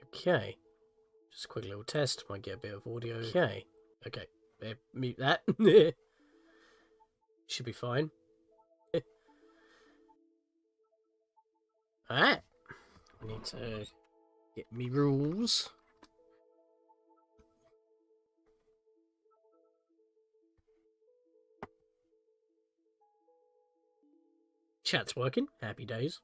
Okay. Just a quick little test. Might get a bit of audio. Okay. Okay. Mute that. Should be fine. Alright. I need to get me rules. Chat's working. Happy days.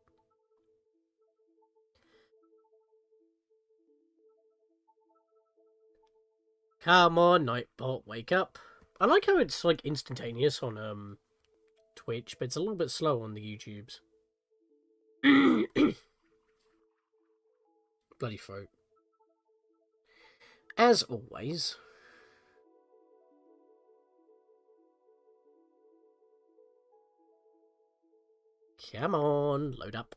Come on, Nightbot, wake up. I like how it's like instantaneous on Twitch, but it's a little bit slow on the YouTubes. Bloody throat. As always. Come on, load up.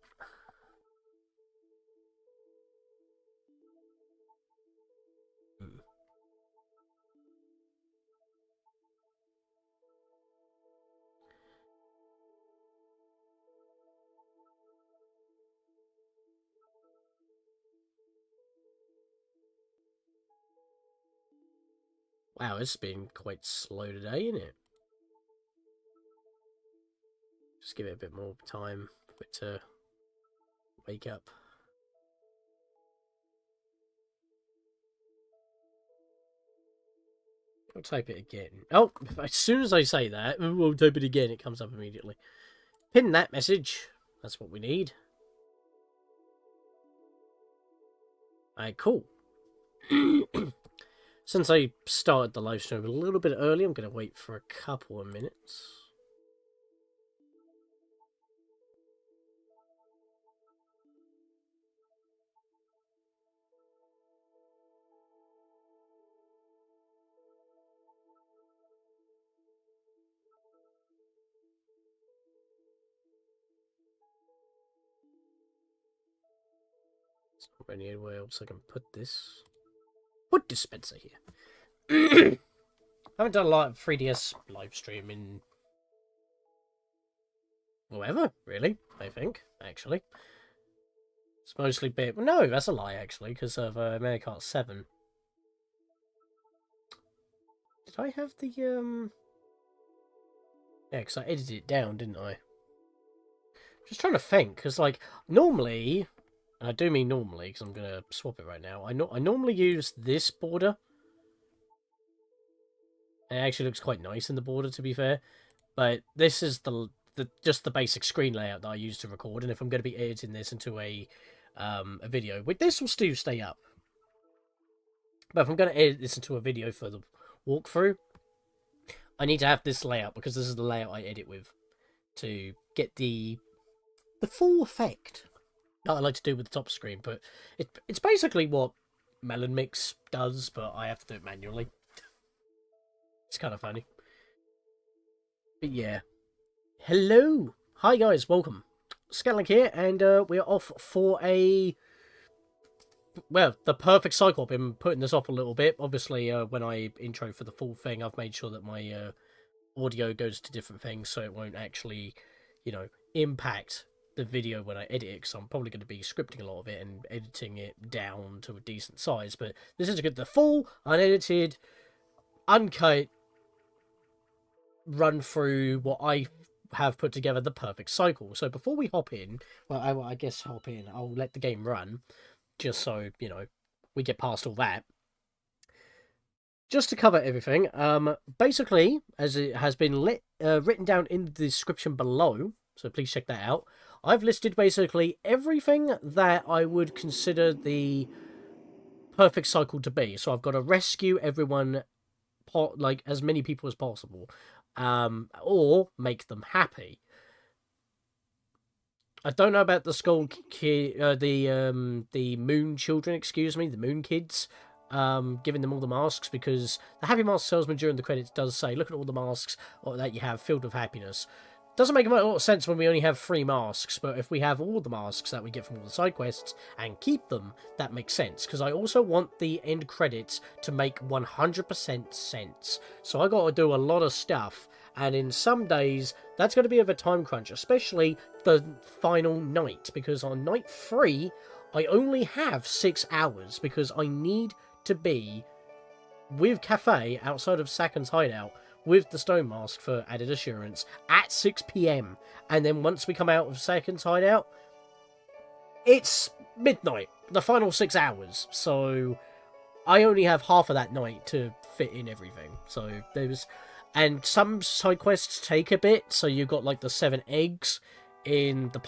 Wow, it's been quite slow today, isn't it? Just give it a bit more time for it to wake up. I'll type it again. Oh, as soon as I say that, we'll type it again, it comes up immediately. Pin that message. That's what we need. Alright, cool. Since I started the live stream a little bit early, I'm going to wait for a couple of minutes. There's not really anywhere else I can put this. Wood dispenser here. I haven't done a lot of 3DS live streaming forever, really, I think, actually. It's mostly bit... No, that's a lie, actually, because of Mario Kart 7. Did I have the, Yeah, because I edited it down, didn't I? Just trying to think, because, like, normally... And I do mean normally, because I'm going to swap it right now. I normally use this border. It actually looks quite nice in the border, to be fair. But this is just the basic screen layout that I use to record. And if I'm going to be editing this into a video, this will still stay up. But if I'm going to edit this into a video for the walkthrough, I need to have this layout, because this is the layout I edit with, to get the full effect that I like to do with the top screen. But it's basically what Melon Mix does, but I have to do it manually. It's kind of funny. But yeah. Hello! Hi guys, welcome. Scatlink here, and we're off for a... Well, the perfect cycle. I've been putting this off a little bit. Obviously, when I intro for the full thing, I've made sure that my audio goes to different things, so it won't actually, you know, impact the video when I edit it, because I'm probably going to be scripting a lot of it and editing it down to a decent size. But this is the full, unedited, uncut run through what I have put together, the perfect cycle. So before we hop in, well, I guess hop in, I'll let the game run, just so, you know, we get past all that. Just to cover everything, basically, as it has been written down in the description below, so please check that out, I've listed basically everything that I would consider the perfect cycle to be. So I've got to rescue everyone, like as many people as possible, or make them happy. I don't know about the skull kid, the moon children, excuse me, the moon kids, giving them all the masks, because the Happy Mask salesman during the credits does say, look at all the masks that you have filled with happiness. Doesn't make a lot of sense when we only have 3 masks, but if we have all the masks that we get from all the side quests and keep them, that makes sense, because I also want the end credits to make 100% sense. So I got to do a lot of stuff, and in some days, that's going to be of a time crunch, especially the final night, because on night 3, I only have 6 hours because I need to be with Kafei outside of Sakon's hideout with the stone mask for added assurance at 6 PM. And then once we come out of Sakon's hideout, it's midnight, the final 6 hours. So I only have half of that night to fit in everything. So there's... And some side quests take a bit. So you've got like the 7 eggs in the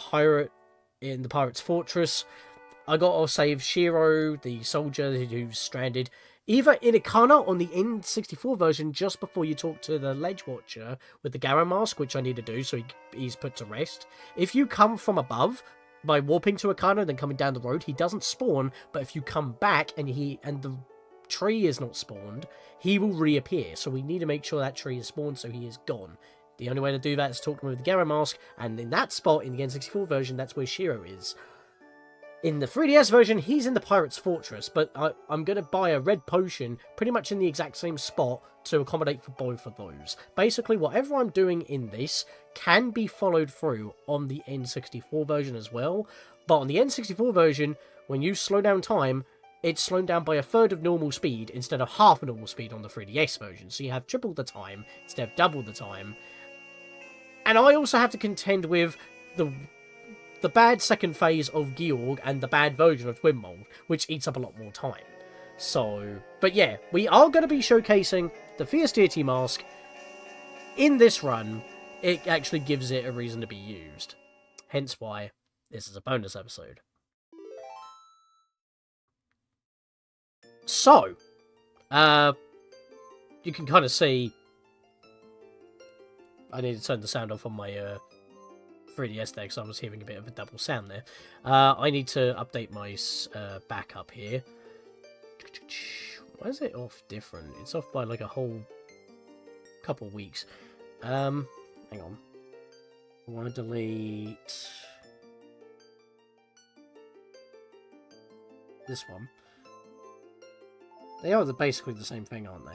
pirate's fortress. I gotta save Shiro, the soldier who's stranded, either in Ikana on the N64 version just before you talk to the Ledge Watcher with the Garo mask, which I need to do so he's put to rest. If you come from above by warping to Ikana and then coming down the road, he doesn't spawn, but if you come back and the tree is not spawned, he will reappear. So we need to make sure that tree is spawned so he is gone. The only way to do that is to talk to him with the Garo mask, and in that spot in the N64 version, that's where Shiro is. In the 3DS version, he's in the Pirate's Fortress, but I'm going to buy a red potion pretty much in the exact same spot to accommodate for both of those. Basically, whatever I'm doing in this can be followed through on the N64 version as well, but on the N64 version, when you slow down time, it's slowed down by a third of normal speed instead of half of normal speed on the 3DS version, so you have triple the time instead of double the time. And I also have to contend with the bad second phase of Gyorg and the bad version of Twinmold, which eats up a lot more time. So, but yeah, we are going to be showcasing the Fierce Deity Mask in this run. It actually gives it a reason to be used. Hence why this is a bonus episode. So, you can kind of see... I need to turn the sound off on my 3DS there because I was hearing a bit of a double sound there. I need to update my backup here. Why is it off different? It's off by like a whole couple weeks. Hang on. I want to delete this one. They are basically the same thing, aren't they?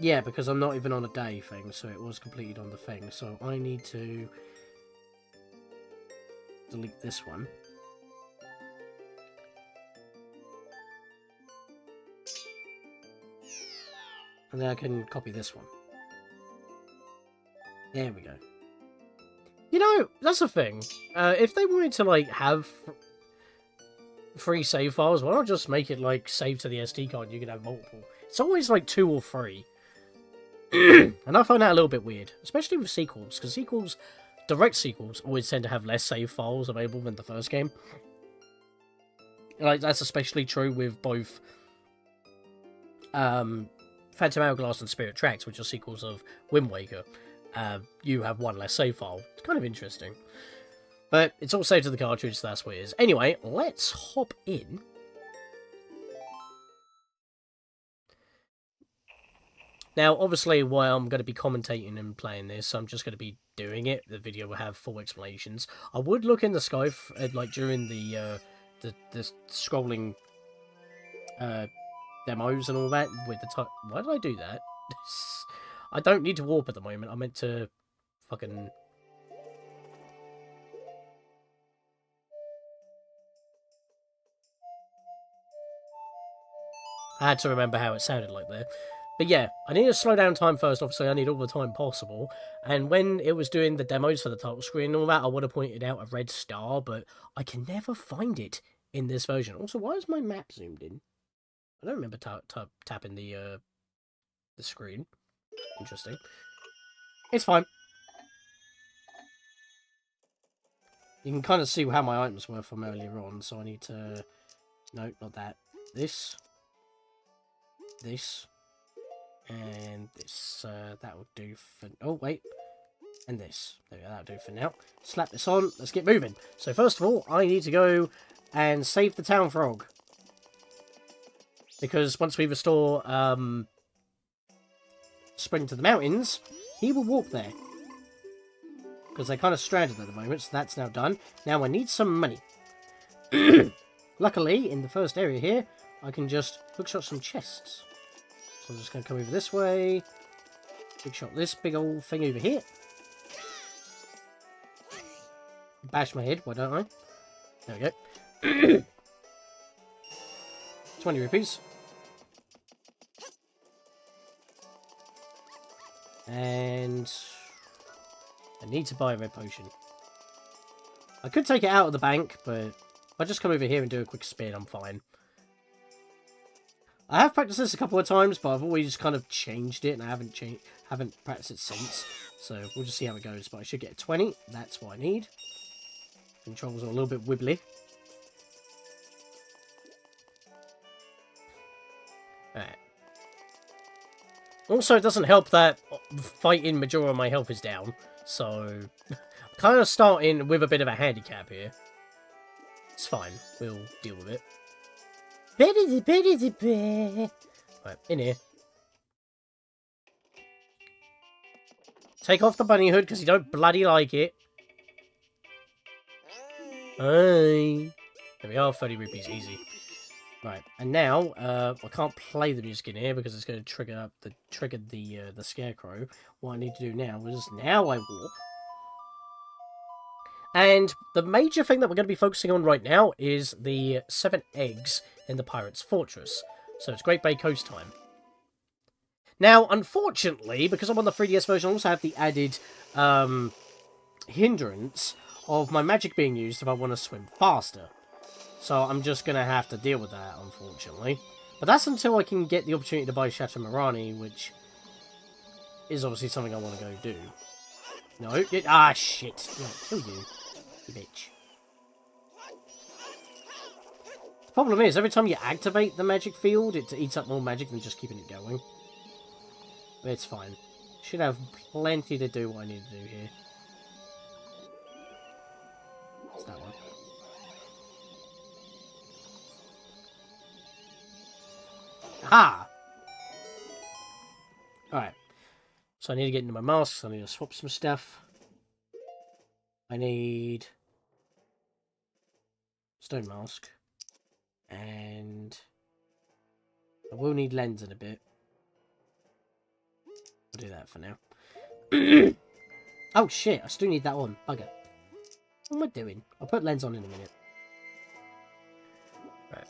Yeah, because I'm not even on a day thing, so it was completed on the thing. So I need to delete this one. And then I can copy this one. There we go. You know, that's the thing. If they wanted to, like, have free save files, why not just make it, like, save to the SD card and you can have multiple? It's always, like, 2 or 3. And I find that a little bit weird, especially with sequels, because direct sequels, always tend to have less save files available than the first game. Like, that's especially true with both Phantom Hourglass and Spirit Tracks, which are sequels of Wind Waker. You have one less save file. It's kind of interesting. But it's all saved to the cartridge, so that's what it is. Anyway, let's hop in. Now, obviously, while I'm going to be commentating and playing this, I'm just going to be doing it. The video will have full explanations. I would look in the sky, like, during the scrolling demos and all that, with the time. Why did I do that? I don't need to warp at the moment. I meant to fucking... I had to remember how it sounded like there. But yeah, I need to slow down time first. Obviously, I need all the time possible. And when it was doing the demos for the title screen and all that, I would have pointed out a red star, but I can never find it in this version. Also, why is my map zoomed in? I don't remember tapping the screen. Interesting. It's fine. You can kind of see how my items were from earlier on, so I need to... No, not that. This. And this. That will do for... Oh, wait. And this. There we go, that'll do for now. Slap this on. Let's get moving. So first of all, I need to go and save the town frog. Because once we restore Spring to the mountains, he will walk there. Because they're kind of stranded at the moment, so that's now done. Now I need some money. Luckily, in the first area here, I can just hookshot some chests. So I'm just going to come over this way. Hookshot this big old thing over here. bash my head, why don't I? There we go. 20 rupees. And I need to buy a red potion. I could take it out of the bank, but if I just come over here and do a quick spin, I'm fine. I have practiced this a couple of times, but I've always kind of changed it, and I haven't practiced it since. So we'll just see how it goes. But I should get a 20. That's what I need. Controls are a little bit wibbly. Alright. Also, it doesn't help that fighting Majora my health is down. So, I'm kind of starting with a bit of a handicap here. It's fine. We'll deal with it. Right, in here. Take off the bunny hood, because you don't bloody like it. Hey. There we are, 30 rupees, easy. Right, and now, I can't play the music in here, because it's going to trigger the scarecrow. What I need to do now is, now I warp. And the major thing that we're going to be focusing on right now is the 7 eggs in the Pirate's Fortress. So it's Great Bay Coast time. Now, unfortunately, because I'm on the 3DS version, I also have the added hindrance of my magic being used if I want to swim faster. So I'm just going to have to deal with that, unfortunately. But that's until I can get the opportunity to buy Chateau Marani, which is obviously something I want to go do. No, ah, shit. No, kill you, you bitch. The problem is, every time you activate the magic field, it eats up more magic than just keeping it going. But it's fine. Should have plenty to do what I need to do here. What's that one? Aha! Alright. So I need to get into my masks, I need to swap some stuff. I need stone mask. And I will need lens in a bit. I'll do that for now. Oh shit, I still need that on. Bugger. What am I doing? I'll put lens on in a minute. Right.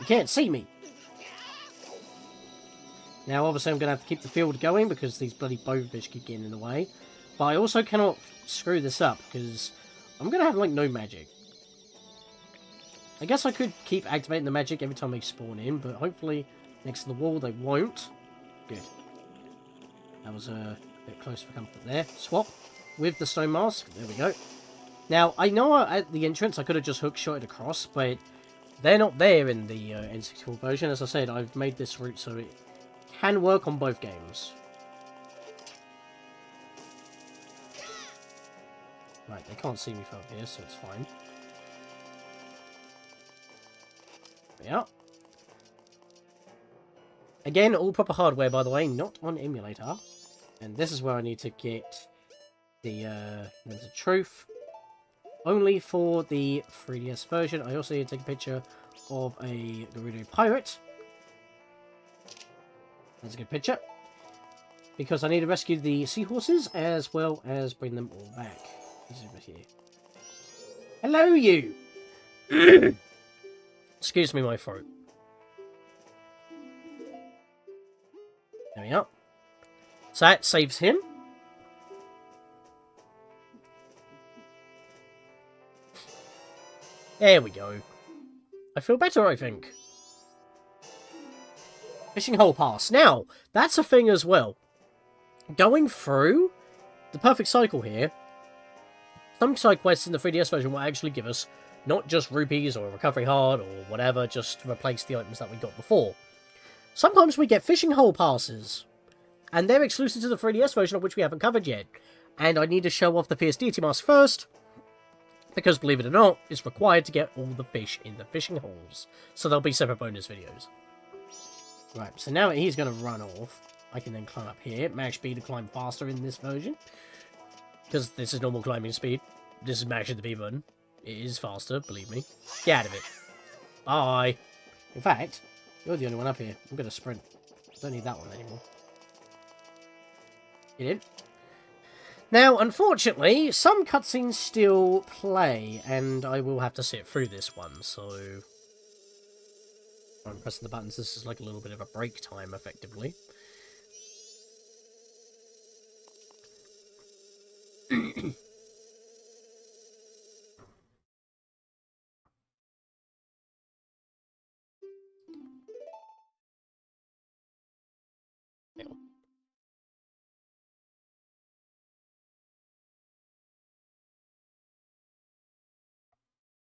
You can't see me! Now obviously I'm going to have to keep the field going because these bloody bowfish keep getting in the way. But I also cannot screw this up because I'm going to have like no magic. I guess I could keep activating the magic every time they spawn in, but hopefully next to the wall they won't. Good. That was a bit close for comfort there. Swap with the stone mask. There we go. Now, I know at the entrance I could have just hook-shot it across, but they're not there in the N64 version. As I said, I've made this route so it can work on both games. Right, they can't see me from up here, so it's fine. Yeah. Again, all proper hardware, by the way, not on emulator. And this is where I need to get the Lens of Truth. Only for the 3DS version. I also need to take a picture of a Gerudo pirate. That's a good picture. Because I need to rescue the seahorses, as well as bring them all back. This is over here. Hello, you! Excuse me, my throat. There we are. So that saves him. There we go. I feel better, I think. Fishing hole pass. Now, that's a thing as well. Going through the perfect cycle here, some side quests in the 3DS version will actually give us not just rupees or a recovery heart or whatever, just to replace the items that we got before. Sometimes we get fishing hole passes, and they're exclusive to the 3DS version, of which we haven't covered yet. And I need to show off the Fierce Deity Mask first, because believe it or not, it's required to get all the fish in the fishing holes. So there'll be separate bonus videos. Right, so now that he's going to run off, I can then climb up here. Mash B to climb faster in this version, because this is normal climbing speed. This is mashing the B button. It is faster, believe me. Get out of it. Bye. In fact, you're the only one up here. I'm going to sprint. I don't need that one anymore. You did. Now, unfortunately, some cutscenes still play, and I will have to sit through this one, so... I'm pressing the buttons. This is like a little bit of a break time, effectively.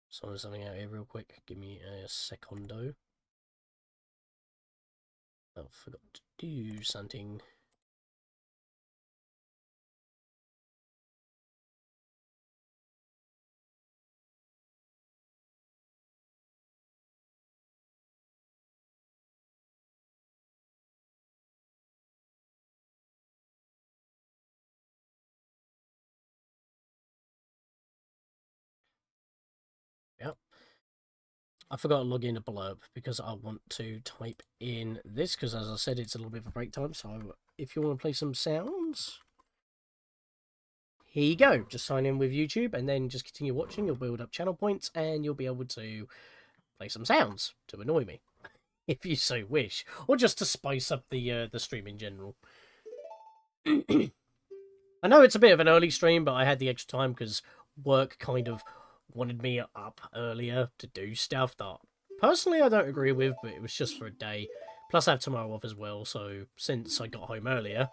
Sorting something out here real quick. Give me a secondo. Oh, forgot to do something. Yep. I forgot to log in a blurb because I want to type in this because, as I said, it's a little bit of a break time. So if you want to play some sounds, here you go. Just sign in with YouTube and then just continue watching. You'll build up channel points and you'll be able to play some sounds to annoy me, if you so wish, or just to spice up the stream in general. I know it's a bit of an early stream, but I had the extra time because work kind of wanted me up earlier to do stuff that personally I don't agree with, but it was just for a day. Plus I have tomorrow off as well, so since I got home earlier,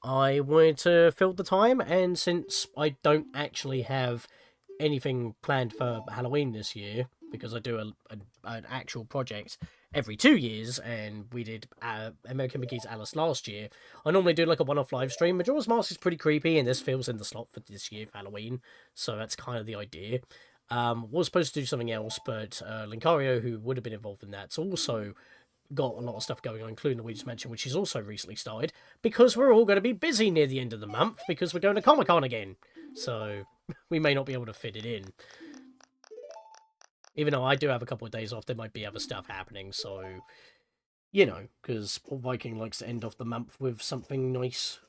I wanted to fill the time, and since I don't actually have anything planned for Halloween this year, because I do an actual project every 2 years, and we did American McGee's Alice last year. I normally do like a one-off live stream. Majora's Mask is pretty creepy, and this feels in the slot for this year for Halloween, so that's kind of the idea. Was supposed to do something else, but Linkario, who would have been involved in that's also got a lot of stuff going on, including the Luigi's Mansion, which he's also recently started, because we're all going to be busy near the end of the month, because we're going to Comic-Con again. So, we may not be able to fit it in. Even though I do have a couple of days off, there might be other stuff happening, so... You know, because Paul Viking likes to end off the month with something nice.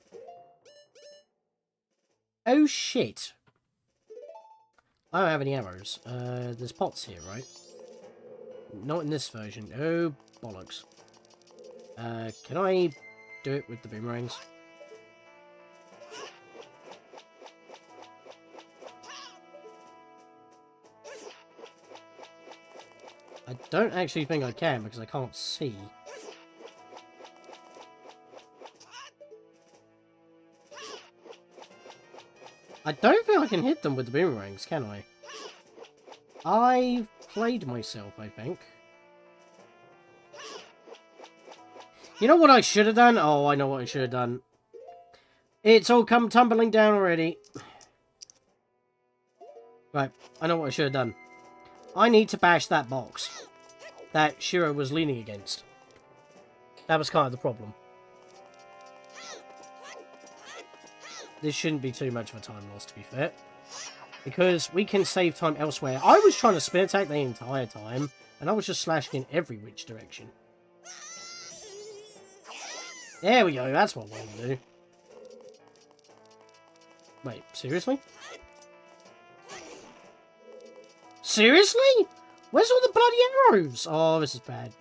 Oh, shit. I don't have any arrows. There's pots here, right? Not in this version. Oh, bollocks. Can I do it with the boomerangs? I don't actually think I can because I can't see. I don't think I can hit them with the boomerangs, can I? I played myself, I think. You know what I should have done? Oh, I know what I should have done. It's all come tumbling down already. Right, I know what I should have done. I need to bash that box that Shiro was leaning against. That was kind of the problem. This shouldn't be too much of a time loss, to be fair. Because we can save time elsewhere. I was trying to spin attack the entire time, and I was just slashing in every which direction. There we go, that's what I wanted to do. Wait, seriously? Seriously? Where's all the bloody arrows? Oh, this is bad.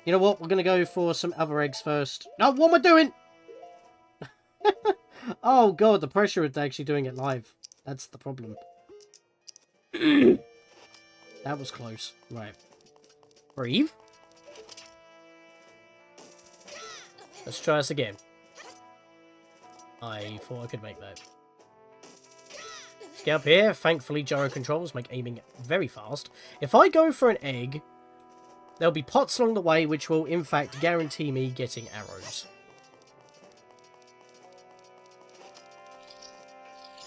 You know what? We're going to go for some other eggs first. No, what am I doing? Oh, God, the pressure of actually doing it live. That's the problem. That was close. Right. Breathe. Let's try this again. I thought I could make that. Let's get up here. Thankfully, gyro controls make aiming very fast. If I go for an egg, there'll be pots along the way, which will, in fact, guarantee me getting arrows.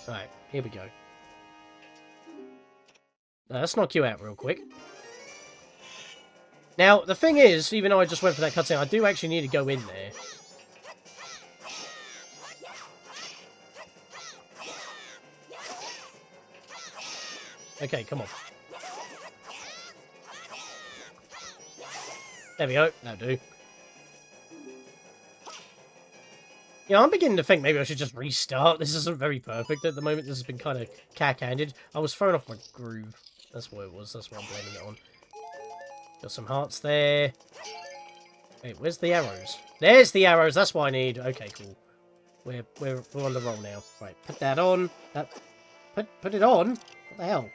Alright, here we go. Let's knock you out real quick. Now, the thing is, even though I just went for that cutscene, I do actually need to go in there. Okay, come on. There we go. That'll do. Yeah, I'm beginning to think maybe I should just restart. This isn't very perfect at the moment. This has been kind of cack-handed. I was thrown off my groove. That's what it was. That's what I'm blaming it on. Got some hearts there. Wait, where's the arrows? There's the arrows. That's what I need. Okay, cool. We're on the roll now. Right, put that on. Put it on. What the hell?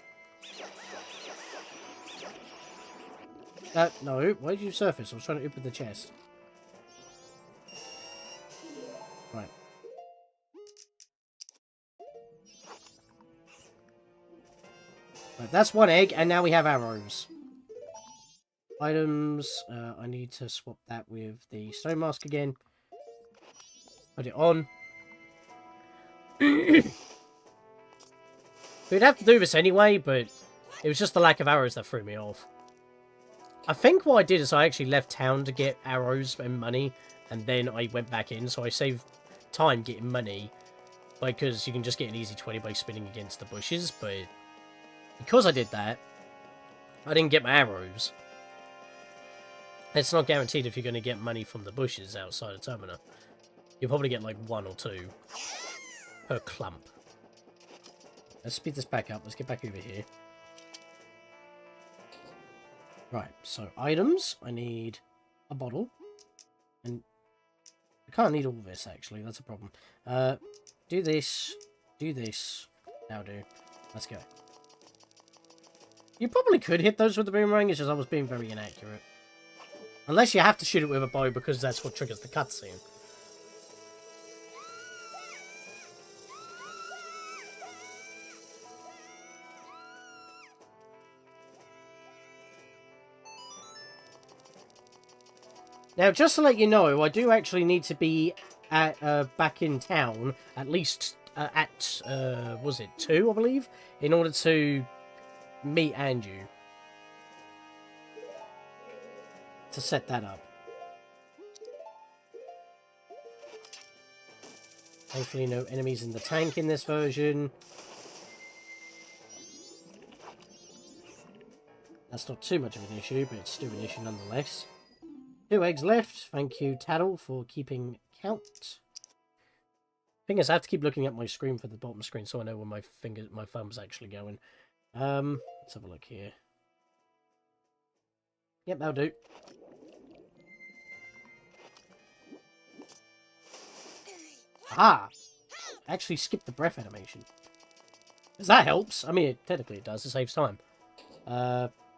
No. Why did you surface? I was trying to open the chest. Right. Right, that's one egg, and now we have arrows. Items. I need to swap that with the stone mask again. Put it on. We'd have to do this anyway, but it was just the lack of arrows that threw me off. I think what I did is I actually left town to get arrows and money, and then I went back in, so I saved time getting money, because you can just get an easy 20 by spinning against the bushes, but because I did that, I didn't get my arrows. It's not guaranteed if you're going to get money from the bushes outside of Termina. You'll probably get like 1 or 2 per clump. Let's speed this back up. Let's get back over here. Right, so items. I need a bottle. And I can't need all this, actually. That's a problem. Do this. Do this. Now do. Let's go. You probably could hit those with the boomerang, it's just I was being very inaccurate. Unless you have to shoot it with a bow because that's what triggers the cutscene. Now, just to let you know, I do actually need to be at back in town at least was it 2, I believe, in order to meet Andrew. To set that up. Thankfully, no enemies in the tank in this version. That's not too much of an issue, but it's still an issue nonetheless. 2 eggs left. Thank you, Tattle, for keeping count. Thing is, I have to keep looking at my screen for the bottom screen so I know where my thumb's actually going. Let's have a look here. Yep, that'll do. Aha! Actually skipped the breath animation. Because that helps. I mean, technically it does. It saves time.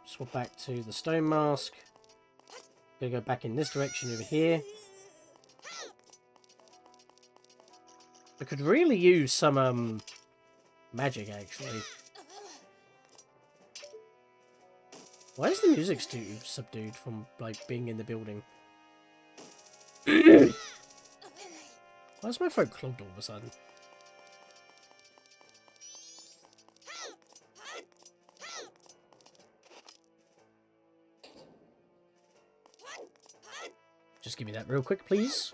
Swap back to the stone mask. Gonna go back in this direction over here. I could really use some, magic, actually. Why is the music subdued from, like, being in the building? Why is my throat clogged all of a sudden? Just give me that real quick, please.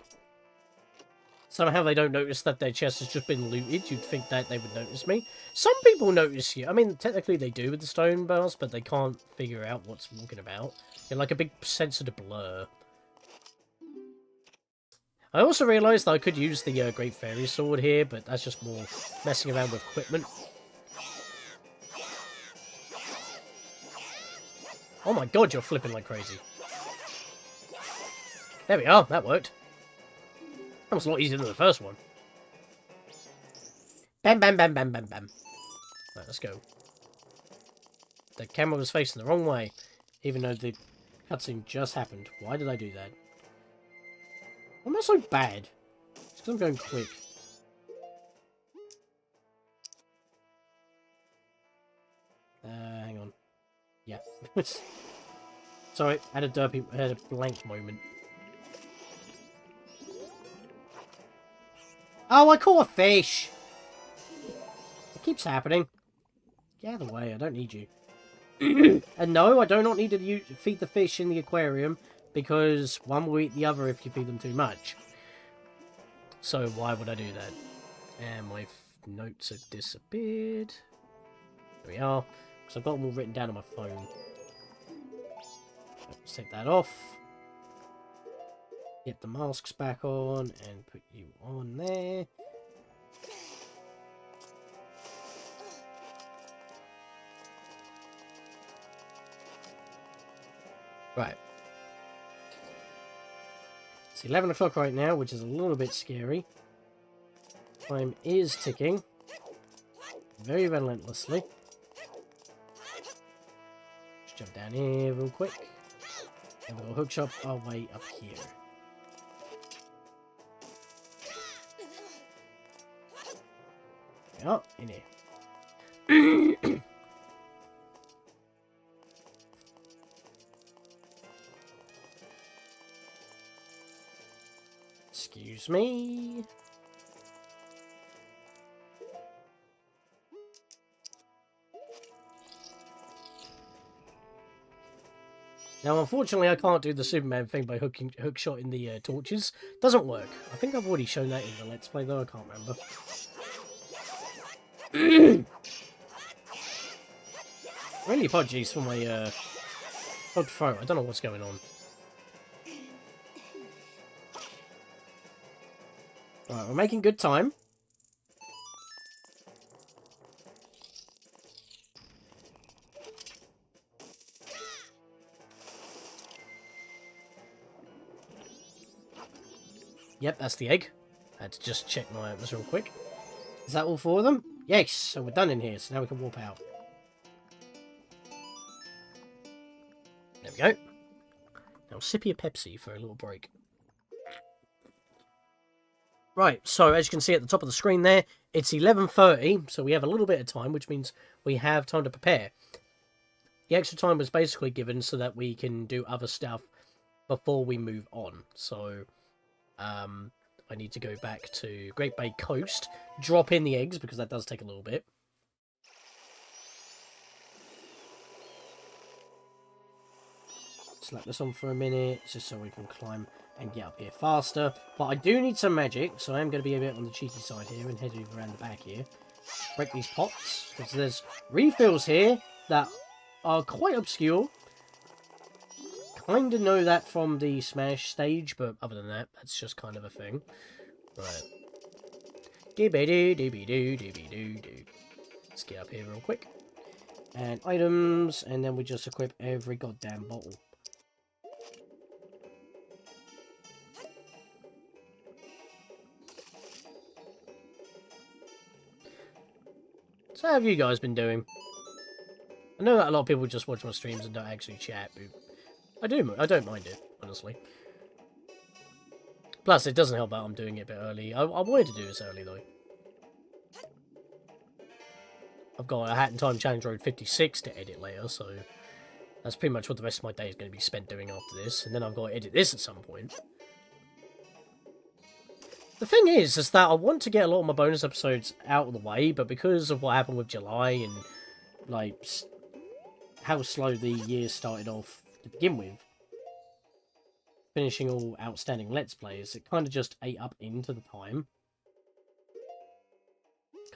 Somehow they don't notice that their chest has just been looted. You'd think that they would notice me. Some people notice you. I mean, technically they do with the stone bars, but they can't figure out what's walking about. You're like a big sensitive blur. I also realised that I could use the Great Fairies sword here, but that's just more messing around with equipment. Oh my god, you're flipping like crazy. There we are, that worked. That was a lot easier than the first one. Bam, bam, bam, bam, bam, bam. Right, let's go. The camera was facing the wrong way, even though the cutscene just happened. Why did I do that? Why am I so bad? It's because I'm going quick. Hang on. Yeah. Sorry, I had a blank moment. Oh, I caught a fish! It keeps happening. Get out of the way, I don't need you. And no, I do not need to feed the fish in the aquarium, because one will eat the other if you feed them too much. So why would I do that? And my notes have disappeared. There we are. Because I've got them all written down on my phone. Let's take that off. Get the masks back on and put you on there. Right. It's 11 o'clock right now, which is a little bit scary. Time is ticking. Very relentlessly. Just jump down here real quick. And we'll hook shop our way up here. Oh, in here. Excuse me. Now, unfortunately, I can't do the Superman thing by hookshotting the torches. Doesn't work. I think I've already shown that in the Let's Play, though. I can't remember. Really apologies for my odd throat. I don't know what's going on. Right, we're making good time. Yep, that's the egg. I had to just check my items real quick. Is that all four of them? Yes, so we're done in here, so now we can warp out. There we go. Now sip your Pepsi for a little break. Right, so as you can see at the top of the screen there, it's 11:30, so we have a little bit of time, which means we have time to prepare. The extra time was basically given so that we can do other stuff before we move on. So, I need to go back to Great Bay Coast, drop in the eggs, because that does take a little bit. Slap this on for a minute, just so we can climb and get up here faster. But I do need some magic, so I'm going to be a bit on the cheeky side here and head over around the back here. Break these pots, because there's refills here that are quite obscure. Kind of know that from the Smash stage, but other than that, that's just kind of a thing. Right. Doo-be-doo-doo-be-doo-doo-be-doo-doo. Let's get up here real quick. And items, and then we just equip every goddamn bottle. So how have you guys been doing? I know that a lot of people just watch my streams and don't actually chat, but I don't mind it, honestly. Plus, it doesn't help that I'm doing it a bit early. I wanted to do this early, though. I've got a Hat in Time Challenge Road 56 to edit later, so that's pretty much what the rest of my day is going to be spent doing after this. And then I've got to edit this at some point. The thing is that I want to get a lot of my bonus episodes out of the way, but because of what happened with July and, like, how slow the year started off to begin with, finishing all outstanding Let's Plays, it kind of just ate up into the time.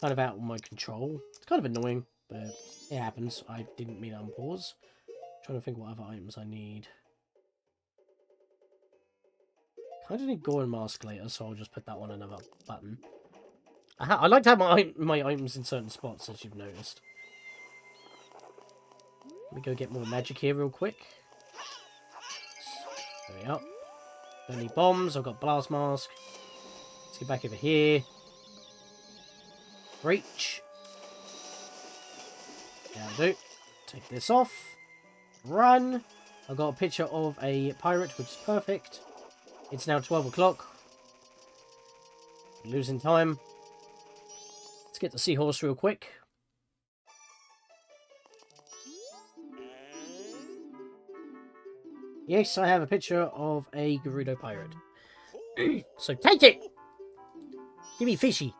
Kind of out of my control. It's kind of annoying, but it happens. I didn't mean to unpause. Trying to think what other items I need. Kind of need Goron Mask later, so I'll just put that on another button. I like to have my items in certain spots, as you've noticed. Let me go get more magic here real quick. There we are. Don't need bombs. I've got Blast Mask. Let's get back over here. Breach. That'll do. Take this off. Run. I've got a picture of a pirate, which is perfect. It's now 12 o'clock. Losing time. Let's get the seahorse real quick. Yes, I have a picture of a Gerudo pirate. So take it! Give me fishy.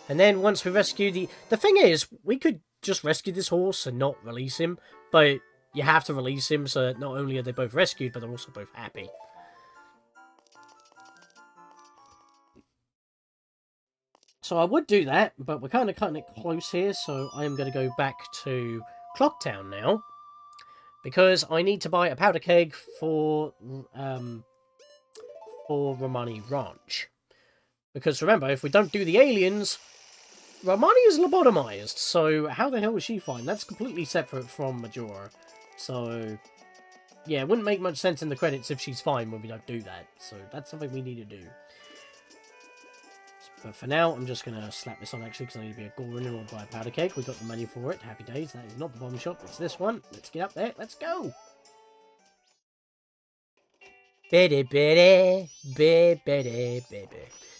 And then once we rescue the thing is, we could just rescue this horse and not release him, but you have to release him so that not only are they both rescued, but they're also both happy. So I would do that, but we're kind of cutting it close here, so I am going to go back to Clocktown now. Because I need to buy a powder keg for for Romani Ranch. Because remember, if we don't do the aliens, Romani is lobotomized, so how the hell is she fine? That's completely separate from Majora. So, yeah, it wouldn't make much sense in the credits if she's fine when we don't do that. So that's something we need to do. But for now, I'm just going to slap this on, actually, because I need to be a Gorin in order to buy a powder cake. We got the money for it. Happy days. That is not the bomb shop. It's this one. Let's get up there. Let's go.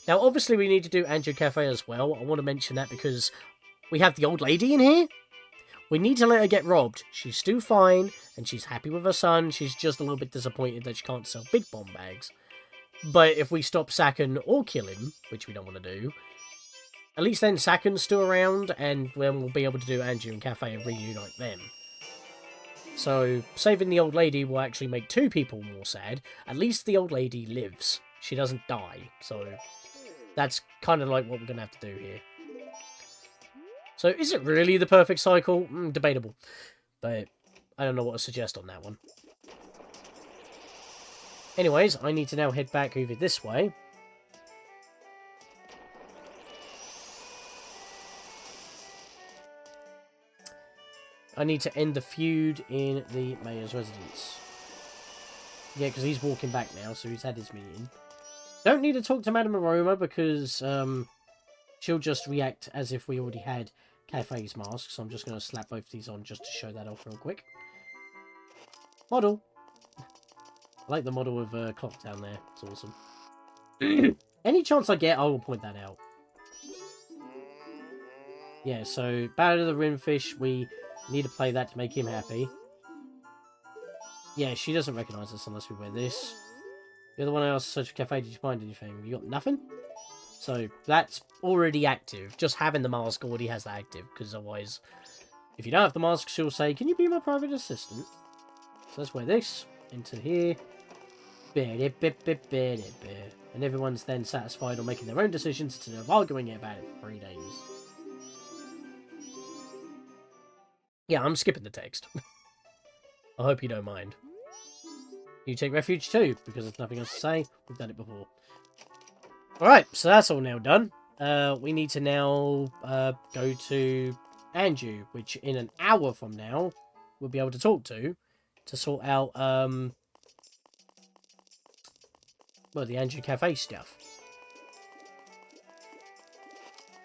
Now, obviously, we need to do Andrew Kafei as well. I want to mention that because we have the old lady in here. We need to let her get robbed. She's still fine, and she's happy with her son. She's just a little bit disappointed that she can't sell big bomb bags. But if we stop Saken or kill him, which we don't want to do, at least then Saken's still around, and then we'll be able to do Andrew and Kafei and reunite them. So, saving the old lady will actually make two people more sad. At least the old lady lives. She doesn't die. So, that's kind of like what we're going to have to do here. So, is it really the perfect cycle? Debatable. But I don't know what to suggest on that one. Anyways, I need to now head back over this way. I need to end the feud in the mayor's residence. Yeah, because he's walking back now, so he's had his meeting. Don't need to talk to Madame Aroma because she'll just react as if we already had Kafei's mask. So I'm just going to slap both these on just to show that off real quick. Model. I like the model of clock down there. It's awesome. Any chance I get, I will point that out. Yeah, so Ballad of the Rimfish, we need to play that to make him happy. Yeah, she doesn't recognise us unless we wear this. The other one I asked, search for Kafei, did you find anything? You got nothing? So that's already active. Just having the mask already has that active, because otherwise, if you don't have the mask, she'll say, can you be my private assistant? So let's wear this into here. And everyone's then satisfied on making their own decisions instead of arguing about it for 3 days. Yeah, I'm skipping the text. I hope you don't mind. You take refuge too, because there's nothing else to say. We've done it before. Alright, so that's all now done. We need to now go to Andrew, which in an hour from now, we'll be able to talk to sort out well, the Andrew Kafei stuff.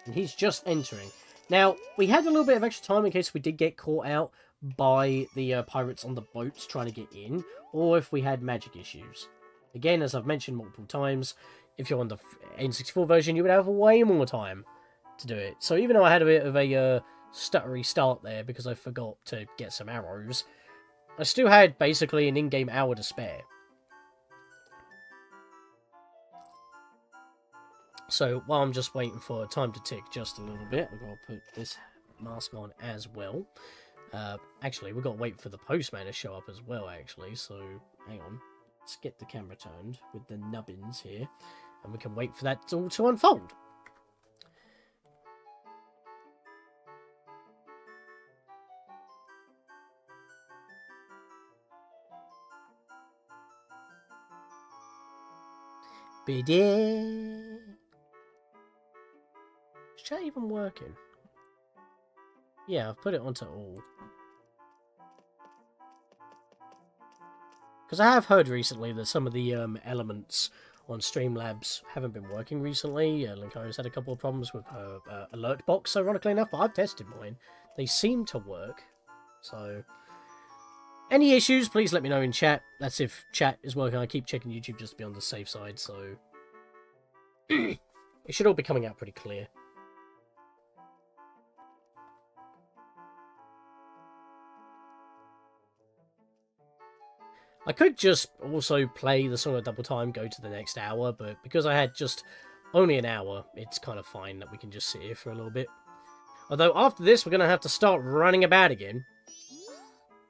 And he's just entering. Now, we had a little bit of extra time in case we did get caught out by the pirates on the boats trying to get in, or if we had magic issues. Again, as I've mentioned multiple times, if you're on the N64 version, you would have way more time to do it. So even though I had a bit of a stuttery start there because I forgot to get some arrows, I still had basically an in-game hour to spare. So while I'm just waiting for time to tick just a little bit, I've got to put this mask on as well. Actually, we've got to wait for the postman to show up as well, actually. So hang on. Let's get the camera turned with the nubbins here. And we can wait for that all to unfold. Is chat even working? Yeah, I've put it onto all. Because I have heard recently that some of the elements on Streamlabs haven't been working recently. Linko's had a couple of problems with her alert box, ironically enough, but I've tested mine. They seem to work. So, any issues, please let me know in chat. That's if chat is working. I keep checking YouTube just to be on the safe side, so it should all be coming out pretty clear. I could just also play the song at double time, go to the next hour, but because I had just only an hour, it's kind of fine that we can just sit here for a little bit. Although after this, we're going to have to start running about again.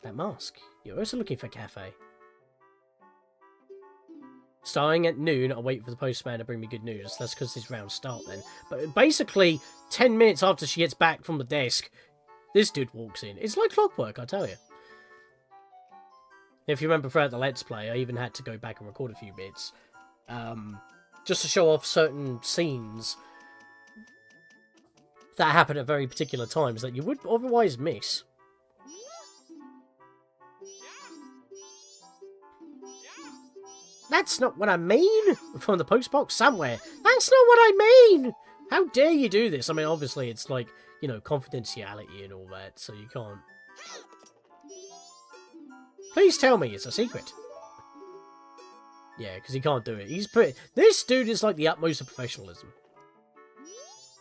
That mask. You're also looking for Kafei. Starting at noon, I'll wait for the postman to bring me good news. That's because his rounds start then. But basically, 10 minutes after she gets back from the desk, this dude walks in. It's like clockwork, I tell you. If you remember throughout the Let's Play, I even had to go back and record a few bits. just to show off certain scenes that happen at very particular times that you would otherwise miss. That's not what I mean! From the postbox somewhere. That's not what I mean! How dare you do this? I mean, obviously, it's like, you know, confidentiality and all that, so you can't... Please tell me it's a secret. Yeah, because he can't do it. He's pretty... This dude is like the utmost of professionalism.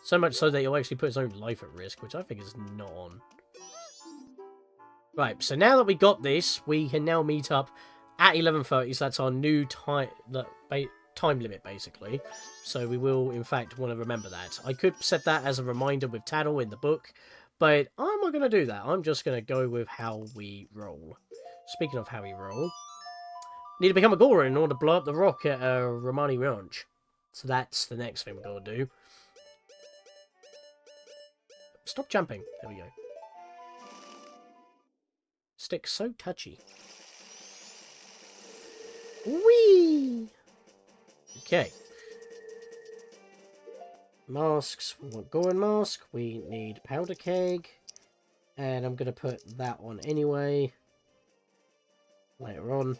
So much so that he'll actually put his own life at risk, which I think is not on. Right, so now that we got this, we can now meet up at 11:30, so that's our new time limit, basically. So we will, in fact, want to remember that. I could set that as a reminder with Tattle in the book, but I'm not going to do that. I'm just going to go with how we roll. Speaking of how we roll, need to become a Gora in order to blow up the rock at Romani Ranch. So that's the next thing we're going to do. Stop jumping. There we go. Stick's so touchy. Whee! Okay. Masks. We want Goron mask. We need powder keg. And I'm going to put that on anyway. Later on.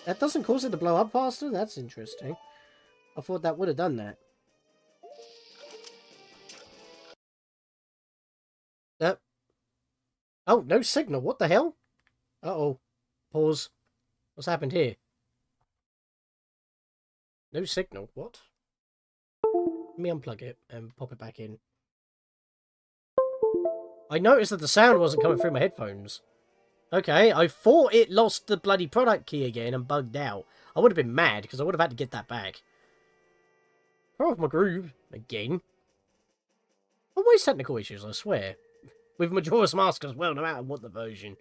That doesn't cause it to blow up faster? That's interesting. I thought that would have done that. Oh, no signal. What the hell? Uh-oh. Pause. What's happened here? No signal. What? Let me unplug it and pop it back in. I noticed that the sound wasn't coming through my headphones. Okay, I thought it lost the bloody product key again and bugged out. I would have been mad because I would have had to get that back. Throw off my groove. Again. Always technical issues, I swear. With Majora's Mask as well, no matter what the version.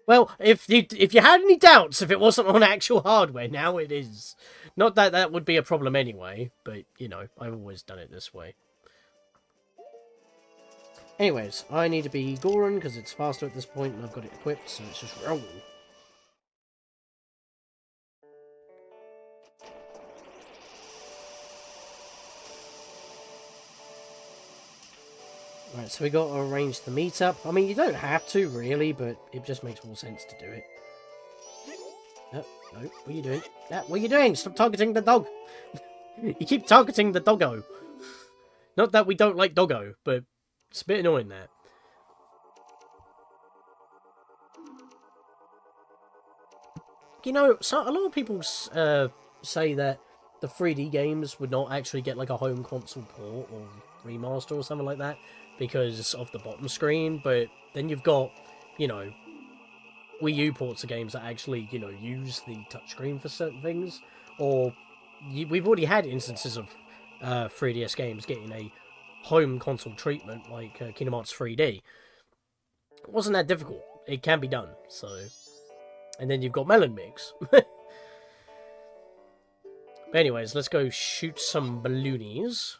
Well, if you had any doubts if it wasn't on actual hardware, now it is. Not that that would be a problem anyway, but, you know, I've always done it this way. Anyways, I need to be Goron because it's faster at this point and I've got it equipped, so let's just roll. Right, so we got to arrange the meetup. I mean, you don't have to, really, but it just makes more sense to do it. No, no, what are you doing? No, what are you doing? Stop targeting the dog! You keep targeting the doggo. Not that we don't like doggo, but it's a bit annoying there. You know, so a lot of people say that the 3D games would not actually get like a home console port or remaster or something like that because of the bottom screen, but then you've got, you know, Wii U ports of games that actually, you know, use the touchscreen for certain things, or we've already had instances of 3DS games getting a home console treatment like Kingdom Hearts 3D. It wasn't that difficult. It can be done, so... And then you've got Melon Mix. But anyways, let's go shoot some balloonies.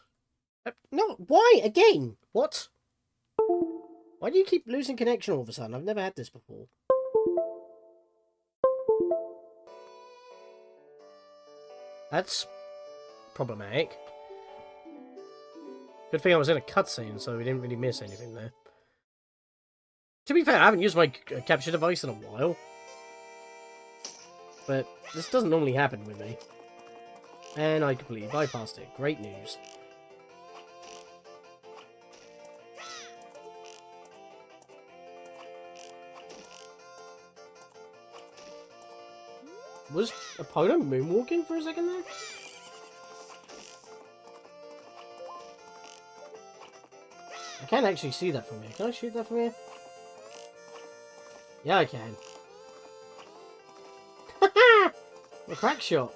No, why? Again? What? Why do you keep losing connection all of a sudden? I've never had this before. That's problematic. Good thing I was in a cutscene, so we didn't really miss anything there. To be fair, I haven't used my capture device in a while. But this doesn't normally happen with me. And I completely bypassed it. Great news. Was opponent moonwalking for a second there? I can't actually see that from here. Can I shoot that from here? Yeah, I can. A crack shot.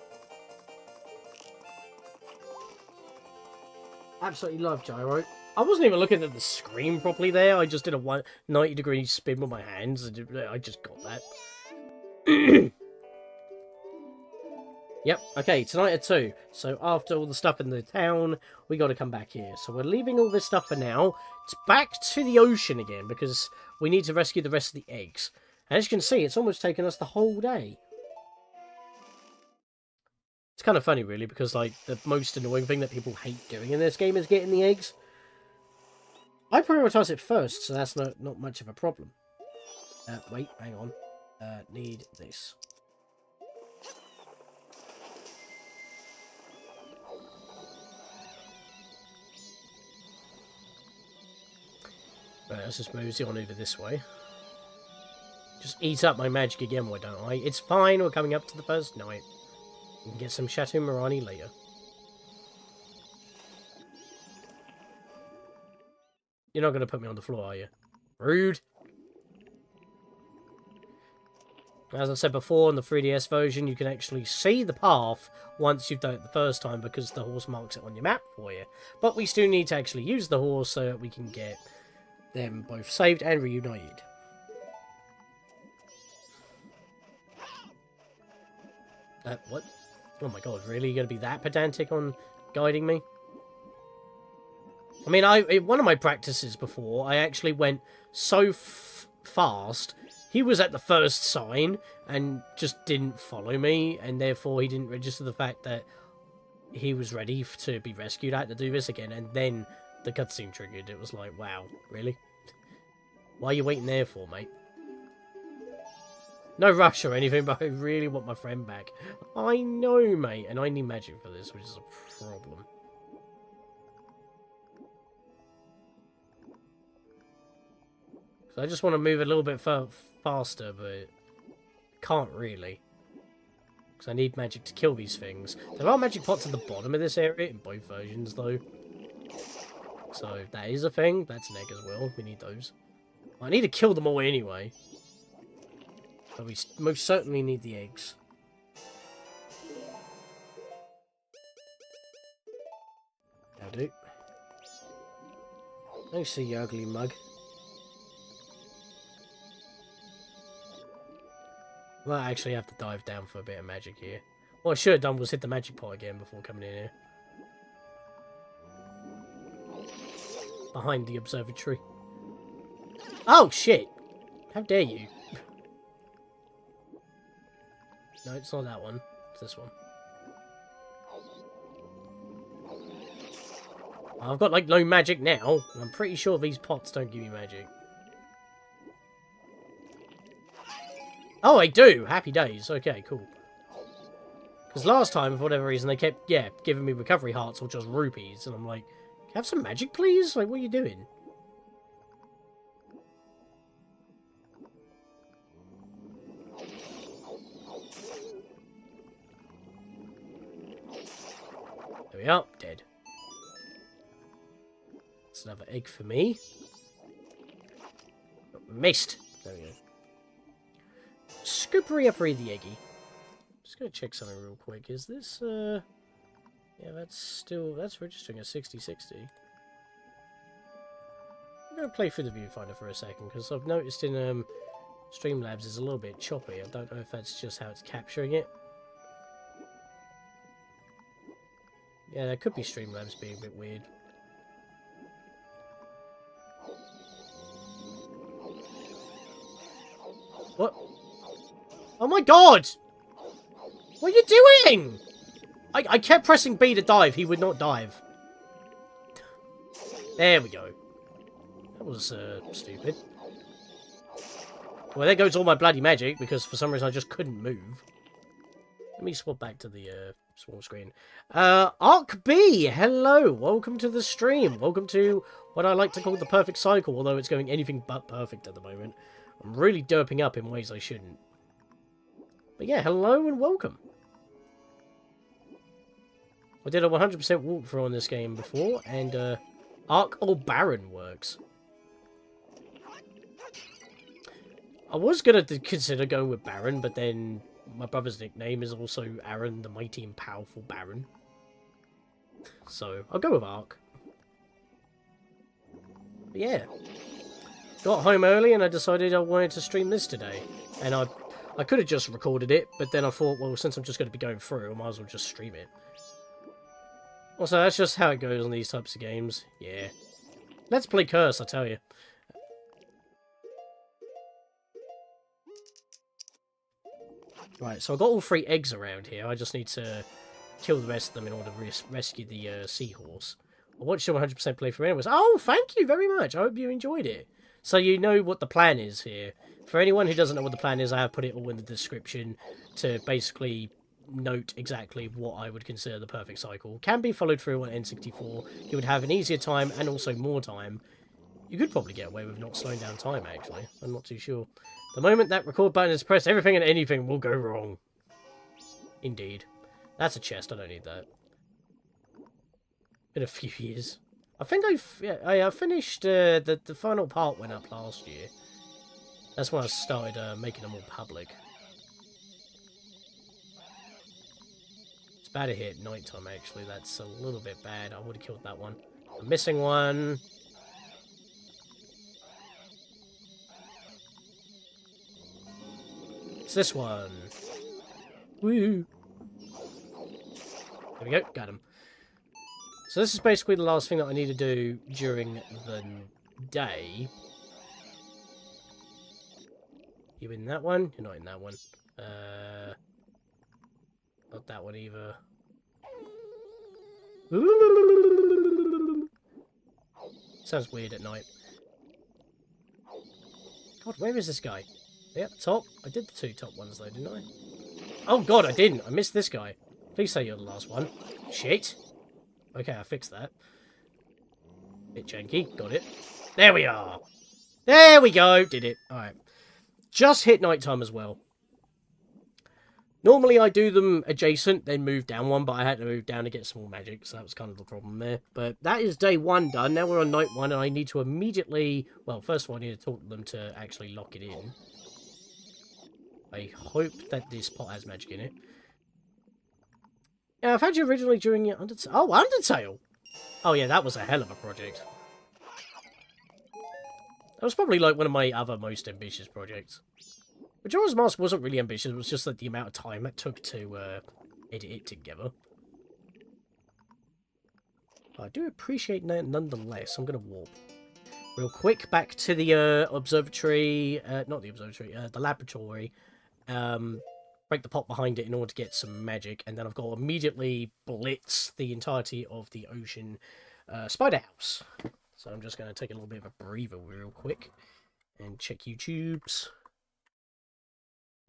Absolutely love gyro. I wasn't even looking at the screen properly there. I just did a 190-degree spin with my hands. And I just got that. Yep, okay, tonight at 2. So after all the stuff in the town, we got to come back here. So we're leaving all this stuff for now. It's back to the ocean again, because we need to rescue the rest of the eggs. And as you can see, it's almost taken us the whole day. It's kind of funny, really, because, like, the most annoying thing that people hate doing in this game is getting the eggs. I prioritise it first, so that's not much of a problem. Wait, hang on. Need this. Right, let's just mosey on over this way. Just eat up my magic again, why don't I? It's fine, we're coming up to the first night. We can get some Chateau Morani later. You're not going to put me on the floor, are you? Rude. As I said before, in the 3DS version, you can actually see the path once you've done it the first time because the horse marks it on your map for you. But we still need to actually use the horse so that we can get them both saved and reunited. What? Oh my god, really? You're going to be that pedantic on guiding me? I mean, one of my practices before, I actually went so fast. He was at the first sign and just didn't follow me, and therefore he didn't register the fact that he was ready to be rescued. I had to do this again, and then the cutscene triggered. It was like, wow, really? Why are you waiting there for, mate? No rush or anything, but I really want my friend back. I know, mate, and I need magic for this, which is a problem. So I just want to move a little bit faster, but can't really. Because I need magic to kill these things. There are magic pots at the bottom of this area, in both versions, though. So that is a thing. That's an egg as well. We need those. I need to kill them all anyway. But we most certainly need the eggs. That'll do. I see you ugly mug. Well, I actually have to dive down for a bit of magic here. What I should have done was hit the magic pot again before coming in here. Behind the observatory. Oh, shit! How dare you? No, it's not that one. It's this one. I've got, like, no magic now. And I'm pretty sure these pots don't give you magic. Oh, I do! Happy days. Okay, cool. Because last time, for whatever reason, they kept, giving me recovery hearts or just rupees. And I'm like, can I have some magic, please? Like, what are you doing? There we are. Dead. That's another egg for me. Missed. There we go. Scoopery uppery the eggy. Just gonna check something real quick. Is this yeah, that's registering as 6060. I'm gonna play through the viewfinder for a second because I've noticed in Streamlabs is a little bit choppy. I don't know if that's just how it's capturing it. Yeah, that could be Streamlabs being a bit weird. What? Oh my god! What are you doing? I kept pressing B to dive. He would not dive. There we go. That was stupid. Well, there goes all my bloody magic because for some reason I just couldn't move. Let me swap back to the small screen. Arc B, hello. Welcome to the stream. Welcome to what I like to call the perfect cycle, although it's going anything but perfect at the moment. I'm really derping up in ways I shouldn't. But yeah, hello and welcome. I did a 100% walkthrough on this game before, and Arc or Baron works. I was going to consider going with Baron, but then my brother's nickname is also Aaron, the mighty and powerful Baron. So, I'll go with Arc. But yeah. Got home early and I decided I wanted to stream this today. And I I could have just recorded it, but then I thought, well, since I'm just going to be going through, I might as well just stream it. Also, that's just how it goes on these types of games. Yeah. Let's play Curse, I tell you. Right, so I've got all 3 eggs around here. I just need to kill the rest of them in order to rescue the seahorse. I watched your 100% playthrough anyways. Oh, thank you very much. I hope you enjoyed it. So you know what the plan is here. For anyone who doesn't know what the plan is, I have put it all in the description to basically note exactly what I would consider the perfect cycle. Can be followed through on N64. You would have an easier time and also more time. You could probably get away with not slowing down time, actually. I'm not too sure. The moment that record button is pressed, everything and anything will go wrong. Indeed. That's a chest. I don't need that. Been a few years. I think I finished the final part went up last year. That's when I started making them more public. It's better here at night time, actually. That's a little bit bad. I would have killed that one. I'm missing one. It's this one. Woo! There we go. Got him. So this is basically the last thing that I need to do during the day. You in that one? You're not in that one. Not that one either. Sounds weird at night. God, where is this guy? Yep, top. I did the 2 top ones though, didn't I? Oh god, I didn't. I missed this guy. Please say you're the last one. Shit. Okay, I fixed that. Bit janky. Got it. There we are. There we go. Did it. Alright. Just hit nighttime as well. Normally I do them adjacent, then move down one, but I had to move down to get some more magic, so that was kind of the problem there. But that is day 1 done. Now we're on night 1, and I need to immediately... Well, first of all, I need to talk to them to actually lock it in. I hope that this pot has magic in it. Yeah, I've had you originally during your Undertale. Oh, Undertale! Oh yeah, that was a hell of a project. That was probably like one of my other most ambitious projects. Majora's Mask wasn't really ambitious, it was just like the amount of time it took to edit it together. I do appreciate that nonetheless. I'm going to warp real quick back to the observatory, not the observatory, the laboratory. Break the pot behind it in order to get some magic, and then I've got to immediately blitz the entirety of the ocean spider house. So I'm just going to take a little bit of a breather real quick and check YouTube's.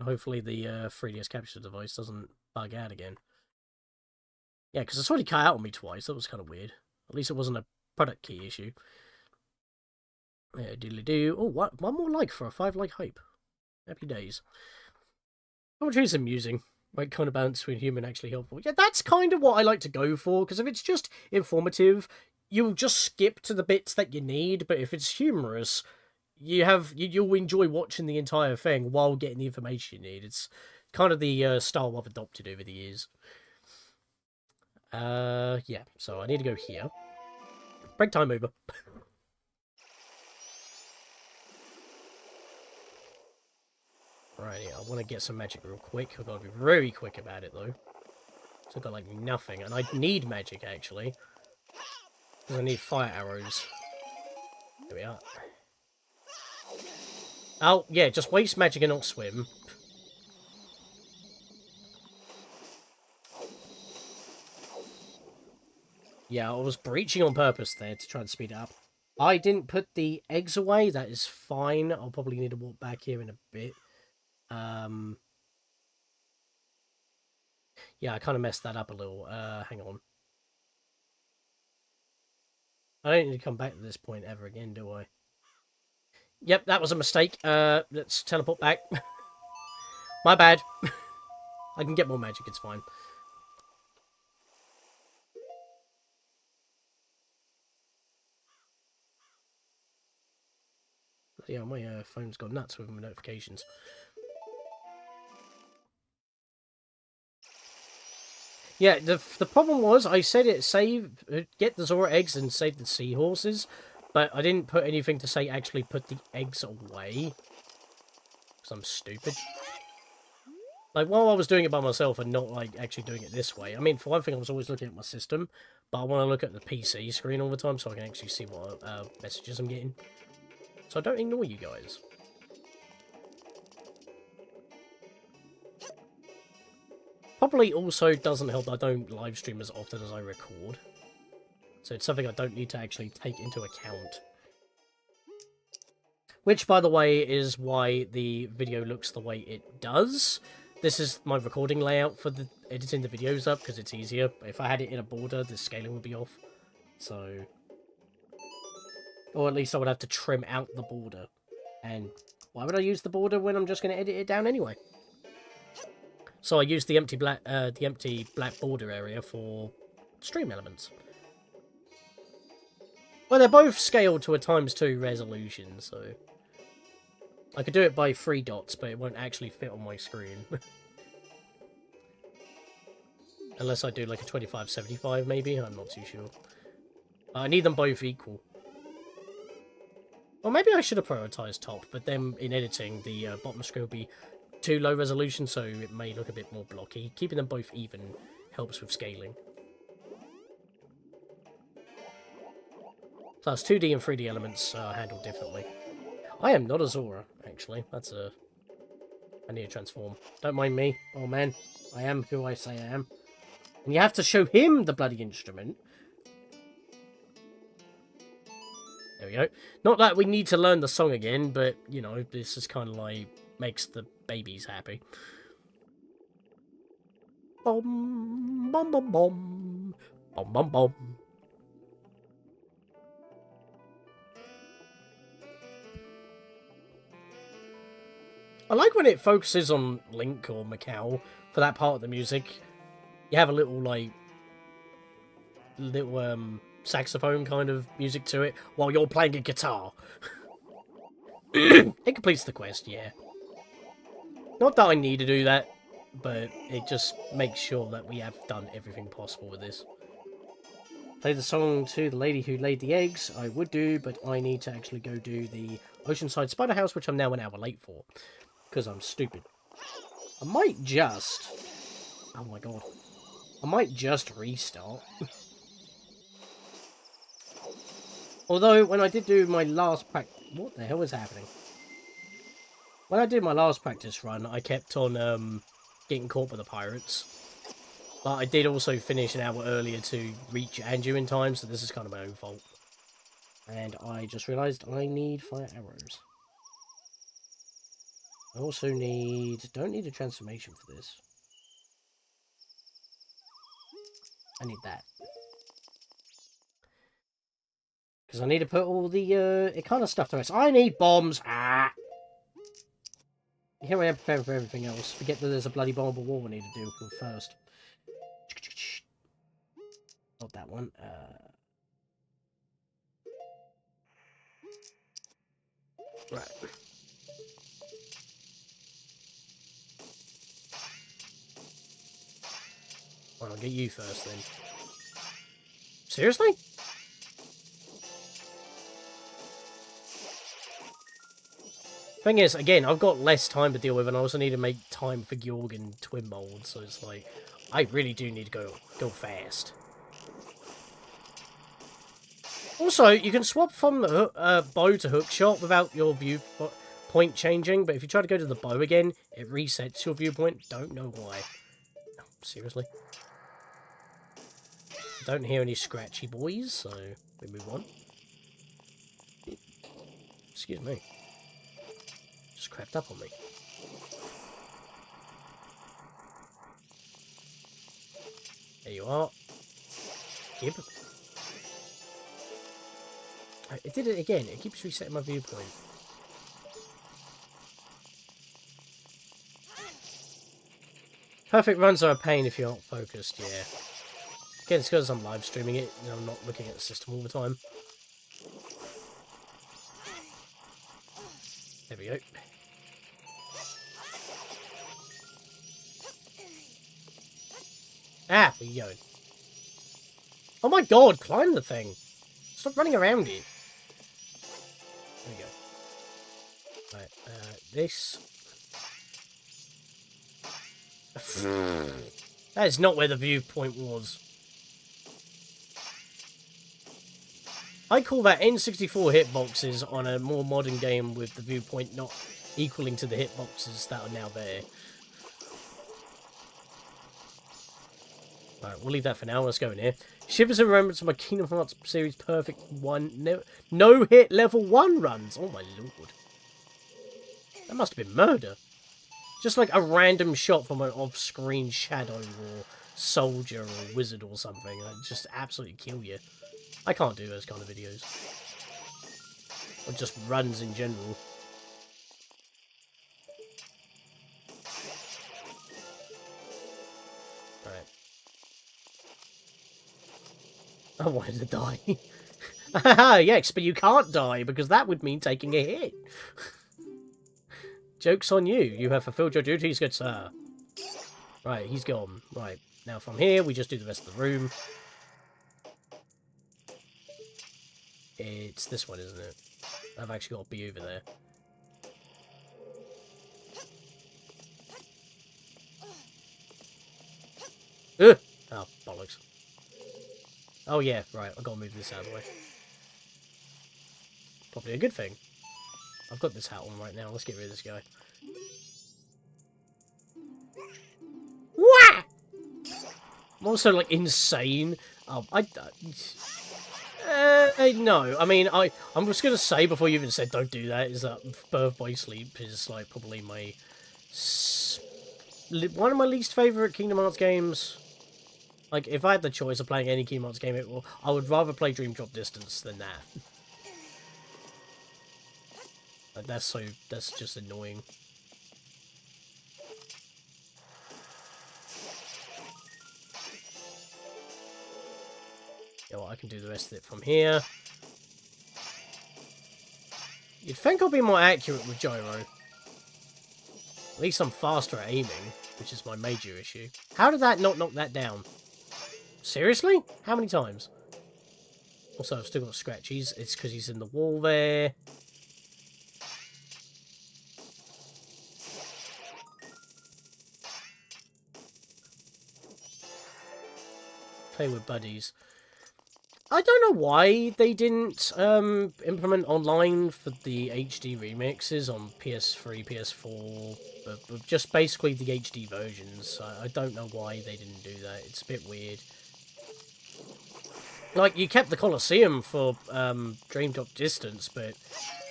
Hopefully the 3DS capture device doesn't bug out again. Yeah, because it's already cut out on me twice. That was kind of weird. At least it wasn't a product key issue. Yeah, diddly-do. Oh, what? One more like for a 5-like hype. Happy days. Commentary is amusing. Right kind of balance between human and actually helpful. Yeah, that's kind of what I like to go for, because if it's just informative, you'll just skip to the bits that you need, but if it's humorous, you'll enjoy watching the entire thing while getting the information you need. It's kind of the style I've adopted over the years. Yeah, so I need to go here. Break time over. Right, yeah, I want to get some magic real quick. I've got to be very quick about it, though. So I've got, like, nothing. And I need magic, actually. Because I need fire arrows. There we are. Oh, yeah, just waste magic and not swim. Yeah, I was breaching on purpose there to try and speed it up. I didn't put the eggs away. That is fine. I'll probably need to walk back here in a bit. Yeah, I kind of messed that up a little. Hang on. I don't need to come back to this point ever again, do I? Yep, that was a mistake. Let's teleport back. My bad. I can get more magic, it's fine. Yeah, my phone's gone nuts with my notifications. Yeah, the problem was I said get the Zora eggs and save the seahorses, but I didn't put anything to say actually put the eggs away. Because I'm stupid. Like, while I was doing it by myself and not, like, actually doing it this way, I mean, for one thing, I was always looking at my system, but I want to look at the PC screen all the time so I can actually see what messages I'm getting. So I don't ignore you guys. Probably also doesn't help that I don't live stream as often as I record. So it's something I don't need to actually take into account. Which, by the way, is why the video looks the way it does. This is my recording layout for the editing the videos up, because it's easier. If I had it in a border, the scaling would be off. So... Or at least I would have to trim out the border. And why would I use the border when I'm just going to edit it down anyway? So I use the empty black border area for stream elements. Well, they're both scaled to a ×2 resolution, so... I could do it by 3 dots, but it won't actually fit on my screen. Unless I do like a 2575 maybe, I'm not too sure. I need them both equal. Or maybe I should have prioritized top, but then in editing the bottom screen will be too low resolution, so it may look a bit more blocky. Keeping them both even helps with scaling. Plus 2D and 3D elements are handled differently. I am not a Zora, actually. That's a... I need to transform. Don't mind me. Oh man, I am who I say I am. And you have to show him the bloody instrument. There we go. Not that we need to learn the song again, but, you know, this is kind of like... makes the babies happy. Bom, bom, bom, bom. Bom, bom, bom. I like when it focuses on Link or Macau for that part of the music. You have a little, like, saxophone kind of music to it while you're playing a guitar. It completes the quest, yeah. Not that I need to do that, but it just makes sure that we have done everything possible with this. Play the song to the lady who laid the eggs. I would do, but I need to actually go do the Oceanside Spider House, which I'm now an hour late for. Because I'm stupid. I might just... Oh my god. I might just restart. Although, when I did do my last practice... What the hell is happening? When I did my last practice run, I kept on getting caught by the pirates. But I did also finish an hour earlier to reach Anju in time, so this is kind of my own fault. And I just realised I need fire arrows. I also need... Don't need a transformation for this. I need that. Because I need to put all the Ikana stuff to rest. I need bombs! Ah! Here I am preparing for everything else. Forget that there's a bloody bombable wall we need to deal with first. Not that one. Right. Well, I'll get you first then. Seriously? Thing is, again, I've got less time to deal with, and I also need to make time for Gyorg and Twinmold, so it's like, I really do need to go fast. Also, you can swap from the bow to hookshot without your viewpoint changing, but if you try to go to the bow again, it resets your viewpoint. Don't know why. No, seriously. Don't hear any scratchy boys, so we move on. Excuse me. Just crept up on me. There you are. Gib. It did it again. It keeps resetting my viewpoint. Perfect runs are a pain if you're not focused, yeah. Again, it's because I'm live streaming it, and I'm not looking at the system all the time. There we go. Ah, where you going? Oh my god, climb the thing! Stop running around it. There we go. Right, this. That is not where the viewpoint was. I call that N64 hitboxes on a more modern game with the viewpoint not equaling to the hitboxes that are now there. Alright, we'll leave that for now. Let's go in here. Shivers and remembrance of my Kingdom Hearts series perfect no-hit level 1 runs. Oh my lord. That must have been murder. Just like a random shot from an off-screen shadow or soldier or wizard or something. That just absolutely kill you. I can't do those kind of videos. Or just runs in general. Alright. I wanted to die. Yes, but you can't die, because that would mean taking a hit. Joke's on you. You have fulfilled your duties, good sir. Right, he's gone. Right, now from here, we just do the rest of the room. It's this one, isn't it? I've actually got to be over there. Ugh! Oh, bollocks. Oh yeah, right, I've got to move this out of the way. Probably a good thing. I've got this hat on right now, let's get rid of this guy. Wah! I'm also, like, insane. Oh, no, I mean, I'm just gonna say, before you even said don't do that, is that Birth by Sleep is, like, probably my... one of my least favourite Kingdom Hearts games. Like, if I had the choice of playing any Kingdom Hearts game, I would rather play Dream Drop Distance than that. Like, that's just annoying. Yeah, well, I can do the rest of it from here. You'd think I'll be more accurate with gyro. At least I'm faster at aiming, which is my major issue. How did that not knock that down? Seriously? How many times? Also, I've still got scratchies. It's because he's in the wall there. Play with buddies. I don't know why they didn't implement online for the HD remixes on PS3, PS4, but just basically the HD versions. I don't know why they didn't do that. It's a bit weird. Like, you kept the Colosseum for Dream Drop Distance, but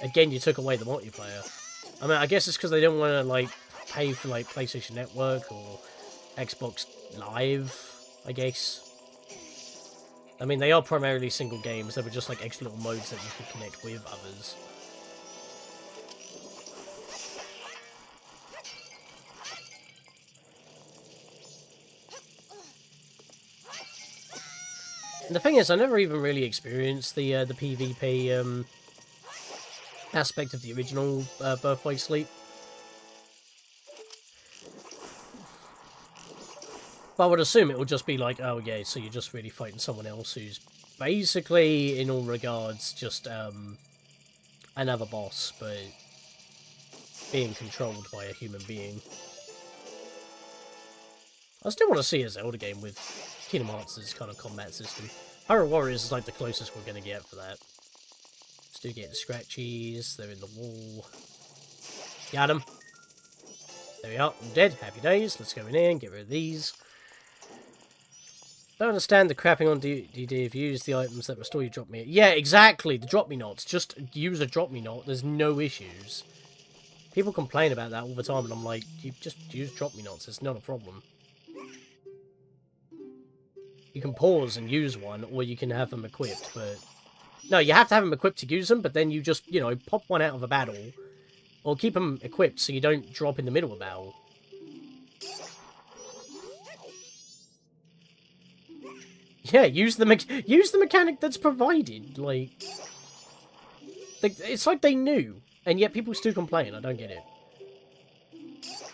again, you took away the multiplayer. I mean, I guess it's because they don't want to, like, pay for, like, PlayStation Network or Xbox Live, I guess. I mean, they are primarily single games. They were just, like, extra little modes that you could connect with others. And the thing is, I never even really experienced the PvP aspect of the original Birth by Sleep. But I would assume it will just be like, oh yeah, so you're just really fighting someone else who's basically, in all regards, just another boss, but being controlled by a human being. I still want to see a Zelda game with Kingdom Hearts' kind of combat system. Hyrule Warriors is like the closest we're going to get for that. Still getting scratchies, they're in the wall. Got them. There we are, I'm dead, happy days. Let's go in here and get rid of these. Don't understand the crapping on DD if you use the items that restore your drop me. Yeah, exactly, the drop me knots. Just use a drop me knot, there's no issues. People complain about that all the time, and I'm like, you just use drop me knots, it's not a problem. You can pause and use one, or you can have them equipped, but... No, you have to have them equipped to use them, but then you just, you know, pop one out of a battle, or keep them equipped so you don't drop in the middle of a battle. Yeah, use the mechanic that's provided. Like, it's like they knew, and yet people still complain. I don't get it.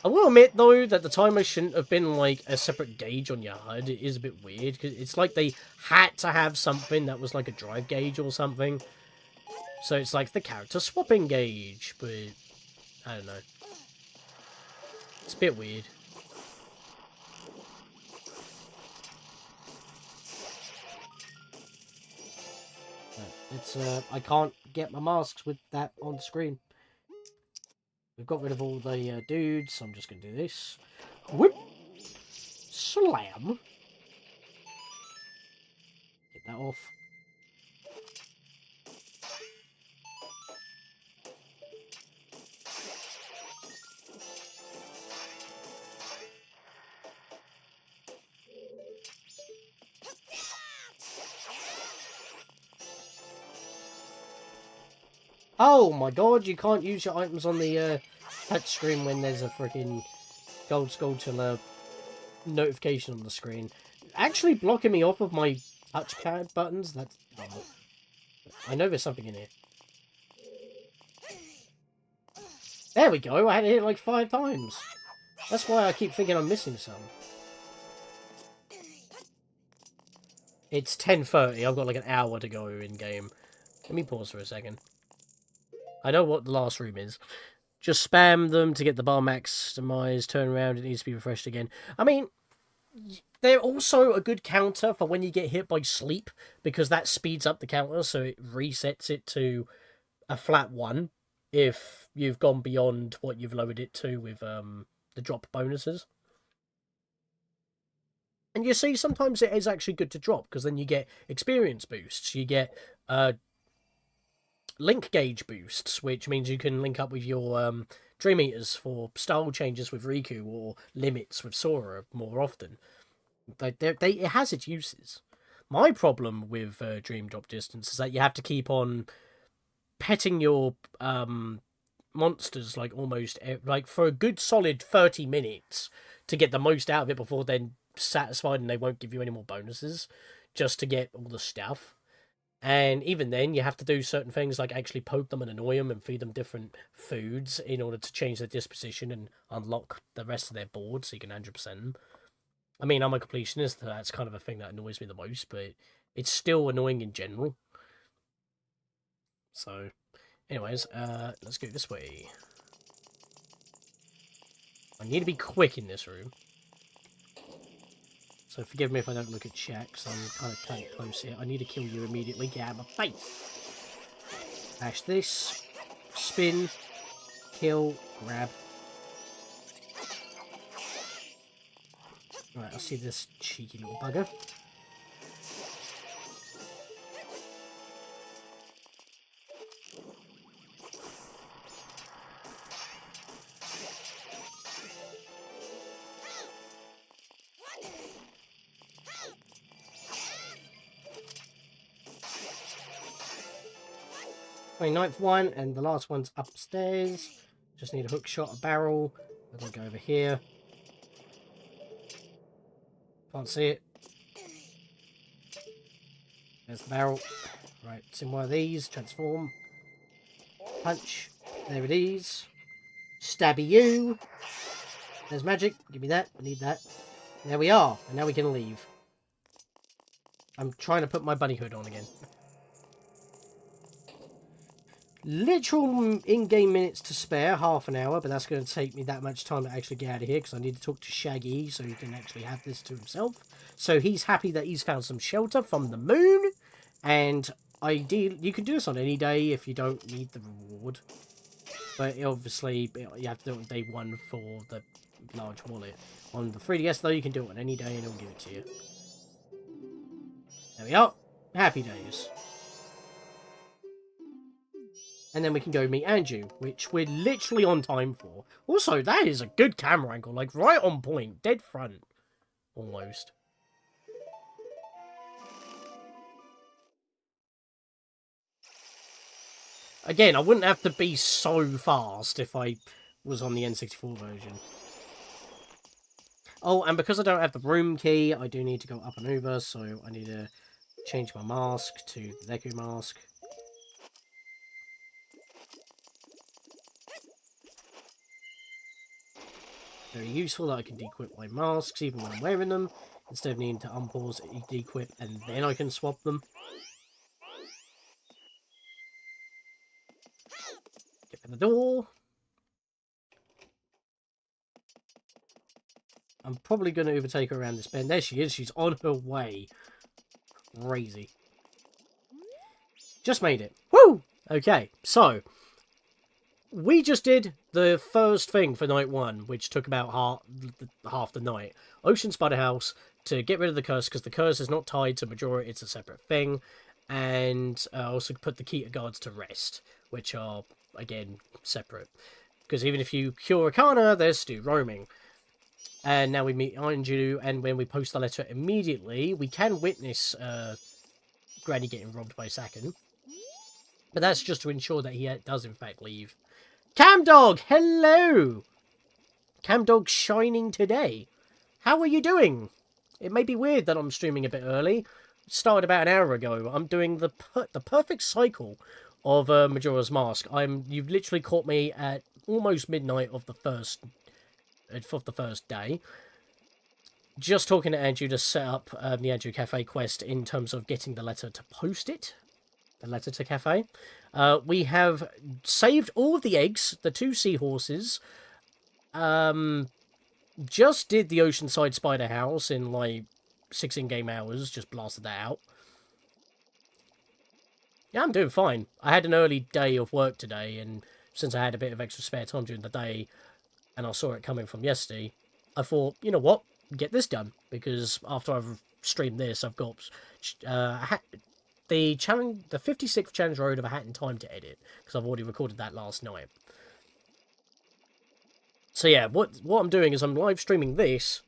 I will admit, though, that the timer shouldn't have been, like, a separate gauge on your HUD. It is a bit weird, because it's like they had to have something that was like a drive gauge or something. So it's like the character swapping gauge, but I don't know. It's a bit weird. It's I can't get my masks with that on the screen. We've got rid of all the dudes, so I'm just going to do this. Whip! Slam! Get that off. Oh my god, you can't use your items on the touch screen when there's a freaking gold Skulltula notification on the screen. Actually blocking me off of my touchpad buttons, that's dumb. I know there's something in here. There we go, I had to hit it like 5 times. That's why I keep thinking I'm missing some. It's 10:30, I've got like an hour to go in game. Let me pause for a second. I know what the last room is. Just spam them to get the bar maximized, turn around, it needs to be refreshed again. I mean, they're also a good counter for when you get hit by sleep, because that speeds up the counter, so it resets it to a flat 1 if you've gone beyond what you've lowered it to with the drop bonuses. And you see, sometimes it is actually good to drop, because then you get experience boosts, you get link gauge boosts, which means you can link up with your Dream Eaters for style changes with Riku, or limits with Sora more often. It has its uses. My problem with Dream Drop Distance is that you have to keep on petting your monsters like almost like for a good solid 30 minutes to get the most out of it before then satisfied and they won't give you any more bonuses just to get all the stuff. And even then, you have to do certain things like actually poke them and annoy them and feed them different foods in order to change their disposition and unlock the rest of their board so you can 100% them. I mean, I'm a completionist, so that's kind of a thing that annoys me the most, but it's still annoying in general. So, anyways, let's go this way. I need to be quick in this room. So forgive me if I don't look at chat, because I'm kind of close here. I need to kill you immediately. Get out of my face. Bash this. Spin. Kill. Grab. Right, I'll see this cheeky little bugger. Ninth one, and the last one's upstairs. Just need a hook shot, a barrel. I'm gonna go over here. Can't see it. There's the barrel. Right, it's in one of these. Transform. Punch. There it is. Stabby you. There's magic. Give me that. I need that. There we are. And now we can leave. I'm trying to put my bunny hood on again. Literal in-game minutes to spare, half an hour, but that's going to take me that much time to actually get out of here, because I need to talk to Shaggy so he can actually have this to himself. So he's happy that he's found some shelter from the moon, and ideally, you can do this on any day if you don't need the reward. But obviously, you have to do it on day 1 for the large wallet. On the 3DS, though, you can do it on any day and it'll give it to you. There we are. Happy days. And then we can go meet Andrew, which we're literally on time for. Also, that is a good camera angle, like right on point, dead front, almost. Again, I wouldn't have to be so fast if I was on the N64 version. Oh, and because I don't have the room key, I do need to go up and over, so I need to change my mask to the Deku mask. Very useful that I can dequip my masks even when I'm wearing them, instead of needing to unpause, dequip, and then I can swap them. Get in the door. I'm probably going to overtake her around this bend. There she is. She's on her way. Crazy. Just made it. Woo! Okay, so we just did the first thing for night one, which took about half the night. Ocean Spider House to get rid of the curse, because the curse is not tied to Majora, it's a separate thing. And also put the Keter guards to rest, which are, again, separate. Because even if you cure Arcana, they're still roaming. And now we meet Anju, and when we post the letter immediately, we can witness Granny getting robbed by Saken. But that's just to ensure that he does in fact leave. Camdog, hello! Camdog shining today. How are you doing? It may be weird that I'm streaming a bit early. It started about an hour ago. I'm doing the perfect cycle of Majora's Mask. You've literally caught me at almost midnight of the first day. Just talking to Andrew to set up the Andrew Cafe quest in terms of getting the letter to post it. The letter to Cafe. We have saved all of the eggs, the 2 seahorses. Just did the Oceanside Spider House in like 6 in-game hours. Just blasted that out. Yeah, I'm doing fine. I had an early day of work today, and since I had a bit of extra spare time during the day, and I saw it coming from yesterday, I thought, you know what, get this done, because after I've streamed this, I've got the 56th challenge road of A Hat in Time to edit, because I've already recorded that last night. So yeah, what I'm doing is I'm live streaming this,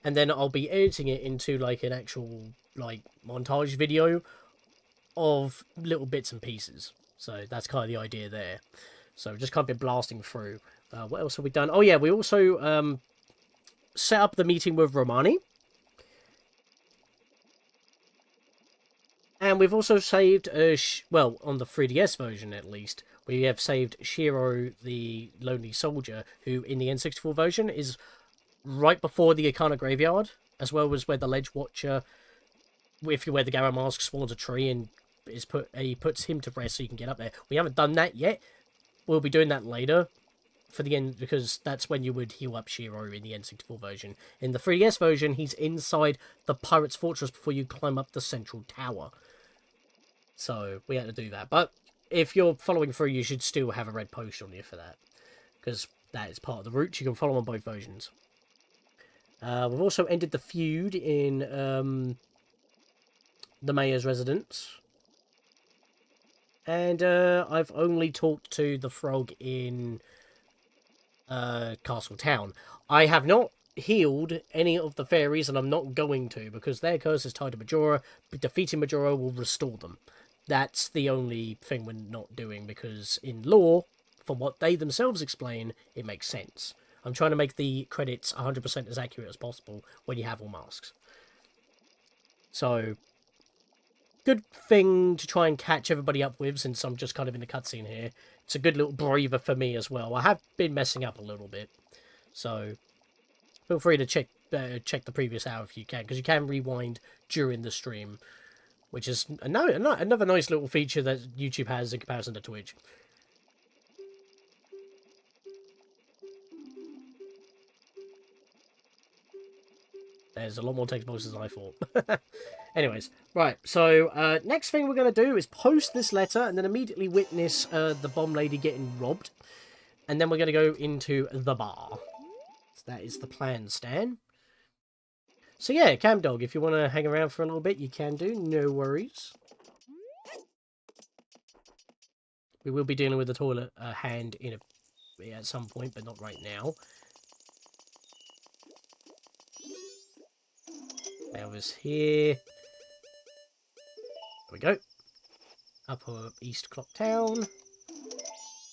and then I'll be editing it into like an actual like montage video of little bits and pieces. So that's kind of the idea there. So just kind of been blasting through. What else have we done? Oh yeah, we also set up the meeting with Romani. And we've also saved, well, on the 3DS version at least, we have saved Shiro, the Lonely Soldier, who in the N64 version is right before the Arcana Graveyard, as well as where the Ledge Watcher, if you wear the Gara Mask, spawns a tree and he puts him to rest so you can get up there. We haven't done that yet. We'll be doing that later for the end, because that's when you would heal up Shiro in the N64 version. In the 3DS version, he's inside the Pirate's Fortress before you climb up the central tower. So we had to do that. But if you're following through, you should still have a red post on you for that, because that is part of the route. You can follow on both versions. We've also ended the feud in the mayor's residence. And I've only talked to the frog in Castle Town. I have not healed any of the fairies, and I'm not going to, because their curse is tied to Majora. But defeating Majora will restore them. That's the only thing we're not doing, because in lore, from what they themselves explain, it makes sense. I'm trying to make the credits 100% as accurate as possible when you have all masks. So, good thing to try and catch everybody up with, since I'm just kind of in the cutscene here. It's a good little breather for me as well. I have been messing up a little bit, so feel free to check the previous hour if you can, because you can rewind during the stream, which is another nice little feature that YouTube has in comparison to Twitch. There's a lot more text boxes than I thought. Anyways, right, so next thing we're going to do is post this letter and then immediately witness the bomb lady getting robbed. And then we're going to go into the bar. So that is the plan, Stan. So yeah, Camdog, if you want to hang around for a little bit, you can do. No worries. We will be dealing with the toilet hand at some point, but not right now. Elvis here. There we go. Upper East Clock Town.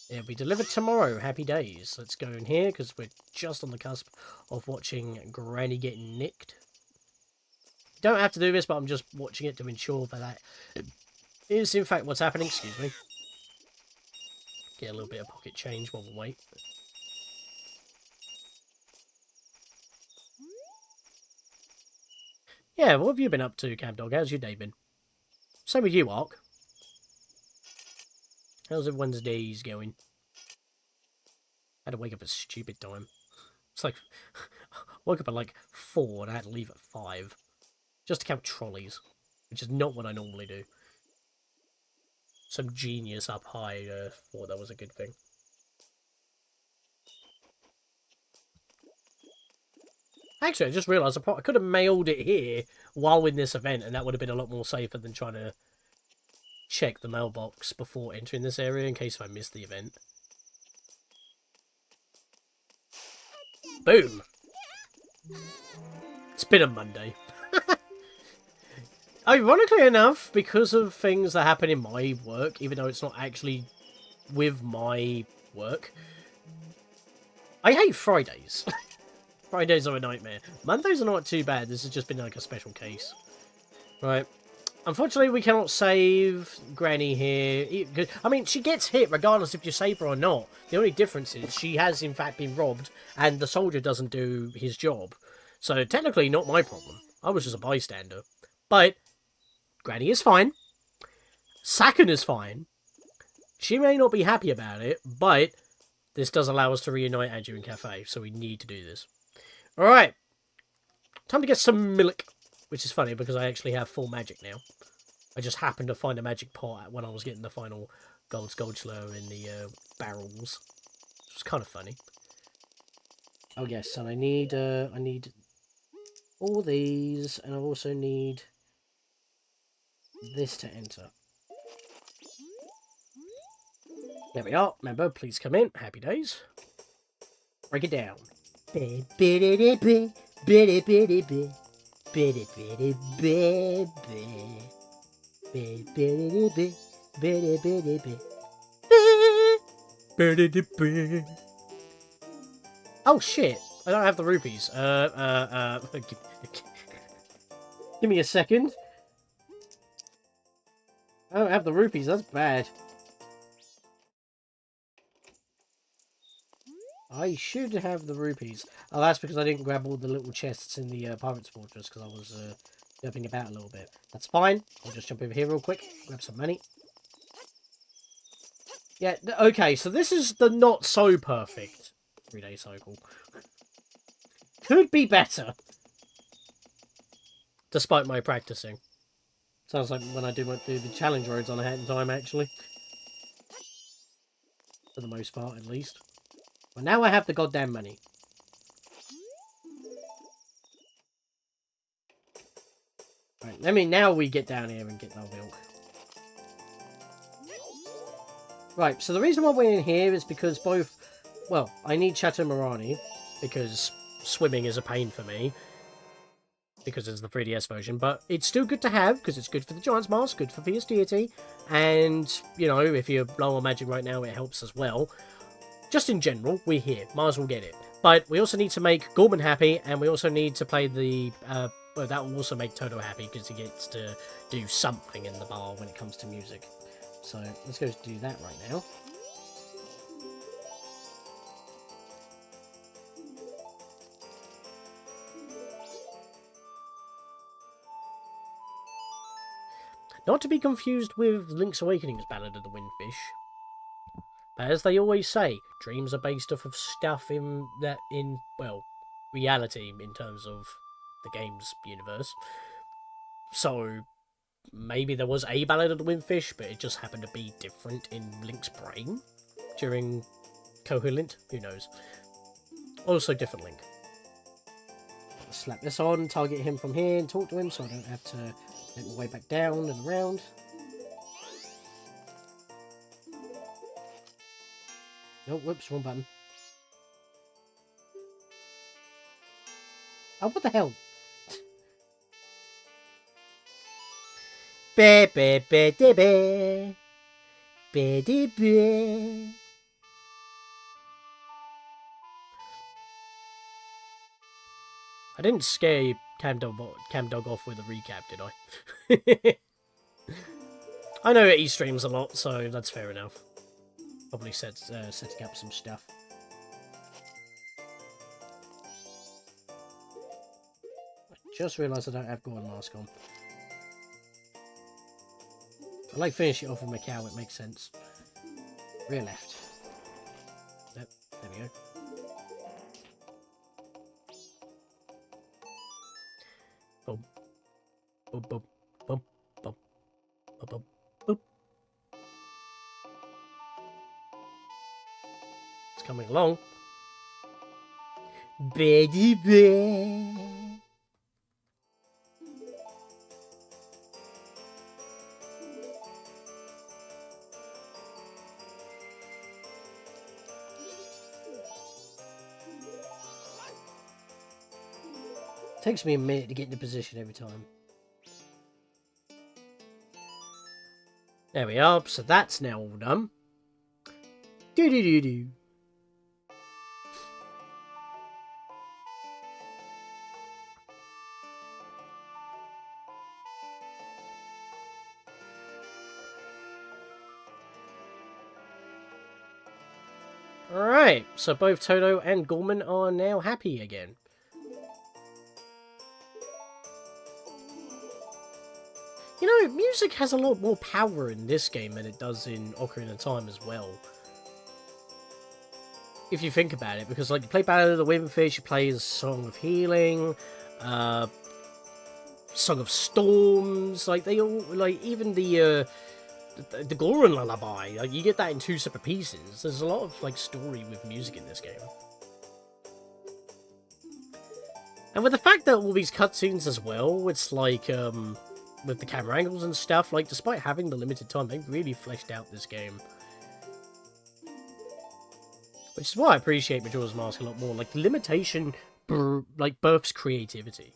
It'll be delivered tomorrow. Happy days. Let's go in here, because we're just on the cusp of watching Granny getting nicked. Don't have to do this, but I'm just watching it to ensure that is in fact what's happening. Excuse me. Get a little bit of pocket change while we wait. Yeah, what have you been up to, Camdog? How's your day been? Same with you, Ark. How's everyone's days going? I had to wake up at a stupid time. It's like, woke up at like 4 and I had to leave at 5. Just to count trolleys, which is not what I normally do. some genius up high thought that was a good thing. Actually, I just realised I could have mailed it here while in this event, and that would have been a lot more safer than trying to check the mailbox before entering this area in case I missed the event. Boom! It's been a Monday. Ironically enough, because of things that happen in my work, even though it's not actually with my work, I hate Fridays. Fridays are a nightmare. Mondays are not too bad. This has just been like a special case. Right. Unfortunately, we cannot save Granny here. I mean, she gets hit regardless if you save her or not. The only difference is she has, in fact, been robbed, and the soldier doesn't do his job. So, technically, not my problem. I was just a bystander. But Granny is fine. Sakin is fine. She may not be happy about it, but this does allow us to reunite Andrew and Kafei, so we need to do this. Alright. Time to get some milk. Which is funny, because I actually have full magic now. I just happened to find a magic pot when I was getting the final gold slow in the barrels. It's kind of funny. Oh yes, and I need all these, and I also need this to enter. There we are. Remember, please come in. Happy days. Break it down. Oh shit! I don't have the rupees. Give me a second. I don't have the rupees. That's bad. I should have the rupees. Oh, that's because I didn't grab all the little chests in the Pirate's Fortress because I was jumping about a little bit. That's fine. I'll just jump over here real quick, grab some money. Yeah, okay, so this is the not so perfect 3-day cycle. Could be better. Despite my practicing. Sounds like when I do the challenge roads on a hat in time, actually. For the most part, at least. Well, now I have the goddamn money. Right, now we get down here and get our milk. Right, so the reason why we're in here is because both... Well, I need Chateau Morani, because swimming is a pain for me. Because it's the 3DS version, but it's still good to have, because it's good for the Giant's Mask, good for Fierce Deity, and, you know, if you're low on magic right now, it helps as well. Just in general, we're here. Might as well get it. But we also need to make Gorman happy, and we also need to play the... well, that will also make Toto happy, because he gets to do something in the bar when it comes to music. So, let's go do that right now. Not to be confused with Link's Awakening's Ballad of the Windfish. But as they always say, dreams are based off of stuff in reality in terms of the game's universe. So, maybe there was a Ballad of the Windfish, but it just happened to be different in Link's brain during Coholint. Who knows? Also, different Link. Slap this on, target him from here, and talk to him so I don't have to make my way back down and around. No, whoops, wrong button. Oh, what the hell? Be be be de be. Be de be. I didn't scare Cam Dog off with a recap, did I? I know he streams a lot, so that's fair enough. Probably setting up some stuff. I just realised I don't have Gorman Mask on. I like finishing it off with Macau, it makes sense. Rear left. Yep, there we go. Boom. Boom, boom, boom, boom, boom, boom, boom. coming along. Betty Bear. Takes me a minute to get into position every time. There we are, so that's now all done. Do-do-do-do. Alright, so both Toto and Gorman are now happy again. You know, music has a lot more power in this game than it does in Ocarina of Time as well. If you think about it, because like you play Ballad of the Windfish, you play the Song of Healing, Song of Storms, like they all, like even the Goron Lullaby, like you get that in two separate pieces. There's a lot of like story with music in this game. And with the fact that all these cutscenes as well, it's like, with the camera angles and stuff, like, despite having the limited time, they really fleshed out this game. Which is why I appreciate Majora's Mask a lot more. Like, limitation, like, births creativity.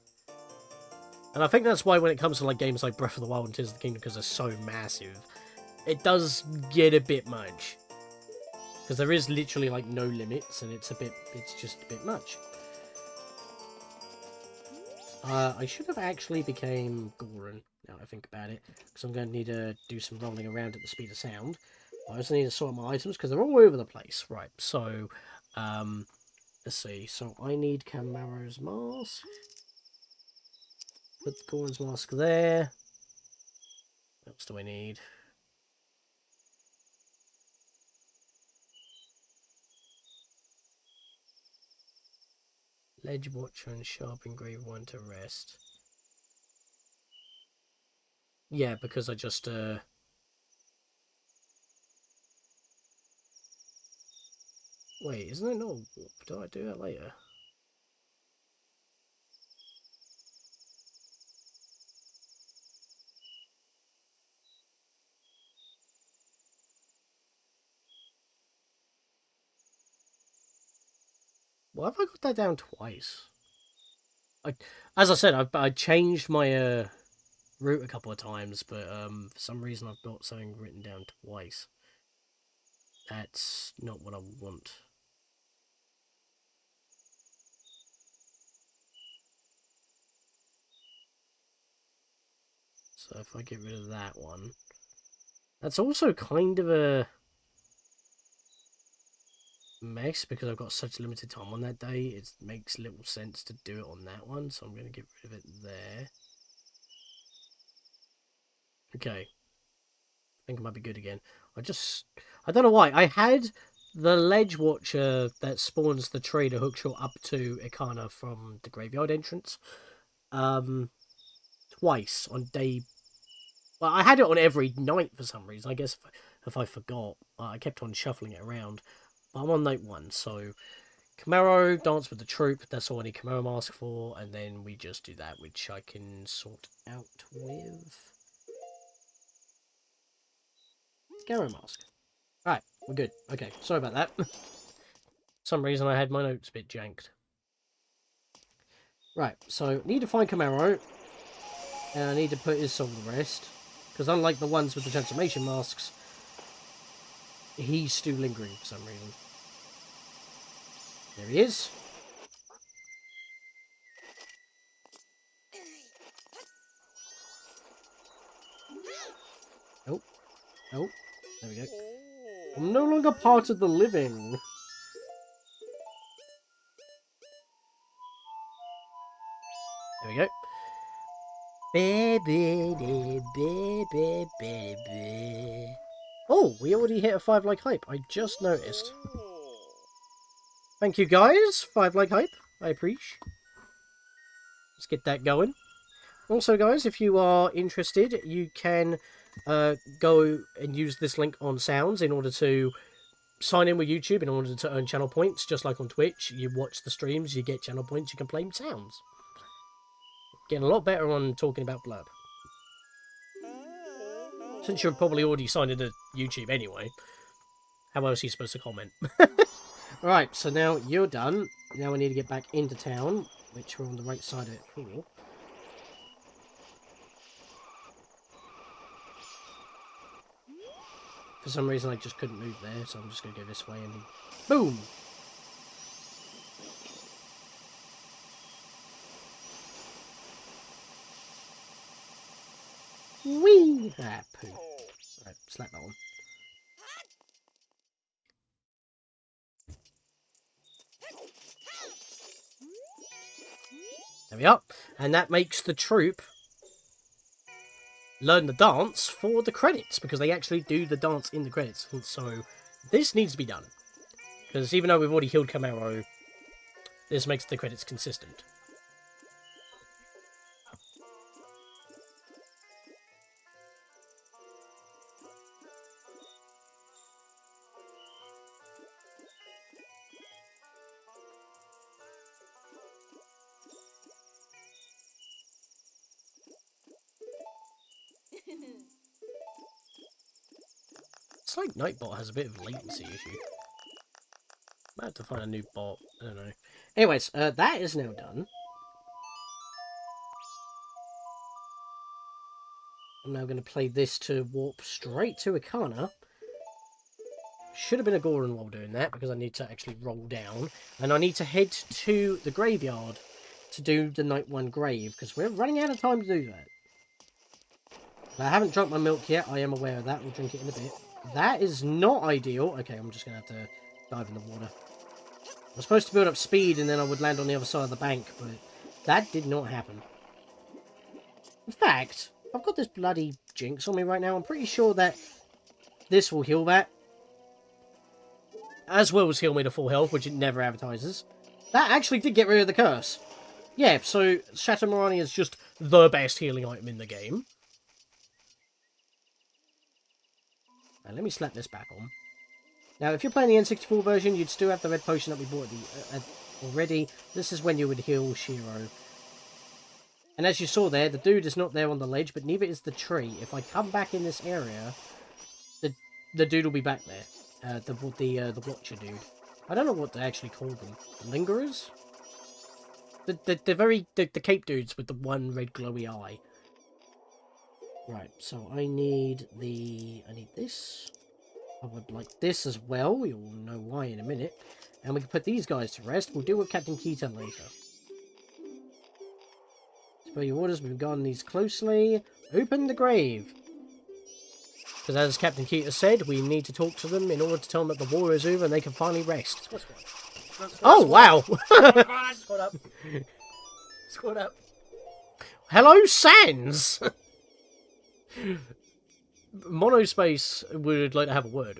And I think that's why when it comes to, like, games like Breath of the Wild and Tears of the Kingdom, because they're so massive, it does get a bit much. Because there is literally, like, no limits, and it's just a bit much. I should have actually became Goron, now I think about it, because I'm going to need to do some rolling around at the speed of sound. I also need to sort my items, because they're all over the place. Right, so, let's see. So, I need Camaro's mask. Put Goron's mask there. What else do I need? Ledge Watcher and Sharp Engraved one to rest. Yeah, because I just, Wait, isn't it not a warp? Do I do that later? Why have I got that down twice? As I said, I changed my, route a couple of times, but, for some reason I've got something written down twice. That's not what I want. So if I get rid of that one... That's also kind of a mess, because I've got such limited time on that day. It makes little sense to do it on that one, so I'm going to get rid of it there. Okay. I think it might be good again. I don't know why. I had the Ledge Watcher that spawns the trader hookshot up to Ikana from the graveyard entrance. Twice on day... Well, I had it on every night for some reason. I guess if I forgot, I kept on shuffling it around. But I'm on night 1, so... Camaro, Dance with the Troop, that's all I need Camaro Mask for, and then we just do that, which I can sort out with... Camaro Mask. Right, we're good. Okay, sorry about that. For some reason I had my notes a bit janked. Right, so need to find Camaro, and I need to put his soul to rest, because unlike the ones with the transformation masks, he's still lingering for some reason. There he is. Oh, oh, there we go. I'm no longer part of the living. There we go. Oh, we already hit a 5-like hype. I just noticed. Thank you, guys. 5-like hype. I appreciate. Let's get that going. Also, guys, if you are interested, you can go and use this link on Sounds in order to sign in with YouTube in order to earn channel points, just like on Twitch. You watch the streams, you get channel points, you can play sounds. Getting a lot better on talking about Blurb. Since you're probably already signed into YouTube anyway, how else are you supposed to comment? Right, so now you're done. Now we need to get back into town, which we're on the right side of it for. For some reason I just couldn't move there, so I'm just going to go this way and boom! Whee! Ah, poo. Right, slap that on. There we are. And that makes the troop learn the dance for the credits, because they actually do the dance in the credits. And so this needs to be done. Because even though we've already healed Camaro, this makes the credits consistent. It's like Nightbot has a bit of a latency issue. Might have to find a new bot. I don't know. Anyways, that is now done. I'm now going to play this to warp straight to Ikana. Should have been a Goron while doing that, because I need to actually roll down. And I need to head to the graveyard to do the Night 1 grave, because we're running out of time to do that. I haven't drunk my milk yet, I am aware of that. We'll drink it in a bit. That is not ideal. Okay, I'm just going to have to dive in the water. I was supposed to build up speed and then I would land on the other side of the bank, but that did not happen. In fact, I've got this bloody jinx on me right now. I'm pretty sure that this will heal that. As well as heal me to full health, which it never advertises. That actually did get rid of the curse. Yeah, so Shatter Morani is just the best healing item in the game. And let me slap this back on. Now, if you're playing the N64 version, you'd still have the red potion that we bought already. This is when you would heal Shiro. And as you saw there, the dude is not there on the ledge, but neither is the tree. If I come back in this area, the dude will be back there. The Watcher dude. I don't know what they actually call them. The Lingerers? The cape dudes with the one red glowy eye. Right, so I need this. I would like this as well. You'll know why in a minute. And we can put these guys to rest. We'll deal with Captain Keita later. Spell your orders. We've guarded these closely. Open the grave. Because as Captain Keita said, we need to talk to them in order to tell them that the war is over and they can finally rest. Oh, wow! Squad up. Squad up. Hello, Sans! Monospace would like to have a word.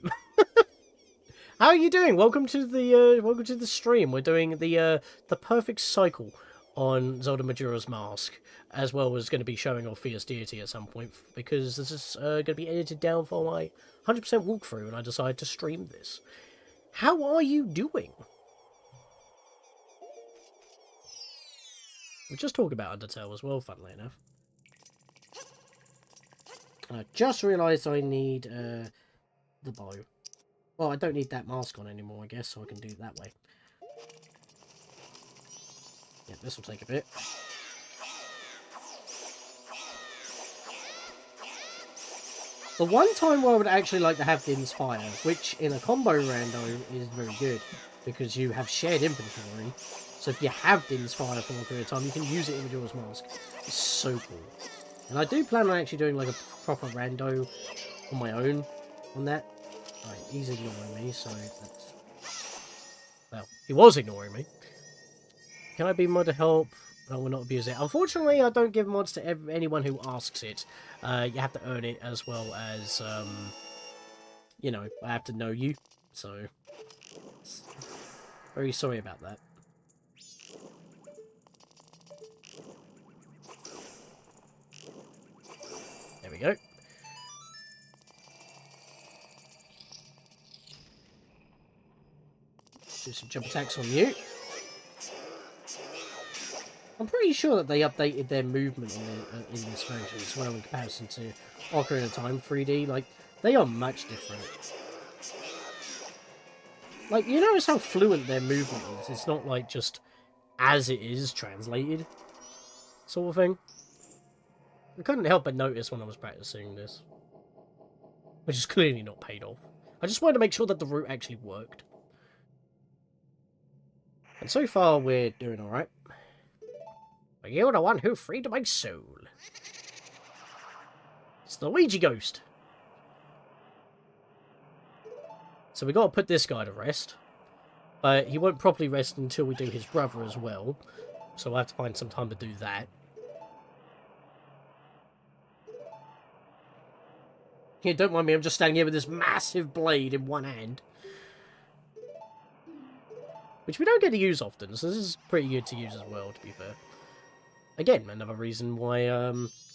How are you doing? Welcome to the stream. We're doing the perfect cycle on Zelda Majora's Mask, as well as going to be showing off Fierce Deity at some point, because this is going to be edited down for my 100% walkthrough, and I decided to stream this. How are you doing? We just talked about Undertale as well, funnily enough. I just realised I need the bow. Well, I don't need that mask on anymore, I guess, so I can do it that way. Yeah, this will take a bit. The one time where I would actually like to have Din's Fire, which in a combo rando is very good, because you have shared inventory. So if you have Din's Fire for a period of time, you can use it in Majora's Mask. It's so cool. And I do plan on actually doing like a proper rando on my own on that. Right, he's ignoring me, so that's... Well, he was ignoring me. Can I be mod to help? I will not abuse it. Unfortunately, I don't give mods to anyone who asks it. You have to earn it as well as, you know, I have to know you. So, very sorry about that. There we go. some jump attacks on you. I'm pretty sure that they updated their movement in this version as well in comparison to Ocarina of Time 3D. Like, they are much different. Like, you notice how fluent their movement is. It's not like just as it is translated sort of thing. I couldn't help but notice when I was practicing this. Which is clearly not paid off. I just wanted to make sure that the route actually worked. And so far, we're doing alright. But you're the one who freed my soul. It's the Ouija ghost. So we got to put this guy to rest. But he won't properly rest until we do his brother as well. So we'll have to find some time to do that. Yeah, don't mind me, I'm just standing here with this massive blade in one hand. Which we don't get to use often, so this is pretty good to use as well, to be fair. Again, another reason why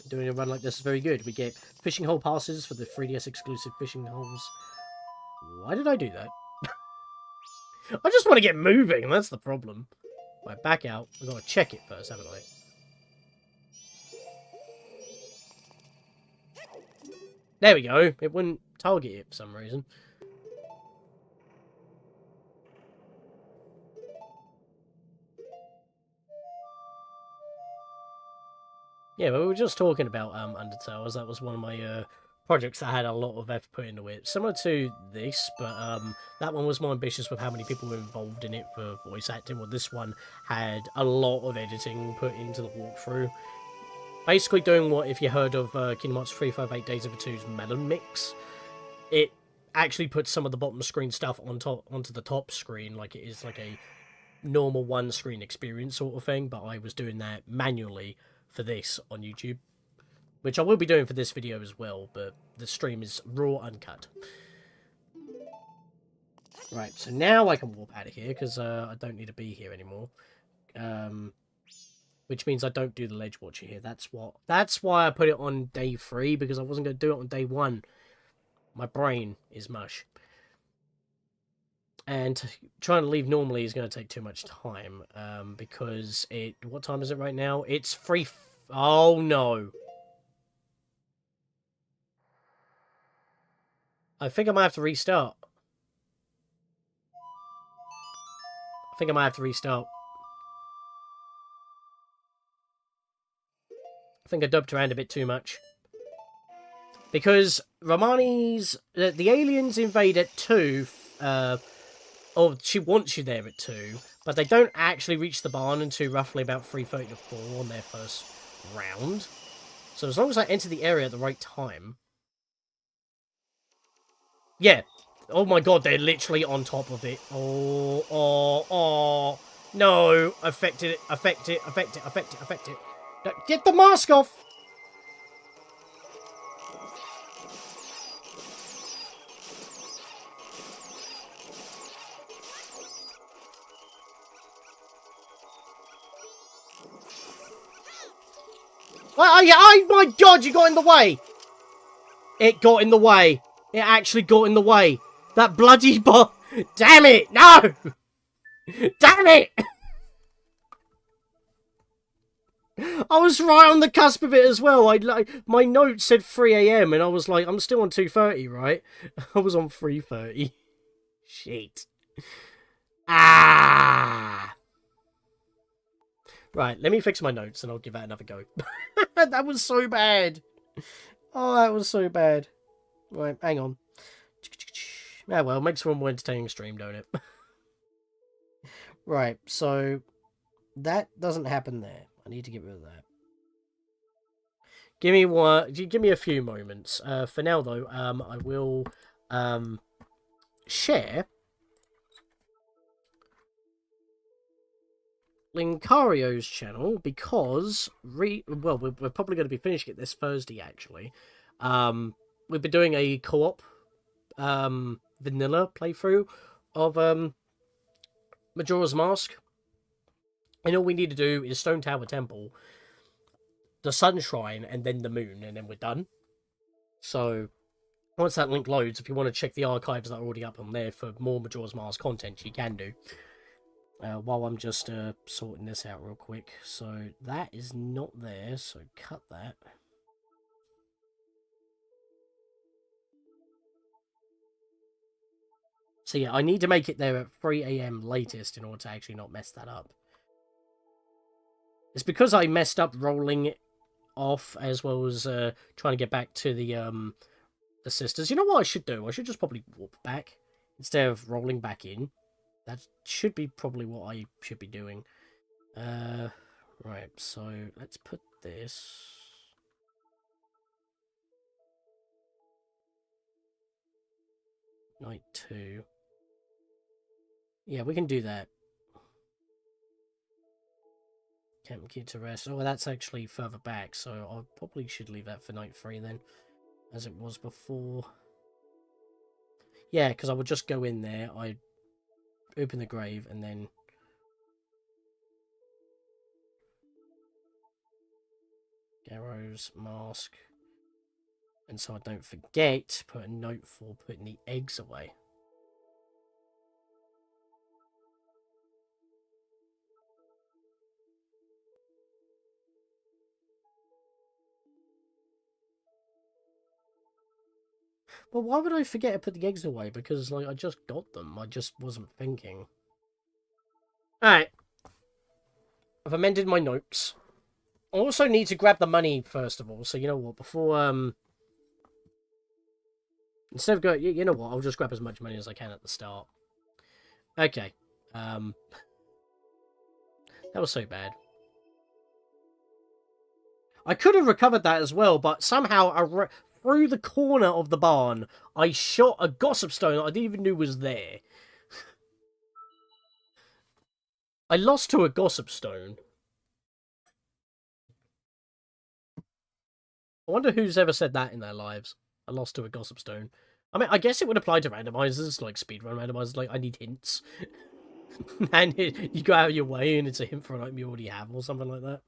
doing a run like this is very good. We get fishing hole passes for the 3DS exclusive fishing holes. Why did I do that? I just want to get moving, that's the problem. Right, back out. We've got to check it first, haven't I? There we go. It wouldn't target it for some reason. Yeah, but we were just talking about Undertale, as that was one of my projects that had a lot of effort put into it. Similar to this, but that one was more ambitious with how many people were involved in it for voice acting, while this one had a lot of editing put into the walkthrough. Basically doing what, if you heard of Kingdom Hearts 358 Days of the 2's Melon Mix, it actually puts some of the bottom screen stuff onto the top screen, like it is like a normal one-screen experience sort of thing, but I was doing that manually for this on YouTube, which I will be doing for this video as well, but the stream is raw uncut. Right, so now I can warp out of here, because I don't need to be here anymore. Which means I don't do the ledge watcher here. That's why I put it on day 3, because I wasn't going to do it on day 1. My brain is mush. And trying to leave normally is going to take too much time, because what time is it right now? It's 3... Oh, no. I think I might have to restart. I think I might have to restart. I think I dubbed around a bit too much. Because Romani's... the aliens invade at 2... or she wants you there at 2, but they don't actually reach the barn until roughly about 3:30 to 4 on their first round. So as long as I enter the area at the right time... Yeah. Oh my god, they're literally on top of it. Oh. No. Affect it. Get the mask off! Oh my god, you got in the way! It got in the way. It actually got in the way. That bloody bot. Damn it! No! Damn it! I was right on the cusp of it as well. My note said 3 AM and I was like, I'm still on 2:30, right? I was on 3:30. Shit. Ah! Right, let me fix my notes and I'll give that another go. That was so bad. Oh, that was so bad. Right, hang on. Ah, well, it makes for a more entertaining stream, don't it? Right, so that doesn't happen there. I need to get rid of that. Give me a few moments. For now, though, I will share Linkario's channel, because we're probably going to be finishing it this Thursday, actually. We've been doing a co-op vanilla playthrough of Majora's Mask. And all we need to do is Stone Tower Temple, the Sun Shrine, and then the Moon, and then we're done. So, once that link loads, if you want to check the archives that are already up on there for more Majora's Mask content, you can do. While I'm just sorting this out real quick. So that is not there, so cut that. So yeah, I need to make it there at 3 AM latest in order to actually not mess that up. It's because I messed up rolling it off as well as trying to get back to the sisters. You know what I should do? I should just probably warp back instead of rolling back in. That should be probably what I should be doing. Right, so let's put this... Night 2. Yeah, we can do that. Camp Kid to rest. Oh, that's actually further back, so I probably should leave that for night 3 then, as it was before. Yeah, because I would just go in there, I'd open the grave, and then... Garrow's mask. And so I don't forget, put a note for putting the eggs away. Well, why would I forget to put the eggs away? Because, like, I just got them. I just wasn't thinking. Alright. I've amended my notes. I also need to grab the money, first of all. So, you know what? Before, instead of going... You know what? I'll just grab as much money as I can at the start. Okay. That was so bad. I could have recovered that as well, but somehow through the corner of the barn, I shot a gossip stone that I didn't even know was there. I lost to a gossip stone. I wonder who's ever said that in their lives. I lost to a gossip stone. I mean, I guess it would apply to randomizers, like speedrun randomizers, like, I need hints. And you go out of your way and it's a hint for an item you already have, or something like that.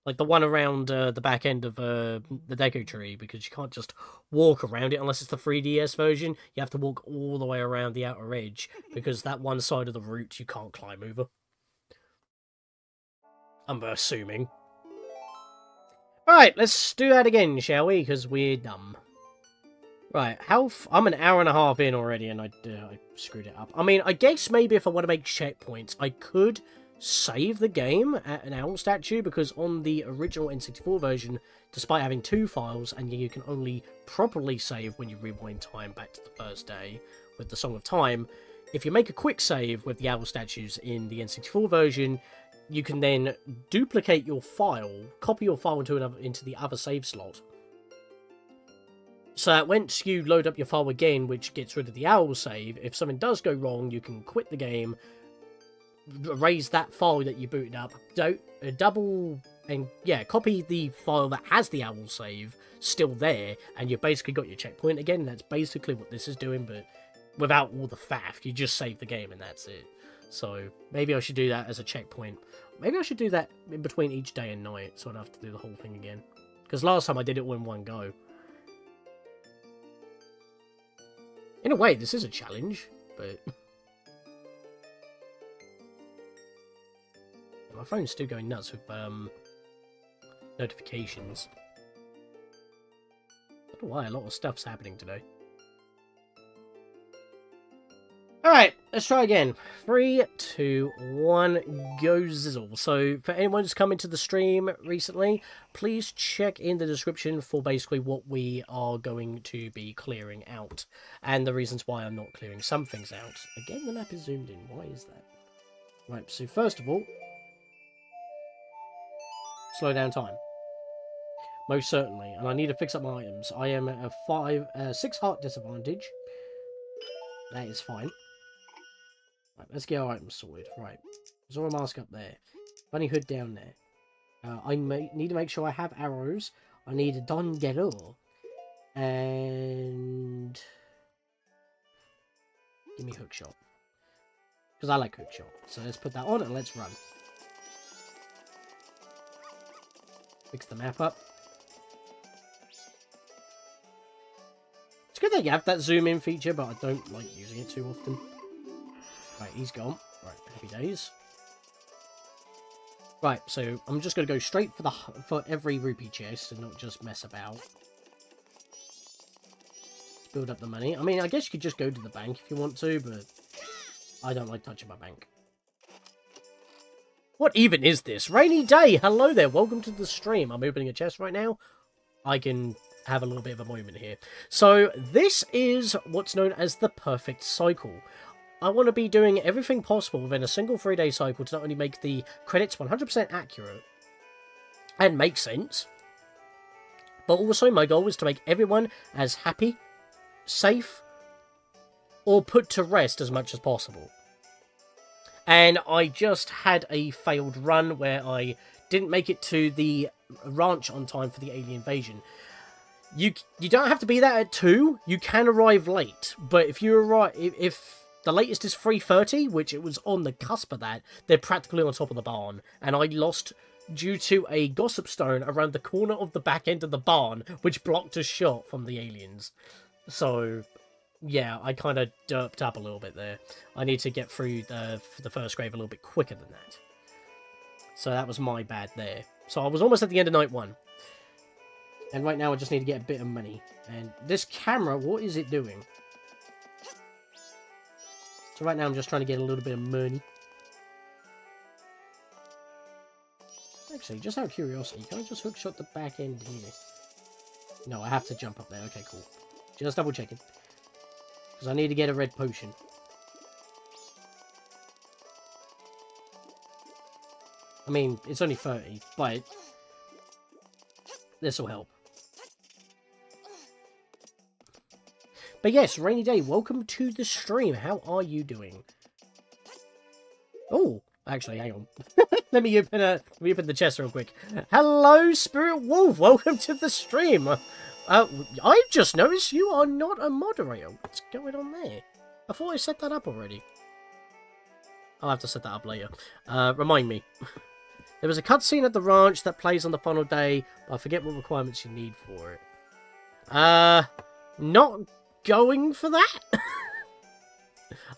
Like the one around the back end of the Deco Tree, because you can't just walk around it unless it's the 3DS version. You have to walk all the way around the outer edge, because that one side of the route you can't climb over. I'm assuming. Alright, let's do that again, shall we? Because we're dumb. Right, I'm an hour and a half in already, and I screwed it up. I mean, I guess maybe if I want to make checkpoints, I could save the game at an owl statue, because on the original N64 version, despite having 2 files, and you can only properly save when you rewind time back to the first day with the Song of Time, if you make a quick save with the owl statues in the N64 version, you can then duplicate your file, copy your file into the other save slot. So that once you load up your file again, which gets rid of the owl save, if something does go wrong, you can quit the game, erase that file that you booted up, copy the file that has the owl save still there, and you've basically got your checkpoint again. That's basically what this is doing, but without all the faff. You just save the game and that's it. So maybe I should do that as a checkpoint. Maybe I should do that in between each day and night, so I don't have to do the whole thing again. Because last time I did it all in one go. In a way, this is a challenge, but... My phone's still going nuts with notifications. I don't know why, a lot of stuff's happening today. Alright, let's try again. 3, 2, 1, go zizzle. So, for anyone who's come into the stream recently, please check in the description for basically what we are going to be clearing out. And the reasons why I'm not clearing some things out. Again, the map is zoomed in. Why is that? Right, so first of all, slow down time. Most certainly. And I need to fix up my items. I am at a 6 heart disadvantage. That is fine. Right, let's get our items sorted. Right. Zora mask up there. Bunny hood down there. I need to make sure I have arrows. I need a Don Gero. And... give me hookshot. Because I like hookshot. So let's put that on and let's run. Fix the map up. It's good that you have that zoom in feature, but I don't like using it too often. Right, he's gone. Right, happy days. Right, so I'm just going to go straight for every rupee chest and not just mess about. Let's build up the money. I mean, I guess you could just go to the bank if you want to, but I don't like touching my bank. What even is this? Rainy day! Hello there, welcome to the stream. I'm opening a chest right now. I can have a little bit of a moment here. So, this is what's known as the perfect cycle. I want to be doing everything possible within a single 3-day cycle to not only make the credits 100% accurate and make sense, but also my goal is to make everyone as happy, safe, or put to rest as much as possible. And I just had a failed run where I didn't make it to the ranch on time for the alien invasion. You don't have to be there at 2. You can arrive late, but if you arrive, if the latest is 3:30, which it was on the cusp of that, they're practically on top of the barn, and I lost due to a gossip stone around the corner of the back end of the barn, which blocked a shot from the aliens. So, yeah, I kind of derped up a little bit there. I need to get through the first grave a little bit quicker than that. So that was my bad there. So I was almost at the end of night 1. And right now I just need to get a bit of money. And this camera, what is it doing? So right now I'm just trying to get a little bit of money. Actually, just out of curiosity, can I just hookshot the back end here? No, I have to jump up there. Okay, cool. Just double checking. Because I need to get a red potion. I mean, it's only 30, but this will help. But yes, Rainy Day, welcome to the stream. How are you doing? Oh, actually, hang on. let me open the chest real quick. Hello, Spirit Wolf. Welcome to the stream. I just noticed you are not a moderator. What's going on there? I thought I set that up already. I'll have to set that up later. Remind me. There was a cutscene at the ranch that plays on the final day, but I forget what requirements you need for it. Not going for that? I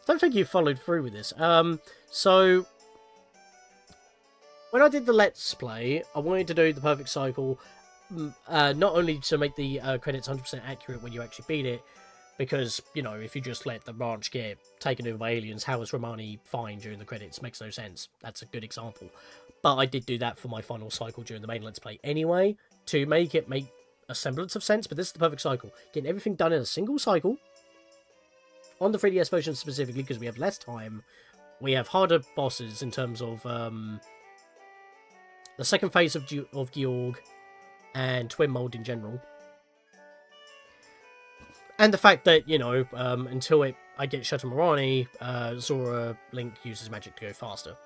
don't think you followed through with this. So when I did the Let's Play, I wanted to do the perfect cycle, not only to make the credits 100% accurate when you actually beat it, because, you know, if you just let the ranch get taken over by aliens, how is Romani fine during the credits? Makes no sense. That's a good example. But I did do that for my final cycle during the main Let's Play anyway, to make it make a semblance of sense, but this is the perfect cycle. Getting everything done in a single cycle, on the 3DS version specifically, because we have less time, we have harder bosses in terms of the second phase of Gyorg, and Twinmold in general. And the fact that, you know, until I get Shutta Morani, Zora Link uses magic to go faster.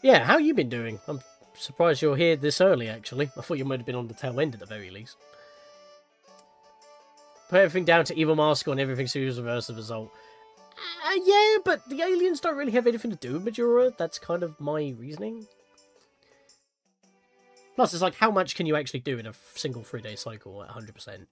Yeah, how you been doing? I'm surprised you're here this early, actually. I thought you might have been on the tail end at the very least. Put everything down to Evil Mask and everything seems reverse the result. Yeah, but the aliens don't really have anything to do with Majora. That's kind of my reasoning. Plus, it's like, how much can you actually do in a single 3-day cycle at 100%?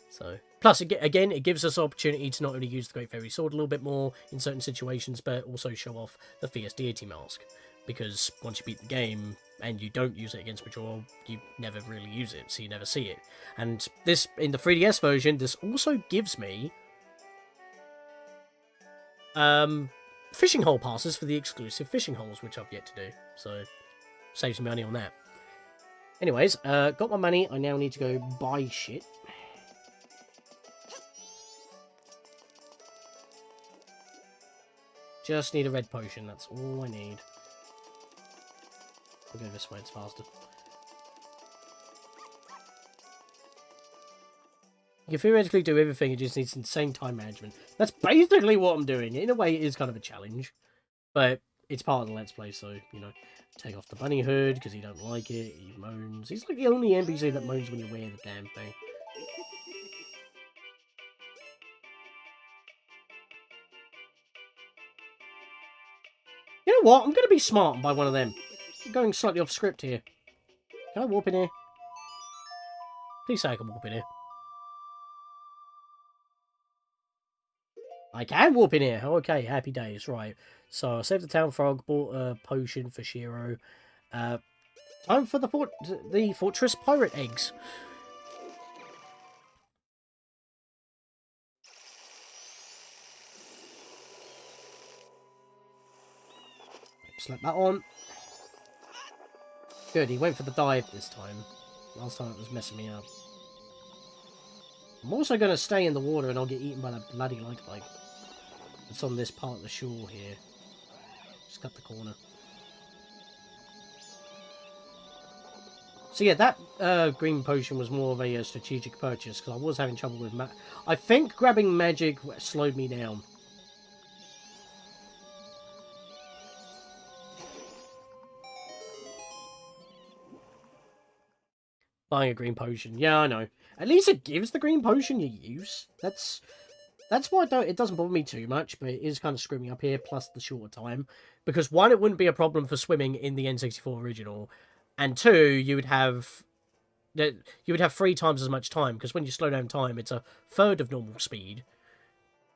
So, plus, again, it gives us an opportunity to not only use the Great Fairies Sword a little bit more in certain situations, but also show off the Fierce Deity Mask. Because once you beat the game and you don't use it against Majora, you never really use it, so you never see it. And this, in the 3DS version, this also gives me fishing hole passes for the exclusive fishing holes, which I've yet to do. So, saves me money on that. Anyways, got my money. I now need to go buy shit. Just need a red potion. That's all I need. I'll go this way. It's faster. You can theoretically do everything. It just needs insane time management. That's basically what I'm doing. In a way, it is kind of a challenge. But it's part of the Let's Play, so, you know. Take off the bunny hood, because he don't like it. He moans. He's like the only NPC that moans when you wear the damn thing. You know what? I'm going to be smart and buy one of them. I'm going slightly off script here. Can I warp in here? Please say I can warp in here. I can warp in here. Okay, happy days. Right. So I saved the town frog, bought a potion for Shiro. Time for the fortress pirate eggs. Slap that on. Good, he went for the dive this time. Last time it was messing me up. I'm also going to stay in the water and I'll get eaten by that bloody like. It's on this part of the shore here. Just cut the corner. So yeah, that green potion was more of a strategic purchase because I was having trouble with I think grabbing magic slowed me down. Buying a green potion. Yeah, I know. At least it gives the green potion you use. That's why it doesn't bother me too much, but it is kind of screwing me up here, plus the shorter time. Because one, it wouldn't be a problem for swimming in the N64 original, and two, you would have 3 times as much time, because when you slow down time, it's a third of normal speed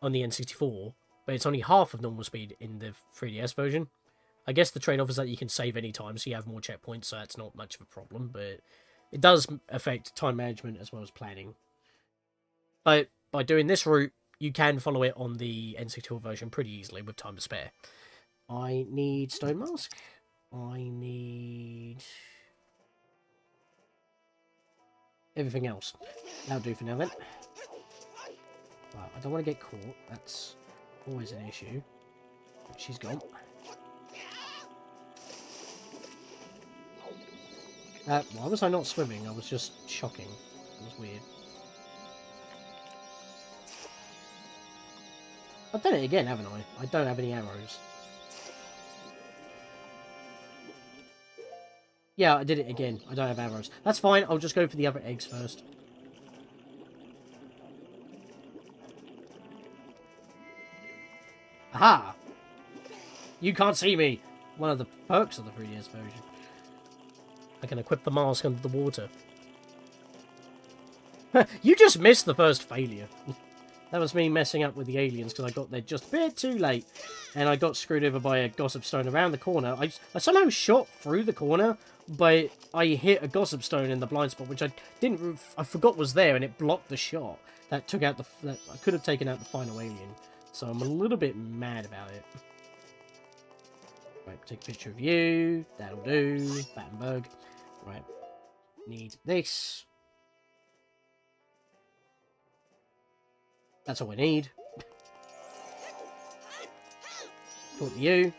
on the N64, but it's only half of normal speed in the 3DS version. I guess the trade-off is that you can save any time, so you have more checkpoints, so that's not much of a problem, but it does affect time management as well as planning. But by doing this route, you can follow it on the N64 version pretty easily with time to spare. I need Stone Mask. I need everything else. That'll do for now then. Right, I don't want to get caught. That's always an issue. She's gone. Why was I not swimming? I was just shocking. It was weird. I've done it again, haven't I? I don't have any arrows. Yeah, I did it again. I don't have arrows. That's fine. I'll just go for the other eggs first. Aha! You can't see me! One of the perks of the 3DS version. I can equip the mask under the water. You just missed the first failure. That was me messing up with the aliens because I got there just a bit too late. And I got screwed over by a gossip stone around the corner. I somehow shot through the corner, but I hit a gossip stone in the blind spot, which I forgot was there, and it blocked the shot. That took out I could have taken out the final alien. So I'm a little bit mad about it. Right, take a picture of you. That'll do. Battenberg. Right. Need this. That's all I need. Talk to you.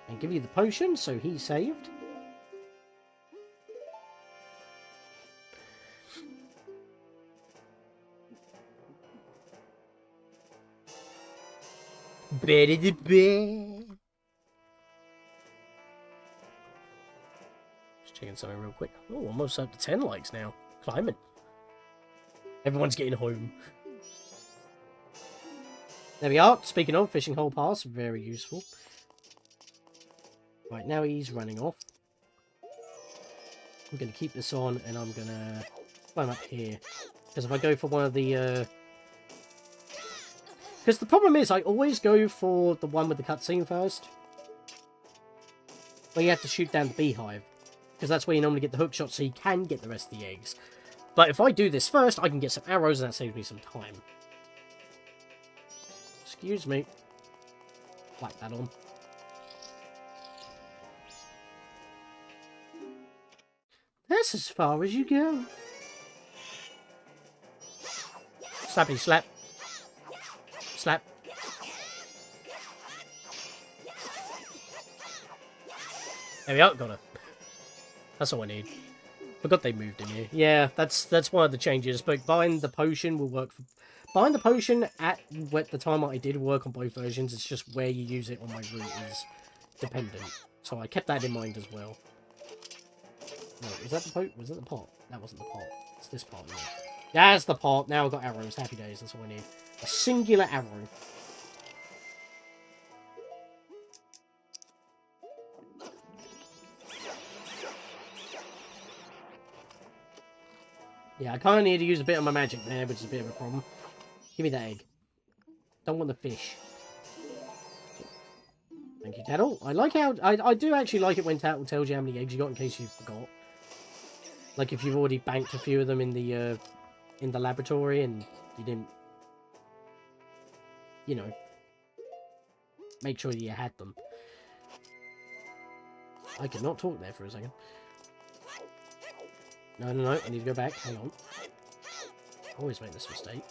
And give you the potion, so he's saved. Just checking something real quick. Oh, almost up to 10 likes now. Climbing. Everyone's getting home. There we are. Speaking of, fishing hole pass, very useful. Right, now he's running off. I'm going to keep this on, and I'm going to climb up here. Because if I go for one of the... Because the problem is, I always go for the one with the cutscene first. Where you have to shoot down the beehive. Because that's where you normally get the hook shot, so you can get the rest of the eggs. But if I do this first, I can get some arrows, and that saves me some time. Excuse me. Whack that on. That's as far as you go. Slappy slap. Slap. There we are, got her. That's all I need. Forgot they moved in here. Yeah, that's one of the changes, but buying the potion will work for... Buying the potion at the time I did work on both versions, it's just where you use it on my route is dependent. So I kept that in mind as well. No, was that the pot? That wasn't the pot. It's this pot, isn't it? That's the pot. Now I've got arrows. Happy days. That's all I need. A singular arrow. Yeah, I kind of need to use a bit of my magic there, which is a bit of a problem. Give me that egg. Don't want the fish. Thank you, Tattle. I like how... I do actually like it when Tattle tells you how many eggs you got in case you forgot. Like if you've already banked a few of them in the laboratory and you didn't... You know... Make sure you had them. I could not talk there for a second. No, no, no. I need to go back. Hang on. I always make this mistake.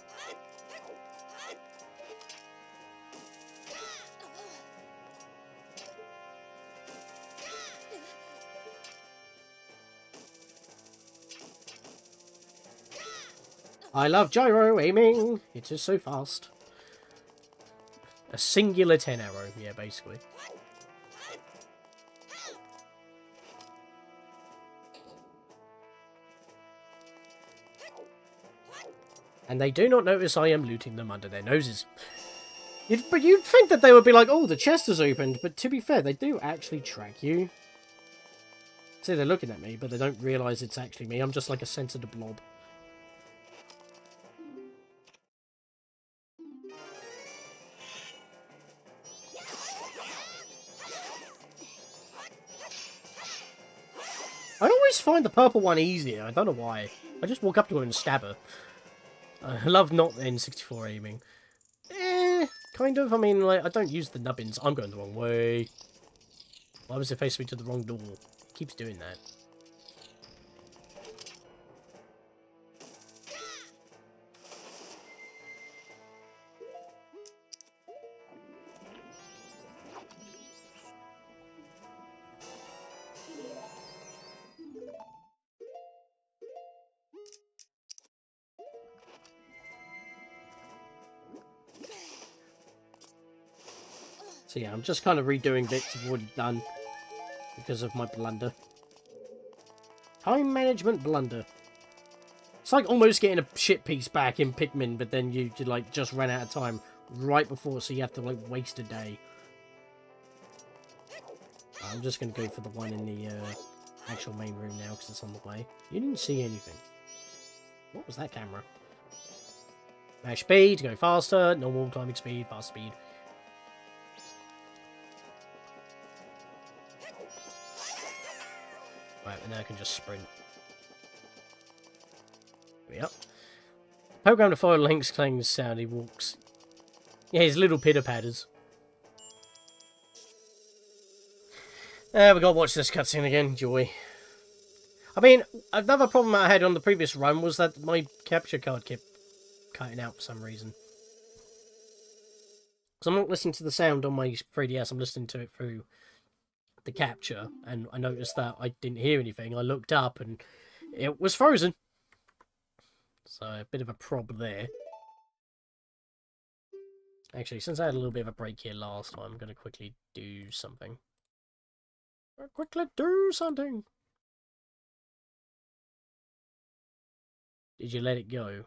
I love gyro aiming. It is so fast. A singular 10 arrow. Yeah, basically. And they do not notice I am looting them under their noses. But you'd think that they would be like, oh, the chest is opened. But to be fair, they do actually track you. See, they're looking at me, but they don't realise it's actually me. I'm just like a censored blob. I always find the purple one easier. I don't know why. I just walk up to her and stab her. I love not N64 aiming. Kind of. I mean, like, I don't use the nubbins. I'm going the wrong way. Why was it facing me to the wrong door? It keeps doing that. So yeah, I'm just kind of redoing bits I've already done because of my blunder. Time management blunder. It's like almost getting a shit piece back in Pikmin, but then you like just ran out of time right before, so you have to like waste a day. I'm just going to go for the one in the actual main room now because it's on the way. You didn't see anything. What was that camera? Mash speed to go faster, normal climbing speed, fast speed. Right, and now I can just sprint. Yep. Program to follow Link's clanging sound, he walks. Yeah, his little pitter-patters. We gotta watch this cutscene again, joy. I mean, another problem I had on the previous run was that my capture card kept cutting out for some reason. Because I'm not listening to the sound on my 3DS, I'm listening to it through the capture, and I noticed that I didn't hear anything. I looked up and it was frozen. So a bit of a prob there. Actually, since I had a little bit of a break here last time, I'm going to quickly do something. Did you let it go?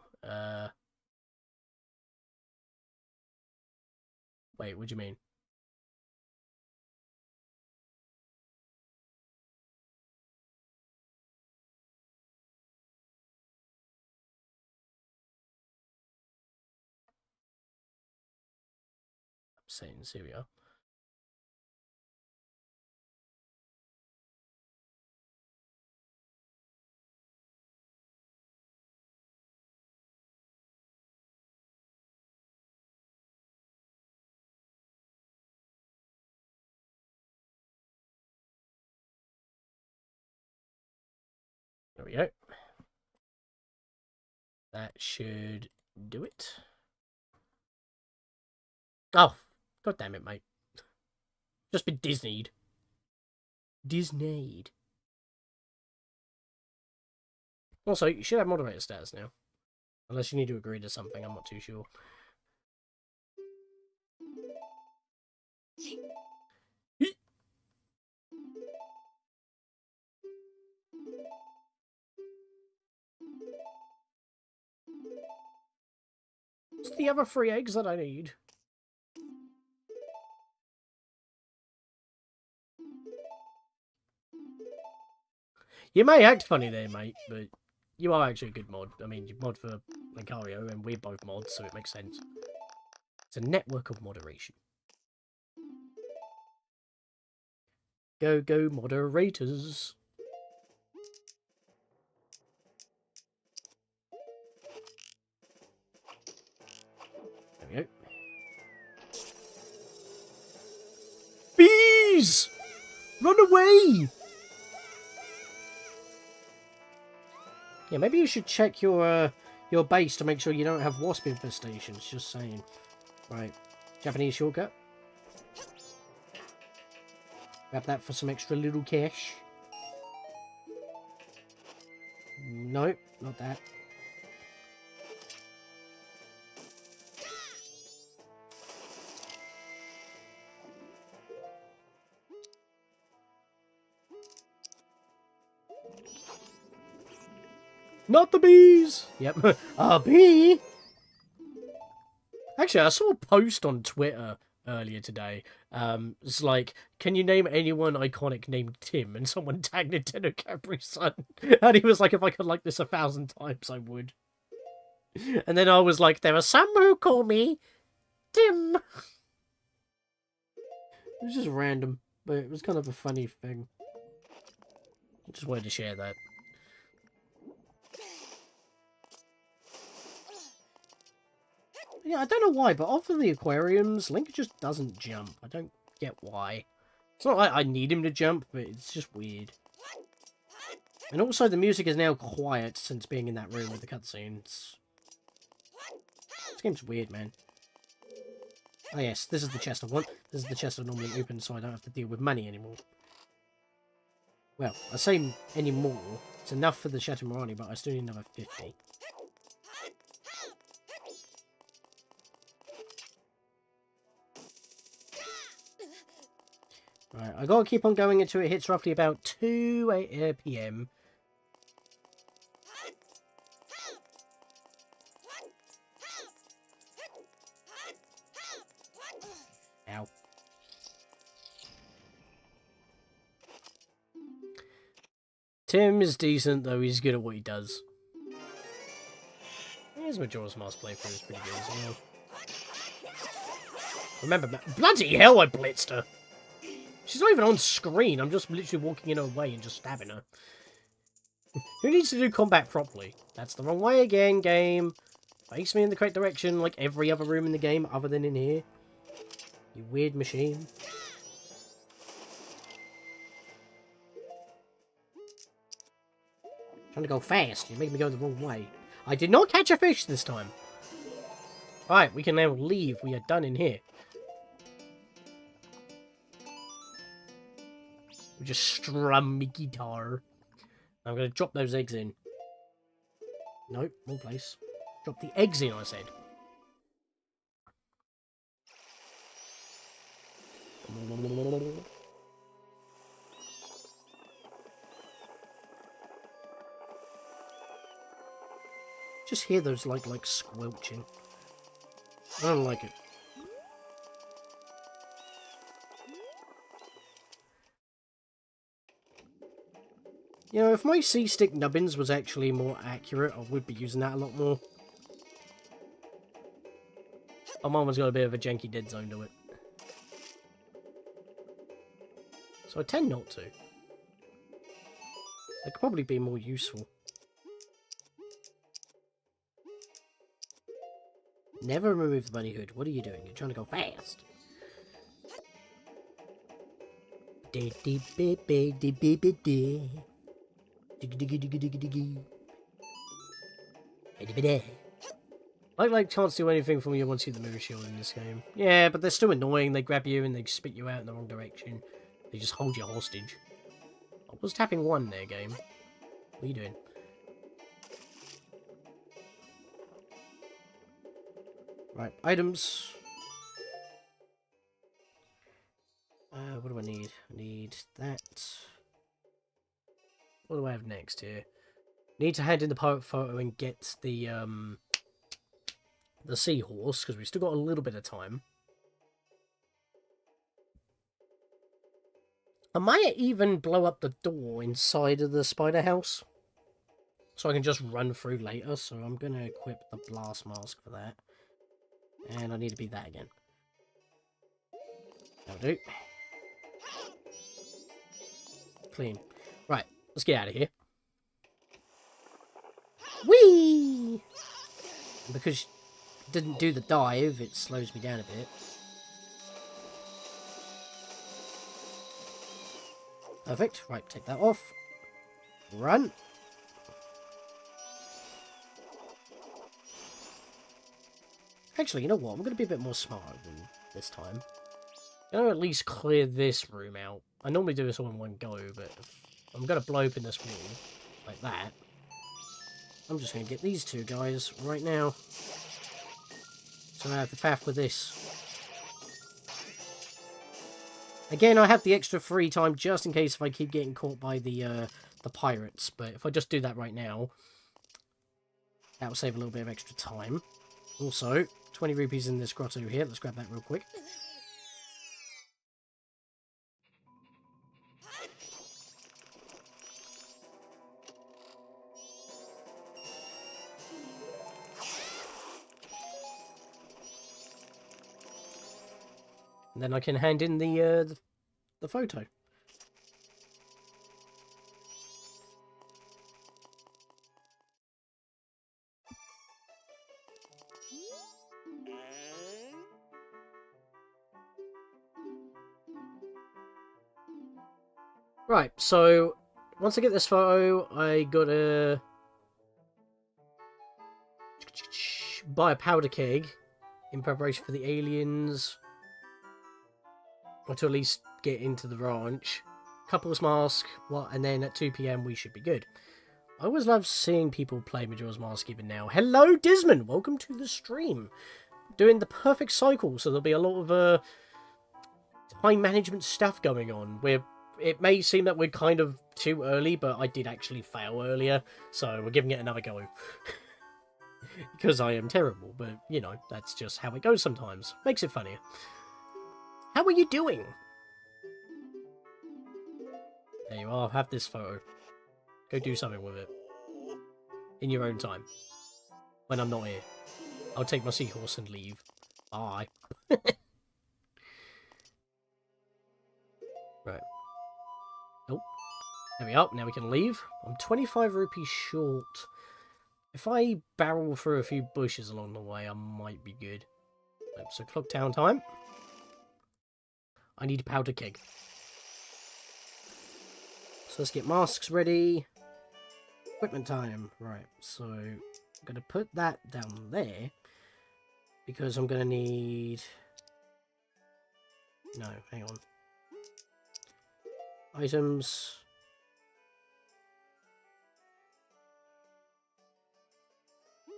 Wait, what do you mean? Settings, here we are. There we go. That should do it. Oh, god damn it, mate. Just been Disneyed. Disneyed. Also, you should have moderator status now. Unless you need to agree to something, I'm not too sure. What's the other 3 eggs that I need? You may act funny there, mate, but you are actually a good mod. I mean, you mod for Lucario, and we're both mods, so it makes sense. It's a network of moderation. Go, go, moderators. There we go. Bees! Run away! Yeah, maybe you should check your base to make sure you don't have wasp infestations. Just saying. Right. Japanese shortcut. Grab that for some extra little cash. Nope, not that. Not the bees! Yep. A bee! Actually, I saw a post on Twitter earlier today. It's like, can you name anyone iconic named Tim? And someone tagged Nintendo Capri-Sun. And he was like, if I could like this 1,000 times, I would. And then I was like, there are some who call me Tim. It was just random, but it was kind of a funny thing. I just wanted to share that. Yeah, I don't know why, but off of the aquariums, Link just doesn't jump. I don't get why. It's not like I need him to jump, but it's just weird. And also, the music is now quiet since being in that room with the cutscenes. This game's weird, man. Oh yes, this is the chest I want. This is the chest I normally open so I don't have to deal with money anymore. Well, I say anymore. It's enough for the Shatamurani, but I still need another 50. Right, I gotta keep on going until it hits roughly about 2 PM. Ow. Tim is decent, though he's good at what he does. His Majora's Mask playthrough is pretty good as well. Remember, bloody hell, I blitzed her! She's not even on screen, I'm just literally walking in her way and just stabbing her. Who needs to do combat properly? That's the wrong way again, game. Face me in the correct direction like every other room in the game other than in here. You weird machine. Trying to go fast, you make me go the wrong way. I did not catch a fish this time. Right, we can now leave. We are done in here. We just strum me guitar. I'm going to drop those eggs in. Nope, wrong place. Drop the eggs in, I said. Just hear those like squelching. I don't like it. You know, if my C-stick nubbins was actually more accurate, I would be using that a lot more. My mum has got a bit of a janky dead zone to it. So I tend not to. They could probably be more useful. Never remove the bunny hood. What are you doing? You're trying to go fast. I can't do anything from you once you have the mirror shield in this game. Yeah, but they're still annoying. They grab you and they spit you out in the wrong direction. They just hold you hostage. I was tapping 1 there, game. What are you doing? Right, items. What do I need? I need that. What do I have next here? Need to hand in the pirate photo and get the seahorse, because we've still got a little bit of time. I might even blow up the door inside of the spider house, so I can just run through later, so I'm going to equip the blast mask for that. And I need to be that again. That'll do. Clean. Right, let's get out of here. Whee! Because it didn't do the dive, it slows me down a bit. Perfect. Right, take that off. Run. Actually, you know what? I'm going to be a bit more smart than this time. I'm going to at least clear this room out. I normally do this all in one go, but if I'm going to blow open this wall like that, I'm just going to get these two guys right now. So I have to faff with this. Again, I have the extra free time just in case if I keep getting caught by the pirates. But if I just do that right now, that will save a little bit of extra time. Also, 20 rupees in this grotto here. Let's grab that real quick. And then I can hand in the photo. Right, so once I get this photo, I gotta buy a powder keg in preparation for the aliens, or to at least get into the ranch. Couple's Mask, and then at 2 PM we should be good. I always love seeing people play Majora's Mask even now. Hello, Disman! Welcome to the stream. Doing the perfect cycle, so there'll be a lot of time management stuff going on. It may seem that we're kind of too early, but I did actually fail earlier, so we're giving it another go. Because I am terrible, but, you know, that's just how it goes sometimes. Makes it funnier. How are you doing? There you are, have this photo. Go do something with it. In your own time. When I'm not here. I'll take my seahorse and leave. Bye. Right. Oh. There we are. Now we can leave. I'm 25 rupees short. If I barrel through a few bushes along the way, I might be good. Right, so clock town time. I need a powder keg. So let's get masks ready. Equipment time. Right, so I'm going to put that down there. Because I'm going to need... No, hang on. Items.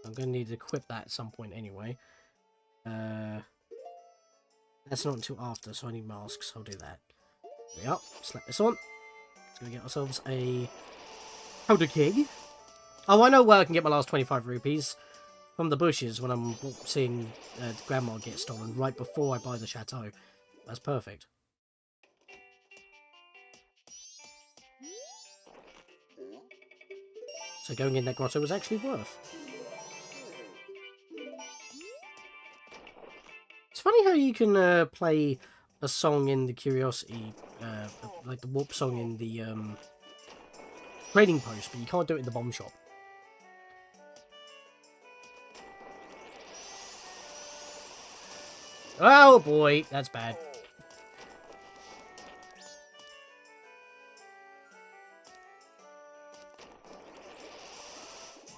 I'm going to need to equip that at some point anyway. That's not until after, so I need masks. I'll do that. There we are. Slap this on. Let's go get ourselves a powder keg. Oh, I know where I can get my last 25 rupees. From the bushes when I'm seeing Grandma get stolen right before I buy the chateau. That's perfect. So going in that grotto was actually worth. It's funny how you can play a song in the Curiosity, like the warp song in the trading post, but you can't do it in the bomb shop. Oh boy, that's bad.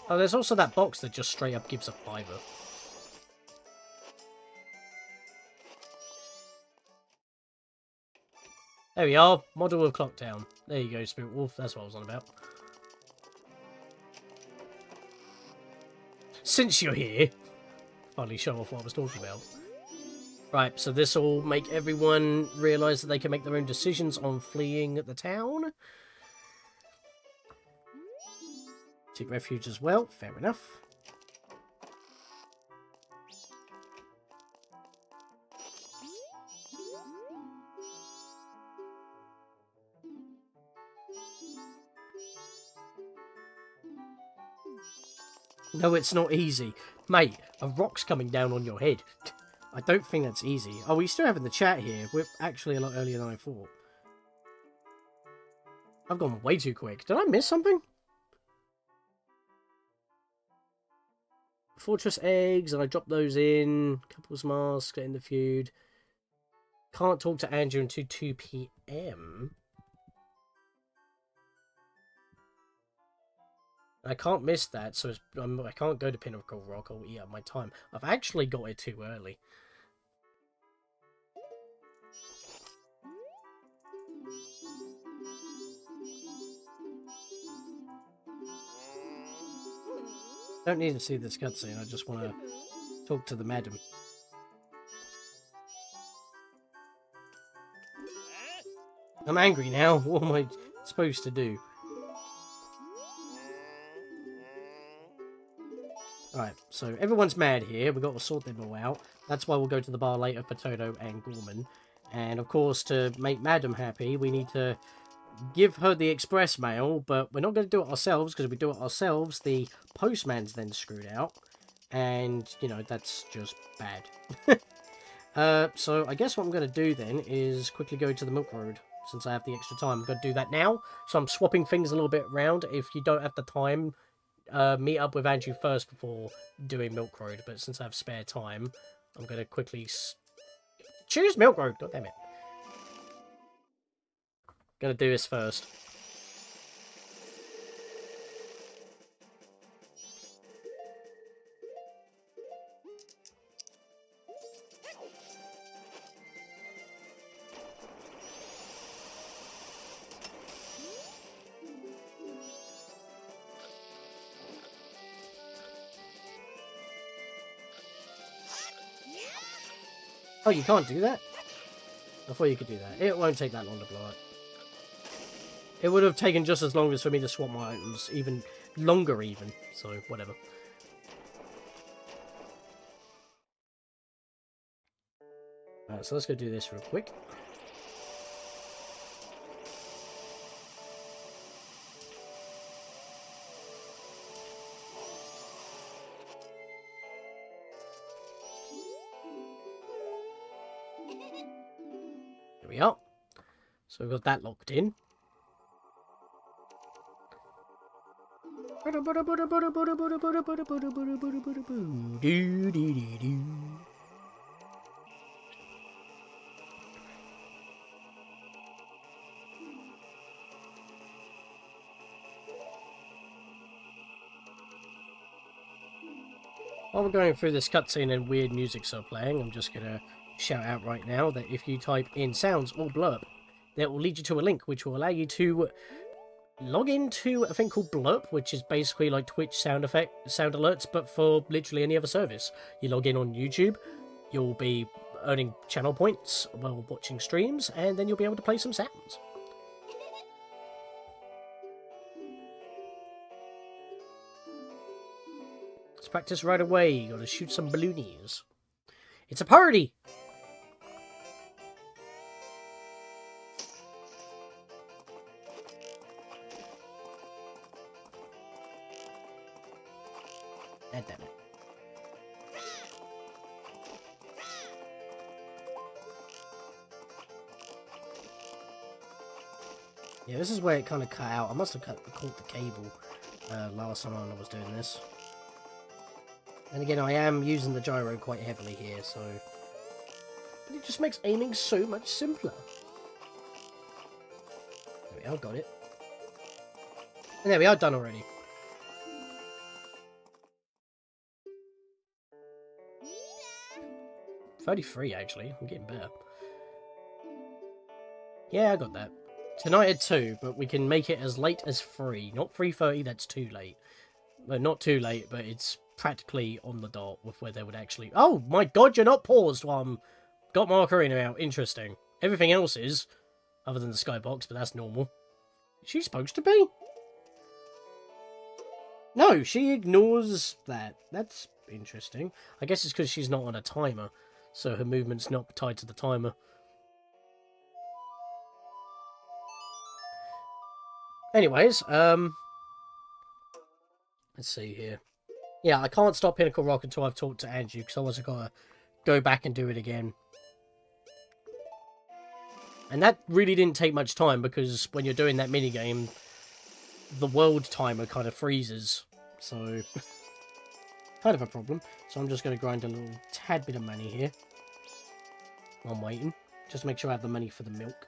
Oh, there's also that box that just straight up gives a $5. There we are, model of Clocktown. There you go, Spirit Wolf, that's what I was on about. Since you're here, finally show off what I was talking about. Right, so this will make everyone realise that they can make their own decisions on fleeing the town. Take refuge as well, fair enough. No, it's not easy. Mate, a rock's coming down on your head. I don't think that's easy. Oh, we still have in the chat here. We're actually a lot earlier than I thought. I've gone way too quick. Did I miss something? Fortress eggs, and I dropped those in. Couples mask, get in the feud. Can't talk to Andrew until 2 PM. I can't miss that, so I can't go to Pinnacle Rock or eat up my time. I've actually got it too early. Don't need to see this cutscene, I just want to talk to the madam. I'm angry now, what am I supposed to do? Alright, so everyone's mad here, we've got to sort them all out. That's why we'll go to the bar later for Toto and Gorman. And of course, to make Madam happy, we need to give her the express mail, but we're not going to do it ourselves, because if we do it ourselves, the postman's then screwed out. And, you know, that's just bad. So I guess what I'm going to do then is quickly go to the Milk Road, since I have the extra time. I'm going to do that now, so I'm swapping things a little bit around. If you don't have the time, meet up with Andrew first before doing Milk Road, but since I have spare time, I'm going to quickly choose Milk Road. God damn it. Gonna do this first. Oh, you can't do that? I thought you could do that. It won't take that long to blow up. It would have taken just as long as for me to swap my items, even longer even, so whatever. Alright, so let's go do this real quick. There we are. So we've got that locked in. While we're going through this cutscene and weird music still playing, I'm just gonna shout out right now that if you type in sounds or blurb, that will lead you to a link which will allow you to log into a thing called Blurp, which is basically like Twitch sound alerts, but for literally any other service. You log in on YouTube, you'll be earning channel points while watching streams, and then you'll be able to play some sounds. Let's practice right away. You gotta shoot some balloonies. It's a party! God damn it. Yeah, this is where it kind of cut out. I must have caught the cable last time I was doing this. And again, I am using the gyro quite heavily here, so... But it just makes aiming so much simpler. There we are, got it. And there we are, done already. $33, actually. I'm getting better. Yeah, I got that. Tonight at 2, but we can make it as late as 3. Not 3:30, that's too late. Well, not too late, but it's practically on the dot with where they would actually... Oh, my god, you're not paused while I'm... Got my ocarina out. Interesting. Everything else is, other than the skybox, but that's normal. Is she supposed to be? No, she ignores that. That's interesting. I guess it's because she's not on a timer, so her movement's not tied to the timer. Anyways, let's see here. Yeah, I can't stop Pinnacle Rock until I've talked to Andrew, because otherwise I've got to go back and do it again. And that really didn't take much time, because when you're doing that minigame, the world timer kind of freezes. So, kind of a problem. So I'm just going to grind a little tad bit of money here while I'm waiting. Just to make sure I have the money for the milk.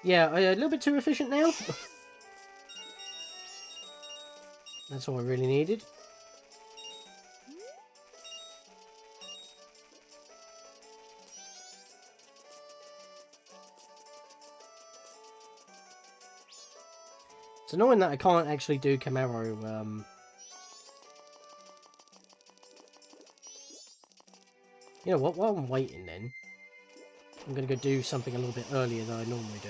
Yeah, a little bit too efficient now. That's all I really needed. It's annoying that I can't actually do Camaro. You know what? While I'm waiting then, I'm going to go do something a little bit earlier than I normally do.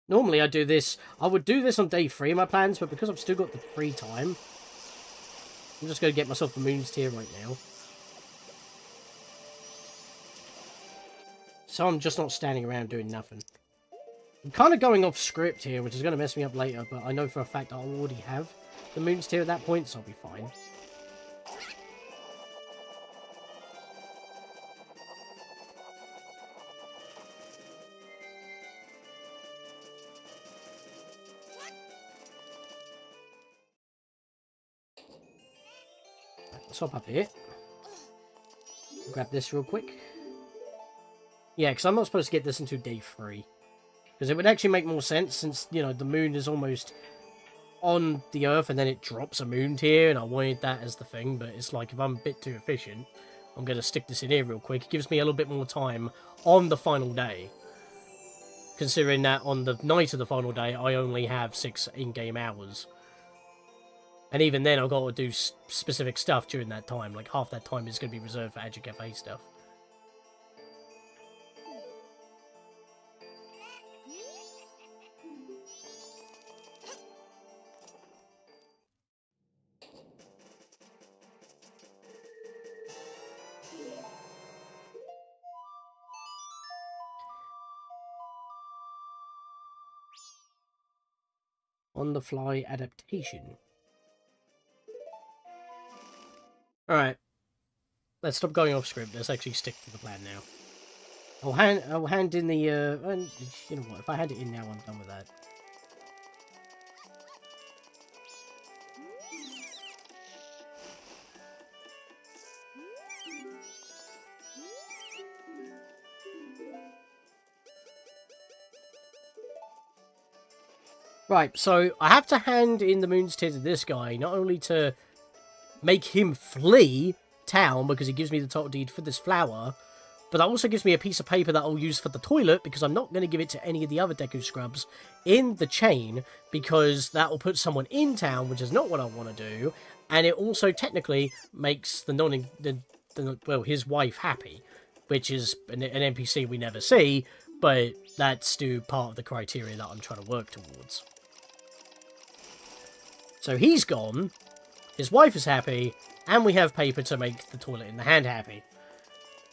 Normally I do this, I would do this on day 3 of my plans, but because I've still got the free time, I'm just going to get myself the Moon's Tier right now. So I'm just not standing around doing nothing. I'm kind of going off script here, which is going to mess me up later, but I know for a fact I already have the Moon's Tier at that point, so I'll be fine. Let's hop up here. Grab this real quick. Yeah, because I'm not supposed to get this until day 3. Because it would actually make more sense, since, you know, the moon is almost on the Earth and then it drops a Moon Tier, and I wanted that as the thing, but it's like, if I'm a bit too efficient, I'm going to stick this in here real quick. It gives me a little bit more time on the final day. Considering that on the night of the final day, I only have 6 in-game hours. And even then, I've got to do specific stuff during that time. Like, half that time is going to be reserved for Adja Kafei stuff. On-the-fly adaptation. Alright. Let's stop going off script. Let's actually stick to the plan now. I'll hand in the, you know what, if I hand it in now, I'm done with that. Right, so I have to hand in the Moon's Tier to this guy, not only to make him flee town, because he gives me the title deed for this flower, but that also gives me a piece of paper that I'll use for the toilet, because I'm not going to give it to any of the other Deku Scrubs in the chain, because that will put someone in town, which is not what I want to do, and it also technically makes well, his wife happy, which is an NPC we never see, but that's still part of the criteria that I'm trying to work towards. So he's gone, his wife is happy, and we have paper to make the toilet in the hand happy.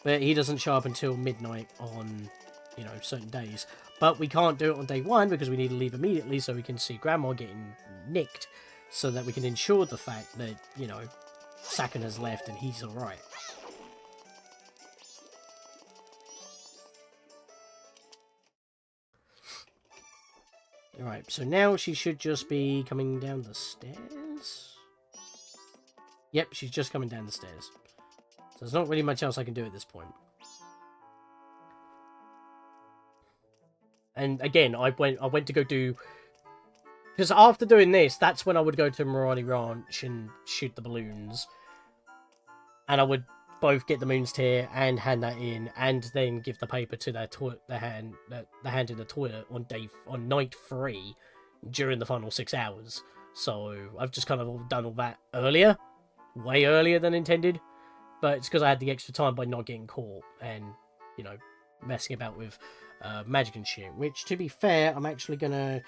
But he doesn't show up until midnight on, you know, certain days. But we can't do it on day 1 because we need to leave immediately so we can see Grandma getting nicked, so that we can ensure the fact that, you know, Sakan has left and he's alright. Alright, so now she should just be coming down the stairs? Yep, she's just coming down the stairs. So there's not really much else I can do at this point. And again, I went to go do... Because after doing this, that's when I would go to Mirani Ranch and shoot the balloons. And I would both get the Moon's Tier and hand that in, and then give the paper to the hand in the toilet on night 3 during the final 6 hours. So I've just kind of done all that earlier, way earlier than intended, but it's because I had the extra time by not getting caught and, you know, messing about with magic and shit. Which, to be fair, I'm actually gonna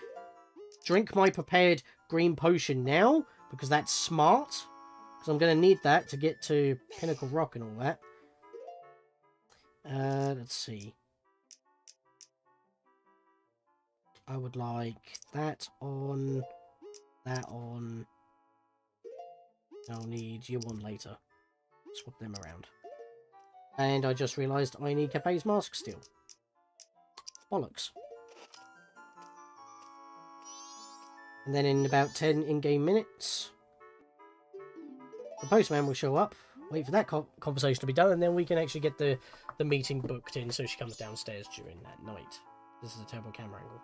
drink my prepared green potion now, because that's smart. Because I'm going to need that to get to Pinnacle Rock and all that. Let's see. I would like that on, I'll need you one later. Swap them around. And I just realised I need Kafei's Mask still. Bollocks. And then in about 10 in-game minutes, the postman will show up, wait for that conversation to be done, and then we can actually get the meeting booked in so she comes downstairs during that night. This is a terrible camera angle.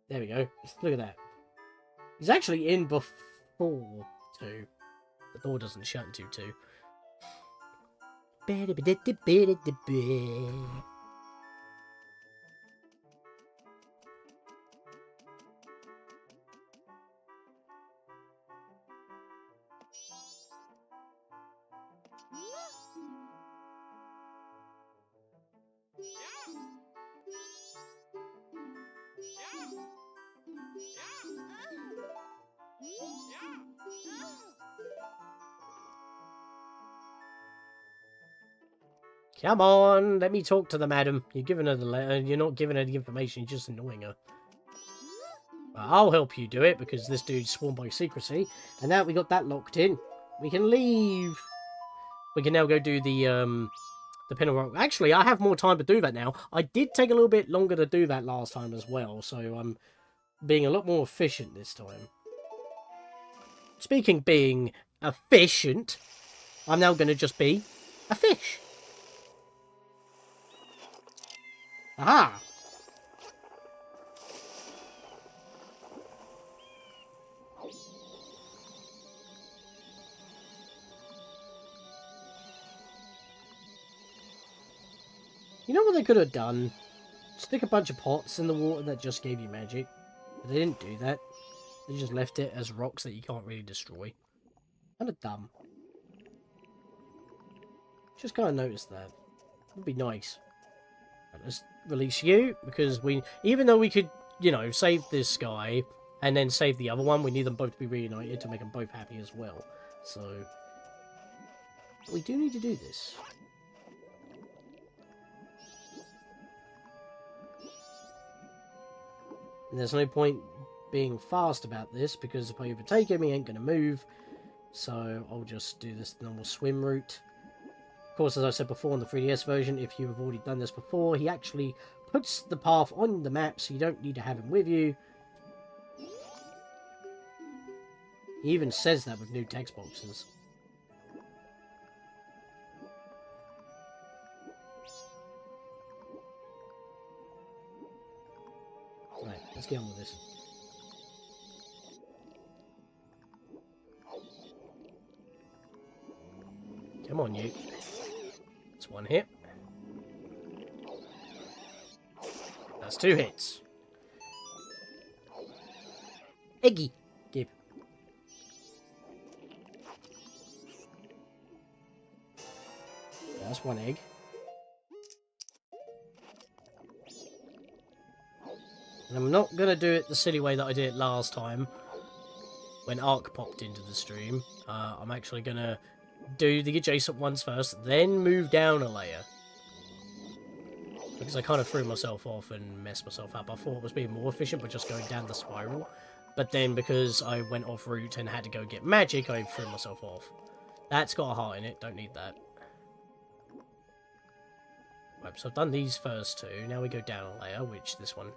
There we go. Look at that. He's actually in before 2. The door doesn't shut until 2. Come on, let me talk to the madam. You're giving her the letter, you're not giving her the information, you're just annoying her. I'll help you do it, because this dude's sworn by secrecy. And now we got that locked in. We can leave. We can now go do the pin and rock. Actually, I have more time to do that now. I did take a little bit longer to do that last time as well, so I'm being a lot more efficient this time. Speaking being efficient, I'm now going to just be a fish. Aha! You know what they could have done? Stick a bunch of pots in the water that just gave you magic. But they didn't do that. They just left it as rocks that you can't really destroy. Kind of dumb. Just kind of noticed that. Would be nice. Let's release you, because even though we could, you know, save this guy and then save the other one, we need them both to be reunited to make them both happy as well. So we do need to do this. And there's no point being fast about this, because if I overtake him, he ain't going to move. So I'll just do this normal swim route. Of course, as I said before, on the 3DS version, if you have already done this before, he actually puts the path on the map, so you don't need to have him with you. He even says that with new text boxes. Right, let's get on with this. Come on, you. That's 1 hit. That's 2 hits. Eggy. Give. That's 1 egg. And I'm not going to do it the silly way that I did it last time, when Ark popped into the stream. I'm actually going to do the adjacent ones first, then move down a layer. Because I kind of threw myself off and messed myself up. I thought it was being more efficient by just going down the spiral. But then because I went off route and had to go get magic, I threw myself off. That's got a heart in it, don't need that. Right, so I've done these first 2. Now we go down a layer, which this one...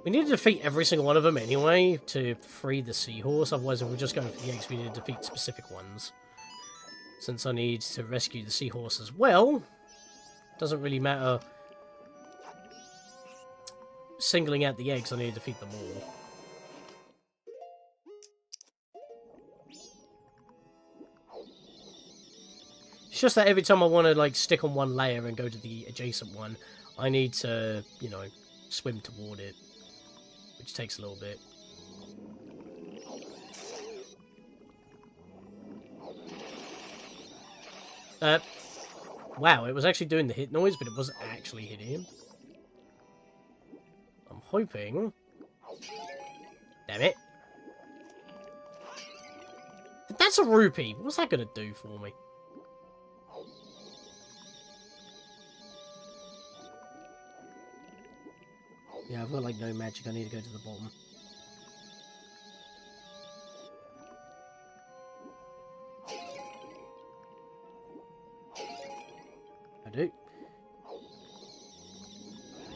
We need to defeat every single one of them anyway to free the seahorse. Otherwise, if we're just going for the eggs, we need to defeat specific ones. Since I need to rescue the seahorse as well, doesn't really matter singling out the eggs, I need to defeat them all. It's just that every time I want to like stick on one layer and go to the adjacent one, I need to, you know, swim toward it, which takes a little bit. Wow, it was actually doing the hit noise, but it wasn't actually hitting him. I'm hoping... Damn it. That's a rupee! What's that going to do for me? Yeah, I've got like no magic, I need to go to the bottom.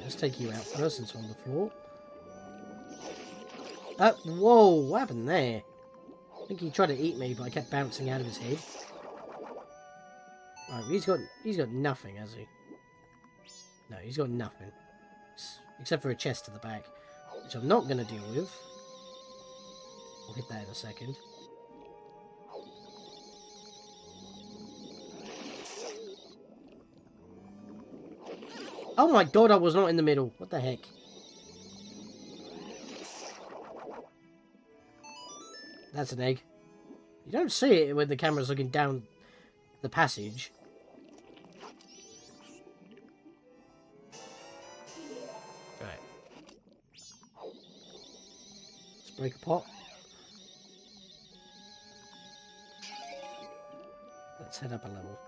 let's take you out first since we're on the floor. Whoa, what happened there? I think he tried to eat me, but I kept bouncing out of his head. Right, he's got nothing, has he? No, he's got nothing. Except for a chest to the back, which I'm not going to deal with. I'll hit that in a second. Oh my god, I was not in the middle. What the heck? That's an egg. You don't see it when the camera's looking down the passage. Right. Let's break a pot. Let's head up a level.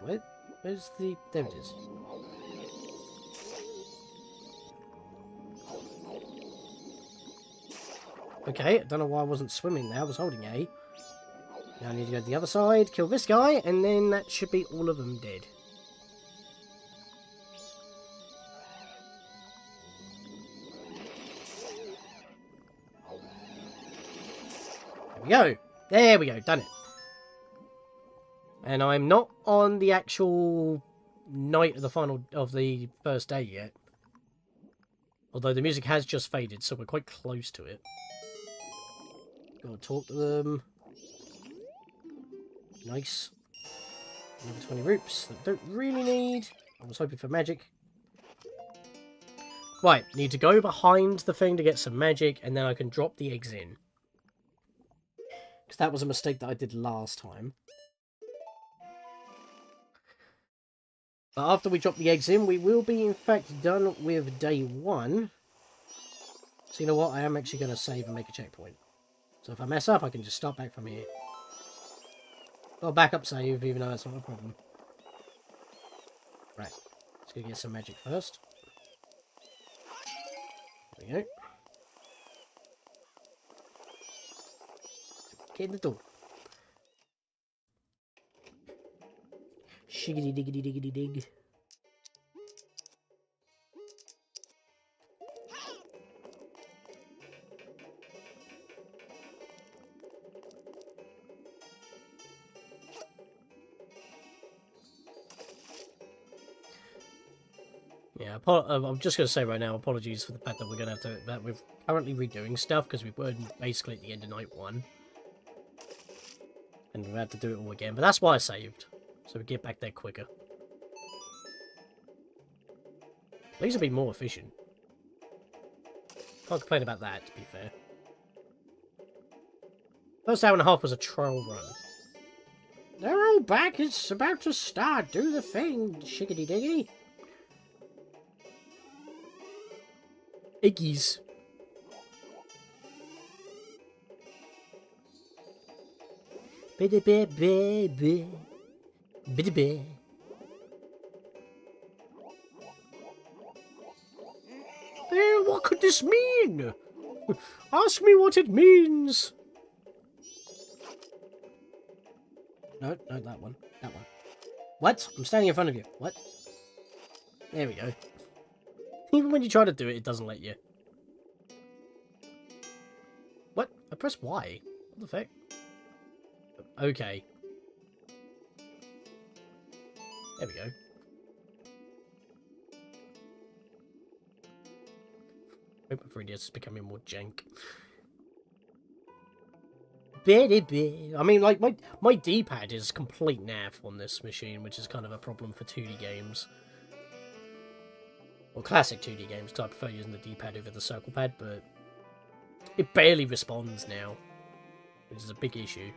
Wait, where's the... There it is. Okay, I don't know why I wasn't swimming there. I was holding A. Now I need to go to the other side, kill this guy, and then that should be all of them dead. There we go. There we go. Done it. And I'm not on the actual night of the first day yet. Although the music has just faded, so we're quite close to it. Gotta talk to them. Nice. Another 20 roops that don't really need. I was hoping for magic. Right, need to go behind the thing to get some magic, and then I can drop the eggs in. Because that was a mistake that I did last time. But after we drop the eggs in, we will be, in fact, done with day 1. So you know what? I am actually going to save and make a checkpoint. So if I mess up, I can just start back from here. Got a backup save, even though that's not a problem. Right. Let's go get some magic first. There we go. Get in the door. Shiggity diggity diggity dig. Yeah, I'm just going to say right now, apologies for the fact that we're going to have to... that we're currently redoing stuff, because we were basically at the end of night 1. And we had to do it all again, but that's why I saved. So we get back there quicker. These will be more efficient. Can't complain about that, to be fair. First hour and a half was a trial run. They're all back, it's about to start. Do the thing, shiggity diggity. Iggies. Biddy-bee-bee-bee. Biddy-bee. What could this mean? Ask me what it means. No, no, that one. That one. What? I'm standing in front of you. What? There we go. Even when you try to do it, it doesn't let you. What? I pressed Y. What the fuck? Okay. There we go. Hope my 3DS is becoming more jank. I mean, like, my D-pad is complete naff on this machine, which is kind of a problem for 2D games. Well, classic 2D games, so I prefer using the D-pad over the circle pad, but it barely responds now, which is a big issue.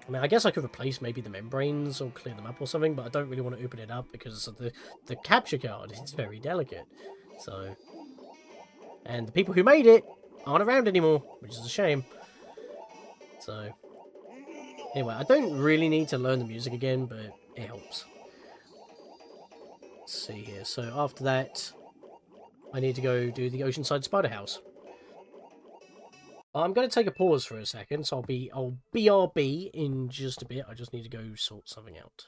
I mean, I guess I could replace maybe the membranes or clear them up or something, but I don't really want to open it up because of the capture card is very delicate. So, and the people who made it aren't around anymore, which is a shame. So, anyway, I don't really need to learn the music again, but it helps. Let's see here. So after that, I need to go do the Oceanside Spider House. I'm going to take a pause for a second, so I'll BRB in just a bit. I just need to go sort something out.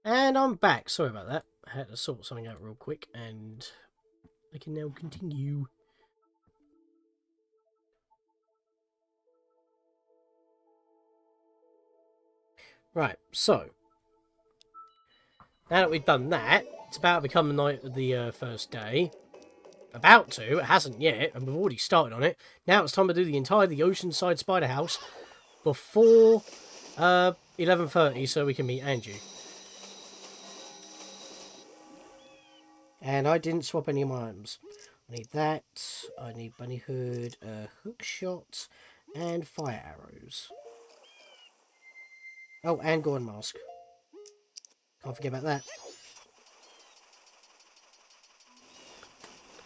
And I'm back. Sorry about that. I had to sort something out real quick, and I can now continue. Right, so now that we've done that, it's about to become the night of the first day. About to, it hasn't yet, and we've already started on it. Now it's time to do the Oceanside Spider House before 11:30, so we can meet Andrew. And I didn't swap any of my items. I need that. I need Bunny Hood, hook shot, and fire arrows. Oh, and Gorn Mask. Can't forget about that.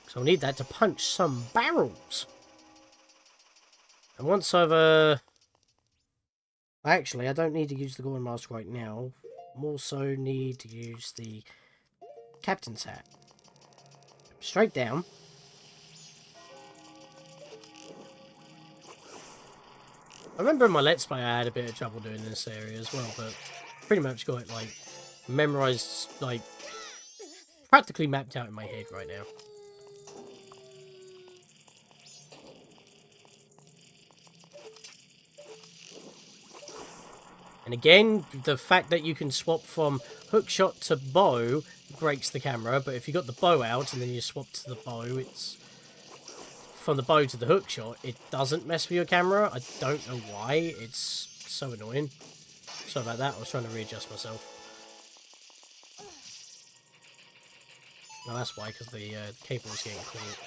So I'll need that to punch some barrels. And once I've, actually, I don't need to use the Gorn Mask right now. I also need to use the Captain's Hat. Straight down. I remember in my Let's Play I had a bit of trouble doing this area as well, but pretty much got it, like, memorized, like, practically mapped out in my head right now. And again, the fact that you can swap from hookshot to bow breaks the camera, but if you got the bow out and then you swap to the bow, it's from the bow to the hookshot, it doesn't mess with your camera. I don't know why. It's so annoying. Sorry about that. I was trying to readjust myself. No, that's why, because the cable is getting caught.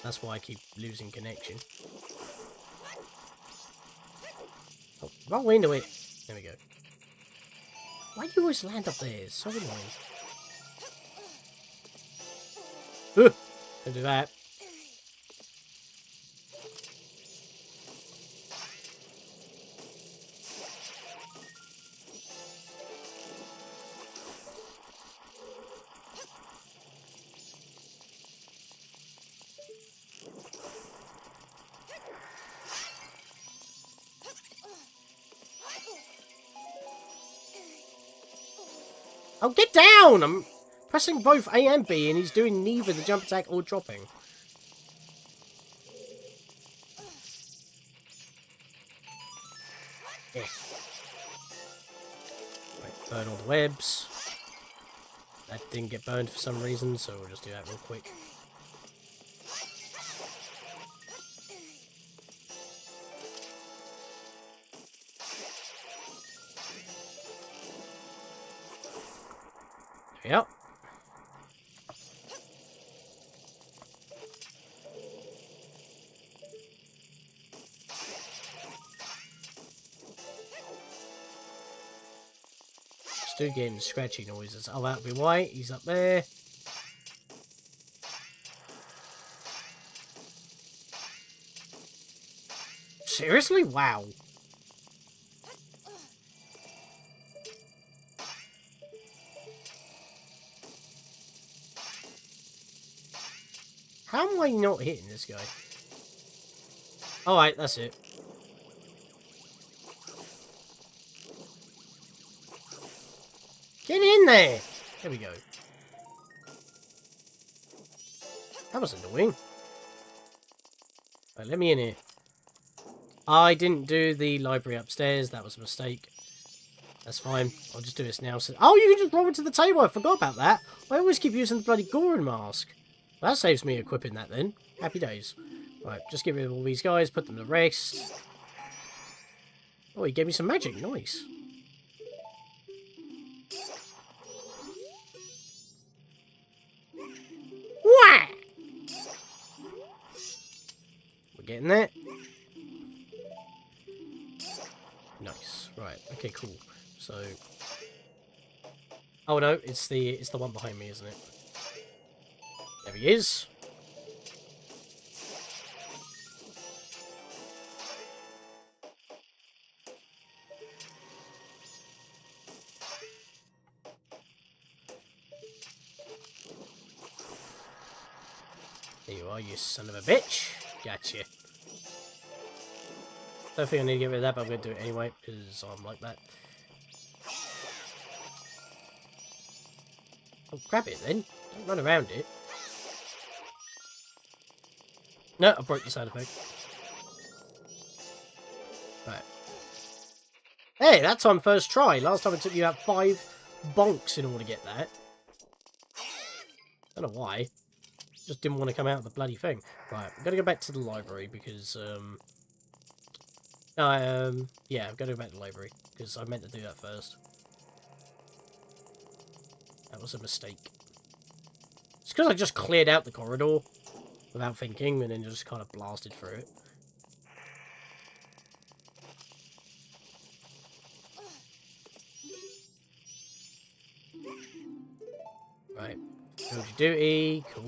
That's why I keep losing connection. Oh, roll into it. There we go. Why do you always land up there? It's so annoying. Ugh! Don't do that. Oh, get down! I'm pressing both A and B, and he's doing neither the jump attack or dropping. Yeah. Right, burn all the webs. That didn't get burned for some reason, so we'll just do that real quick. There we go. Still getting scratchy noises. Oh, that'll be why. He's up there. Seriously? Wow. How am I not hitting this guy? Alright, that's it. Get in there! There we go. That was annoying. Right, let me in here. I didn't do the library upstairs. That was a mistake. That's fine. I'll just do this now. So, oh, you can just roll it to the table. I forgot about that. I always keep using the bloody Gyorg mask. Well, that saves me equipping that then. Happy days. Right, just get rid of all these guys. Put them to rest. Oh, he gave me some magic. Nice. Wah! We're getting there. Nice. Right. Okay, cool. So... oh no, it's the one behind me, isn't it? There he is. There you are, you son of a bitch. Gotcha. Don't think I need to get rid of that, but I'm going to do it anyway, because I'm like that. Oh, grab it then. Don't run around it. No, I broke the sound effect. Right. Hey, that's on first try. Last time it took you about 5 bonks in order to get that. Don't know why. Just didn't want to come out of the bloody thing. Right, I'm going to go back to the library because, yeah, I've got to go back to the library because I meant to do that first. That was a mistake. It's because I just cleared out the corridor without thinking and then just kind of blasted through it. Right, build your duty, cool.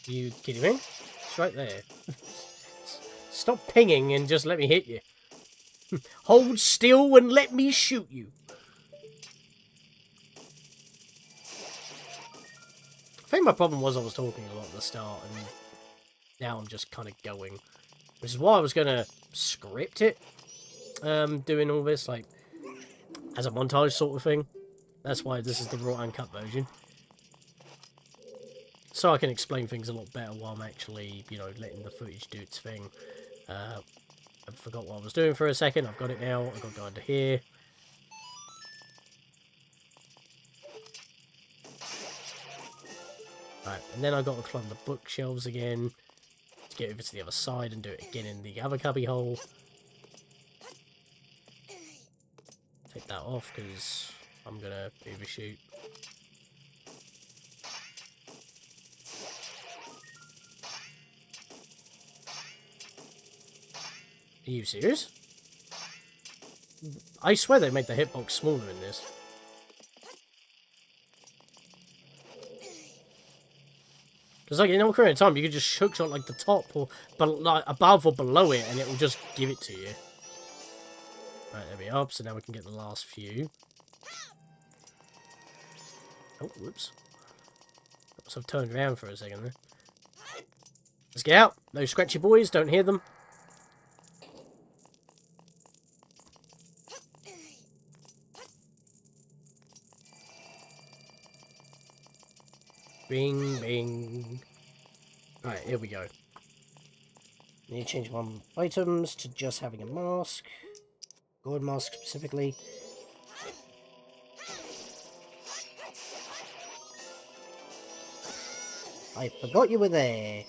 You kidding me? It's right there. Stop pinging and just let me hit you. Hold still and let me shoot you. I think my problem was I was talking a lot at the start and now I'm just kind of going. Which is why I was going to script it. Doing all this like as a montage sort of thing. That's why this is the raw uncut version. So I can explain things a lot better while I'm actually, you know, letting the footage do its thing. I forgot what I was doing for a second. I've got it now. I've got to go under here. Right, and then I've got to climb the bookshelves again to get over to the other side and do it again in the other cubby hole. Take that off because I'm going to overshoot. Are you serious? I swear they made the hitbox smaller in this. Because like in Ocarina of Time, you could just hookshot like the top or like above or below it, and it will just give it to you. Right, there we are. So now we can get the last few. Oh, whoops. So I've turned around for a second there. Let's get out. No scratchy boys, don't hear them. Bing, bing. Alright, here we go. Need to change my items to just having a mask. Gold mask specifically. I forgot you were there.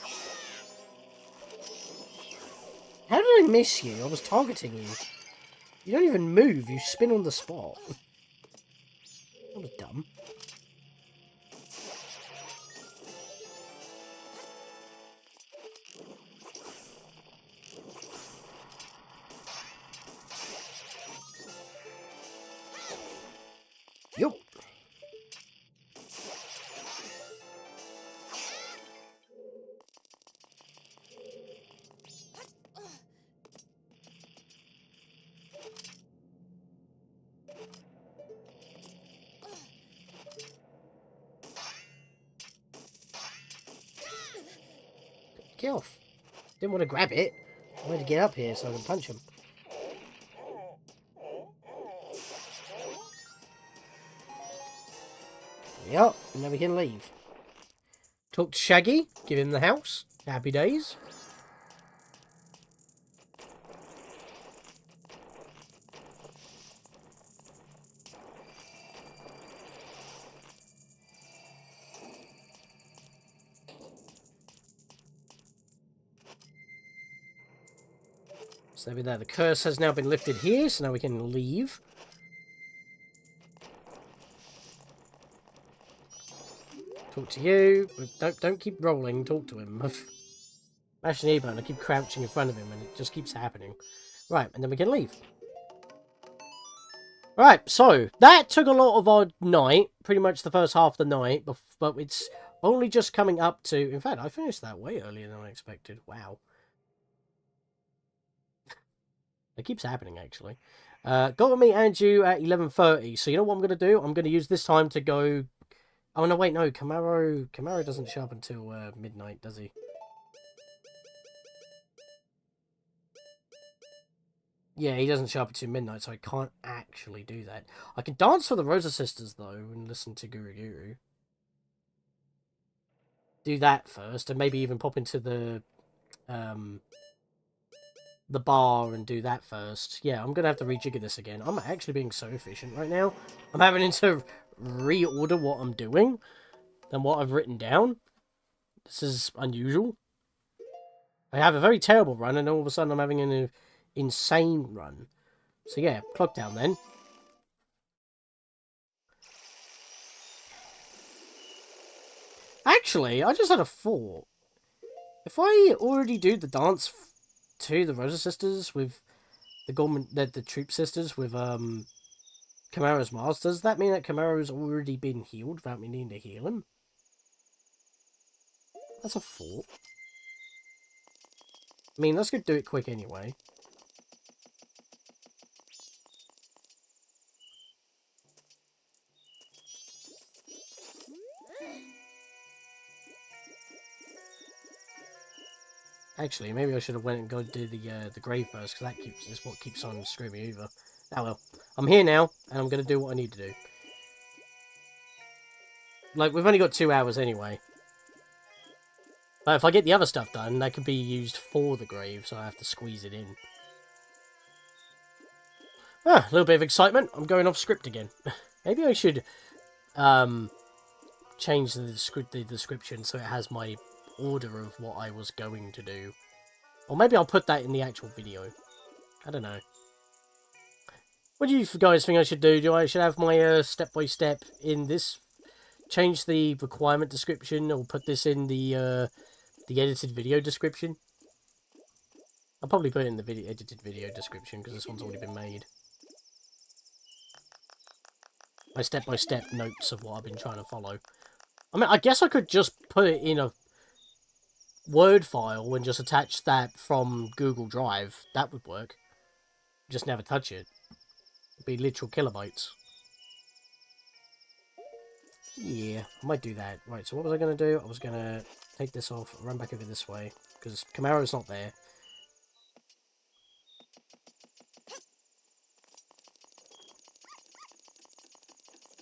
How did I miss you? I was targeting you. You don't even move, you spin on the spot. That was dumb. Yup. Get off. Didn't want to grab it. I wanted to get up here so I can punch him. Yep, and then we can leave. Talk to Shaggy, give him the house. Happy days. So there we go. The curse has now been lifted here, so now we can leave. Talk to you. Don't keep rolling. Talk to him. Mash the E button. I keep crouching in front of him, and it just keeps happening. Right, and then we can leave. Right, so that took a lot of our night, pretty much the first half of the night, but it's only just coming up to. In fact, I finished that way earlier than I expected. Wow. It keeps happening, actually. Got to meet Andrew at 11:30. So you know what I'm going to do? I'm going to use this time to go. Oh no, wait, no. Camaro doesn't show up until midnight, does he? Yeah, he doesn't show up until midnight, so I can't actually do that. I can dance for the Rosa Sisters though and listen to Guru Guru. Do that first, and maybe even pop into the bar and do that first. Yeah, I'm gonna have to rejigger this again. I'm actually being so efficient right now. I'm having to reorder what I'm doing than what I've written down. This is unusual. I have a very terrible run, and all of a sudden I'm having an insane run. So yeah, clock down then. Actually, I just had a thought. If I already do the dance to the Rosa Sisters with the Troop Sisters with Camaro's Mars, does that mean that Camaro's already been healed without me needing to heal him? That's a thought. I mean, let's go do it quick anyway. Actually, maybe I should have went and go do the grave first, because is what keeps on screwing me over. Ah well, I'm here now, and I'm going to do what I need to do. Like, we've only got 2 hours anyway. But if I get the other stuff done, that could be used for the grave, so I have to squeeze it in. Ah, a little bit of excitement. I'm going off script again. Maybe I should change the description so it has my order of what I was going to do. Or maybe I'll put that in the actual video. I don't know. What do you guys think I should do? Do I should have my step-by-step in this? Change the requirement description, or put this in the edited video description? I'll probably put it in the edited video description, because this one's already been made. My step-by-step notes of what I've been trying to follow. I mean, I guess I could just put it in a Word file and just attach that from Google Drive. That would work. Just never touch it. It'd be literal kilobytes. Yeah, I might do that. Right, so what was I going to do? I was going to take this off, run back over this way, because Camaro's not there.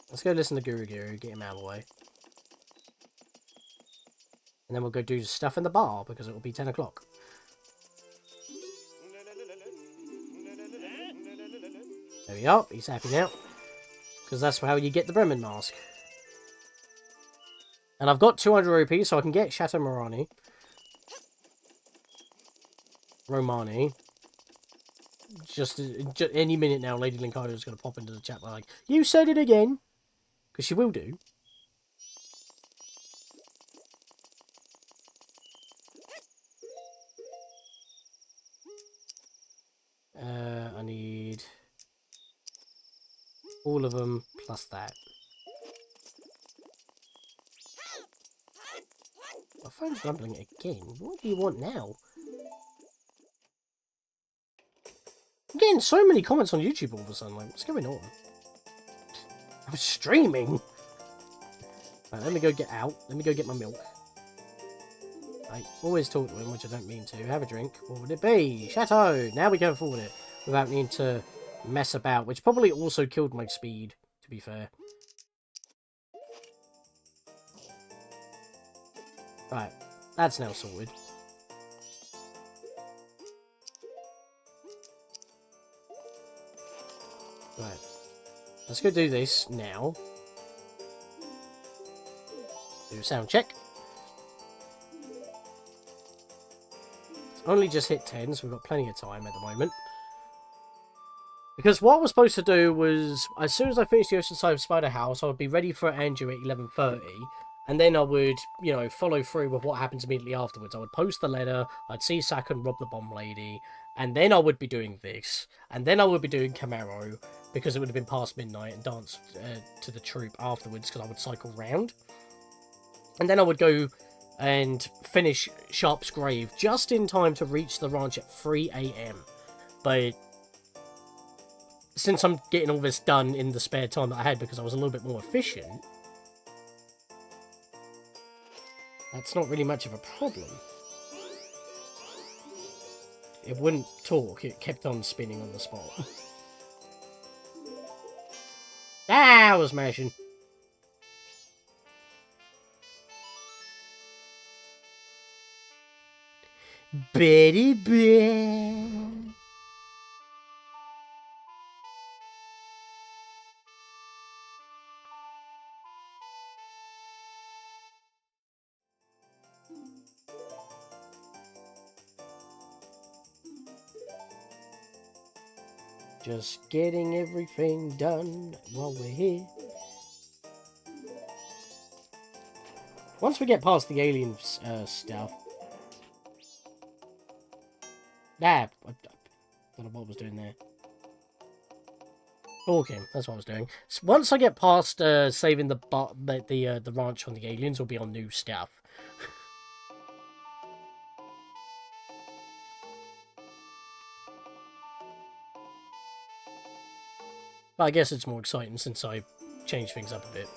Let's go listen to Guru Guru, get him out of the way. And then we'll go do stuff in the bar, because it will be 10 o'clock. There we are, he's happy now. Because that's how you get the Bremen mask. And I've got 200 rupees, so I can get Chateau Romani. Just any minute now, Lady Linkado is going to pop into the chat like, you said it again! Because she will do. I need all of them plus that. My phone's rumbling again. What do you want now? I'm getting so many comments on YouTube all of a sudden. Like, what's going on? I'm streaming. Right, let me go get out. Let me go get my milk. I always talk to him, which I don't mean to. Have a drink. What would it be? Chateau! Now we can afford it. Without needing to mess about, which probably also killed my speed, to be fair. Right, that's now sorted. Right, let's go do this now. Do a sound check. It's only just hit 10, so we've got plenty of time at the moment. Because what I was supposed to do was, as soon as I finished the Oceanside Spider House, I would be ready for Andrew at 11:30. And then I would, you know, follow through with what happens immediately afterwards. I would post the letter, I'd see Sakun rob the bomb lady, and then I would be doing this. And then I would be doing Camaro, because it would have been past midnight, and dance to the troop afterwards, because I would cycle round. And then I would go and finish Sharp's grave, just in time to reach the ranch at 3 AM. But since I'm getting all this done in the spare time that I had, because I was a little bit more efficient, that's not really much of a problem. It wouldn't talk, it kept on spinning on the spot. Ah, I was mashing. Betty Bear. Just getting everything done while we're here. Once we get past the alien stuff... I don't know what I was doing there. Okay, that's what I was doing. So once I get past saving the ranch on the aliens, we'll be on new stuff. But I guess it's more exciting since I changed things up a bit.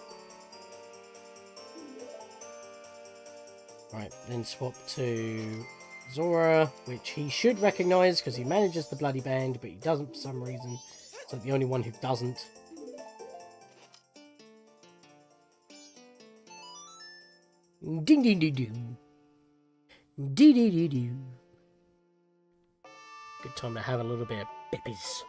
Right, then swap to Zora, which he should recognise because he manages the bloody band, but he doesn't for some reason. It's like the only one who doesn't. Ding ding ding ding. Dee dee dee dee. Good time to have a little bit of bippies.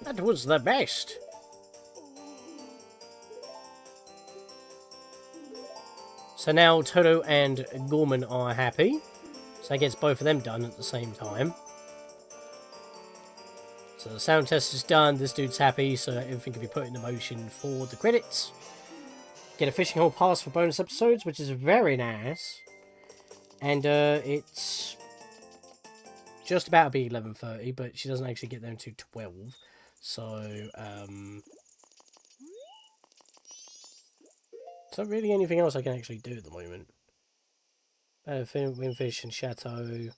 That was the best. So now Toto and Gorman are happy. So that gets both of them done at the same time. So the sound test is done, this dude's happy, so everything can be put into motion for the credits. Get a fishing hole pass for bonus episodes, which is very nice. And it's just about to be 11:30, but she doesn't actually get there until 12. So, Is there really anything else I can actually do at the moment? Windfish and Chateau.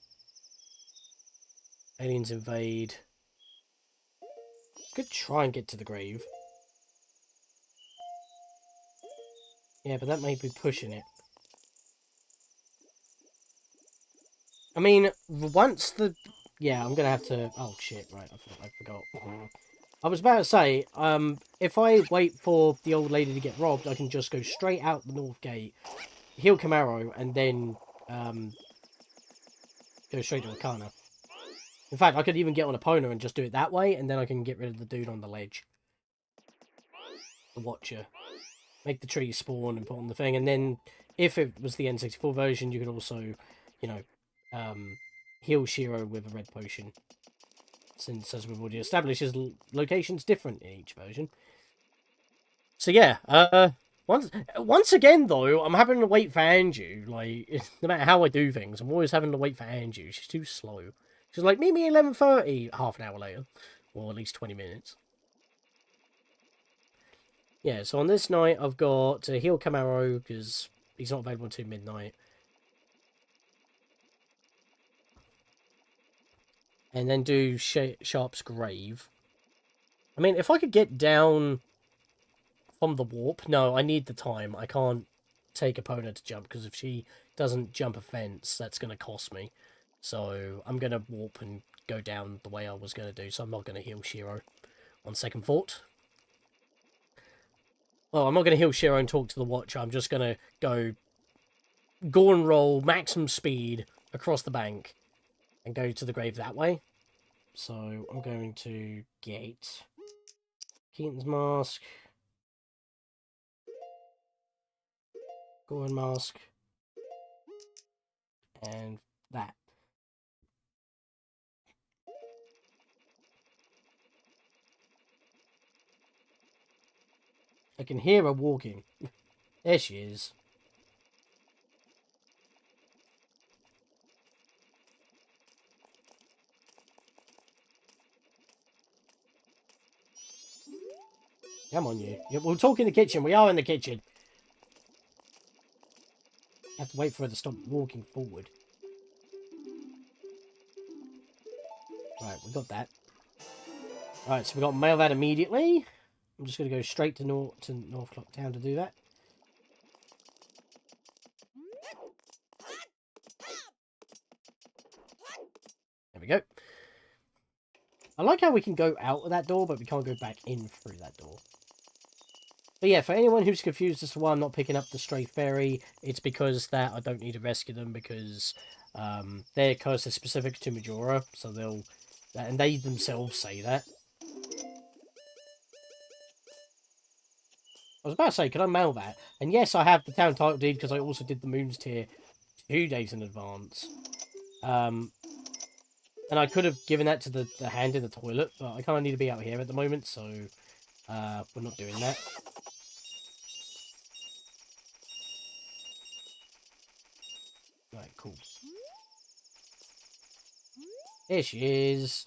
Aliens invade. Could try and get to the grave. Yeah, but that may be pushing it. I mean, once the... Yeah, I'm going to have to... Oh, shit, right, I forgot. I was about to say, if I wait for the old lady to get robbed, I can just go straight out the north gate, heal Camaro, and then go straight to Arcana. In fact, I could even get on Epona and just do it that way, and then I can get rid of the dude on the ledge. The Watcher. Make the tree spawn and put on the thing, and then if it was the N64 version, you could also, you know, heal Shiro with a red potion. Since, as we've already established, his location's different in each version. So yeah, once again though, I'm having to wait for Anju. Like, no matter how I do things, I'm always having to wait for Anju. She's too slow. She's like, meet me at 11:30, half an hour later, or at least 20 minutes. Yeah, so on this night, I've got to heal Camaro because he's not available until midnight. And then do Sharp's grave. I mean, if I could get down from the warp... No, I need the time. I can't take Epona to jump, because if she doesn't jump a fence, that's going to cost me. So I'm going to warp and go down the way I was going to do, so I'm not going to heal Shiro on second thought. Well, I'm not going to heal Shiro and talk to the Watcher. I'm just going to go and roll maximum speed across the bank and go to the grave that way. So I'm going to get Keaton's Mask, Goron Mask, and that. I can hear her walking. There she is. Come on, you. We'll talk in the kitchen. We are in the kitchen. I have to wait for her to stop walking forward. Right, we got that. Right, so we got mail that immediately. I'm just going to go straight to North Clock Town to do that. There we go. I like how we can go out of that door, but we can't go back in through that door. But yeah, for anyone who's confused as to why I'm not picking up the Stray Fairy, it's because that I don't need to rescue them, because their curse is specific to Majora, so they'll... And they themselves say that. I was about to say, could I mail that? And yes, I have the town title deed, because I also did the Moon's Tier 2 days in advance. And I could have given that to the hand in the toilet, but I kind of need to be out here at the moment, so we're not doing that. Right, cool. There she is.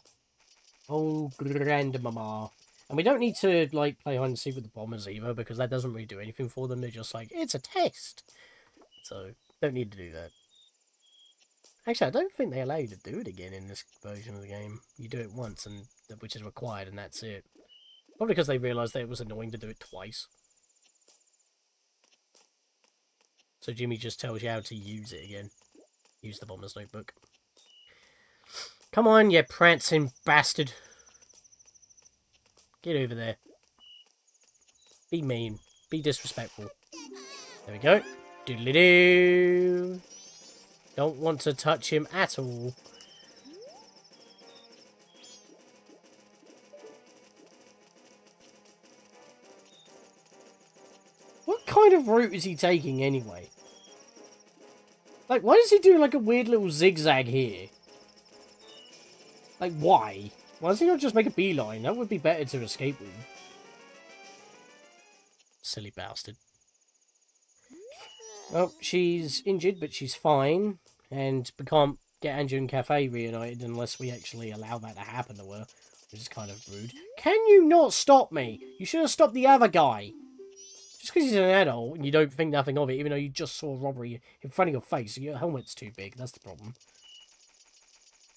Oh, grandmama. And we don't need to, like, play hide and seek with the bombers either, because that doesn't really do anything for them. They're just like, it's a test. So, don't need to do that. Actually, I don't think they allow you to do it again in this version of the game. You do it once, and which is required, and that's it. Probably because they realised that it was annoying to do it twice. So Jimmy just tells you how to use it again. Use the bomber's notebook. Come on, you prancing bastard. Get over there. Be mean. Be disrespectful. There we go. Doodly-doo. Don't want to touch him at all. What kind of route is he taking anyway? Like, why does he do like a weird little zigzag here? Like, why? Why does he not just make a beeline? That would be better to escape with. Silly bastard. Well, she's injured, but she's fine. And we can't get Anju and Kafei reunited unless we actually allow that to happen to her. Which is kind of rude. Can you not stop me? You should have stopped the other guy. Just because he's an adult and you don't think nothing of it, even though you just saw a robbery in front of your face, your helmet's too big. That's the problem.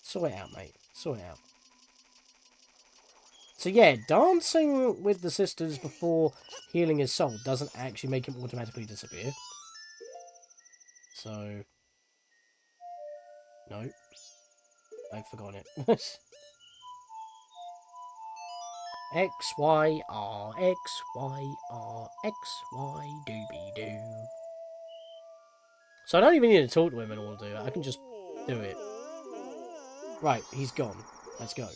Sort it out, mate. Sort it out. So yeah, dancing with the sisters before healing his soul doesn't actually make him automatically disappear. So... no. I've forgotten it. X, Y, R, X, Y, R, X, Y, doobie-doo. So I don't even need to talk to him in order to do it. I can just do it. Right, he's gone. Let's go.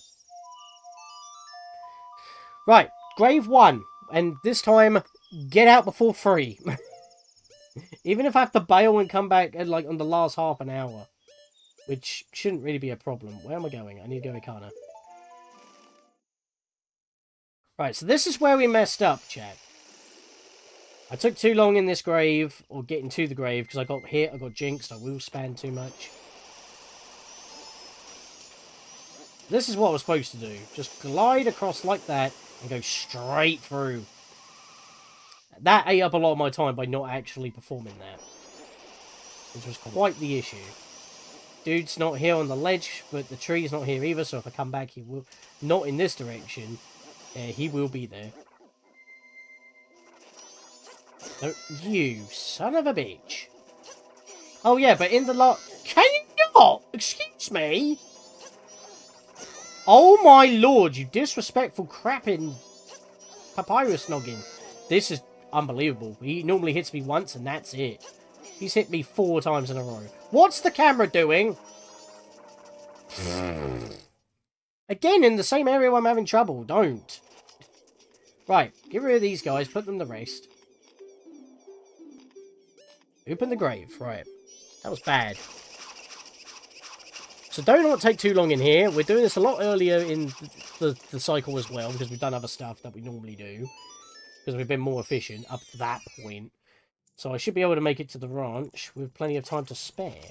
Right, grave 1. And this time, get out before 3. Even if I have to bail and come back at, like, on the last half an hour. Which shouldn't really be a problem. Where am I going? I need to go Ikana. Right, so this is where we messed up, chat. I took too long in this grave, or getting to the grave, because I got hit, I got jinxed, I will span too much. This is what I was supposed to do. Just glide across like that, and go straight through. That ate up a lot of my time by not actually performing that. Which was quite the issue. Dude's not here on the ledge, but the tree's not here either, so if I come back, he will... not in this direction. He will be there. Oh, you son of a bitch. Oh yeah, but in the lot... Can you not? Excuse me? Oh my lord, you disrespectful crapping papyrus noggin. This is unbelievable. He normally hits me once and that's it. He's hit me 4 times in a row. What's the camera doing? Again, in the same area where I'm having trouble. Don't. Right, get rid of these guys, put them to rest. Open the grave, right. That was bad. So don't not take too long in here. We're doing this a lot earlier in the cycle as well, because we've done other stuff that we normally do. Because we've been more efficient up to that point. So I should be able to make it to the ranch with plenty of time to spare.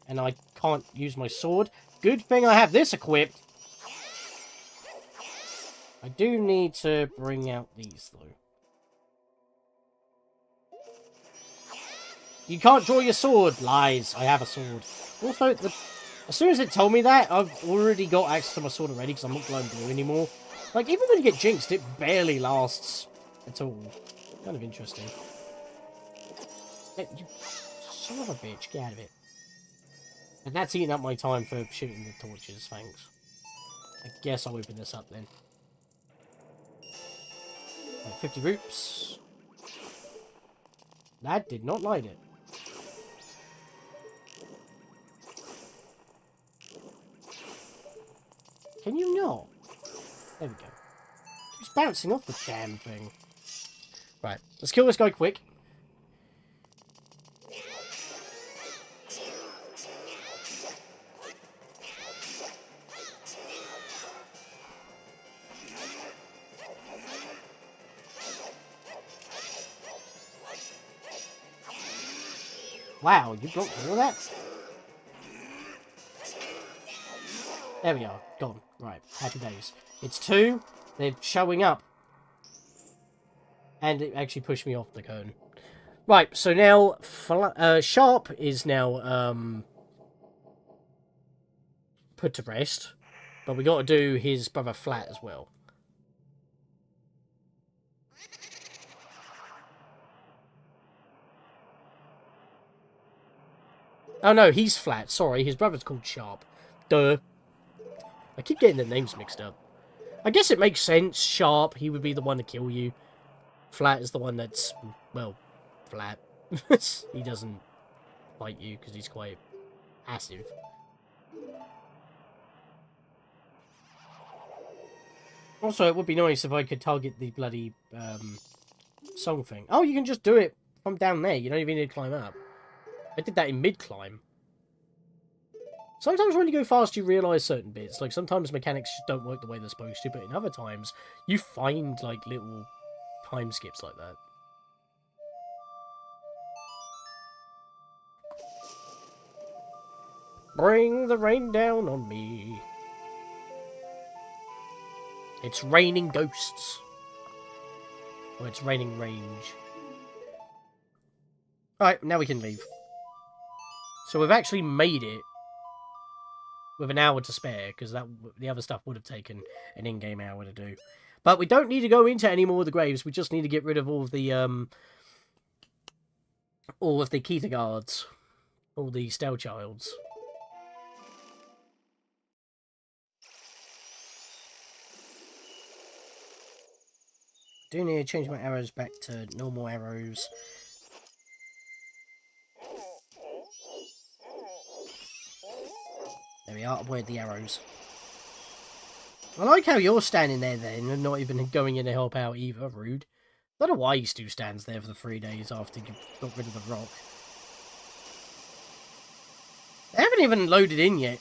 And I can't use my sword. Good thing I have this equipped. I do need to bring out these, though. You can't draw your sword. Lies. I have a sword. Also, as soon as it told me that, I've already got access to my sword already, because I'm not glowing blue anymore. Like, even when you get jinxed, it barely lasts at all. Kind of interesting. You son of a bitch. Get out of it. And that's eating up my time for shooting the torches. Thanks. I guess I'll open this up then. 50 roops. That did not light it. Can you not? There we go. Keeps bouncing off the damn thing. Right, let's kill this guy quick. Wow, you blocked all of that? There we are. Gone. Right. Happy days. It's 2. They're showing up. And it actually pushed me off the cone. Right, so now Sharp is now put to rest. But we got to do his brother Flat as well. Oh no, he's Flat. Sorry, his brother's called Sharp. Duh. I keep getting the names mixed up. I guess it makes sense. Sharp, he would be the one to kill you. Flat is the one that's, well, flat. He doesn't fight you because he's quite passive. Also, it would be nice if I could target the bloody song thing. Oh, you can just do it from down there. You don't even need to climb up. I did that in mid-climb. Sometimes when you go fast, you realise certain bits. Like, sometimes mechanics just don't work the way they're supposed to, but in other times, you find, like, little time skips like that. Bring the rain down on me. It's raining ghosts. Or it's raining range. Alright, now we can leave. So we've actually made it with an hour to spare, because the other stuff would have taken an in-game hour to do. But we don't need to go into any more of the graves. We just need to get rid of all of the Keita guards, all the Stell Childs. Do need to change my arrows back to normal arrows. There we are, avoid the arrows. I like how you're standing there then, and not even going in to help out either, rude. I don't know why Stu stands there for the 3 days after you got rid of the rock. They haven't even loaded in yet.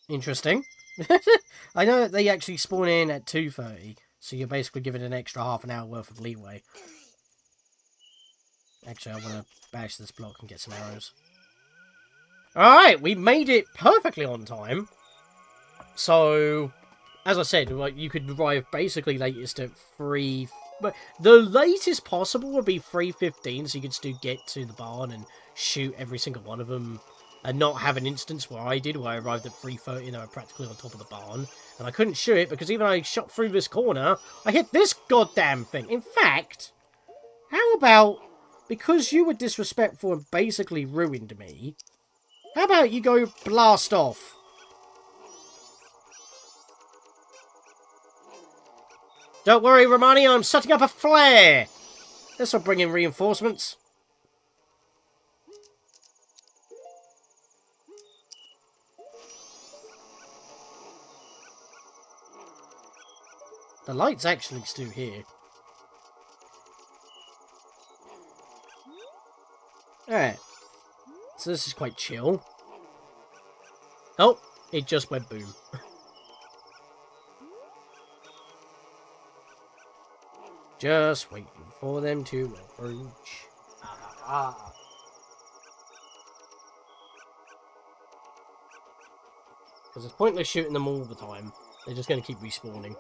Interesting. I know that they actually spawn in at 2:30, so you're basically given an extra half an hour worth of leeway. Actually, I want to bash this block and get some arrows. Alright, we made it perfectly on time. So, as I said, like, you could arrive basically latest at 3... But the latest possible would be 3:15, so you could still get to the barn and shoot every single one of them. And not have an instance where I did, where I arrived at 3:30 and I was practically on top of the barn. And I couldn't shoot it, because even though I shot through this corner, I hit this goddamn thing. In fact, how about, because you were disrespectful and basically ruined me, how about you go blast off? Don't worry, Romani, I'm setting up a flare! This will bring in reinforcements. The light's actually still here. Alright. So this is quite chill. Oh, it just went boom. Just waiting for them to approach. Because it's pointless shooting them all the time. They're just going to keep respawning.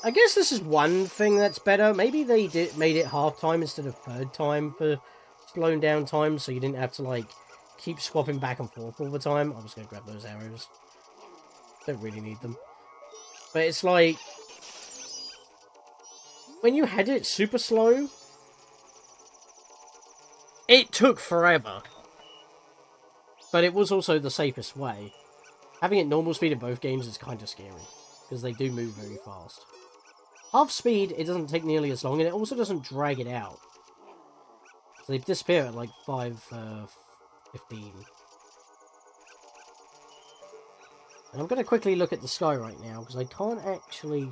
I guess this is one thing that's better. Maybe they made it half time instead of third time for slowing down time, so you didn't have to, like, keep swapping back and forth all the time. I'm just going to grab those arrows. Don't really need them. But it's like, when you had it super slow, it took forever. But it was also the safest way. Having it normal speed in both games is kind of scary, because they do move very fast. Half speed, it doesn't take nearly as long, and it also doesn't drag it out. So they disappear at like 5:15. And I'm going to quickly look at the sky right now, because I can't actually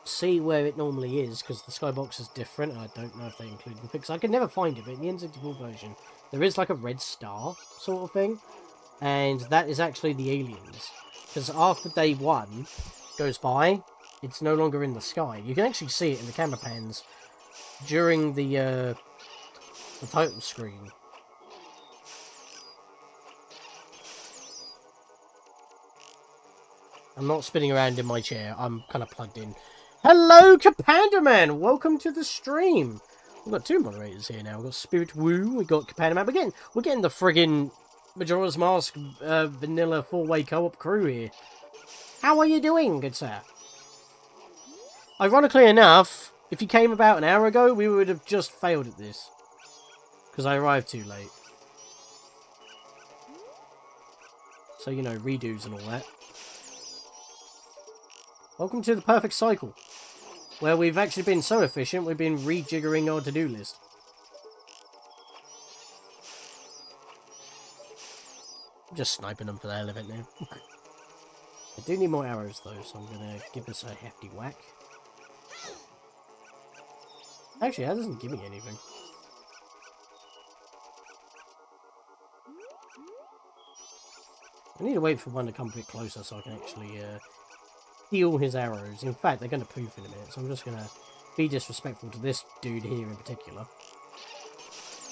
see where it normally is, because the skybox is different, and I don't know if they include the because I can never find it, but in the N64 version, there is like a red star sort of thing, and that is actually the aliens. Because after day 1 goes by, it's no longer in the sky. You can actually see it in the camera pans during the title screen. I'm not spinning around in my chair. I'm kind of plugged in. Hello, Capandaman! Welcome to the stream. We've got 2 moderators here now. We've got Spirit Woo. We've got Capandaman. We're getting the friggin' Majora's Mask vanilla 4-way co-op crew here. How are you doing, good sir? Ironically enough, if you came about an hour ago, we would have just failed at this. Because I arrived too late. So, you know, redos and all that. Welcome to the perfect cycle. Where we've actually been so efficient, we've been rejiggering our to-do list. I'm just sniping them for the hell of it now. I do need more arrows though, so I'm going to give this a hefty whack. Actually, that doesn't give me anything. I need to wait for one to come a bit closer so I can actually steal his arrows. In fact, they're going to poof in a minute, so I'm just going to be disrespectful to this dude here in particular.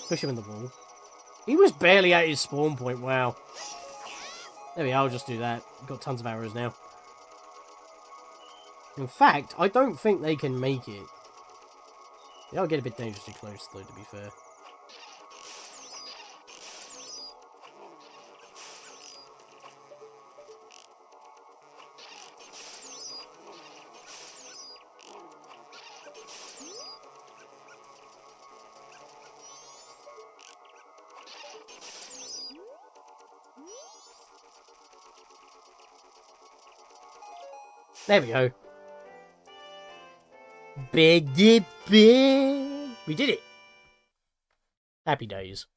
Push him in the wall. He was barely at his spawn point, wow. There we are, I'll just do that. Got tons of arrows now. In fact, I don't think they can make it. They'll get a bit dangerously close, though, to be fair. There we go. Big dip, big. We did it. Happy days.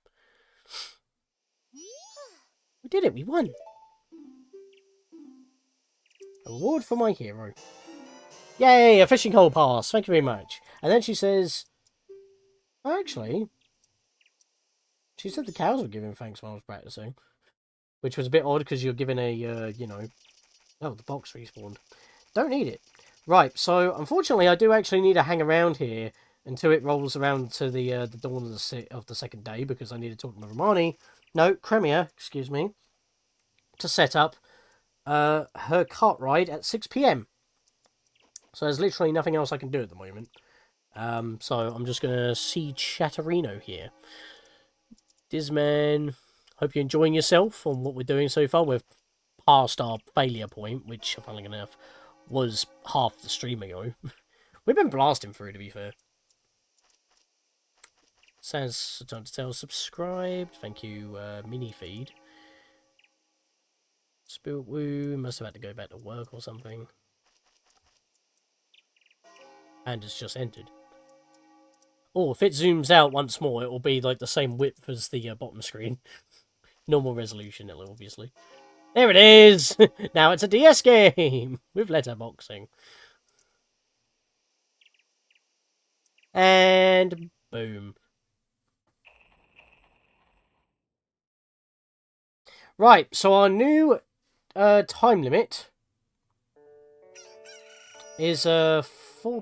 We did it. We won. A reward for my hero. Yay, a fishing hole pass. Thank you very much. And then she says... Actually... She said the cows were giving thanks while I was practicing. Which was a bit odd because you're given a, you know... Oh, the box respawned. Don't need it. Right, so unfortunately I do actually need to hang around here until it rolls around to the dawn of the second day, because I need to talk to Romani. No, Cremia, excuse me, to set up her cart ride at 6 PM. So there's literally nothing else I can do at the moment. So I'm just going to see Chatterino here. Disman, hope you're enjoying yourself on what we're doing so far. We've past our failure point, which, funnily enough, was half the stream ago. We've been blasting through, to be fair. Sans John to tell subscribed. Thank you, mini feed. Spirit Woo must have had to go back to work or something. And it's just entered. Oh, if it zooms out once more, it will be like the same width as the bottom screen. Normal resolution, it'll obviously. There it is! Now it's a DS game! With letterboxing. And boom. Right, so our new time limit is 4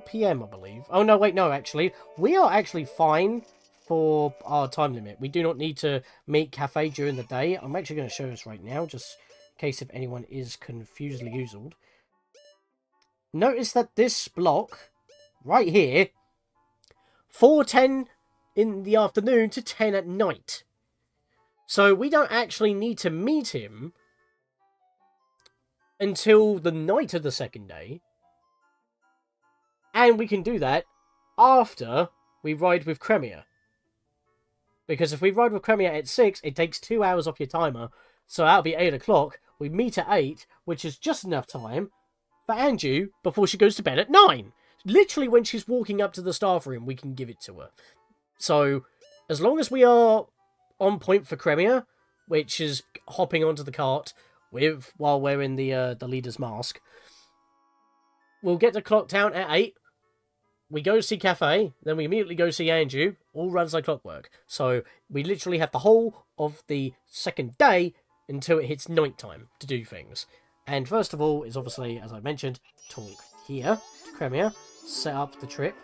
PM, I believe. Oh, no, wait, no, actually. We are actually fine for our time limit. We do not need to meet Kafei during the day. I'm actually going to show us right now, just in case if anyone is confusedly oozled. Notice that this block, right here, 4:10 in the afternoon to 10 at night. So we don't actually need to meet him until the night of the second day. And we can do that after we ride with Cremia. Because if we ride with Cremia at 6, it takes 2 hours off your timer. So that'll be 8 o'clock. We meet at 8, which is just enough time for Anju before she goes to bed at 9. Literally when she's walking up to the staff room, we can give it to her. So, as long as we are on point for Cremia, which is hopping onto the cart with while wearing the leader's mask, we'll get the clock down at 8. We go see Kafei, then we immediately go see Anju. All runs like clockwork. So we literally have the whole of the second day until it hits night time to do things. And first of all is obviously, as I mentioned, talk here to Cremia, set up the trip.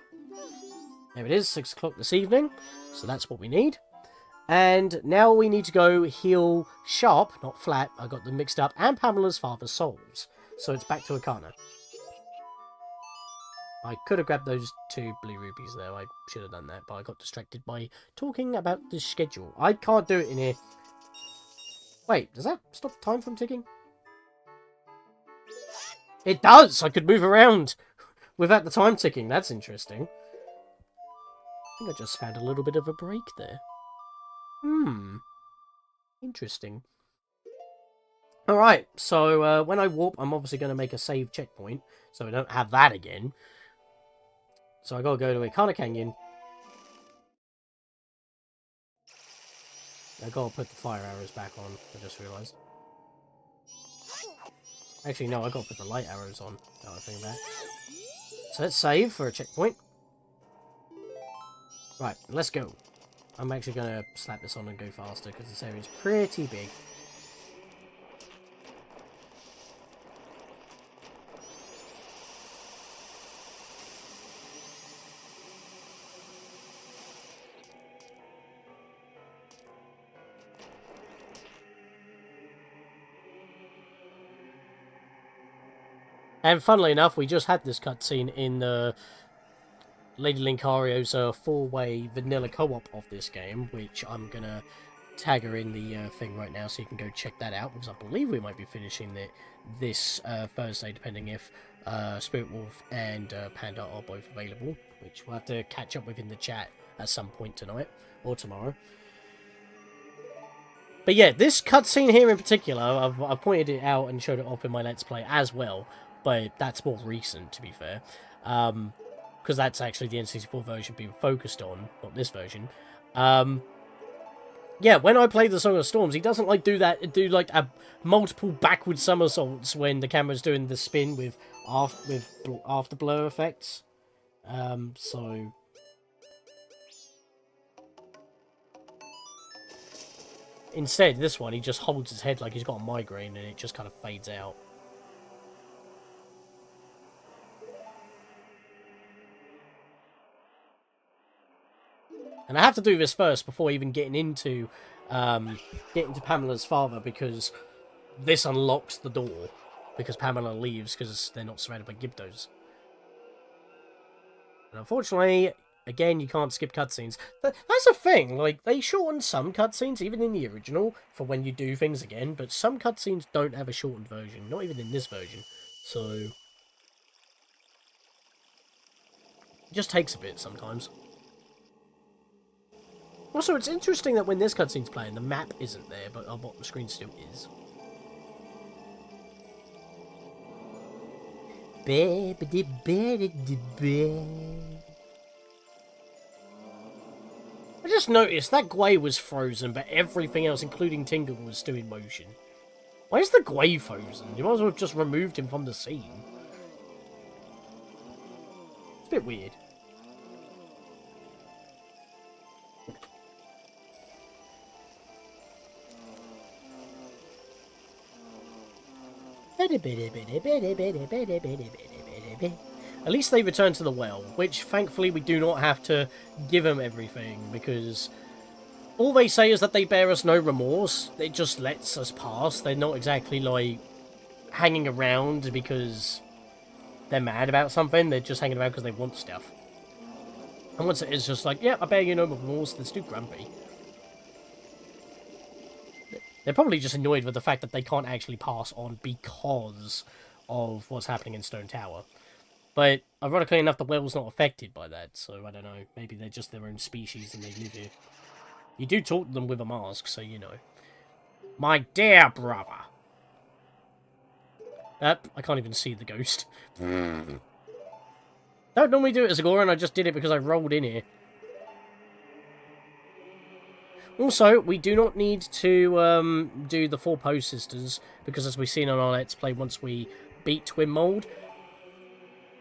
There it is, 6 o'clock this evening. So that's what we need. And now we need to go heal Sharp, not Flat, I got them mixed up, and Pamela's father's souls. So it's back to Akana. I could have grabbed those 2 blue rubies there, I should have done that, but I got distracted by talking about the schedule. I can't do it in here. Wait, does that stop time from ticking? It does! I could move around without the time ticking, that's interesting. I think I just found a little bit of a break there. Interesting. Alright, so when I warp, I'm obviously going to make a save checkpoint, so I don't have that again. So I gotta go to Akana Canyon. I gotta put the fire arrows back on, I just realised. Actually, no, I gotta put the light arrows on, now I think about it. So let's save for a checkpoint. Right, let's go. I'm actually gonna slap this on and go faster, because this area is pretty big. And funnily enough, we just had this cutscene in the Lady Linkario's 4-way vanilla co-op of this game, which I'm gonna tag her in the thing right now so you can go check that out, because I believe we might be finishing it this Thursday, depending if Spirit Wolf and Panda are both available, which we'll have to catch up with in the chat at some point tonight or tomorrow. But yeah, this cutscene here in particular, I've pointed it out and showed it off in my Let's Play as well, but that's more recent, to be fair. Because that's actually the N64 version being focused on, not this version. Yeah, when I play the Song of Storms, he doesn't like do like a multiple backward somersaults when the camera's doing the spin with after blur effects. So instead, this one, he just holds his head like he's got a migraine and it just kind of fades out. And I have to do this first before even getting into Pamela's father, because this unlocks the door. Because Pamela leaves because they're not surrounded by Gibdos. And unfortunately, again, you can't skip cutscenes. That's a thing. Like, they shorten some cutscenes, even in the original, for when you do things again. But some cutscenes don't have a shortened version. Not even in this version. So it just takes a bit sometimes. Also, it's interesting that when this cutscene's playing, the map isn't there, but our bottom screen still is. I just noticed that Gwei was frozen, but everything else, including Tingle, was still in motion. Why is the Gwei frozen? You might as well have just removed him from the scene. It's a bit weird. At least they return to the well, which thankfully we do not have to give them everything, because all they say is that they bear us no remorse. It just lets us pass. They're not exactly like hanging around because they're mad about something. They're just hanging around because they want stuff. And once it is just like, yeah, I bear you no remorse, they're still grumpy. They're probably just annoyed with the fact that they can't actually pass on because of what's happening in Stone Tower. But, ironically enough, the whale's not affected by that, so I don't know. Maybe they're just their own species and they live here. You do talk to them with a mask, so you know. My dear brother. I can't even see the ghost. Don't normally do it as a Goran, I just did it because I rolled in here. Also, we do not need to do the 4 Pose Sisters, because as we've seen on our Let's Play, once we beat Twinmold,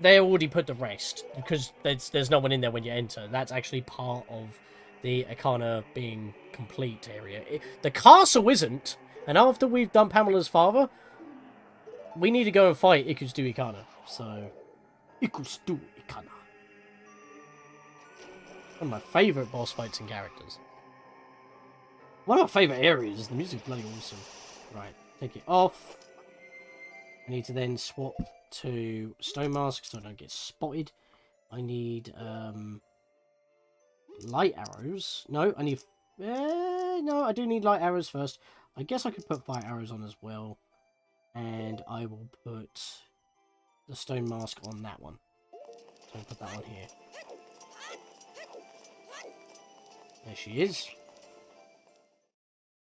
they're already put to rest, because there's no one in there when you enter. That's actually part of the Akana being complete area. The castle isn't, and after we've done Pamela's father, we need to go and fight Ikustu Ikana. So, Ikustu Ikana. One of my favourite boss fights and characters. One of my favourite areas. The music's bloody awesome. Right, take it off. I need to then swap to Stone Mask so I don't get spotted. I need light arrows. No, I need... no, I do need light arrows first. I guess I could put fire arrows on as well. And I will put the Stone Mask on that one. So I'll put that on here. There she is.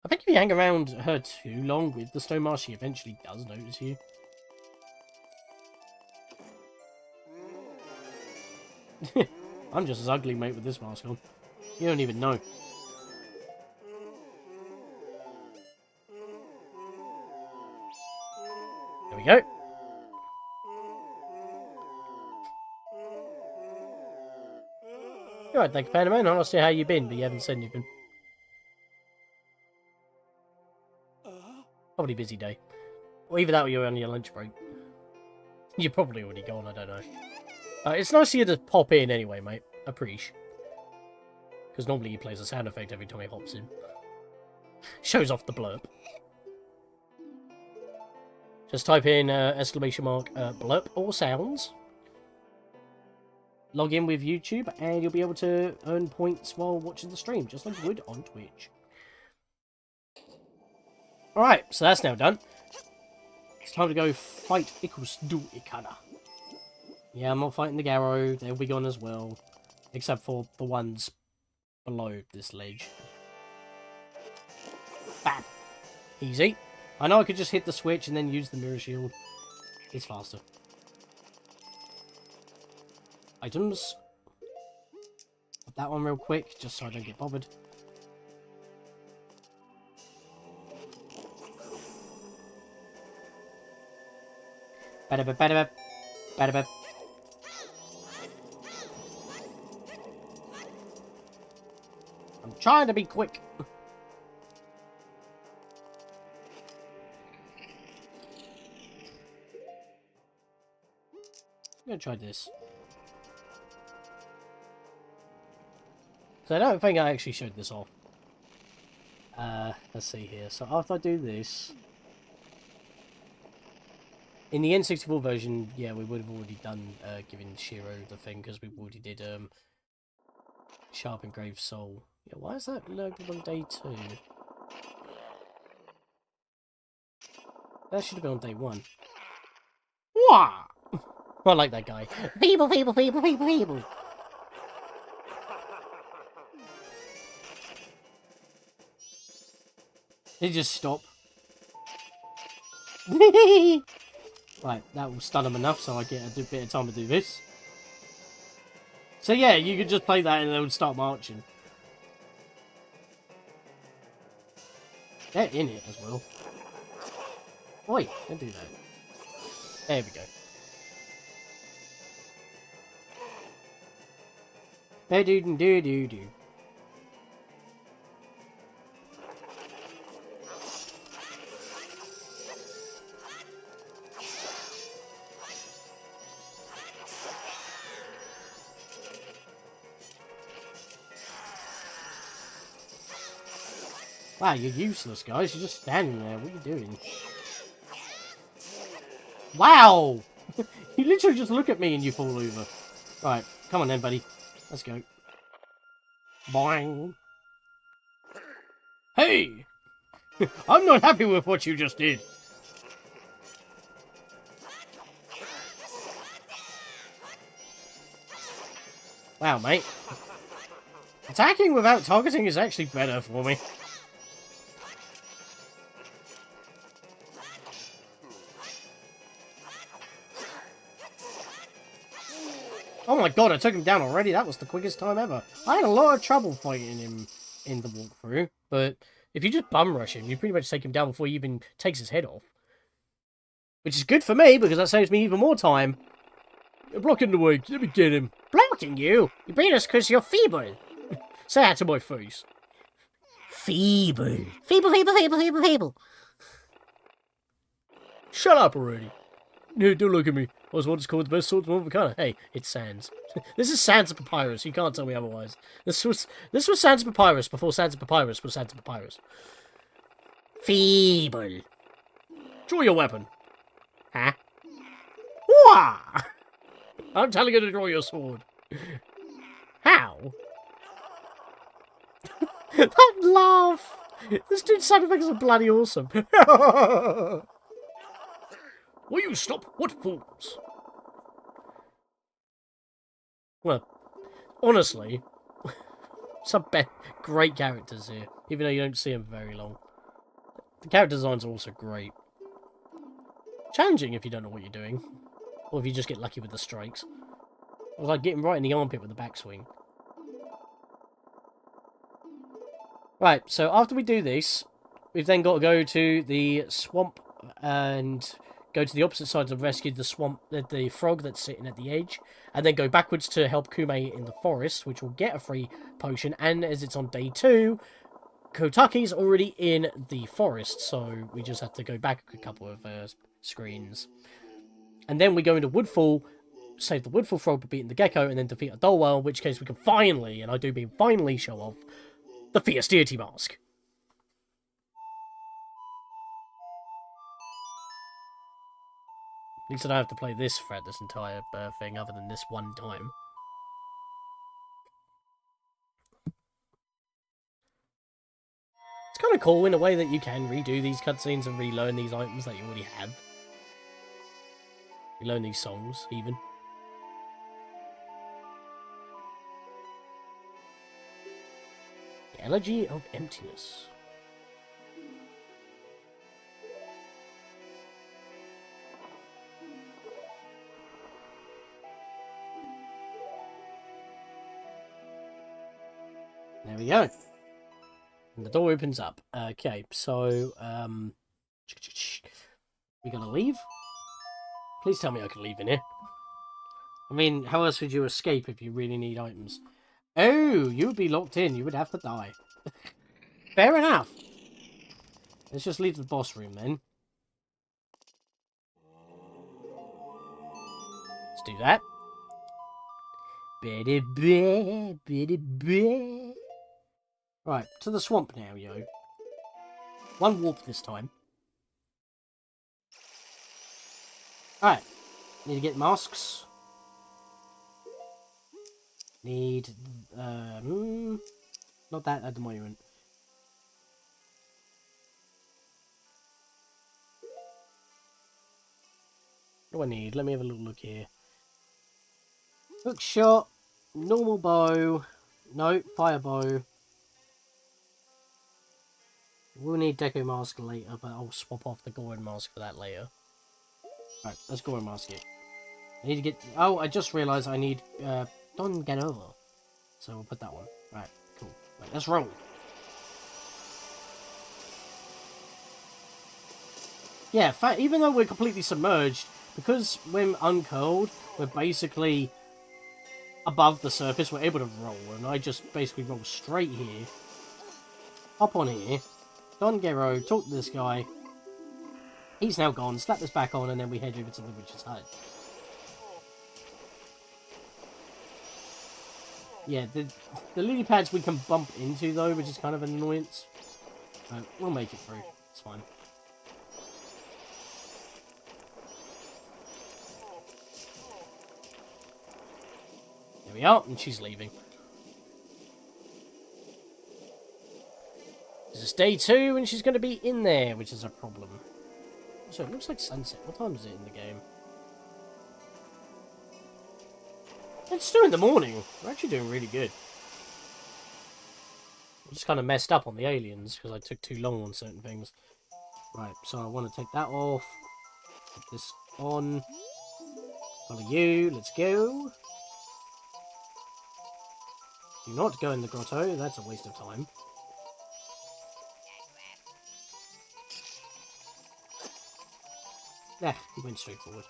I think if you hang around her too long with the Stone Mask, she eventually does notice you. I'm just as ugly, mate, with this mask on. You don't even know. There we go. Alright, thank you, Panda Man. I'll see how you been, but you haven't said anything. Probably busy day. Or either that or you're on your lunch break. You're probably already gone, I don't know. It's nice of you to pop in anyway, mate. Appreciate. Because normally he plays a sound effect every time he hops in. Shows off the blurb. Just type in exclamation mark blurp or sounds. Log in with YouTube and you'll be able to earn points while watching the stream, just like you would on Twitch. Alright, so that's now done. It's time to go fight Ikus Du Ikana. Yeah, I'm not fighting the Garrow, they'll be gone as well. Except for the ones below this ledge. Bam! Easy. I know I could just hit the switch and then use the mirror shield. It's faster. Items. Put that one real quick, just so I don't get bothered. Badabab, badabab, badabab. I'm trying to be quick. I'm gonna try this. So I don't think I actually showed this off. Let's see here. So after I do this... In the N64 version, yeah, we would have already done giving Shiro the thing, because we already did Sharp Engraved Soul. Yeah, why is that loaded on day 2? That should have been on day 1. Wah! I like that guy. People, people, people, people, people! Did he just stop? Right, that will stun him enough so I get a bit of time to do this. So yeah, you could just play that and they would start marching. They're in it as well. Oi, don't do that. There we go. Do-do-do-do-do. Wow, you're useless, guys. You're just standing there. What are you doing? Wow! You literally just look at me and you fall over. Right, come on then, buddy. Let's go. Boing! Hey! I'm not happy with what you just did. Wow, mate. Attacking without targeting is actually better for me. Oh my god, I took him down already. That was the quickest time ever. I had a lot of trouble fighting him in the walkthrough, but if you just bum rush him, you pretty much take him down before he even takes his head off. Which is good for me, because that saves me even more time. You're blocking the way. Let me get him. Blocking you? You beat us because you're feeble. Say that to my face. Feeble. Feeble, feeble, feeble, feeble, feeble. Shut up already. No, don't look at me. I was once called the best swordsman of the kind. Hey, it's Sans. This is Sans of Papyrus. You can't tell me otherwise. This was Sans of Papyrus before Sans of Papyrus was Sans of Papyrus. Feeble. Draw your weapon. Huh? Wah! I'm telling you to draw your sword. How? That laugh! This dude's sound effects are bloody awesome. Will you stop? What fools? Well, honestly, some great characters here, even though you don't see them very long. The character designs are also great. Challenging if you don't know what you're doing, or if you just get lucky with the strikes. It was like getting right in the armpit with the backswing. Right, so after we do this, we've then got to go to the swamp and go to the opposite side to rescue the swamp, the frog that's sitting at the edge, and then go backwards to help Kume in the forest, which will get a free potion. And as it's on day 2, Kotaki's already in the forest, so we just have to go back a couple of screens. And then we go into Woodfall, save the Woodfall frog by beating the gecko, and then defeat a Dolwell, in which case we can finally, and I do mean finally, show off the Fierce Deity Mask. least I don't have to play this threat this entire thing, other than this one time. It's kind of cool in a way that you can redo these cutscenes and relearn these items that you already have. Relearn these songs, even. The Elegy of Emptiness. There we go. And the door opens up. Okay, so, we gonna leave? Please tell me I can leave in here. I mean, how else would you escape if you really need items? Oh, you would be locked in. You would have to die. Fair enough. Let's just leave the boss room then. Let's do that. Right, to the swamp now, yo. One warp this time. Alright. Need to get masks. Need, not that at the moment. What do I need? Let me have a little look here. Hook shot, normal bow, no, fire bow. We'll need Deco Mask later, but I'll swap off the Goron Mask for that later. Alright, let's Goron Mask it. I need to get... Oh, I just realised I need Don Get Over. So we'll put that one. Right, cool. Right, let's roll. Yeah, even though we're completely submerged, because when uncurled, we're basically above the surface, we're able to roll. And I just basically roll straight here. Hop on here. Don Gero, talk to this guy. He's now gone. Slap this back on, and then we head over to the witch's hut. Yeah, the lily pads we can bump into, though, which is kind of an annoyance. But we'll make it through. It's fine. There we are, and she's leaving. This is day 2, and she's going to be in there, which is a problem. So it looks like sunset. What time is it in the game? It's 2 in the morning. We're actually doing really good. I just kind of messed up on the aliens because I took too long on certain things. Right, so I want to take that off. Put this on. Follow you. Let's go. Do not go in the grotto. That's a waste of time. Yeah, he went straight forward.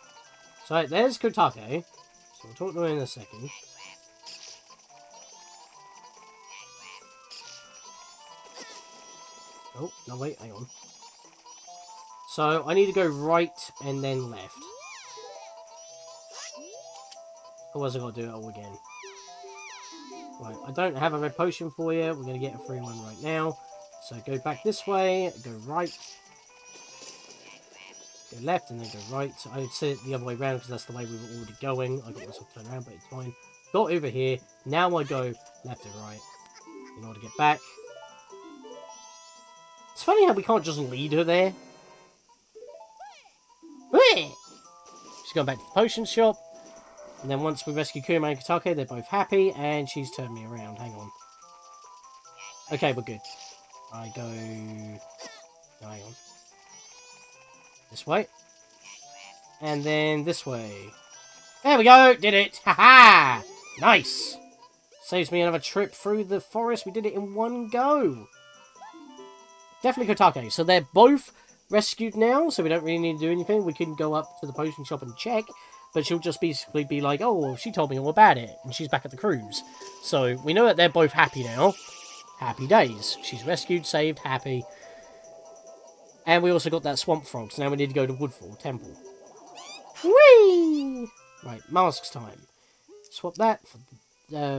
So there's Kotake. So we'll talk to him in a second. Oh, no wait, hang on. So I need to go right and then left. Otherwise I've got to do it all again. Right, I don't have a red potion for you. We're going to get a free one right now. So go back this way, go right. Go left and then go right. So I would say it the other way around because that's the way we were already going. I got myself turned around, but it's fine. Got over here. Now I go left and right in order to get back. It's funny how we can't just lead her there. She's gone back to the potion shop. And then once we rescue Kuma and Kotake, they're both happy. And she's turned me around. Hang on. Okay, we're good. I go... No, hang on. This way. And then this way. There we go! Did it! Haha! Nice! Saves me another trip through the forest. We did it in one go. Definitely Kotake. So they're both rescued now, so we don't really need to do anything. We can go up to the potion shop and check, but she'll just basically be like, oh, well, she told me all about it, and she's back at the cruise. So we know that they're both happy now. Happy days. She's rescued, saved, happy. And we also got that swamp frog, so now we need to go to Woodfall Temple. Whee! Right, masks time. Swap that for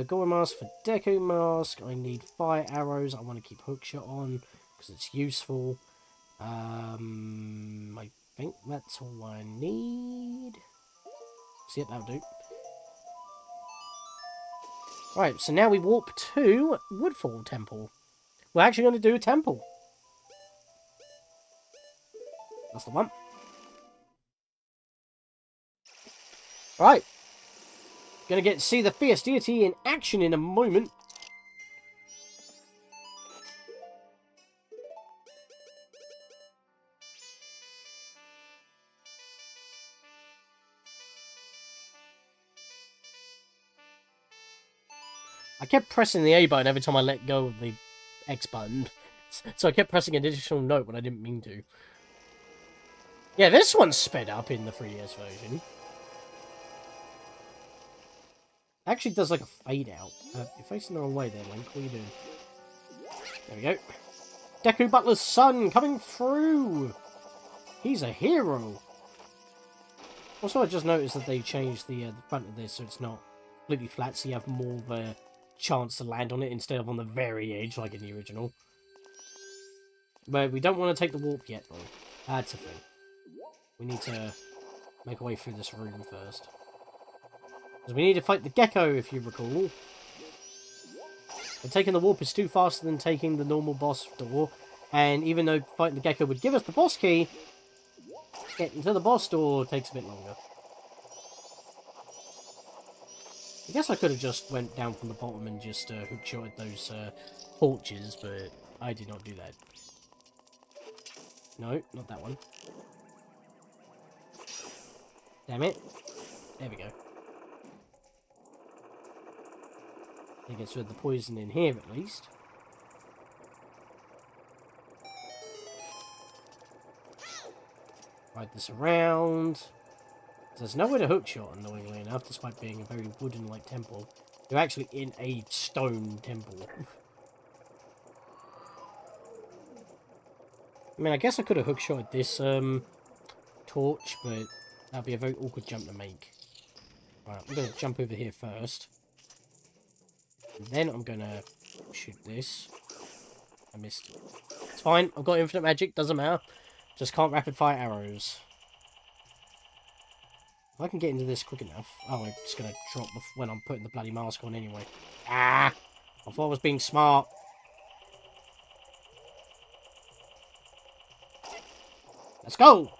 Goron Mask for Deco Mask. I need fire arrows. I want to keep hookshot on because it's useful. I think that's all I need. See it, that'll do. Right, so now we warp to Woodfall Temple. We're actually going to do a temple. That's the one. Right. Gonna get to see the Fierce Deity in action in a moment. I kept pressing the A button every time I let go of the X button. So I kept pressing an additional note when I didn't mean to. Yeah, this one's sped up in the 3DS version. Actually does like a fade out. You're facing the wrong way there, Link. What are you doing? There we go. Deku Butler's son coming through! He's a hero! Also, I just noticed that they changed the front of this so it's not completely flat, so you have more of a chance to land on it instead of on the very edge like in the original. But we don't want to take the warp yet, though. That's a thing. We need to make our way through this room first. Because we need to fight the gecko, if you recall. And taking the warp is too faster than taking the normal boss door. And even though fighting the gecko would give us the boss key, getting to the boss door takes a bit longer. I guess I could have just went down from the bottom and just hook-shotted those torches, but I did not do that. No, not that one. Damn it. There we go. It gets rid of the poison in here, at least. Ride this around. There's nowhere to hookshot, annoyingly enough, despite being a very wooden-like temple. You're actually in a stone temple. I mean, I guess I could have hookshotted this torch, but that'd be a very awkward jump to make. Right, I'm going to jump over here first. And then I'm going to shoot this. I missed it. It's fine, I've got infinite magic, doesn't matter. Just can't rapid-fire arrows. If I can get into this quick enough... Oh, I'm just going to drop when I'm putting the bloody mask on anyway. Ah! I thought I was being smart. Let's go!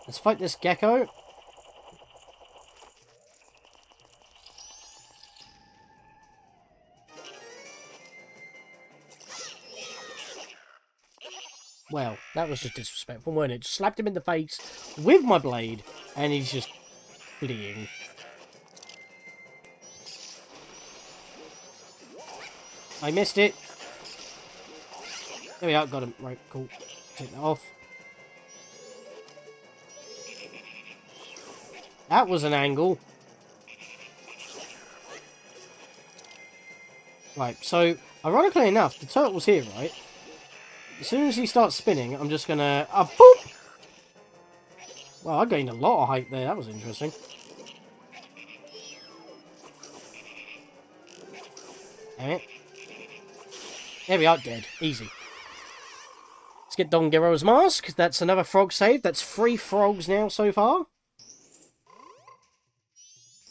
Let's fight this gecko. Well, that was just disrespectful, wasn't it? Just slapped him in the face with my blade, and he's just fleeing. I missed it. There we are, got him. Right, cool. Take that off. That was an angle. Right, so, ironically enough, the turtle's here, right? As soon as he starts spinning, I'm just gonna... boop! Well, I gained a lot of height there. That was interesting. Damn it. There we are, dead. Easy. Let's get Don Gero's mask. That's another frog save. That's 3 frogs now so far.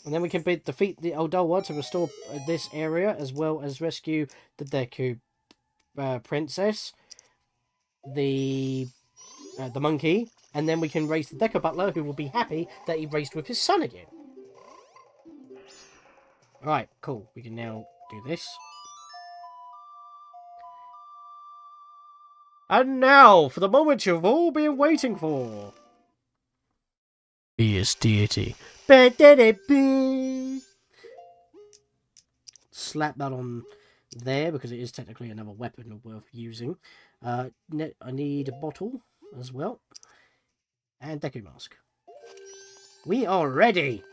And then we can defeat the Oldowa to restore this area, as well as rescue the Deku princess. The monkey, and then we can race the Deku Butler, who will be happy that he raced with his son again. Alright, cool. We can now do this. And now, for the moment you've all been waiting for. Fierce Deity. Slap that on there, because it is technically another weapon worth using. I need a bottle as well. And Deku Mask. We are ready!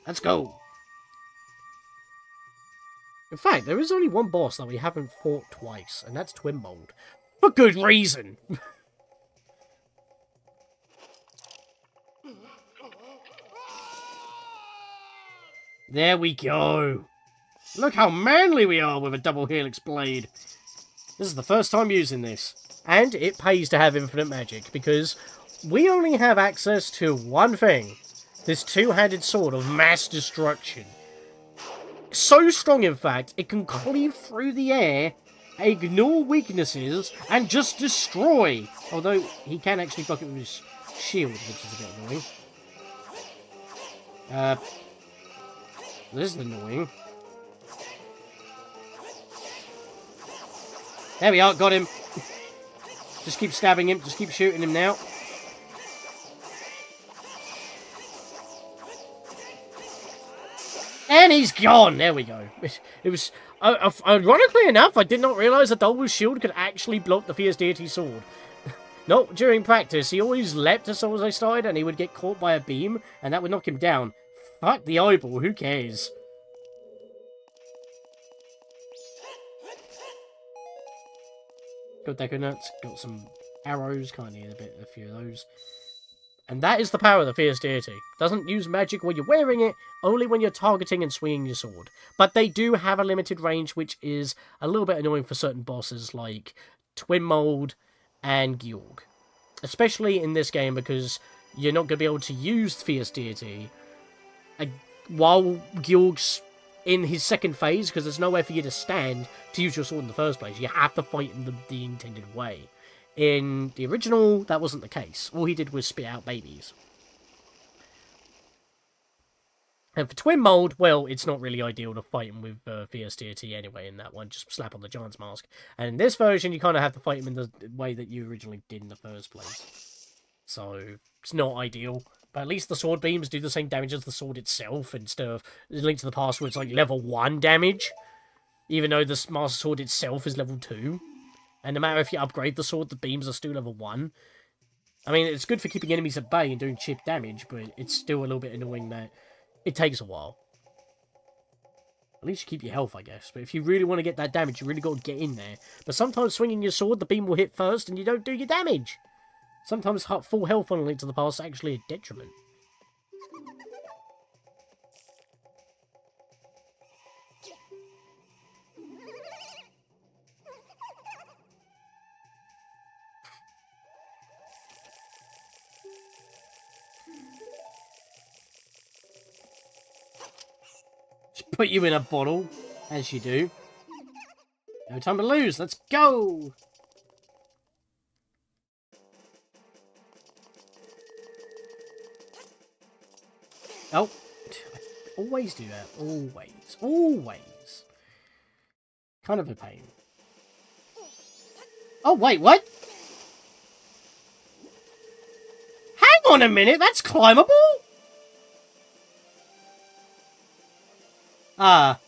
Let's go! In fact, there is only one boss that we haven't fought twice, and that's Twinmold. For good reason! There we go! Look how manly we are with a double helix blade! This is the first time using this. And it pays to have infinite magic, because we only have access to one thing. This two-handed sword of mass destruction. So strong, in fact, it can cleave through the air, ignore weaknesses, and just destroy. Although, he can actually block it with his shield, which is a bit annoying. This is annoying. There we are, got him. Just keep stabbing him, just keep shooting him now. And he's gone! There we go. It was... ironically enough, I did not realise that Double Shield could actually block the Fierce Deity sword. Not during practice. He always leapt as soon as I started, and he would get caught by a beam, and that would knock him down. Fuck the eyeball, who cares? Got Deco Nuts, got some arrows, kind of need a few of those. And that is the power of the Fierce Deity. Doesn't use magic when you're wearing it, only when you're targeting and swinging your sword. But they do have a limited range, which is a little bit annoying for certain bosses like Twinmold and Gyorg. Especially in this game, because you're not going to be able to use Fierce Deity while Gyorg's in his second phase, because there's nowhere for you to stand to use your sword in the first place. You have to fight in the intended way. In the original, that wasn't the case. All he did was spit out babies. And for Twinmold, well, it's not really ideal to fight him with Fierce Deity anyway in that one. Just slap on the Giant's Mask. And in this version, you kind of have to fight him in the way that you originally did in the first place. So, it's not ideal. But at least the sword beams do the same damage as the sword itself, instead of Link to the Past where it's like level 1 damage. Even though the Master Sword itself is level 2. And no matter if you upgrade the sword, the beams are still level 1. I mean, it's good for keeping enemies at bay and doing chip damage, but it's still a little bit annoying that it takes a while. At least you keep your health, I guess. But if you really want to get that damage, you really got to get in there. But sometimes swinging your sword, the beam will hit first and you don't do your damage. Sometimes full health on a Link to the Past is actually a detriment. Just put you in a bottle, as you do. No time to lose, let's go! Oh, I always do that. Always. Always. Kind of a pain. Oh, wait, what? Hang on a minute, that's climbable? Ah.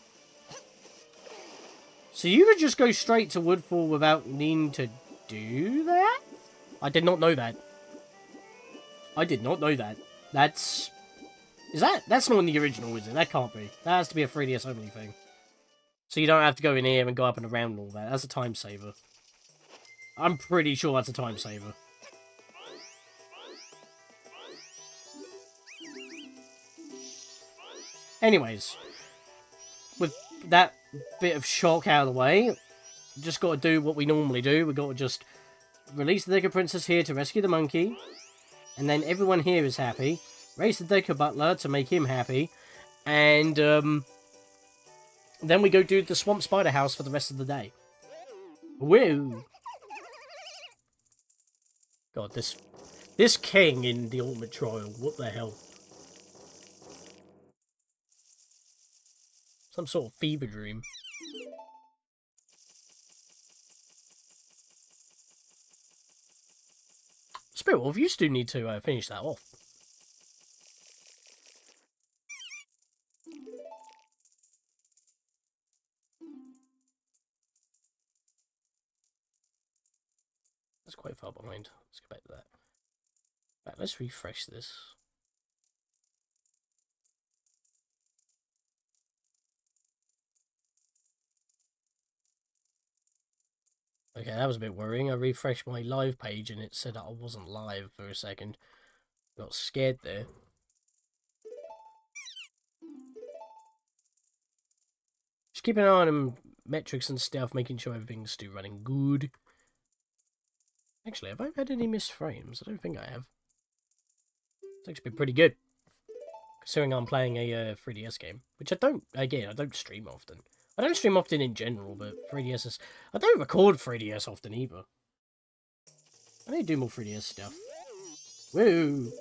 So you could just go straight to Woodfall without needing to do that? I did not know that. I did not know that. That's... That's not in the original, is it? That can't be. That has to be a 3DS only thing. So you don't have to go in here and go up and around and all that. That's a time saver. I'm pretty sure that's a time saver. Anyways. With that bit of shock out of the way, just got to do what we normally do. We've got to just release the Deku Princess here to rescue the monkey. And then everyone here is happy. Raise the Deku Butler to make him happy. And then we go do the Swamp Spider House for the rest of the day. Woo! God, this king in the Ultimate Trial, what the hell? Some sort of fever dream. Spirit Wolf, you still need to finish that off. That's quite far behind. Let's go back to that. Right, let's refresh this. Okay, that was a bit worrying. I refreshed my live page and it said that I wasn't live for a second. Got scared there. Just keep an eye on metrics and stuff, making sure everything's still running good. Actually, have I had any missed frames? I don't think I have. actually been pretty good. Considering I'm playing a 3DS game. Which I don't stream often. I don't stream often in general, but 3DS is... I don't record 3DS often either. I need to do more 3DS stuff. Woo!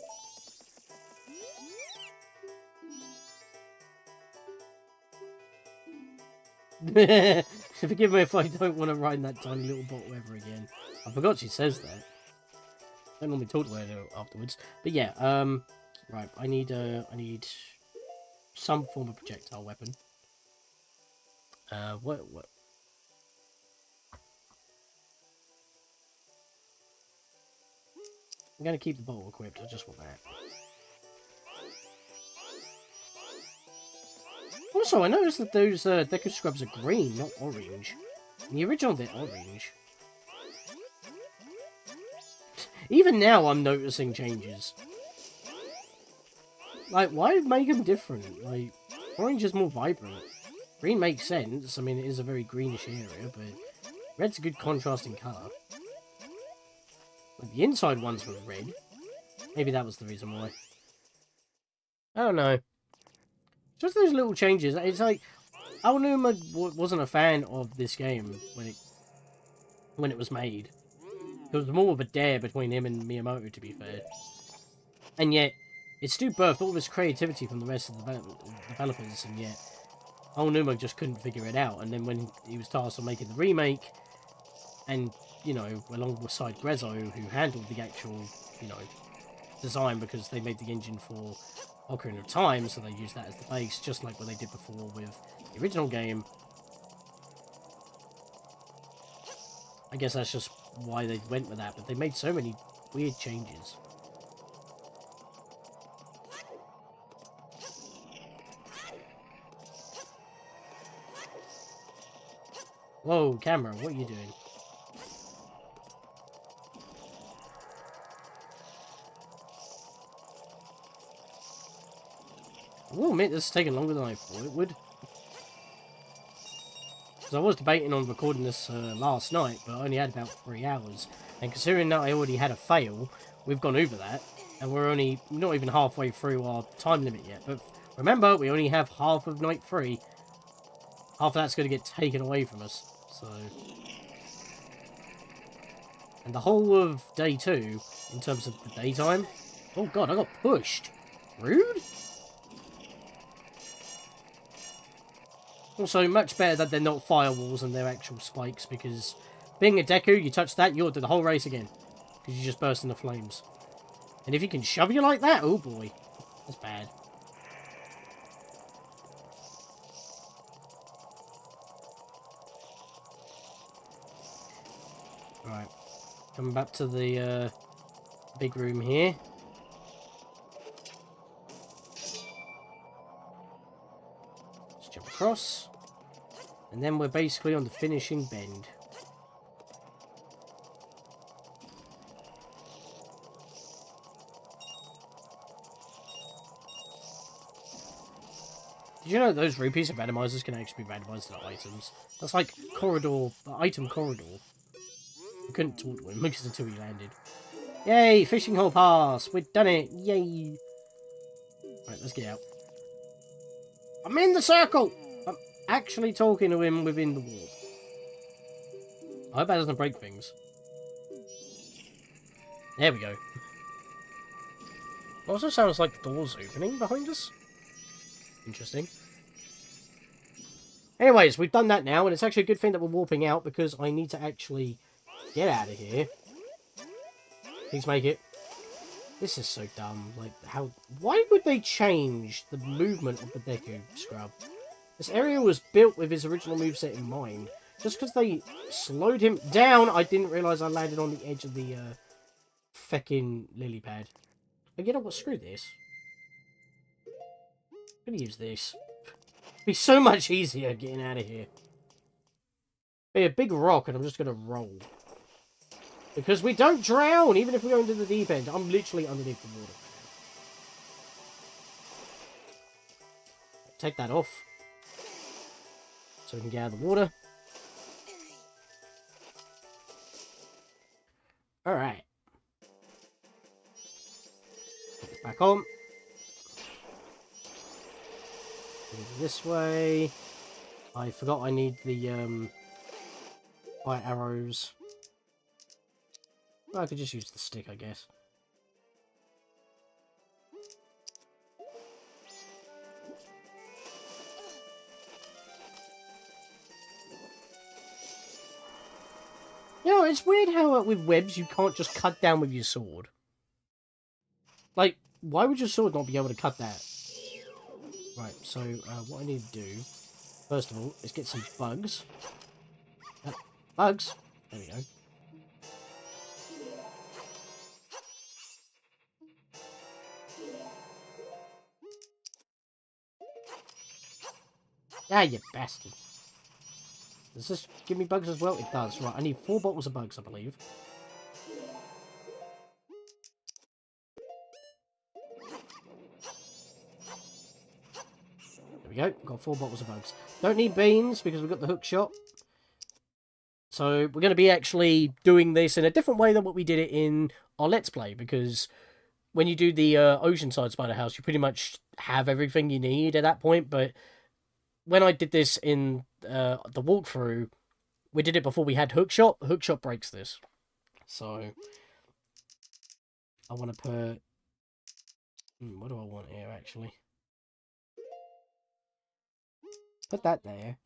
Forgive me if I don't want to ride that tiny little bottle ever again. I forgot she says that. I don't normally talk to her afterwards. But yeah, right, I need some form of projectile weapon. What? I'm gonna keep the bottle equipped, I just want that. Also, I noticed that those Deku Scrubs are green, not orange. In the original, they're orange. Even now, I'm noticing changes. Like, why make them different? Like, orange is more vibrant. Green makes sense. I mean, it is a very greenish area, but red's a good contrasting colour. Like, the inside ones were red. Maybe that was the reason why. I don't know. Just those little changes. It's like, Aonuma wasn't a fan of this game when it was made. There was more of a dare between him and Miyamoto, to be fair. And yet, it still birthed all this creativity from the rest of the developers, and yet Aonuma just couldn't figure it out. And then when he was tasked with making the remake, and, you know, alongside Grezzo, who handled the actual, you know, design because they made the engine for Ocarina of Time, so they used that as the base, just like what they did before with the original game. I guess that's just why they went with that, but they made so many weird changes. Whoa, camera, what are you doing? I will admit this is taking longer than I thought it would. Because I was debating on recording this last night, but I only had about 3 hours. And considering that I already had a fail, we've gone over that. And we're only not even halfway through our time limit yet. But remember, we only have half of night 3. Half of that's going to get taken away from us. So... And the whole of day 2, in terms of the daytime... Oh god, I got pushed. Rude? Also, much better that they're not firewalls and they're actual spikes, because being a Deku, you touch that, you'll do the whole race again. Because you just burst into flames. And if you can shove you like that, oh boy. That's bad. Alright. Coming back to the big room here. Let's jump across. And then we're basically on the finishing bend. Did you know that those rupees of randomizers can actually be randomized to items? That's like item corridor. I couldn't talk to him because until he landed. Yay, fishing hole pass! We've done it! Yay! Right, let's get out. I'm in the circle! I'm actually talking to him within the wall. I hope that doesn't break things. There we go. It also sounds like the door's opening behind us. Interesting. Anyways, we've done that now, and it's actually a good thing that we're warping out, because I need to actually get out of here. Please make it. This is so dumb. Like, how... Why would they change the movement of the Deku Scrub? This area was built with his original moveset in mind. Just because they slowed him down, I didn't realise I landed on the edge of the, feckin' lily pad. But you know what? Screw this. I'm gonna use this. It'd be so much easier getting out of here. Be a big rock, and I'm just gonna roll. Because we don't drown, even if we go into the deep end. I'm literally underneath the water right now. Take that off. So we can get out of the water. Alright. Back on. This way. I forgot I need the fire arrows. Well, I could just use the stick, I guess. You know, it's weird how with webs you can't just cut down with your sword. Like, why would your sword not be able to cut that? Right, so what I need to do, first of all, is get some bugs. Bugs? There we go. Ah, you bastard. Does this give me bugs as well? It does. Right, I need 4 bottles of bugs, I believe. There we go. Got 4 bottles of bugs. Don't need beans because we've got the hook shot. So we're going to be actually doing this in a different way than what we did it in our Let's Play, because when you do the Oceanside Spider House, you pretty much have everything you need at that point. But when I did this in the walkthrough, we did it before we had hookshot. Hookshot breaks this. So I want to put... what do I want here, actually? Put that there.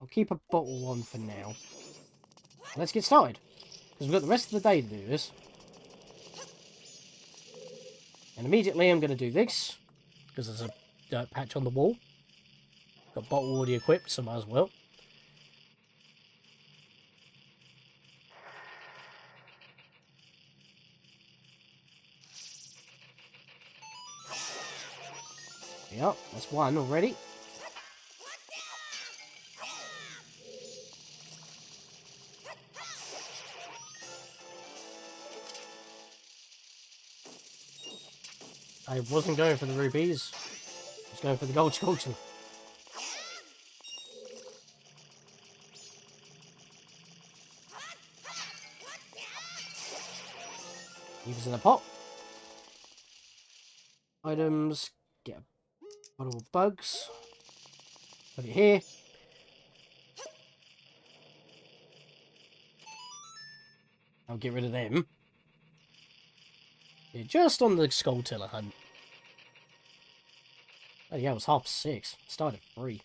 I'll keep a bottle on for now. Let's get started, because we've got the rest of the day to do this. And immediately I'm going to do this, because there's a dirt patch on the wall. Got bottle already equipped, so might as well. Yep, that's one already. I wasn't going for the rupees. I was going for the gold skeleton. Leave us in a pot. Items. Get a bottle of bugs. Put it here. I'll get rid of them. Yeah, just on the Skull Tiller hunt. Oh yeah, it was 6:30. Started at 3.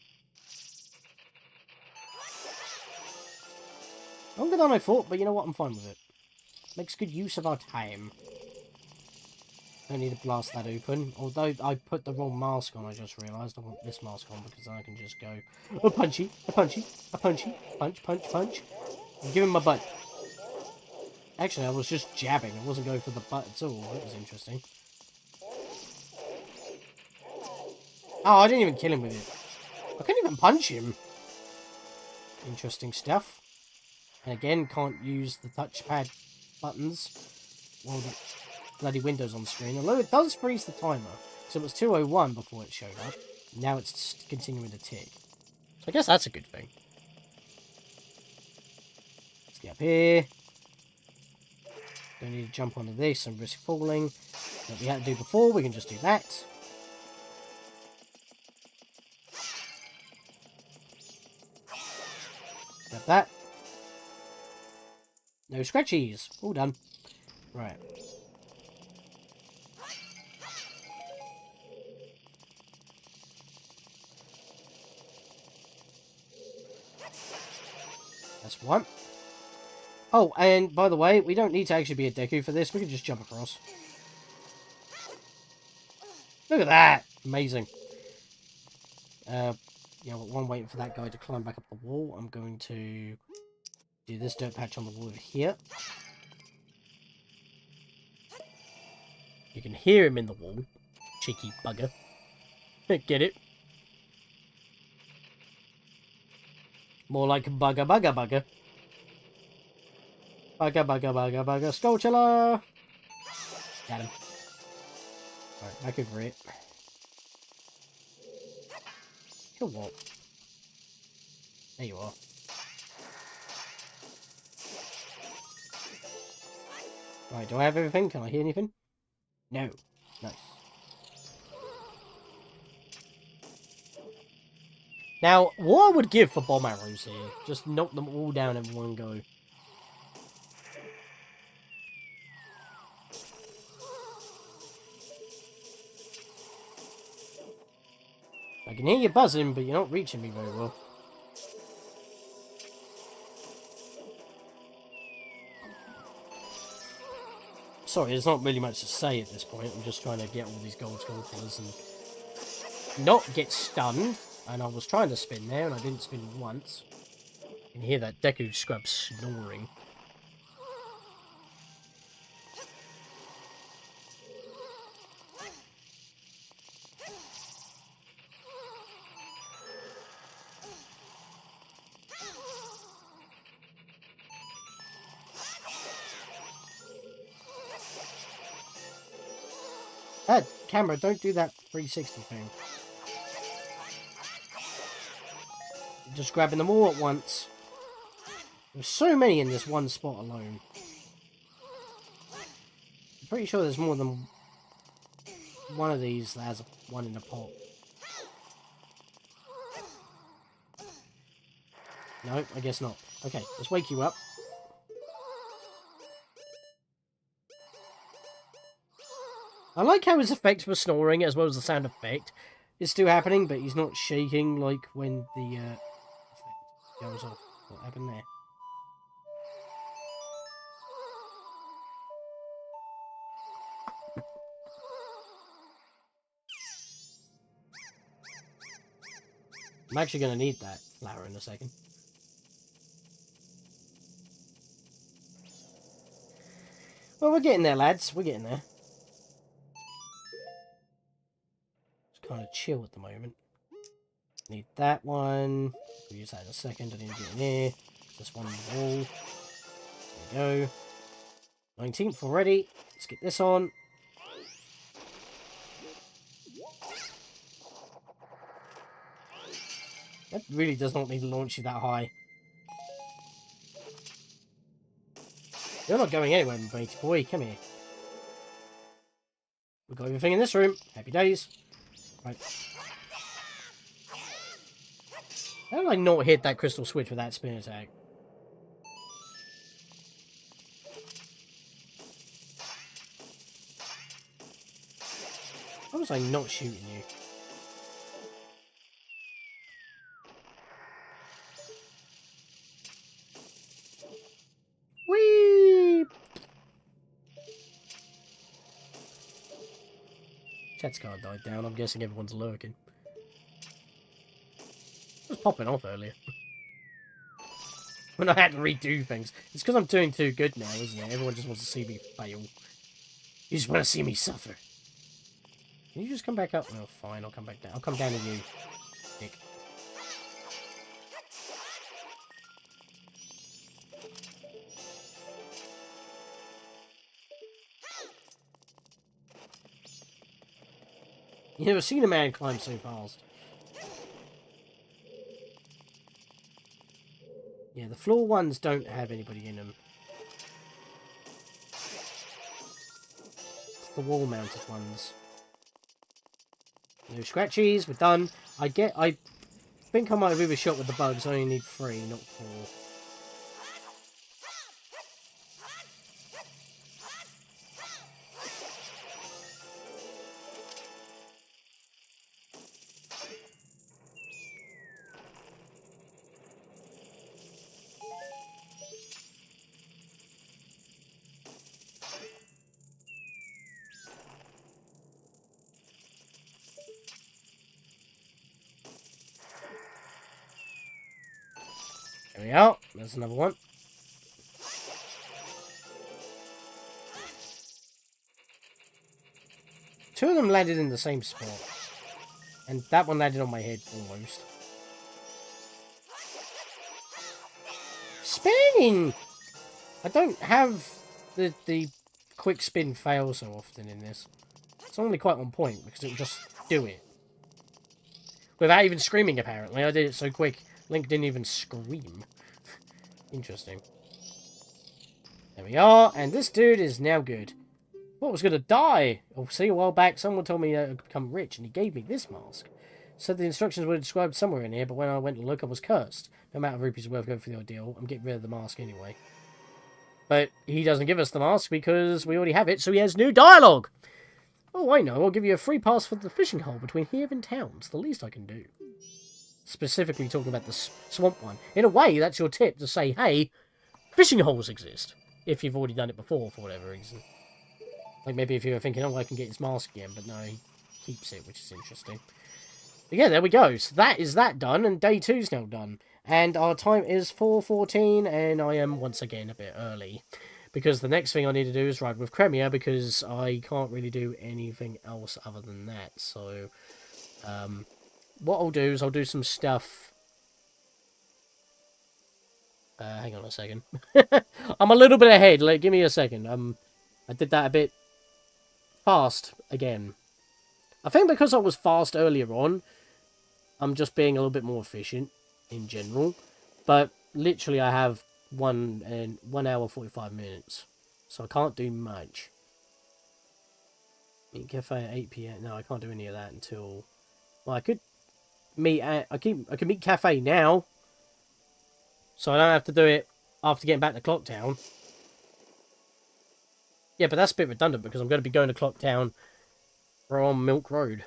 Longer than I thought, but you know what? I'm fine with it. Makes good use of our time. Don't need to blast that open. Although I put the wrong mask on, I just realised. I want this mask on because then I can just go... A punchy, a punchy, a punchy, punch, punch, punch. And give him my butt. Actually, I was just jabbing. I wasn't going for the butt at all. That was interesting. Oh, I didn't even kill him with it. I couldn't even punch him. Interesting stuff. And again, can't use the touchpad buttons while the bloody window's on the screen. Although it does freeze the timer. So it was 2:01 before it showed up. Now it's continuing to tick. So I guess that's a good thing. Let's get up here. Don't need to jump onto this and risk falling. What we had to do before, we can just do that. Grab that. No scratchies. All done. Right. That's one. Oh, and by the way, we don't need to actually be a Deku for this. We can just jump across. Look at that! Amazing. Yeah, while I'm waiting for that guy to climb back up the wall, I'm going to do this dirt patch on the wall over here. You can hear him in the wall. Cheeky bugger. Get it? More like bugger, bugger, bugger. Bugger, bugger, bugger, bugger. Skulltula! Got him. Alright, back over it. Kill what? There you are. Right, do I have everything? Can I hear anything? No. Nice. Now, what I would give for bomb arrows here, just knock them all down in one go. I can hear you buzzing, but you're not reaching me very well. Sorry, there's not really much to say at this point. I'm just trying to get all these gold sculptures and not get stunned. And I was trying to spin there, and I didn't spin once. You can hear that Deku Scrub snoring. Camera, don't do that 360 thing. You're just grabbing them all at once. There's so many in this one spot alone. I'm pretty sure there's more than one of these that has one in the pot. No, I guess not. Okay, let's wake you up. I like how his effect for snoring, as well as the sound effect, is still happening, but he's not shaking like when the effect goes off. What happened there? I'm actually going to need that flower in a second. Well, we're getting there, lads. We're getting there. Kind of chill at the moment. Need that one. We'll use that in a second. I need to get in here. This one on the wall. There we go. 19th already. Let's get this on. That really does not need to launch you that high. You're not going anywhere, matey boy. Come here. We've got everything in this room. Happy days. Right. How did I not hit that crystal switch with that spin attack? How was I not shooting you? Whee! Chat's card died down. I'm guessing everyone's lurking. It was popping off earlier. When I had to redo things. It's because I'm doing too good now, isn't it? Everyone just wants to see me fail. You just want to see me suffer. Can you just come back up? Oh, fine. I'll come back down. I'll come down to you, dick. You never seen a man climb so fast. Yeah, the floor ones don't have anybody in them. It's the wall-mounted ones. No scratchies, we're done. I think I might have overshot with the bugs. I only need 3, not 4. There we are. There's another one. Two of them landed in the same spot. And that one landed on my head, almost. Spinning! I don't have the quick spin fail so often in this. It's only quite on point, because it will just do it. Without even screaming, apparently. I did it so quick, Link didn't even scream. Interesting. There we are, and this dude is now good. Thought I was going to die. Oh, see, a while back, someone told me I could become rich, and he gave me this mask. Said the instructions were described somewhere in here, but when I went to look, I was cursed. No amount of rupees is worth going for the ordeal. I'm getting rid of the mask anyway. But he doesn't give us the mask because we already have it, so he has new dialogue! Oh, I know. I'll give you a free pass for the fishing hole between here and town. It's the least I can do. Specifically talking about the swamp one. In a way, that's your tip to say, hey, fishing holes exist. If you've already done it before, for whatever reason. Like, maybe if you were thinking, oh, I can get his mask again, but no, he keeps it, which is interesting. But yeah, there we go. So that is that done, and day 2's now done. And our time is 4:14, and I am, once again, a bit early. Because the next thing I need to do is ride with Cremia, because I can't really do anything else other than that. So, what I'll do is I'll do some stuff. Hang on a second. I'm a little bit ahead. Give me a second. I did that a bit fast again. I think because I was fast earlier on, I'm just being a little bit more efficient in general. But literally, I have 1 hour 45 minutes, so I can't do much. Meet Kafei at 8 PM. No, I can't do any of that until. Well, I could meet at. I can meet Kafei now, so I don't have to do it after getting back to Clock Town. Yeah, but that's a bit redundant because I'm going to be going to Clock Town from Milk Road.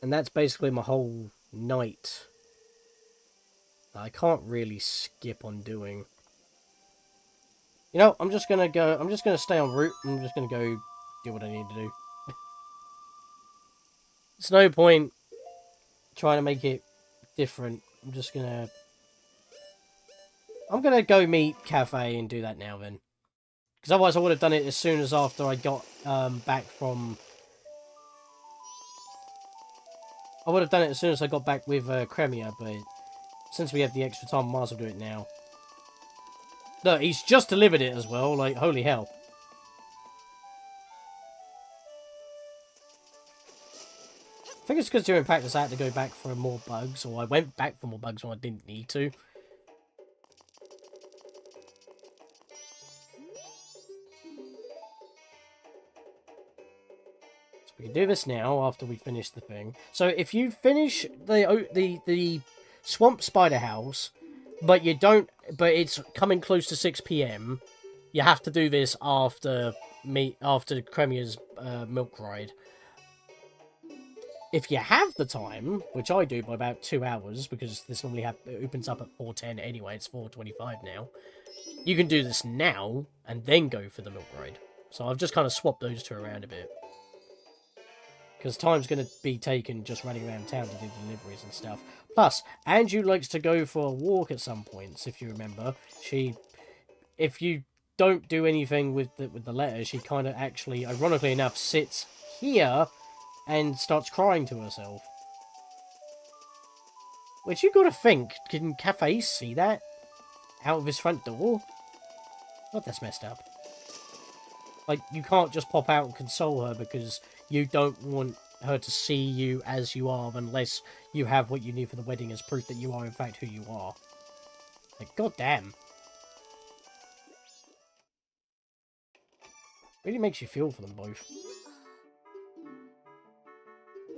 And that's basically my whole night. I can't really skip on doing. You know, I'm just going to stay en route. I'm just going to go do what I need to do. There's no point trying to make it different. I'm gonna go meet Kafei and do that now then. Because otherwise I would have done it as soon as after I got back from... I would have done it as soon as I got back with Cremia, but since we have the extra time, I might as well do it now. Look, he's just delivered it as well, like, holy hell. I think it's because during practice I had to go back for more bugs, or I went back for more bugs when I didn't need to. So we can do this now after we finish the thing. So if you finish the Swamp Spider House, but you don't, but it's coming close to 6 PM, you have to do this after Cremia's milk ride. If you have the time, which I do by about 2 hours, because this normally opens up at 4:10 anyway, it's 4:25 now, you can do this now, and then go for the milk ride. So I've just kind of swapped those two around a bit. Because time's going to be taken just running around town to do deliveries and stuff. Plus, Andrew likes to go for a walk at some points, if you remember. If you don't do anything with the letter, she kind of actually, ironically enough, sits here and starts crying to herself. Which you gotta think, can Kafei see that? Out of his front door? God, that's messed up. Like, you can't just pop out and console her because you don't want her to see you as you are unless you have what you need for the wedding as proof that you are in fact who you are. Like, goddamn. Really makes you feel for them both.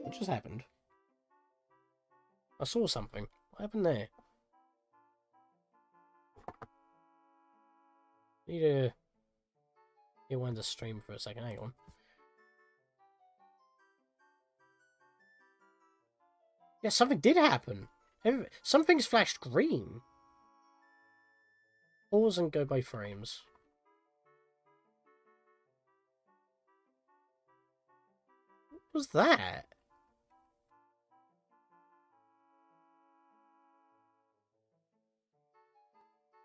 What just happened? I saw something. What happened there? Need to rewind the stream for a second. Hang on. Yeah, something did happen. Something's flashed green. Pause and go by frames. What was that?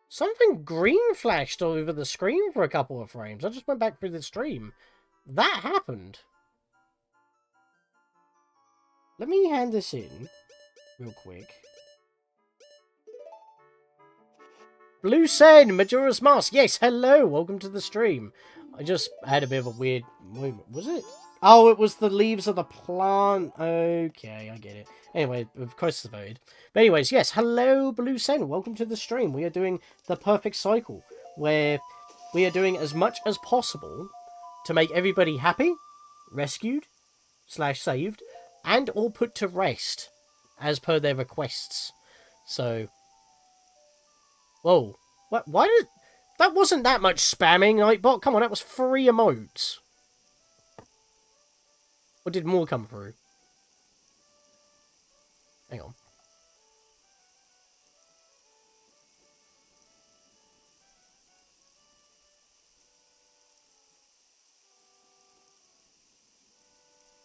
Something green flashed over the screen for a couple of frames. I just went back through the stream. That happened. Let me hand this in real quick. Blue Sen, Majora's Mask. Yes, hello. Welcome to the stream. I just had a bit of a weird moment. Was it? Oh, it was the leaves of the plant. Okay, I get it. Anyway, of course it's voted. But anyways, yes, hello, Blue Sen. Welcome to the stream. We are doing the perfect cycle, where we are doing as much as possible to make everybody happy, rescued, / saved, and all put to rest, as per their requests. So, whoa. What? Why did... That wasn't that much spamming, Nightbot. Come on, that was 3 emotes. Or did more come through? Hang on.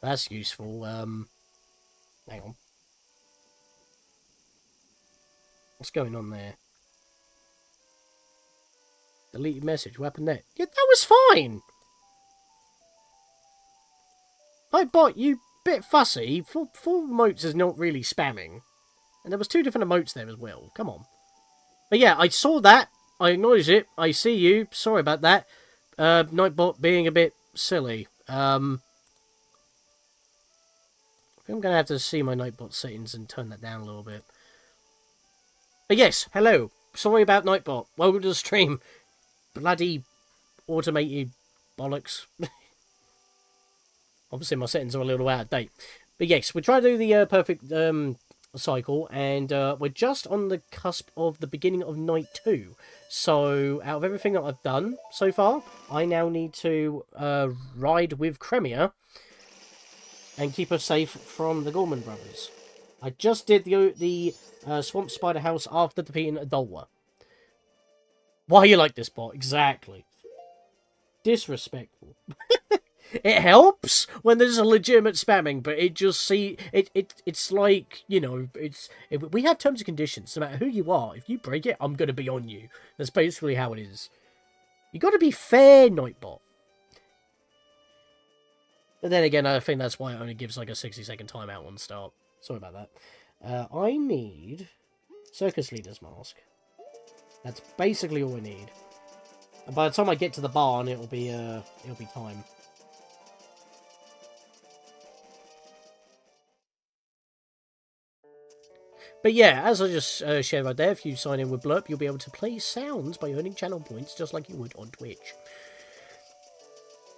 That's useful. Hang on. What's going on there? Deleted message. What happened there? Yeah, that was fine. Nightbot, you bit fussy. Four emotes is not really spamming. And there was 2 different emotes there as well. Come on. But yeah, I saw that. I acknowledge it. I see you. Sorry about that. Nightbot being a bit silly. I think I'm going to have to see my Nightbot settings and turn that down a little bit. But yes, hello. Sorry about Nightbot. Welcome to the stream. Bloody automated bollocks. Obviously, my settings are a little out of date. But yes, we're trying to do the perfect cycle, and we're just on the cusp of the beginning of night 2. So, out of everything that I've done so far, I now need to ride with Cremia and keep her safe from the Gorman brothers. I just did the Swamp Spider House after defeating Adolwa. Why are you like this, bot? Exactly. Disrespectful. It helps when there's a legitimate spamming, but it just it's like, you know, we have terms and conditions. No matter who you are, if you break it, I'm gonna be on you. That's basically how it is. You got to be fair, Nightbot. But then again, I think that's why it only gives like a 60-second timeout on start. Sorry about that. I need Circus Leader's Mask. That's basically all I need. And by the time I get to the barn, it'll be time. But yeah, as I just shared right there, if you sign in with Blurp, you'll be able to play sounds by earning channel points, just like you would on Twitch.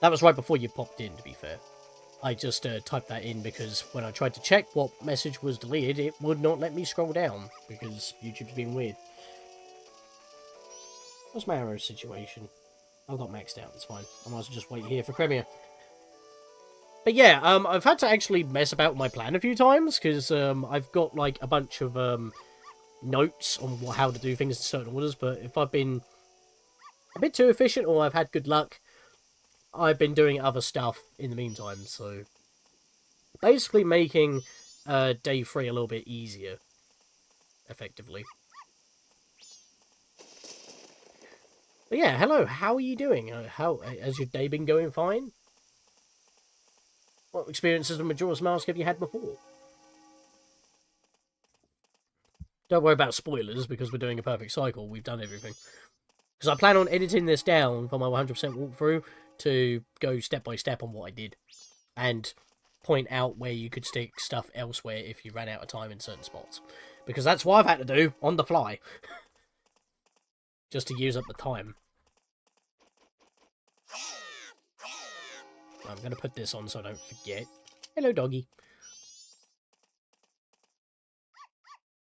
That was right before you popped in, to be fair. I just typed that in because when I tried to check what message was deleted, it would not let me scroll down, because YouTube's being weird. What's my arrow situation? I've got maxed out, it's fine. I might as well just wait here for Cremia. But yeah, I've had to actually mess about my plan a few times, because I've got like a bunch of notes on how to do things in certain orders, but if I've been a bit too efficient or I've had good luck, I've been doing other stuff in the meantime, so basically making day 3 a little bit easier, effectively. But yeah, hello, how are you doing? How has your day been going fine? What experiences of Majora's Mask have you had before? Don't worry about spoilers, because we're doing a perfect cycle. We've done everything. Because I plan on editing this down for my 100% walkthrough to go step by step on what I did. And point out where you could stick stuff elsewhere if you ran out of time in certain spots. Because that's what I've had to do on the fly. Just to use up the time. I'm going to put this on so I don't forget. Hello, doggy.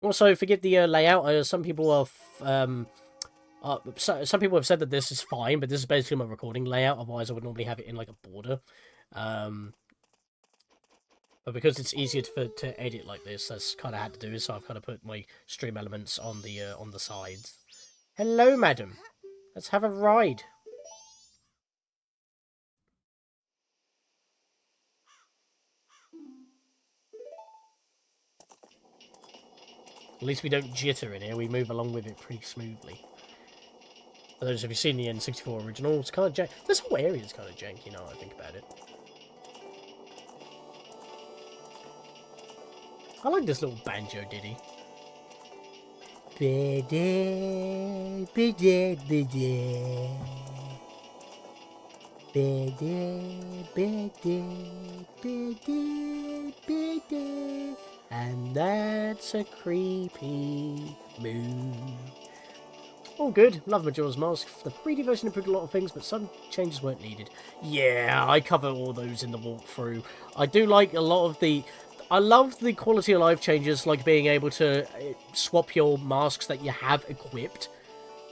Also, forgive the layout. Some people are... some people have said that this is fine, but this is basically my recording layout. Otherwise, I would normally have it in like a border. But because it's easier to edit like this, that's kind of had to do. So I've kind of put my stream elements on the sides. Hello, madam. Let's have a ride. At least we don't jitter in here. We move along with it pretty smoothly. For those of you seen the N64 original, it's kind of janky. This whole area is kind of janky now I think about it. I like this little banjo ditty. Biddy, biddy, biddy, biddy. And that's a creepy moon. All good. Love Majora's Mask. The 3D version improved a lot of things, but some changes weren't needed. Yeah, I cover all those in the walkthrough. I do like a lot of the... I love the quality of life changes, like being able to swap your masks that you have equipped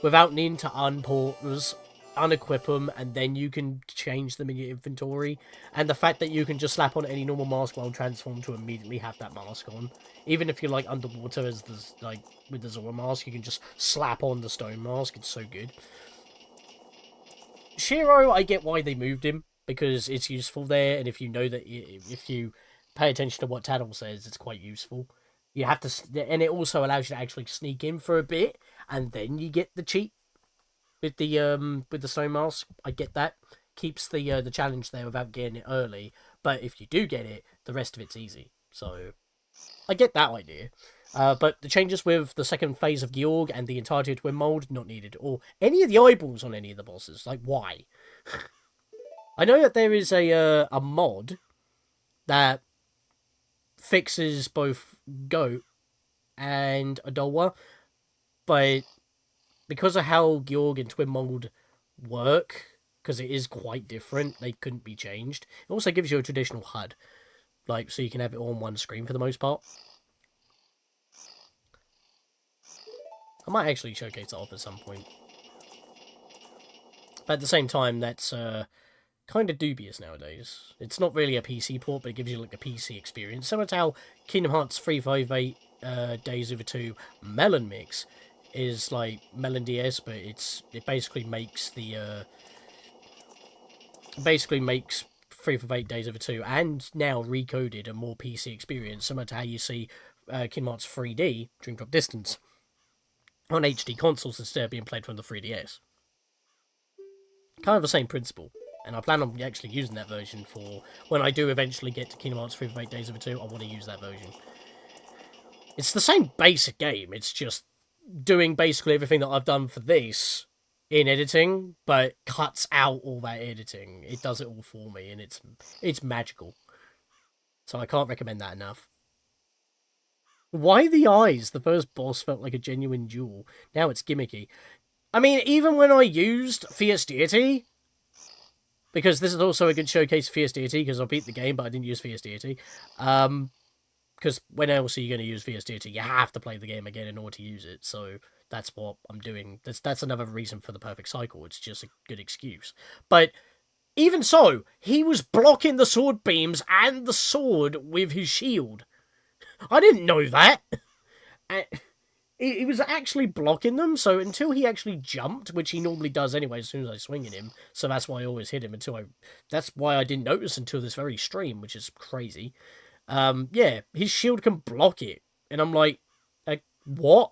without needing to unequip them, and then you can change them in your inventory. And the fact that you can just slap on any normal mask while transformed to immediately have that mask on. Even if you're like underwater, as the like with the Zora mask, you can just slap on the stone mask. It's so good. Shiro, I get why they moved him, because it's useful there, and if you know that if you pay attention to what Tattle says, it's quite useful. You have to, and it also allows you to actually sneak in for a bit, and then you get the cheat with the stone mask. I get that. Keeps the challenge there without getting it early. But if you do get it, the rest of it's easy. So I get that idea. But the changes with the second phase of Gyorg and the entirety of Twinmold, not needed. Or any of the eyeballs on any of the bosses. Like, why? I know that there is a mod that fixes both Goat and Adowa, but because of how Gyorg and Twinmold work, because it is quite different, they couldn't be changed. It also gives you a traditional HUD, like, so you can have it all on one screen for the most part. I might actually showcase it off at some point. But at the same time, that's kind of dubious nowadays. It's not really a PC port, but it gives you like a PC experience. Similar to how Kingdom Hearts 358 Days Over 2 Melon Mix is like Melon DS, but it basically makes the 358 Days Over 2 and now recoded a more PC experience, similar to how you see Kingdom Hearts 3D Dream Drop Distance on HD consoles instead of being played from the 3DS. Kind of the same principle. And I plan on actually using that version for when I do eventually get to Kingdom Hearts 358 Days Over 2. I want to use that version. It's the same basic game. It's just doing basically everything that I've done for this in editing, but cuts out all that editing. It does it all for me, and it's magical. So I can't recommend that enough. Why the eyes? The first boss felt like a genuine jewel. Now it's gimmicky. I mean, even when I used Fierce Deity, because this is also a good showcase of Fierce Deity, because I beat the game, but I didn't use Fierce Deity. Because when else are you going to use Fierce Deity? You have to play the game again in order to use it, so that's what I'm doing. That's another reason for the perfect cycle. It's just a good excuse. But even so, he was blocking the sword beams and the sword with his shield. I didn't know that. He was actually blocking them, so until he actually jumped, which he normally does anyway as soon as I swing at him, so that's why I always hit him that's why I didn't notice until this very stream, which is crazy. Yeah, his shield can block it, and I'm like what?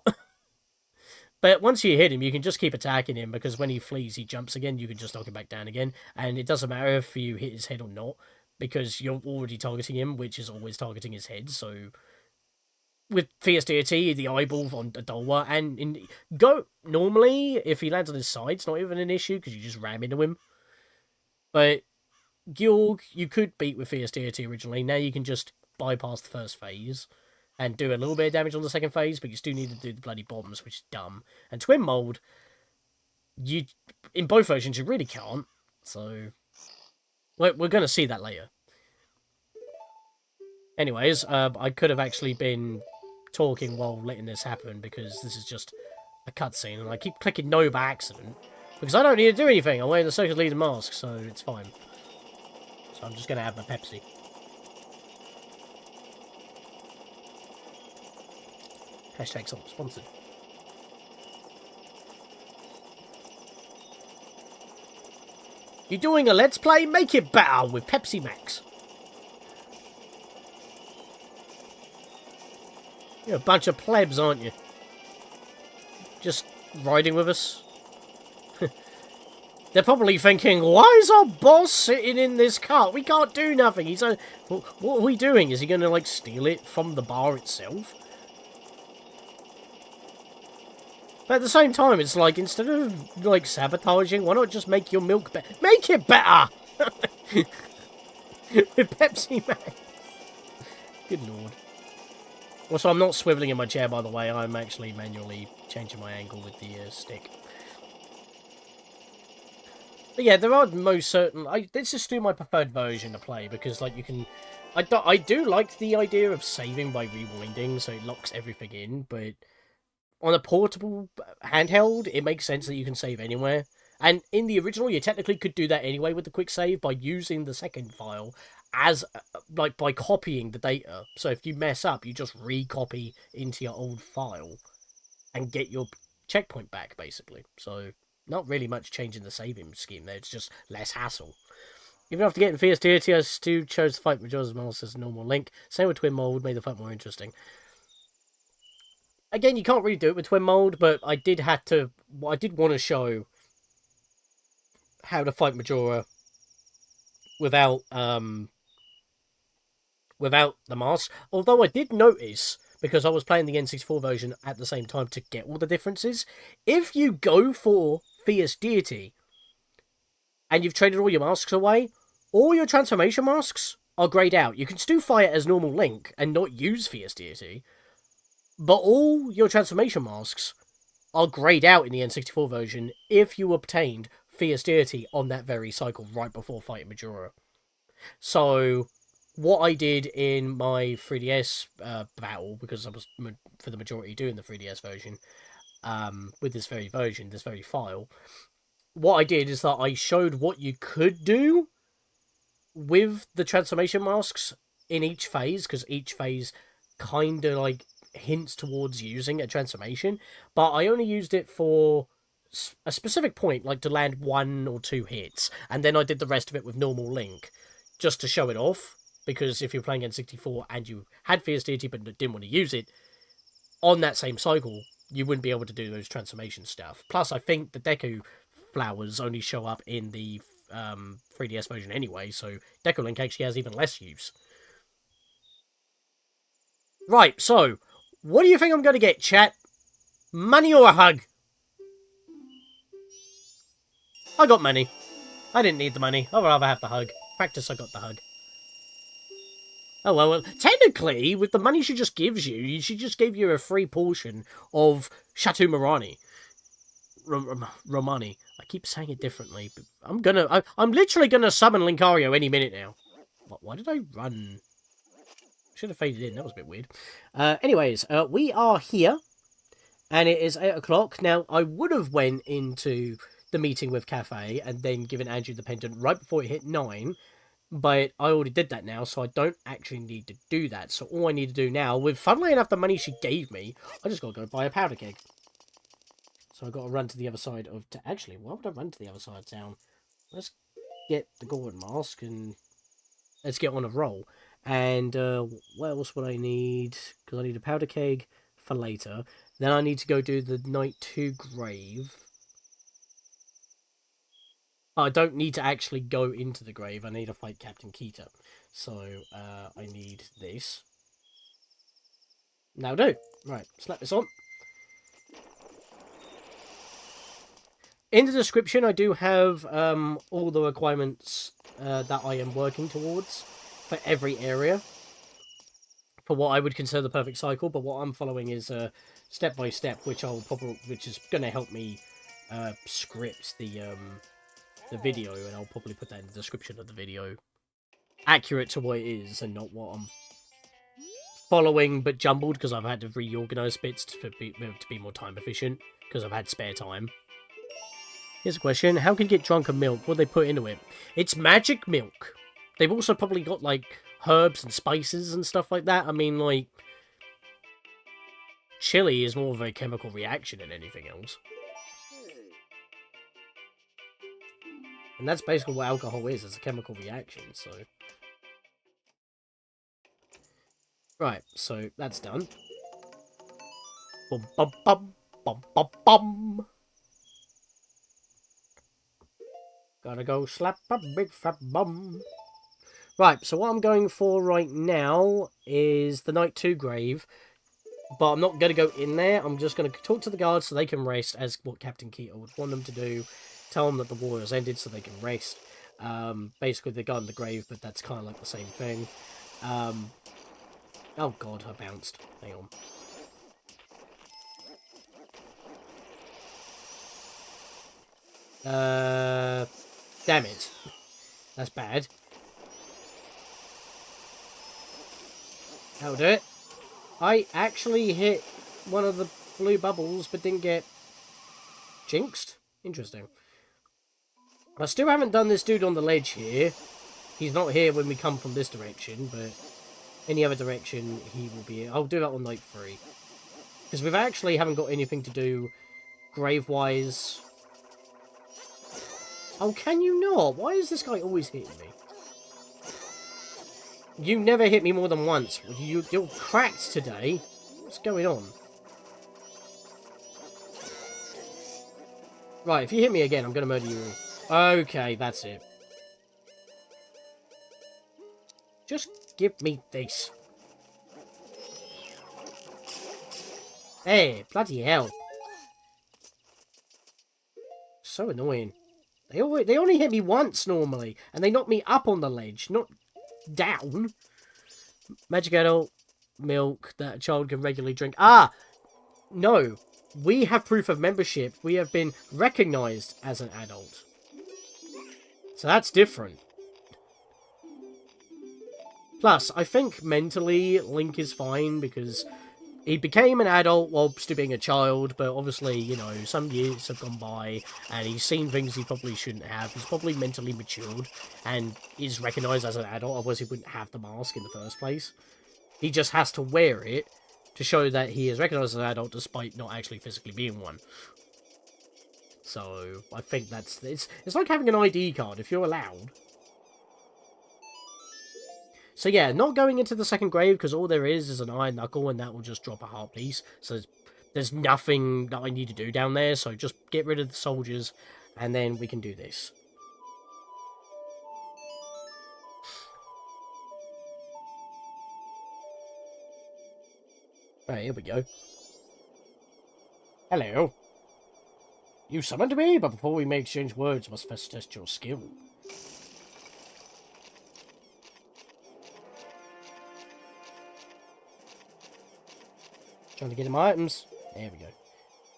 But once you hit him, you can just keep attacking him, because when he flees, he jumps again, you can just knock him back down again, and it doesn't matter if you hit his head or not, because you're already targeting him, which is always targeting his head, so with Fierce Deity, the eyeball on Adowa, and normally, if he lands on his side, it's not even an issue, because you just ram into him. But Gyorg, you could beat with Fierce Deity originally, now you can just bypass the first phase, and do a little bit of damage on the second phase, but you still need to do the bloody bombs, which is dumb. And Twinmold, in both versions, you really can't, so we're going to see that later. Anyways, I could have actually been talking while letting this happen, because this is just a cutscene, and I keep clicking no by accident, because I don't need to do anything. I'm wearing the Circus Leader mask, so it's fine. So I'm just going to have my Pepsi. Hashtag sponsored. You're doing a Let's Play? Make it better with Pepsi Max. You're a bunch of plebs, aren't you? Just riding with us. They're probably thinking, why is our boss sitting in this cart? We can't do nothing. What are we doing? Is he going to, like, steal it from the bar itself? But at the same time, it's like, instead of, like, sabotaging, why not just make your milk better? Make it better! With Pepsi Max. Good lord. Also, I'm not swiveling in my chair, by the way. I'm actually manually changing my angle with the stick. But yeah, there are most certain... This is still my preferred version to play, because, like, you can... I do like the idea of saving by rewinding, so it locks everything in, but on a portable handheld, it makes sense that you can save anywhere. And in the original, you technically could do that anyway with the quick save by using the second file as, like, by copying the data. So if you mess up, you just recopy into your old file and get your checkpoint back, basically. So not really much change in the saving scheme there. It's just less hassle. Even after getting Fierce Deity, I still chose to fight Majora's Mask as normal Link. Same with Twinmold, made the fight more interesting. Again, you can't really do it with Twinmold, but I did want to show how to fight Majora without the mask. Although I did notice, because I was playing the N64 version at the same time to get all the differences, if you go for Fierce Deity and you've traded all your masks away, all your transformation masks are greyed out. You can still fight as normal Link and not use Fierce Deity, but all your transformation masks are greyed out in the N64 version if you obtained Fierce Deity on that very cycle right before fighting Majora. So what I did in my 3DS battle, because I was for the majority doing the 3DS version, with this very version, this very file, what I did is that I showed what you could do with the transformation masks in each phase, because each phase kind of like hints towards using a transformation, but I only used it for a specific point, like to land 1 or 2 hits, and then I did the rest of it with normal Link, just to show it off, because if you're playing N64 and you had Fierce Deity but didn't want to use it, on that same cycle, you wouldn't be able to do those transformation stuff. Plus, I think the Deku flowers only show up in the 3DS version anyway, so Deku Link actually has even less use. Right, so, what do you think I'm going to get, chat? Money or a hug? I got money. I didn't need the money. I'd rather have the hug. Practice, I got the hug. Oh, well, technically, with the money she just gives you, she just gave you a free portion of Chateau Marani. Romani. I keep saying it differently, but I'm literally gonna summon Linkario any minute now. Why did I run? Should have faded in, that was a bit weird. Anyways, we are here, and it is 8 o'clock. Now, I would have went into the meeting with Kafei and then given Andrew the pendant right before it hit 9, but I already did that now, so I don't actually need to do that. So all I need to do now, with funnily enough the money she gave me, I just gotta go buy a powder keg. So I've got to run to the other side of... Actually, why would I run to the other side of town? Let's get the golden mask and let's get on a roll. And what else would I need? Because I need a powder keg for later. Then I need to go do the Night 2 grave. I don't need to actually go into the grave. I need to fight Captain Kita. So I need this. Now do. Right, slap this on. In the description, I do have all the requirements that I am working towards for every area, for what I would consider the perfect cycle. But what I'm following is step by step, which is going to help me script the video, and I'll probably put that in the description of the video, accurate to what it is and not what I'm following but jumbled, because I've had to reorganize bits to be more time efficient, because I've had spare time. Here's a question. How can you get drunk on milk? What do they put into it? It's magic milk. They've also probably got, like, herbs and spices and stuff like that. I mean, like, chili is more of a chemical reaction than anything else. And that's basically what alcohol is. It's a chemical reaction, so... Right, so that's done. Bum bum bum bum bum bum. Gotta go slap a big fat bum. Right, so what I'm going for right now is the Night 2 grave. But I'm not going to go in there. I'm just going to talk to the guards so they can rest, as what Captain Keto would want them to do. Tell them that the war has ended so they can rest. Basically, they got in the grave, but that's kind of like the same thing. Oh god, I bounced. Hang on. Damn it. That's bad. That'll do it. I actually hit one of the blue bubbles, but didn't get jinxed. Interesting. I still haven't done this dude on the ledge here. He's not here when we come from this direction, but any other direction he will be here. I'll do that on night 3. Because we actually haven't got anything to do grave-wise. Oh, can you not? Why is this guy always hitting me? You never hit me more than once. You're cracked today. What's going on? Right, if you hit me again, I'm going to murder you all. Okay, that's it. Just give me this. Hey, bloody hell. So annoying. They only hit me once normally, and they knock me up on the ledge, not down. Magic adult milk that a child can regularly drink. Ah! No. We have proof of membership. We have been recognized as an adult. So that's different. Plus, I think mentally Link is fine because he became an adult while still being a child, but obviously, you know, some years have gone by and he's seen things he probably shouldn't have. He's probably mentally matured and is recognized as an adult, otherwise he wouldn't have the mask in the first place. He just has to wear it to show that he is recognized as an adult despite not actually physically being one. So, I think that's... It's like having an ID card, if you're allowed. So yeah, not going into the second grave, because all there is an iron knuckle, and that will just drop a heart piece. So there's nothing that I need to do down there, so just get rid of the soldiers, and then we can do this. Right, here we go. Hello. You summoned me, but before we may exchange words, I must first test your skill. Trying to get him items. There we go.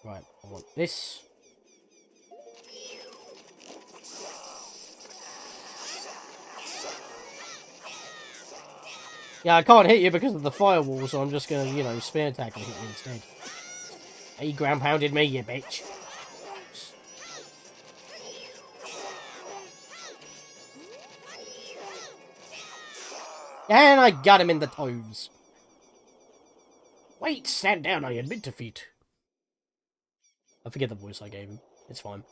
Right, I want this. Yeah, I can't hit you because of the firewall, so I'm just gonna, you know, spear attack and hit you instead. He ground pounded me, you bitch. And I got him in the toes. Wait, stand down, I admit defeat. I forget the voice I gave him. It's fine.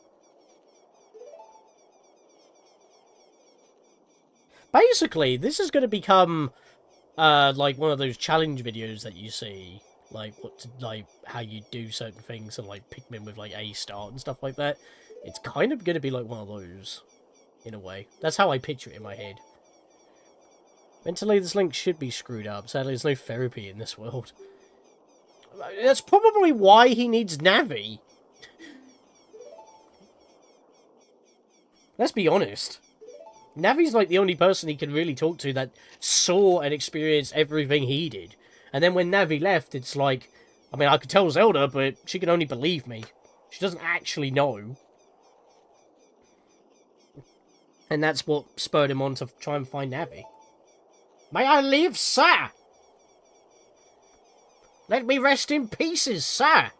Basically, this is going to become, like, one of those challenge videos that you see. Like, how you do certain things and, like, Pikmin with, like, A start and stuff like that. It's kind of going to be like one of those, in a way. That's how I picture it in my head. Mentally, this Link should be screwed up. Sadly, there's no therapy in this world. That's probably why he needs Navi. Let's be honest. Navi's like the only person he can really talk to that saw and experienced everything he did. And then when Navi left, it's like... I mean, I could tell Zelda, but she can only believe me. She doesn't actually know. And that's what spurred him on to try and find Navi. May I live, sir? Let me rest in pieces, sir.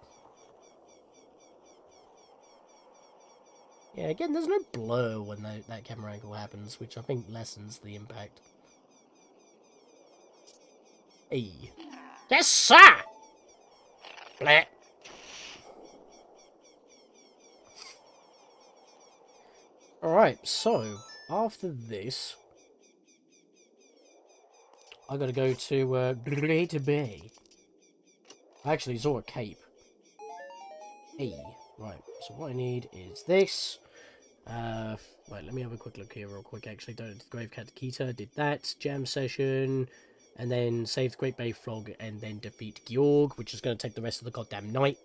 Yeah, again, there's no blur when that camera angle happens, which I think lessens the impact. Hey. Yes, sir! Blah. Alright, so, after this... I gotta go to, Great Bay. Actually, it's all a cape. Hey. Right, so what I need is this. Right, let me have a quick look here real quick. Actually, don't the Grave Cat Kita, did that. Jam session. And then save the Great Bay Frog and then defeat Gyorg, which is going to take the rest of the goddamn night.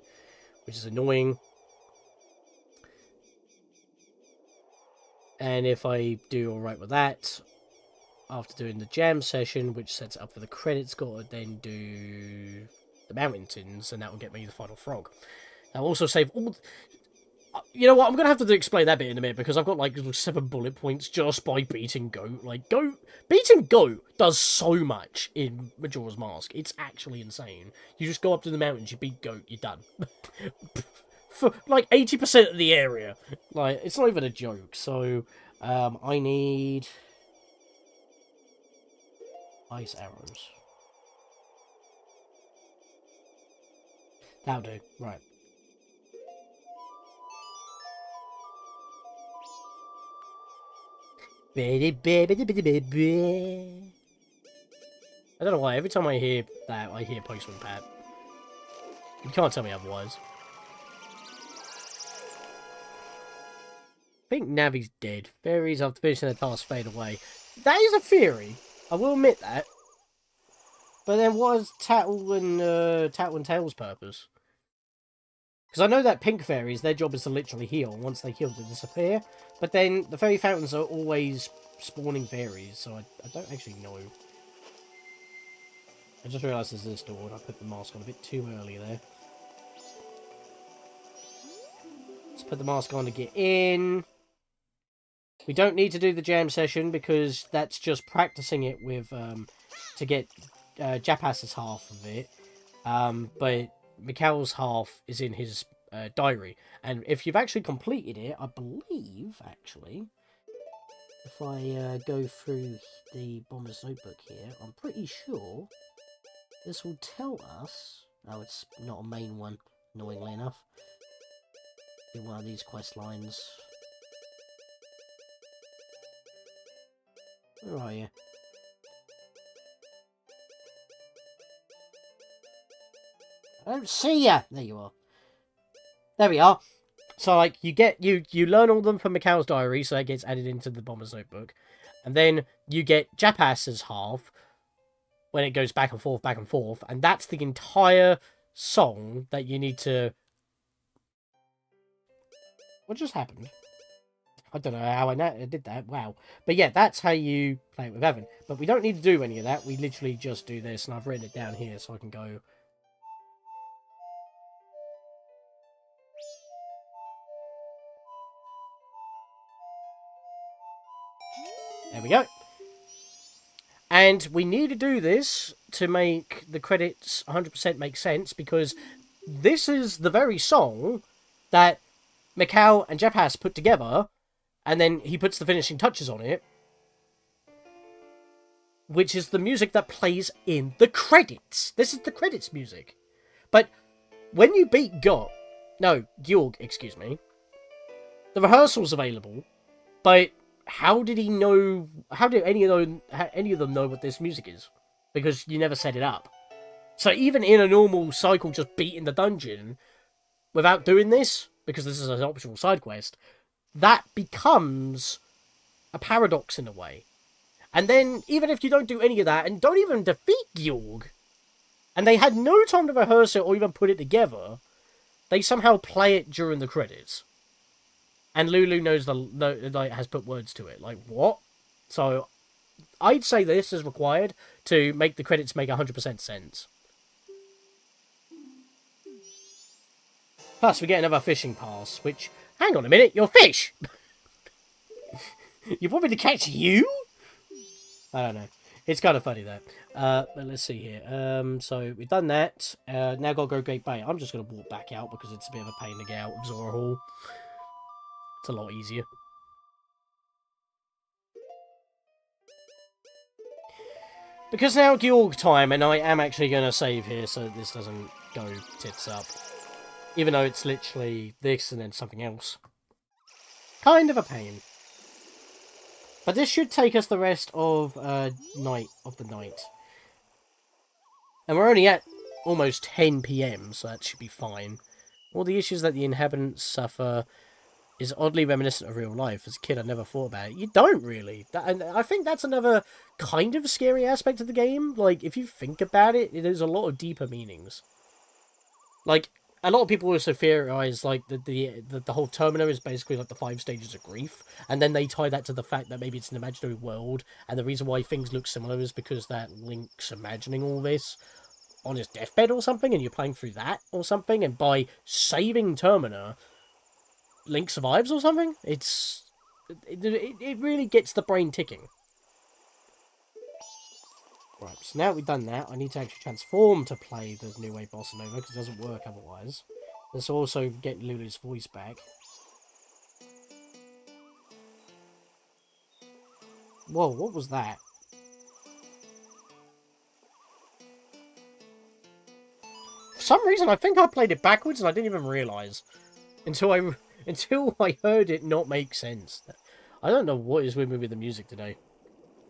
Which is annoying. And if I do alright with that, after doing the jam session, which sets it up for the credits, got to then do the mountains, and that will get me the final frog. I'll also save all... You know what, I'm going to have to explain that bit in a minute, because I've got, like, 7 bullet points just by beating Goat. Like, beating Goat does so much in Majora's Mask. It's actually insane. You just go up to the mountains, you beat Goat, you're done. For, like, 80% of the area. Like, it's not even a joke. So, I need... ice arrows. That'll do. Right. I don't know why, every time I hear that, I hear Postman Pat. You can't tell me otherwise. I think Navi's dead. Fairies, after finishing their task, fade away. That is a theory. I will admit that. But then what is Tattle and Tail's purpose? Because I know that pink fairies, their job is to literally heal. And once they heal, they disappear. But then the fairy fountains are always spawning fairies, so I don't actually know. I just realised there's this door, and I put the mask on a bit too early there. Let's put the mask on to get in. We don't need to do the jam session, because that's just practicing it with, to get Japas's half of it. But Mikhail's half is in his diary. And if you've actually completed it, I believe, actually, if I go through the Bomber's Notebook here, I'm pretty sure this will tell us... Oh, it's not a main one, annoyingly enough. Be one of these quest lines. Where are you? I don't see ya! There you are. There we are. So, like, you learn all of them from Mikhail's diary, so that gets added into the Bomber's Notebook. And then you get Japas's half, when it goes back and forth, and that's the entire song that you need to... What just happened? I don't know how I did that. Wow. But yeah, that's how you play it with Evan. But we don't need to do any of that. We literally just do this, and I've written it down here so I can go... There we go. And we need to do this to make the credits 100% make sense, because this is the very song that Mikhail and Japas put together, and then he puts the finishing touches on it, which is the music that plays in the credits. This is the credits music. But when you beat Gyorg, excuse me, the rehearsal's available, but how did he know? How did any of them know what this music is? Because you never set it up. So even in a normal cycle, just beating the dungeon without doing this, because this is an optional side quest, that becomes a paradox in a way. And then even if you don't do any of that and don't even defeat Gyorg, and they had no time to rehearse it or even put it together, they somehow play it during the credits. And Lulu has put words to it. Like, what? So, I'd say this is required to make the credits make 100% sense. Plus, we get another fishing pass, which... Hang on a minute, you're fish! You want me to catch you? I don't know. It's kind of funny, though. But let's see here. So, we've done that. Now gotta go Great Bay. I'm just gonna walk back out, because it's a bit of a pain to get out of Zora Hall. It's a lot easier. Because now Gyorg time, and I am actually going to save here so this doesn't go tits up. Even though it's literally this and then something else. Kind of a pain. But this should take us the rest of the night. And we're only at almost 10 PM, so that should be fine. All the issues that the inhabitants suffer is oddly reminiscent of real life. As a kid, I never thought about it. You don't really. And I think that's another kind of scary aspect of the game. Like, if you think about it, there's a lot of deeper meanings. Like, a lot of people also theorize like the whole Termina is basically like the 5 stages of grief, and then they tie that to the fact that maybe it's an imaginary world, and the reason why things look similar is because that Link's imagining all this on his deathbed or something, and you're playing through that or something, and by saving Termina, Link survives or something. It really gets the brain ticking. Right, so now we've done that, I need to actually transform to play the New Wave Bossa Nova, because it doesn't work otherwise. Let's also get Lulu's voice back. Whoa, what was that? For some reason, I think I played it backwards and I didn't even realise. Until I heard it not make sense. I don't know what is with me with the music today.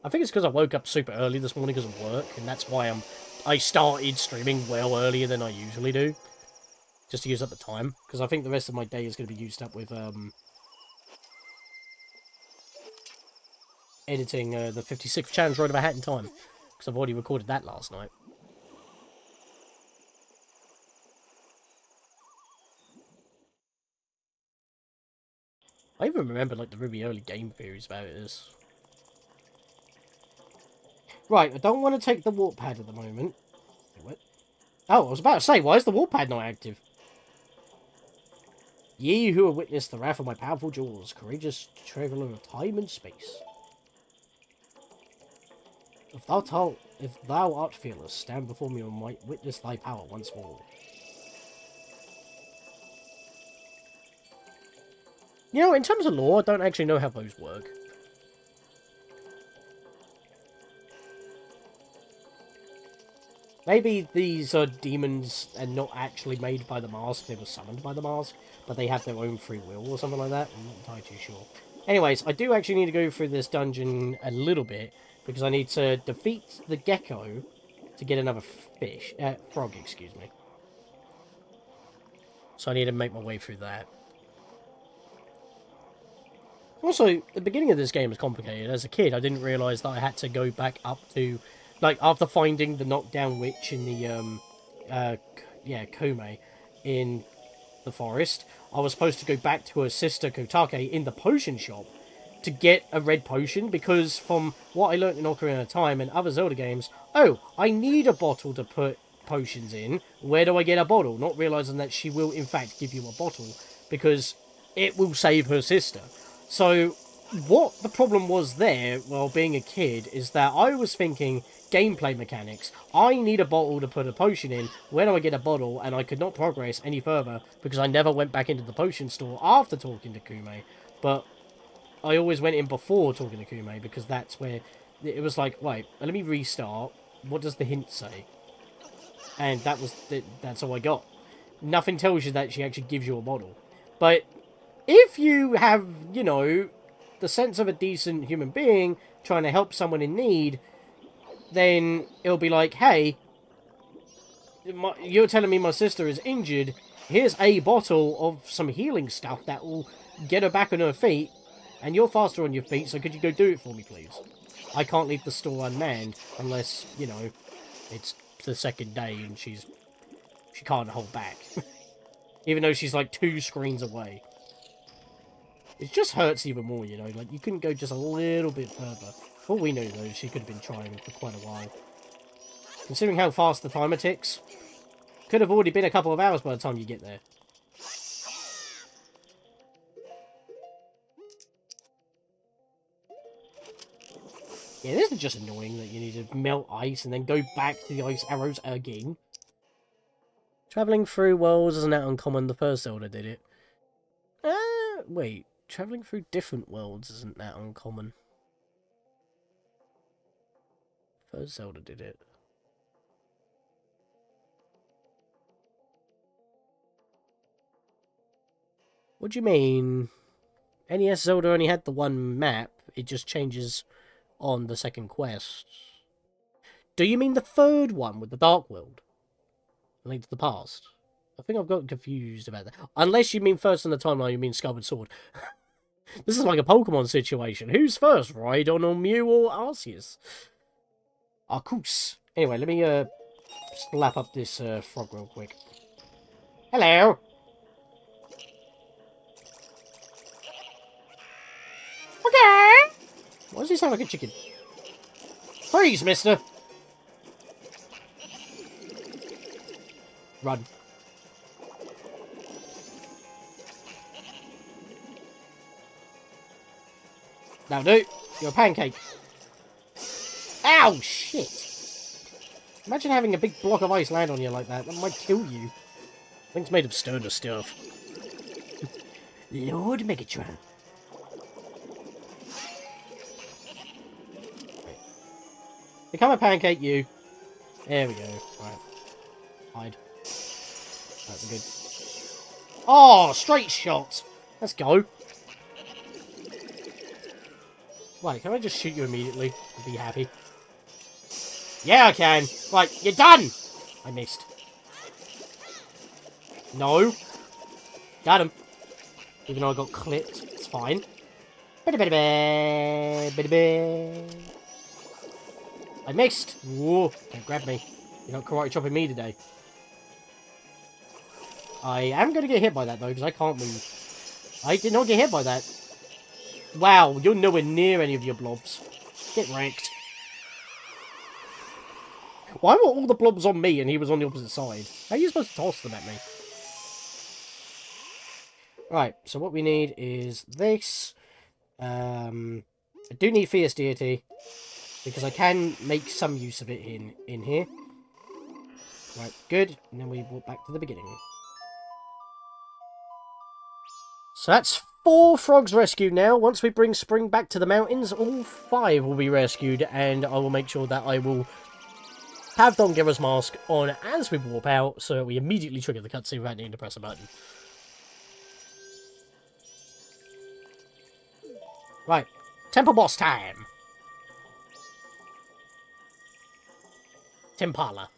I think it's because I woke up super early this morning because of work, and that's why I started streaming well earlier than I usually do. Just to use up the time, because I think the rest of my day is going to be used up with editing the 56th challenge Road of a Hat in Time, because I've already recorded that last night. I even remember like the really early game theories about this. Right, I don't want to take the warp pad at the moment. What? Oh, I was about to say, why is the warp pad not active? Ye who have witnessed the wrath of my powerful jaws, courageous traveller of time and space. If thou art fearless, stand before me and might witness thy power once more. You know, in terms of lore, I don't actually know how those work. Maybe these are demons and not actually made by the mask, they were summoned by the mask, but they have their own free will or something like that. I'm not entirely too sure. Anyways, I do actually need to go through this dungeon a little bit, because I need to defeat the gecko to get another frog, excuse me. So I need to make my way through that. Also, the beginning of this game is complicated. As a kid, I didn't realise that I had to go back up to... Like, after finding the knockdown witch in the, Kume, in the forest, I was supposed to go back to her sister, Kotake, in the potion shop to get a red potion, because from what I learnt in Ocarina of Time and other Zelda games, oh, I need a bottle to put potions in. Where do I get a bottle? Not realising that she will, in fact, give you a bottle, because it will save her sister. So, what the problem was there, while being a kid, is that I was thinking gameplay mechanics. I need a bottle to put a potion in. Where do I get a bottle? And I could not progress any further because I never went back into the potion store after talking to Kume. But I always went in before talking to Kume because that's where it was like, right, let me restart. What does the hint say? And that's all I got. Nothing tells you that she actually gives you a bottle. But if you have, you know, the sense of a decent human being trying to help someone in need, then it'll be like, hey, you're telling me my sister is injured. Here's a bottle of some healing stuff that will get her back on her feet, and you're faster on your feet, so could you go do it for me, please? I can't leave the store unmanned unless, you know, it's the second day and she can't hold back. Even though she's like 2 screens away. It just hurts even more, you know, like you couldn't go just a little bit further. For all we know, though, she could have been trying for quite a while. Considering how fast the timer ticks, could have already been a couple of hours by the time you get there. Yeah, this is just annoying that you need to melt ice and then go back to the ice arrows again. Travelling through worlds isn't that uncommon. The first Zelda did it. Wait. Travelling through different worlds isn't that uncommon. First Zelda did it. What do you mean? NES Zelda only had the one map. It just changes on the second quest. Do you mean the third one with the Dark World? Link to the Past? I think I've got confused about that. Unless you mean first in the timeline, you mean Skyward Sword. This is like a Pokemon situation. Who's first, Rhydon or Mew or Arceus? Arceus. Anyway, let me slap up this frog real quick. Hello. Okay. Why does he sound like a chicken? Freeze, mister. Run. Now do. You're a pancake. Ow, shit. Imagine having a big block of ice land on you like that. That might kill you. I think it's made of sterner stuff. Lord Megatron. Become a pancake, you. There we go. Right. Hide. Right, we're good. Oh, straight shot. Let's go. Right, can I just shoot you immediately and be happy? Yeah, I can. Right, you're done. I missed. No. Got him. Even though I got clipped. It's fine. I missed. Whoa. Don't grab me. You're not karate chopping me today. I am going to get hit by that, though, because I can't move. I did not get hit by that. Wow, you're nowhere near any of your blobs. Get wrecked. Why were all the blobs on me and he was on the opposite side? How are you supposed to toss them at me? Right, so what we need is this. I do need Fierce Deity, because I can make some use of it in here. Right, good. And then we walk back to the beginning. So that's 4 frogs rescued now. Once we bring Spring back to the mountains, all 5 will be rescued, and I will make sure that I will have Dongira's mask on as we warp out, so we immediately trigger the cutscene without needing to press a button. Right, temple boss time! Timpala.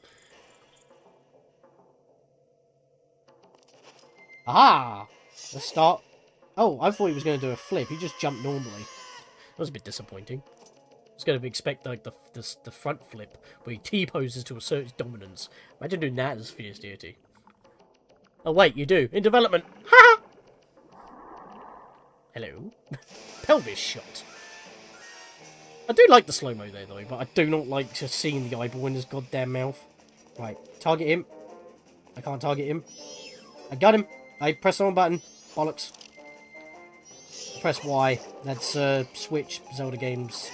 Aha! Let's start. Oh, I thought he was going to do a flip. He just jumped normally. That was a bit disappointing. I was going to expect like the front flip where he T-poses to assert his dominance. Imagine doing that as Fierce Deity. Oh wait, you do. In development. Ha! Hello. Pelvis shot. I do like the slow-mo there though, but I do not like just seeing the eyeball in his goddamn mouth. Right, target him. I can't target him. I got him. I pressed the wrong button. Bollocks. Press Y. That's Switch Zelda games.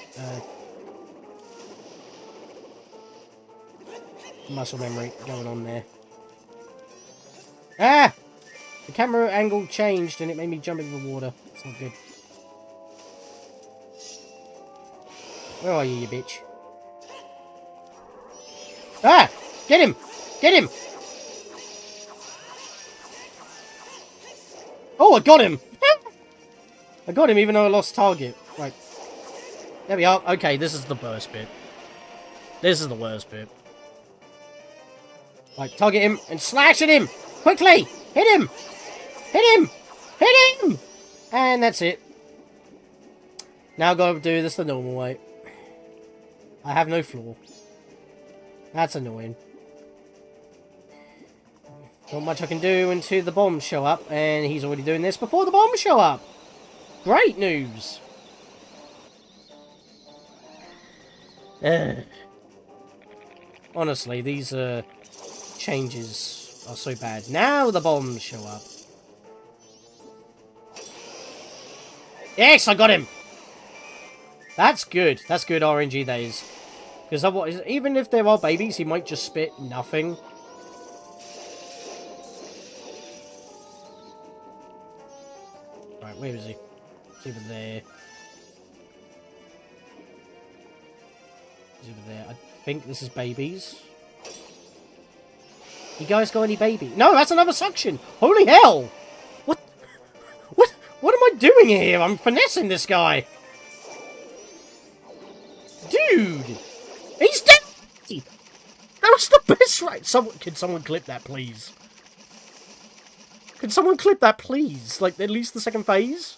Muscle memory going on there. Ah! The camera angle changed and it made me jump into the water. It's not good. Where are you, you bitch? Ah! Get him! Get him! Oh, I got him! I got him even though I lost target. Right. There we are. Okay, this is the worst bit. This is the worst bit. Right, target him and slash at him! Quickly! Hit him! Hit him! Hit him! And that's it. Now I've got to do this the normal way. I have no floor. That's annoying. Not much I can do until the bombs show up, and he's already doing this before the bombs show up. Great news! Honestly, these changes are so bad. Now the bombs show up. Yes, I got him! That's good. That's good RNG, that is. Because otherwise, even if there are babies, he might just spit nothing. Right, where is he? He's over there. He's over there. I think this is babies. You guys got any baby? No, that's another suction! Holy hell! What am I doing here? I'm finessing this guy! Dude! He's dead! That was the best right. Can someone clip that, please? Can someone clip that, please? Like, at least the second phase?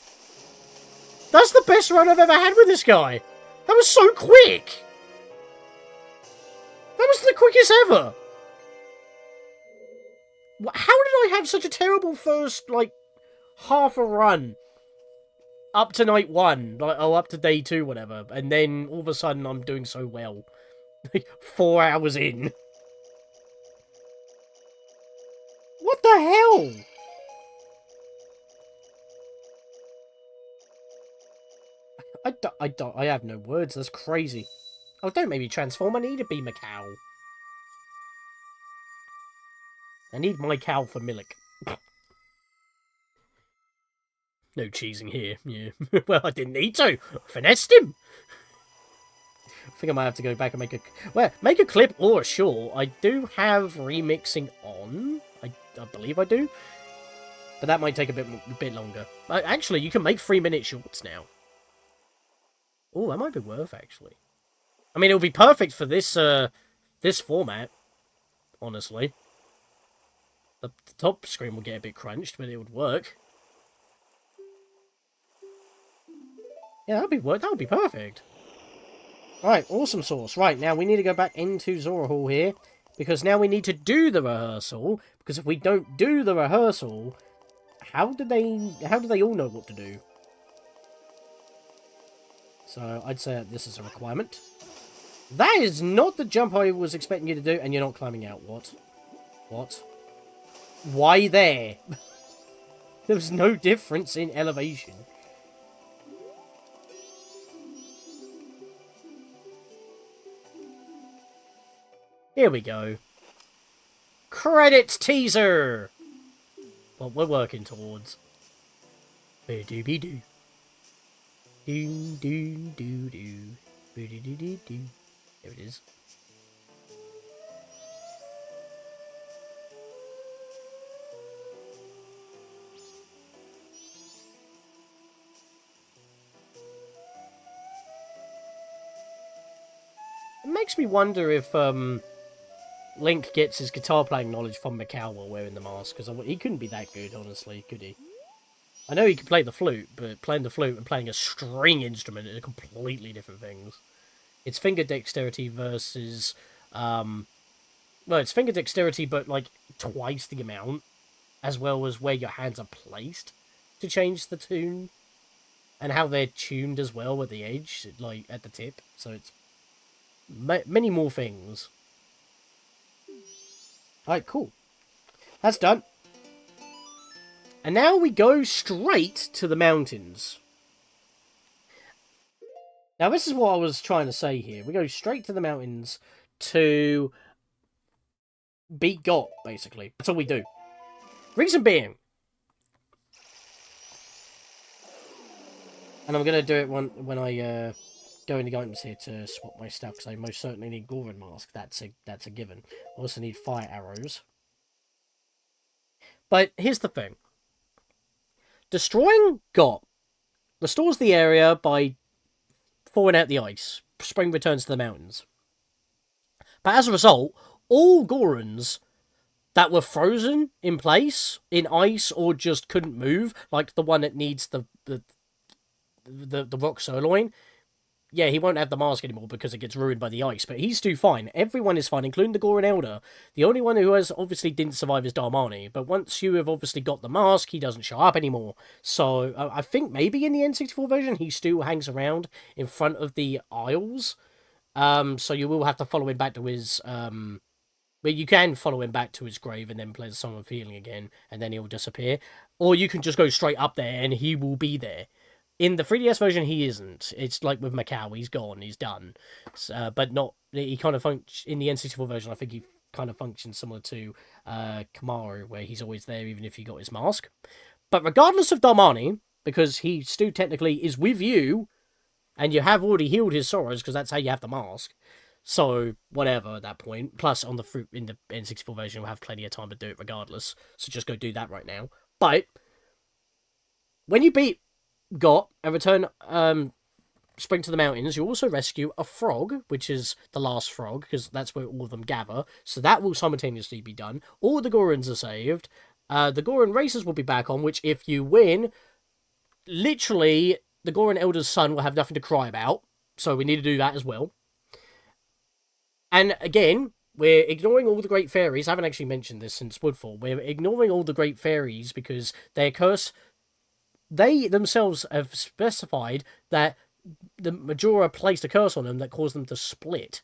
That's the best run I've ever had with this guy! That was so quick! That was the quickest ever! How did I have such a terrible first, like, half a run? Up to night 1, like, oh, up to day 2, whatever, and then all of a sudden I'm doing so well. Like, 4 hours in. What the hell? I have no words, that's crazy. Oh, don't make me transform, I need to be Macau. I need my cow for milk. No cheesing here, yeah. Well, I didn't need to. Finessed him. I think I might have to go back and make a clip or a short. I do have remixing on. I believe I do. But that might take a bit longer. Actually, you can make 3-minute shorts now. Oh, that might be worth, actually. I mean, it'll be perfect for this, this format, honestly. The top screen will get a bit crunched, but it would work. Yeah, that would be perfect. Right, awesome sauce. Right, now we need to go back into Zora Hall here, because now we need to do the rehearsal, because if we don't do the rehearsal, how do they all know what to do? So, I'd say this is a requirement. That is not the jump I was expecting you to do, and you're not climbing out. What? What? Why there? There's no difference in elevation. Here we go. Credits teaser! What we're working towards. Be-do-be-do. Do-do-do-do. Be-do-do-do-do. There it is. It makes me wonder if, Link gets his guitar playing knowledge from Macau while wearing the mask, because he couldn't be that good, honestly, could he? I know he could play the flute, but playing the flute and playing a string instrument are completely different things. It's finger dexterity versus, well, it's finger dexterity, but, like, twice the amount, as well as where your hands are placed to change the tune, and how they're tuned as well at the edge, like, at the tip, so it's many more things. Alright, cool. That's done. And now we go straight to the mountains. Now, this is what I was trying to say here. We go straight to the mountains to beat Got, basically. That's all we do. Reason being. And I'm going to do it when I go into items here to swap my stuff, because I most certainly need Goron Mask. That's a given. I also need fire arrows. But here's the thing. Destroying Got restores the area by thawing out the ice. Spring returns to the mountains. But as a result, all Gorons that were frozen in place, in ice, or just couldn't move, like the one that needs the rock sirloin, yeah, he won't have the mask anymore because it gets ruined by the ice, but he's still fine. Everyone is fine, including the Goron Elder. The only one who has obviously didn't survive is Darmani, but once you have obviously got the mask, he doesn't show up anymore. So, I think maybe in the N64 version, he still hangs around in front of the aisles. So you will have to follow him back to his, but you can follow him back to his grave and then play the Song of Healing again, and then he'll disappear. Or you can just go straight up there and he will be there. In the 3DS version, he isn't. It's like with Macau, he's gone, he's done. But not, he kind of functions, in the N64 version, I think he kind of functions similar to Kamaru, where he's always there even if he got his mask. But regardless of Darmani, because he still technically is with you, and you have already healed his sorrows, because that's how you have the mask. So, whatever at that point. Plus, in the N64 version, you'll have plenty of time to do it regardless. So just go do that right now. But, when you beat Got and return Spring to the Mountains, you also rescue a frog, which is the last frog, because that's where all of them gather. So that will simultaneously be done. All the Gorons are saved. The Goron races will be back on, which if you win, literally, the Goron Elder's son will have nothing to cry about. So we need to do that as well. And again, we're ignoring all the Great Fairies. I haven't actually mentioned this since Woodfall. We're ignoring all the Great Fairies because their curse... They themselves have specified that the Majora placed a curse on them that caused them to split.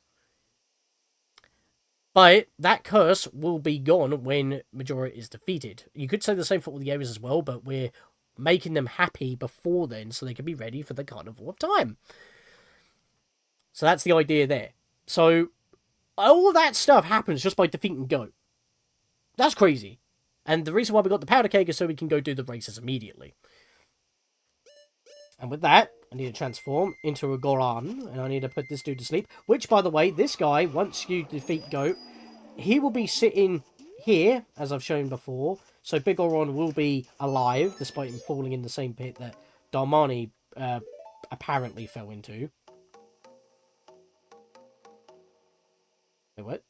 But that curse will be gone when Majora is defeated. You could say the same for all the areas as well, but we're making them happy before then so they can be ready for the Carnival of Time. So that's the idea there. So all of that stuff happens just by defeating Go. That's crazy. And the reason why we got the powder keg is so we can go do the races immediately. And with that, I need to transform into a Goran, and I need to put this dude to sleep. Which, by the way, this guy, once you defeat Goat, he will be sitting here, as I've shown before. So Big Goron will be alive, despite him falling in the same pit that Darmani apparently fell into. Wait, what?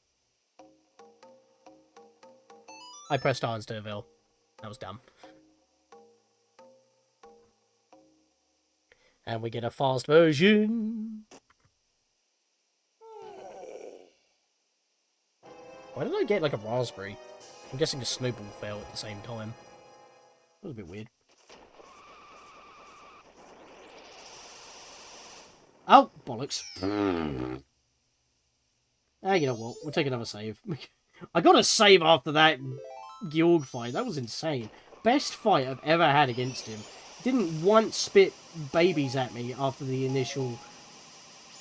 I pressed R instead of L. That was dumb. And we get a fast version. Why did I get like a raspberry? I'm guessing the snowball fell at the same time. That was a bit weird. Oh, bollocks. You know what? We'll take another save. I got a save after that Gyorg fight. That was insane. Best fight I've ever had against him. Didn't once spit babies at me after the initial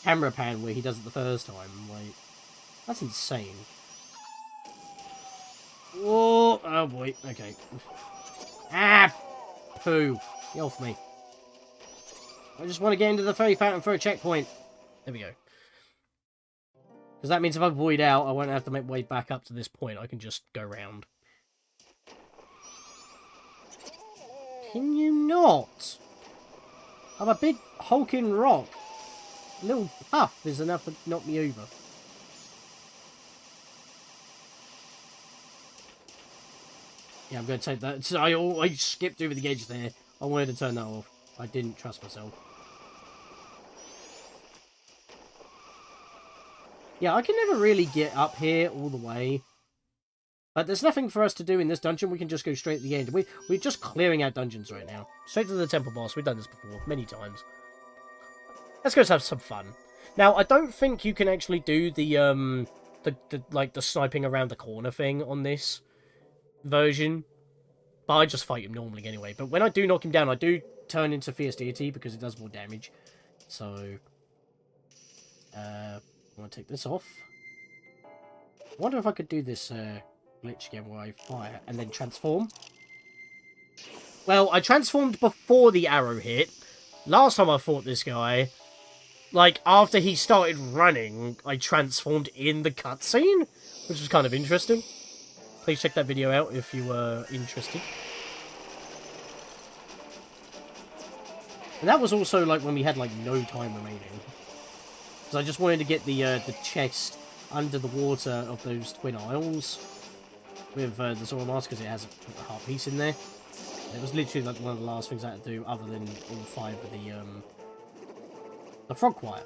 camera pan where he does it the first time. Like, that's insane. Whoa! Oh boy. Okay. Ah! Poo. Get off me. I just want to get into the fairy fountain for a checkpoint. There we go. Because that means if I void out, I won't have to make my way back up to this point. I can just go round. Can you not? I'm a big hulking rock. A little puff is enough to knock me over. Yeah, I'm going to take that. So I skipped over the edge there. I wanted to turn that off. I didn't trust myself. Yeah, I can never really get up here all the way. But there's nothing for us to do in this dungeon. We can just go straight at the end. We're just clearing out dungeons right now. Straight to the temple boss. We've done this before many times. Let's go have some fun. Now, I don't think you can actually do the sniping around the corner thing on this version. But I just fight him normally anyway. But when I do knock him down, I do turn into Fierce Deity because it does more damage. So, I want to take this off. I wonder if I could do this glitch again where I fire and then transform. Well, I transformed before the arrow hit. Last time I fought this guy, like, after he started running, I transformed in the cutscene, which was kind of interesting. Please check that video out if you were interested. And that was also, like, when we had, like, no time remaining. Because I just wanted to get the chest under the water of those Twin Isles with the Zora Mask, because it has a heart piece in there. And it was literally, like, one of the last things I had to do, other than all 5 of the frog choir.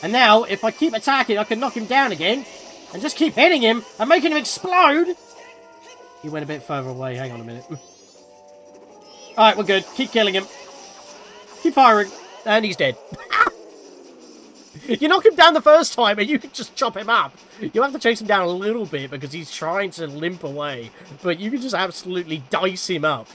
And now, if I keep attacking, I can knock him down again, and just keep hitting him, and making him explode! He went a bit further away, hang on a minute. Alright, we're good. Keep killing him. Keep firing. And he's dead. You knock him down the first time, and you can just chop him up. You have to chase him down a little bit, because he's trying to limp away. But you can just absolutely dice him up.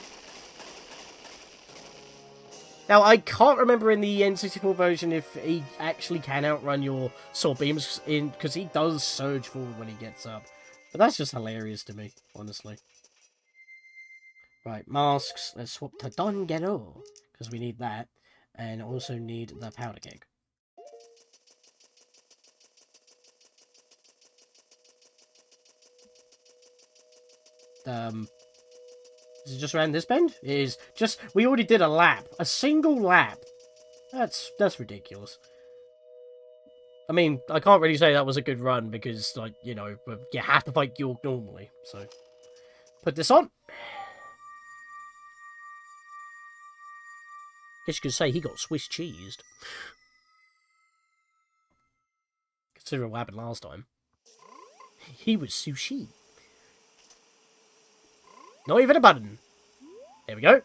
Now, I can't remember in the N64 version if he actually can outrun your sword beams, because he does surge forward when he gets up. But that's just hilarious to me, honestly. Right, masks. Let's swap to Don Gero, because we need that. And also need the powder keg. Is it just around this bend? It is just... We already did a lap. A single lap. That's ridiculous. I mean, I can't really say that was a good run because, like, you know, you have to fight Gyorg normally. So, put this on. Guess you could say he got Swiss cheesed. considering what happened last time. He was sushi. Not even a button. There we go.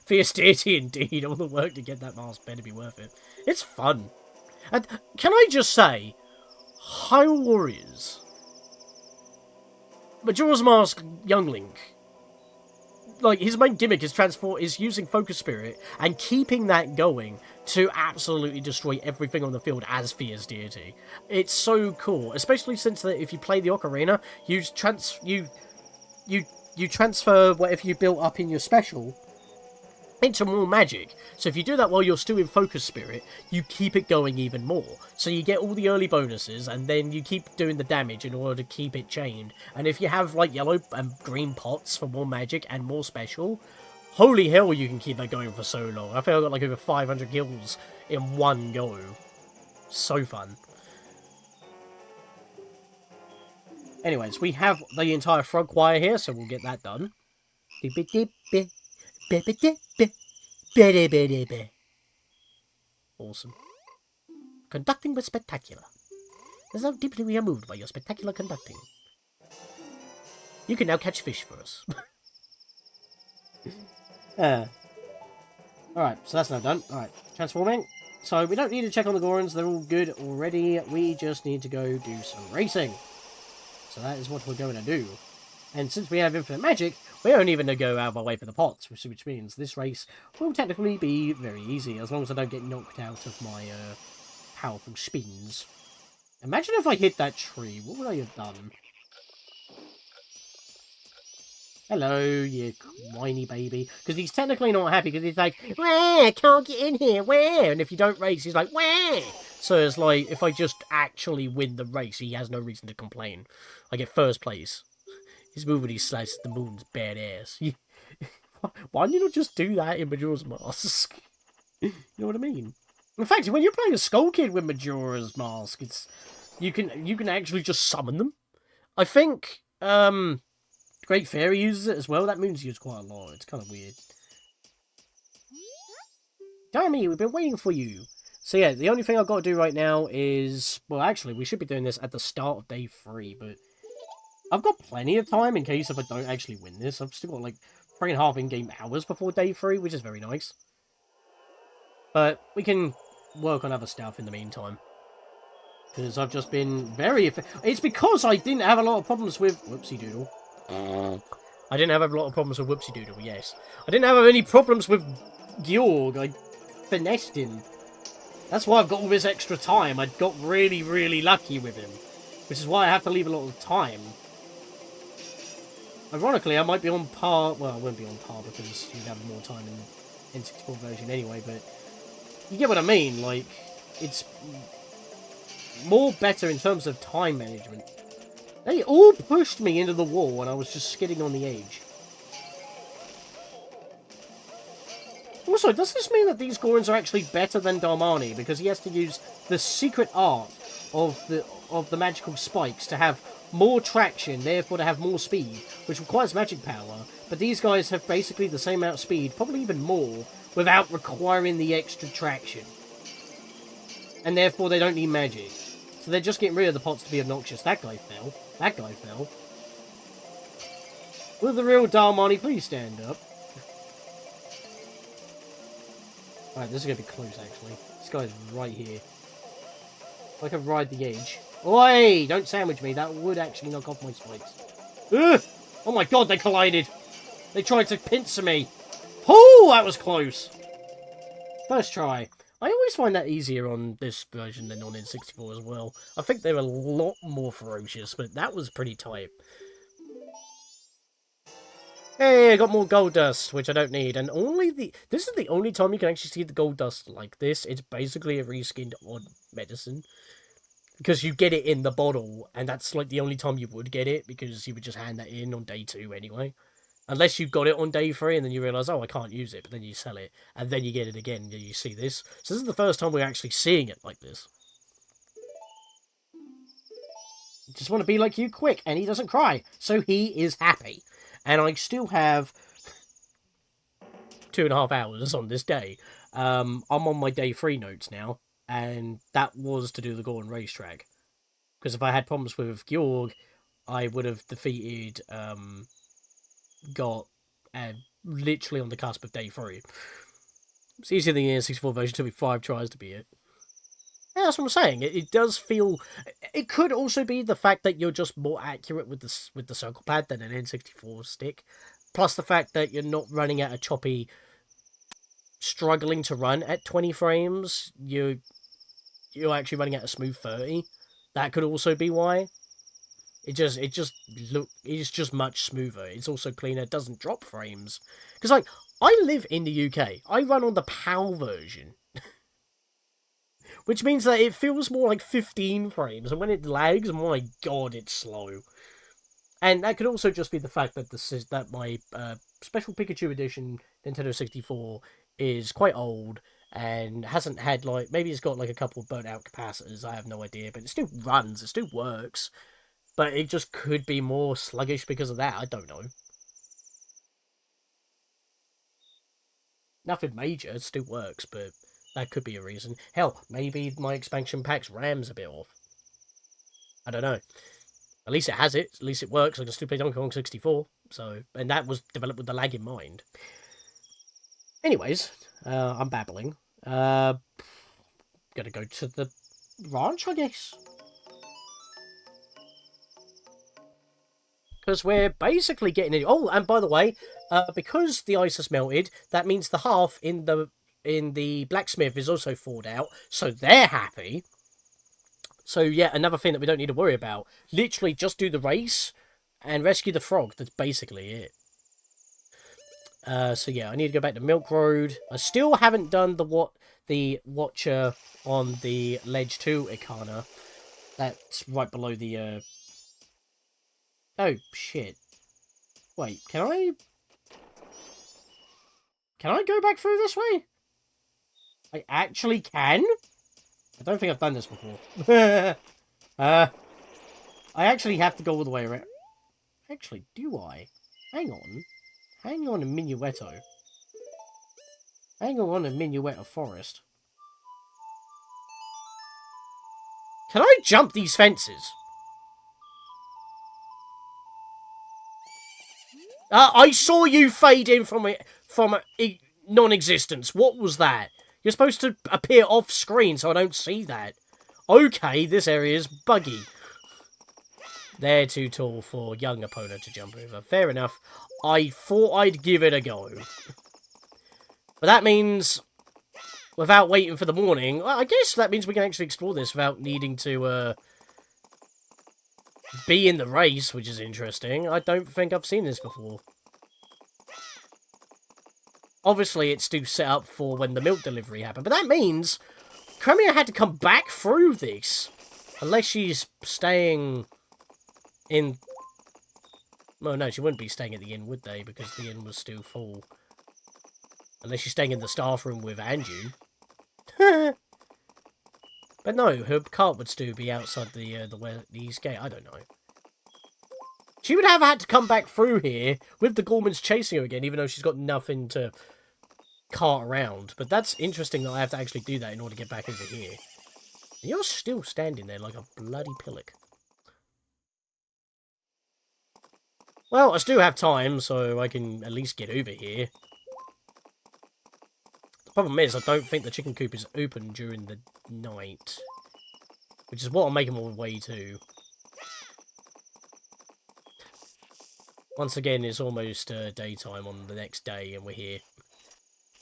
Fierce Deity indeed. All the work to get that mask better be worth it. It's fun. And can I just say, Hyrule Warriors, Majora's Mask Young Link, like, his main gimmick is using Focus Spirit and keeping that going to absolutely destroy everything on the field as Fierce Deity. It's so cool, especially since that if you play the Ocarina, you transfer whatever you built up in your special into more magic. So if you do that while you're still in Focus Spirit, you keep it going even more. So you get all the early bonuses, and then you keep doing the damage in order to keep it chained. And if you have, like, yellow and green pots for more magic and more special, holy hell, you can keep that going for so long. I think I got, like, over 500 kills in one go. So fun. Anyways, we have the entire frog choir here, so we'll get that done. Awesome. Conducting was spectacular. As how deeply we are moved by your spectacular conducting. You can now catch fish for us. Alright, so that's now done. Alright, transforming. So we don't need to check on the Gorons, they're all good already. We just need to go do some racing. So that is what we're going to do. And since we have infinite magic, we don't even need to go out of our way for the pots, which means this race will technically be very easy, as long as I don't get knocked out of my powerful spins. Imagine if I hit that tree, what would I have done? Hello, you whiny baby. Because he's technically not happy, because he's like, where? I can't get in here, where? And if you don't race, he's like, where? So it's like, if I just actually win the race, he has no reason to complain. I get first place. His move when he slices the moon's badass. Why don't you not just do that in Majora's Mask? You know what I mean? In fact, when you're playing a Skull Kid with Majora's Mask, it's you can actually just summon them. I think Great Fairy uses it as well. That moon's used quite a lot. It's kind of weird. Darmy, we've been waiting for you. So yeah, the only thing I've got to do right now is... Well, actually, we should be doing this at the start of day 3, but... I've got plenty of time in case if I don't actually win this. I've still got like 3.5 in-game hours before day 3, which is very nice. But we can work on other stuff in the meantime. Because I've just been very... It's because I didn't have a lot of problems with... Whoopsie doodle. I didn't have a lot of problems with Whoopsie doodle, yes. I didn't have any problems with Gyorg. I finessed him. That's why I've got all this extra time. I got really, really lucky with him. Which is why I have to leave a lot of time. Ironically, I might be on par... Well, I won't be on par because you'd have more time in the N64 version anyway, but... You get what I mean, like... It's... more better in terms of time management. They all pushed me into the wall and I was just skidding on the edge. Also, does this mean that these Gorons are actually better than Darmani? Because he has to use the secret art of the magical spikes to have more traction, therefore to have more speed, which requires magic power. But these guys have basically the same amount of speed, probably even more, without requiring the extra traction. And therefore they don't need magic. So they're just getting rid of the pots to be obnoxious. That guy fell. That guy fell. Will the real Darmani please stand up? Alright, this is going to be close, actually. This guy's right here. If I can ride the edge. Oi! Don't sandwich me. That would actually knock off my spikes. Ugh! Oh my god, they collided! They tried to pincer me. Oh, that was close! First try. I always find that easier on this version than on N64 as well. I think they're a lot more ferocious, but that was pretty tight. Hey, I got more gold dust, which I don't need, and this is the only time you can actually see the gold dust like this. It's basically a reskinned odd medicine. Because you get it in the bottle, and that's like the only time you would get it, because you would just hand that in on day 2 anyway. Unless you got it on day 3 and then you realise, oh, I can't use it, but then you sell it, and then you get it again, and you see this. So this is the first time we're actually seeing it like this. Just want to be like you quick, and he doesn't cry, so he is happy. And I still have 2.5 hours on this day. I'm on my day 3 notes now, and that was to do the Goron racetrack. Because if I had problems with Gyorg, I would have defeated got literally on the cusp of day 3. It's easier than the N64 version. It took me 5 tries to beat it. Yeah, that's what I'm saying. It does feel. It could also be the fact that you're just more accurate with the circle pad than an N64 stick, plus the fact that you're not running at a choppy, struggling to run at 20 frames. You're actually running at a smooth 30. That could also be why. It's just much smoother. It's also cleaner. It doesn't drop frames. Because like I live in the UK. I run on the PAL version. Which means that it feels more like 15 frames, and when it lags, my god, it's slow. And that could also just be the fact that my Special Pikachu Edition Nintendo 64 is quite old, and hasn't had, like, maybe it's got, like, a couple of burnt out capacitors, I have no idea, but it still runs, it still works. But it just could be more sluggish because of that, I don't know. Nothing major, it still works, but that could be a reason. Hell, maybe my expansion pack's RAM's a bit off. I don't know. At least it has it. At least it works. I can still play Donkey Kong 64. So, and that was developed with the lag in mind. Anyways, I'm babbling. Gonna go to the ranch, I guess. Because we're basically getting it. Oh, and by the way, because the ice has melted, that means the half in the blacksmith is also thawed out. So they're happy. So yeah, another thing that we don't need to worry about. Literally, just do the race and rescue the frog. That's basically it. So yeah, I need to go back to Milk Road. I still haven't done the Watcher on the Ledge 2 Ikana. That's right below the Oh shit. Wait, can I go back through this way? I actually can? I don't think I've done this before. I actually have to go all the way around. Actually, do I? Hang on. Hang on a minuetto. Hang on a minuetto forest. Can I jump these fences? I saw you fade in from non-existence. What was that? You're supposed to appear off screen so I don't see that. Okay, this area is buggy. They're too tall for young opponent to jump over. Fair enough. I thought I'd give it a go. But that means, without waiting for the morning, well, I guess that means we can actually explore this without needing to be in the race, which is interesting. I don't think I've seen this before. Obviously, it's still set up for when the milk delivery happened, but that means Cremia had to come back through this. Unless she's staying in... Well, no, she wouldn't be staying at the inn, would they? Because the inn was still full. Unless she's staying in the staff room with Anju. But no, her cart would still be outside the east gate. I don't know. She would have had to come back through here with the Gormans chasing her again, even though she's got nothing to cart around. But that's interesting that I have to actually do that in order to get back over here. And you're still standing there like a bloody pillock. Well, I still have time, so I can at least get over here. The problem is, I don't think the chicken coop is open during the night. Which is what I'm making my way to. Once again, it's almost daytime on the next day, and we're here.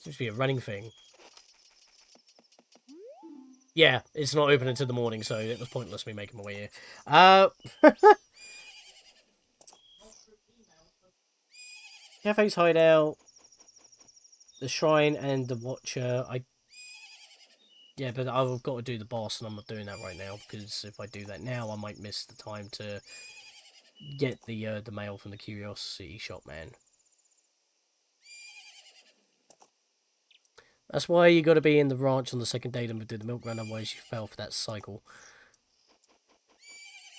Seems to be a running thing. Yeah, it's not open until the morning, so it was pointless me making my way here. Kafei's hideout, the shrine, and the watcher. Yeah, but I've got to do the boss, and I'm not doing that right now, because if I do that now, I might miss the time to get the mail from the Curiosity Shop man. That's why you got to be in the ranch on the second day to do the milk run, otherwise you fail for that cycle.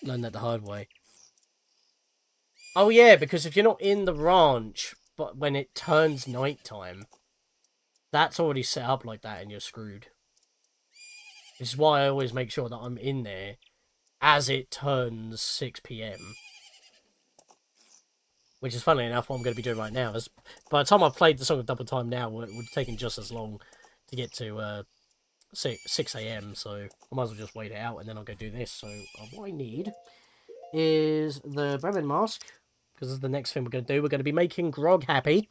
Learn that the hard way. Oh yeah, because if you're not in the ranch, but when it turns nighttime, that's already set up like that and you're screwed. This is why I always make sure that I'm in there as it turns 6 p.m. Which is, funnily enough, what I'm going to be doing right now. By the time I've played the Song of Double Time now, it would have taken just as long to get to 6 a.m. So I might as well just wait it out, and then I'll go do this. So what I need is the Bremen Mask, because this is the next thing we're going to do. We're going to be making Gyorg happy,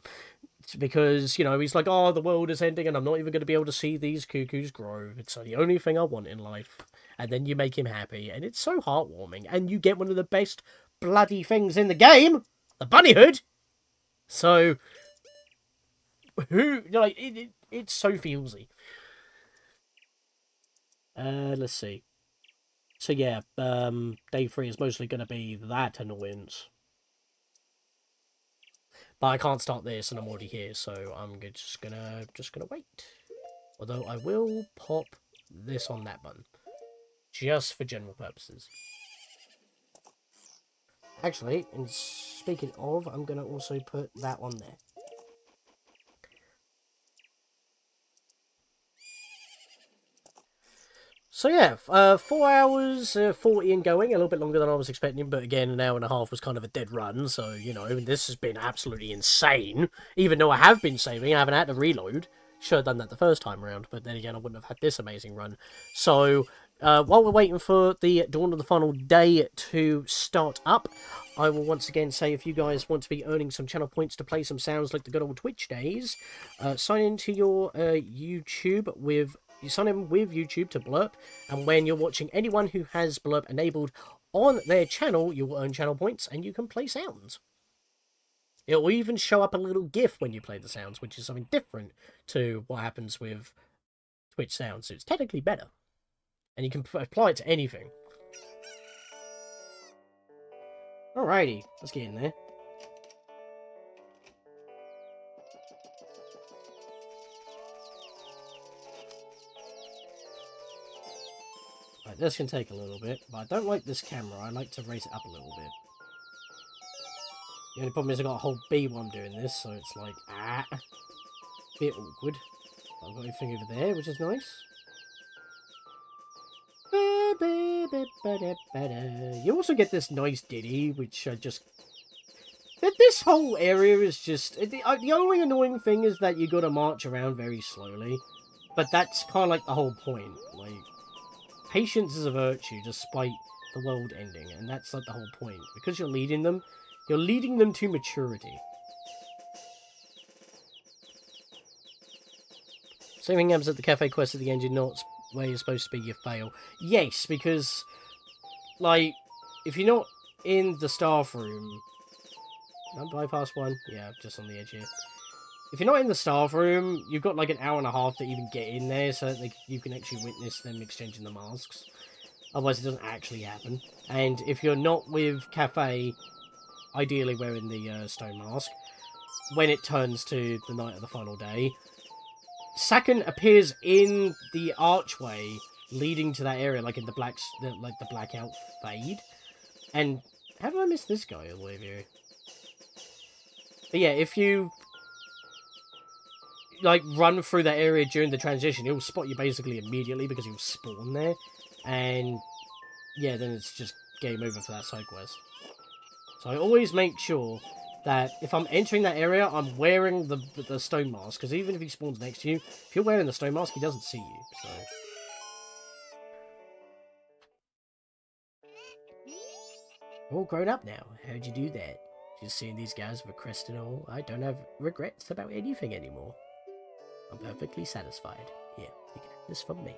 because, you know, he's like, oh, the world is ending, and I'm not even going to be able to see these cuckoos grow. It's the only thing I want in life. And then you make him happy, and it's so heartwarming, and you get one of the best bloody things in the game, the bunny hood. So, like, it's so feelsy. Let's see. So yeah, day 3 is mostly going to be that annoyance. But I can't start this, and I'm already here, so I'm just gonna wait. Although I will pop this on that button, just for general purposes. Actually, and speaking of, I'm gonna also put that on there. So yeah, 4 hours 40 and going, a little bit longer than I was expecting, but again, an hour and a half was kind of a dead run, so, you know, this has been absolutely insane. Even though I have been saving, I haven't had to reload. Should have done that the first time around, but then again, I wouldn't have had this amazing run. So, while we're waiting for the dawn of the final day to start up, I will once again say, if you guys want to be earning some channel points to play some sounds like the good old Twitch days, sign into your YouTube with... You sign in with YouTube to Blurp, and when you're watching anyone who has Blurp enabled on their channel, you will earn channel points, and you can play sounds. It will even show up a little GIF when you play the sounds, which is something different to what happens with Twitch sounds. So it's technically better, and you can apply it to anything. Alrighty, let's get in there. Right, this can take a little bit, but I don't like this camera. I like to raise it up a little bit. The only problem is I've got a whole B while I'm doing this, so it's like, bit awkward. I've got everything over there, which is nice. You also get this nice ditty, which I just... This whole area is just... The only annoying thing is that you gotta march around very slowly. But that's kind of like the whole point. Like, patience is a virtue, despite the world ending. And that's like the whole point. Because you're leading them to maturity. Same thing happens at the cafe quest at the engine, not where you're supposed to be, you fail. Yes, because, like, if you're not in the staff room... Did I bypass one? Yeah, just on the edge here. If you're not in the staff room, you've got like an hour and a half to even get in there, so that you can actually witness them exchanging the masks. Otherwise, it doesn't actually happen. And if you're not with Kafei, ideally wearing the stone mask, when it turns to the night of the final day, Sakan appears in the archway leading to that area, like in the the blackout fade. And how did I miss this guy all the way here? But yeah, if you like run through that area during the transition, he'll spot you basically immediately because he'll spawn there. And yeah, then it's just game over for that side quest. So I always make sure that if I'm entering that area, I'm wearing the stone mask, because even if he spawns next to you, if you're wearing the stone mask, he doesn't see you, so... All grown up now. How'd you do that? Just seeing these guys with a crest and all, I don't have regrets about anything anymore. I'm perfectly satisfied. Here, you can have this from me.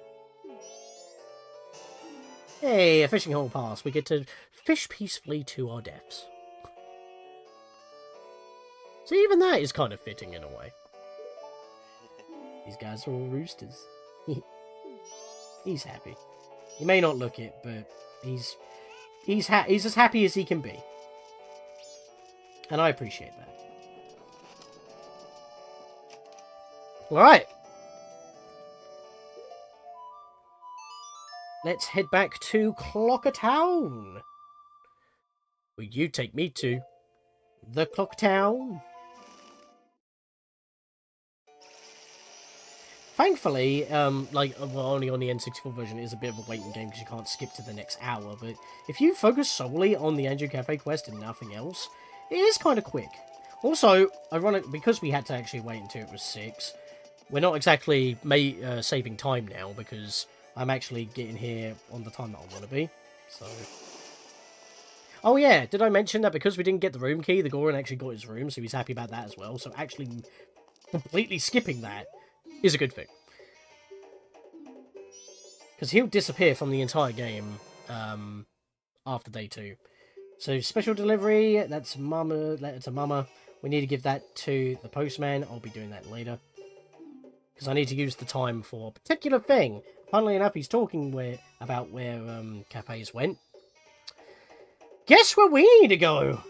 Hey, a fishing hole pass. We get to fish peacefully to our deaths. So even that is kind of fitting in a way. These guys are all roosters. He's happy. He may not look it, but he's as happy as he can be. And I appreciate that. Alright. Let's head back to Clocker Town. Will you take me to the Clock Town? Thankfully, well, only on the N64 version, it is a bit of a waiting game because you can't skip to the next hour, but if you focus solely on the Andrew Cafe quest and nothing else, it is kind of quick. Also, ironic, because we had to actually wait until it was 6, we're not exactly saving time now, because I'm actually getting here on the time that I want to be, so... Oh yeah, did I mention that because we didn't get the room key, the Goron actually got his room, so he's happy about that as well, so actually completely skipping that is a good thing. Because he'll disappear from the entire game after day 2. So, special delivery, that's letter to Mama. We need to give that to the postman. I'll be doing that later. Because I need to use the time for a particular thing. Funnily enough, he's talking about where cafes went. Guess where we need to go?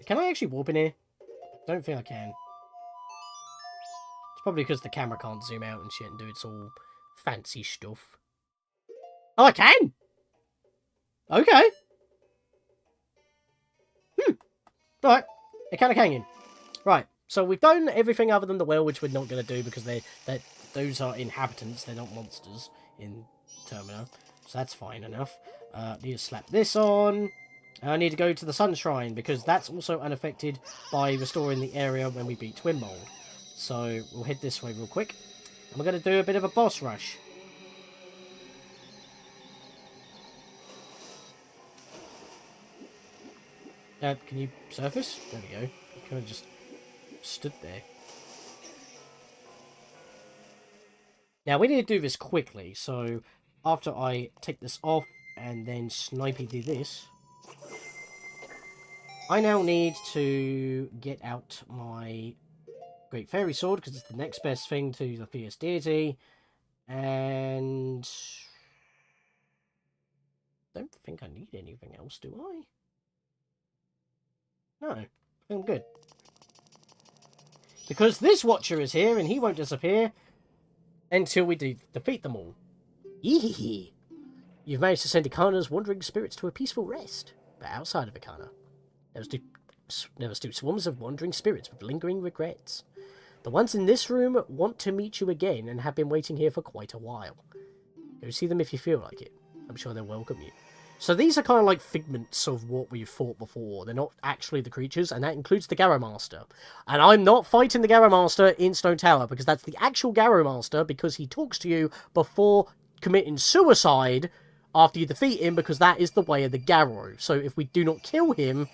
Can I actually warp in here? Don't think I can. It's probably because the camera can't zoom out and shit and do its all fancy stuff. Oh, I can! Okay. Right. It kind of can. Right. So we've done everything other than the well, which we're not going to do because those are inhabitants. They're not monsters in Termina. So that's fine enough. Need to slap this on. I need to go to the Sun Shrine because that's also unaffected by restoring the area when we beat Twinmold. So we'll head this way real quick. And we're going to do a bit of a boss rush. Can you surface? There we go. You kind of just stood there. Now, we need to do this quickly, so after I take this off and then snipey do this, I now need to get out my Great Fairy Sword, because it's the next best thing to the Fierce Deity, and I don't think I need anything else, do I? No, I'm good. Because this Watcher is here, and he won't disappear until we defeat them all. Eehee! You've managed to send Ikana's wandering spirits to a peaceful rest. But outside of Ikana, there stood swarms of wandering spirits with lingering regrets. The ones in this room want to meet you again and have been waiting here for quite a while. Go see them if you feel like it. I'm sure they'll welcome you. So these are kind of like figments of what we've fought before. They're not actually the creatures, and that includes the Garrow Master. And I'm not fighting the Garrow Master in Stone Tower, because that's the actual Garrow Master, because he talks to you before committing suicide after you defeat him, because that is the way of the Garrow. So if we do not kill him,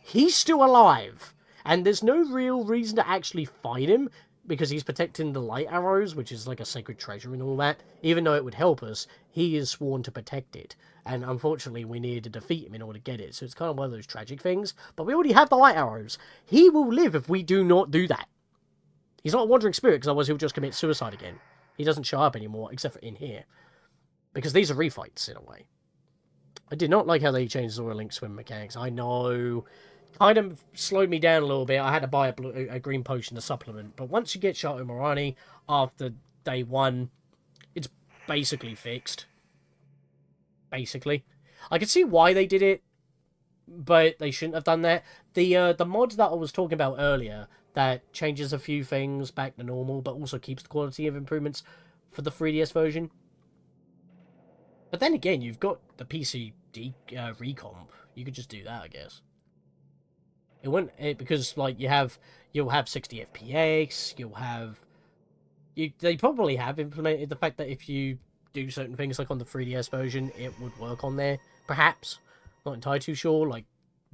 he's still alive. And there's no real reason to actually fight him, because he's protecting the light arrows, which is like a sacred treasure and all that. Even though it would help us, he is sworn to protect it. And unfortunately, we needed to defeat him in order to get it. So it's kind of one of those tragic things. But we already have the light arrows. He will live if we do not do that. He's not a wandering spirit, because otherwise he'll just commit suicide again. He doesn't show up anymore, except for in here. Because these are refights, in a way. I did not like how they changed Zora Link swim mechanics. I know. Kind of slowed me down a little bit. I had to buy a green potion to supplement. But once you get Shato Morani after day 1, it's basically fixed. Basically. I can see why they did it, but they shouldn't have done that. The mod that I was talking about earlier, that changes a few things back to normal, but also keeps the quality of improvements for the 3DS version. But then again, you've got the PC recomp. You could just do that, I guess. It wouldn't, because like you'll have 60 FPS. They probably have implemented the fact that if you do certain things like on the 3DS version, it would work on there. Perhaps, not entirely too sure. Like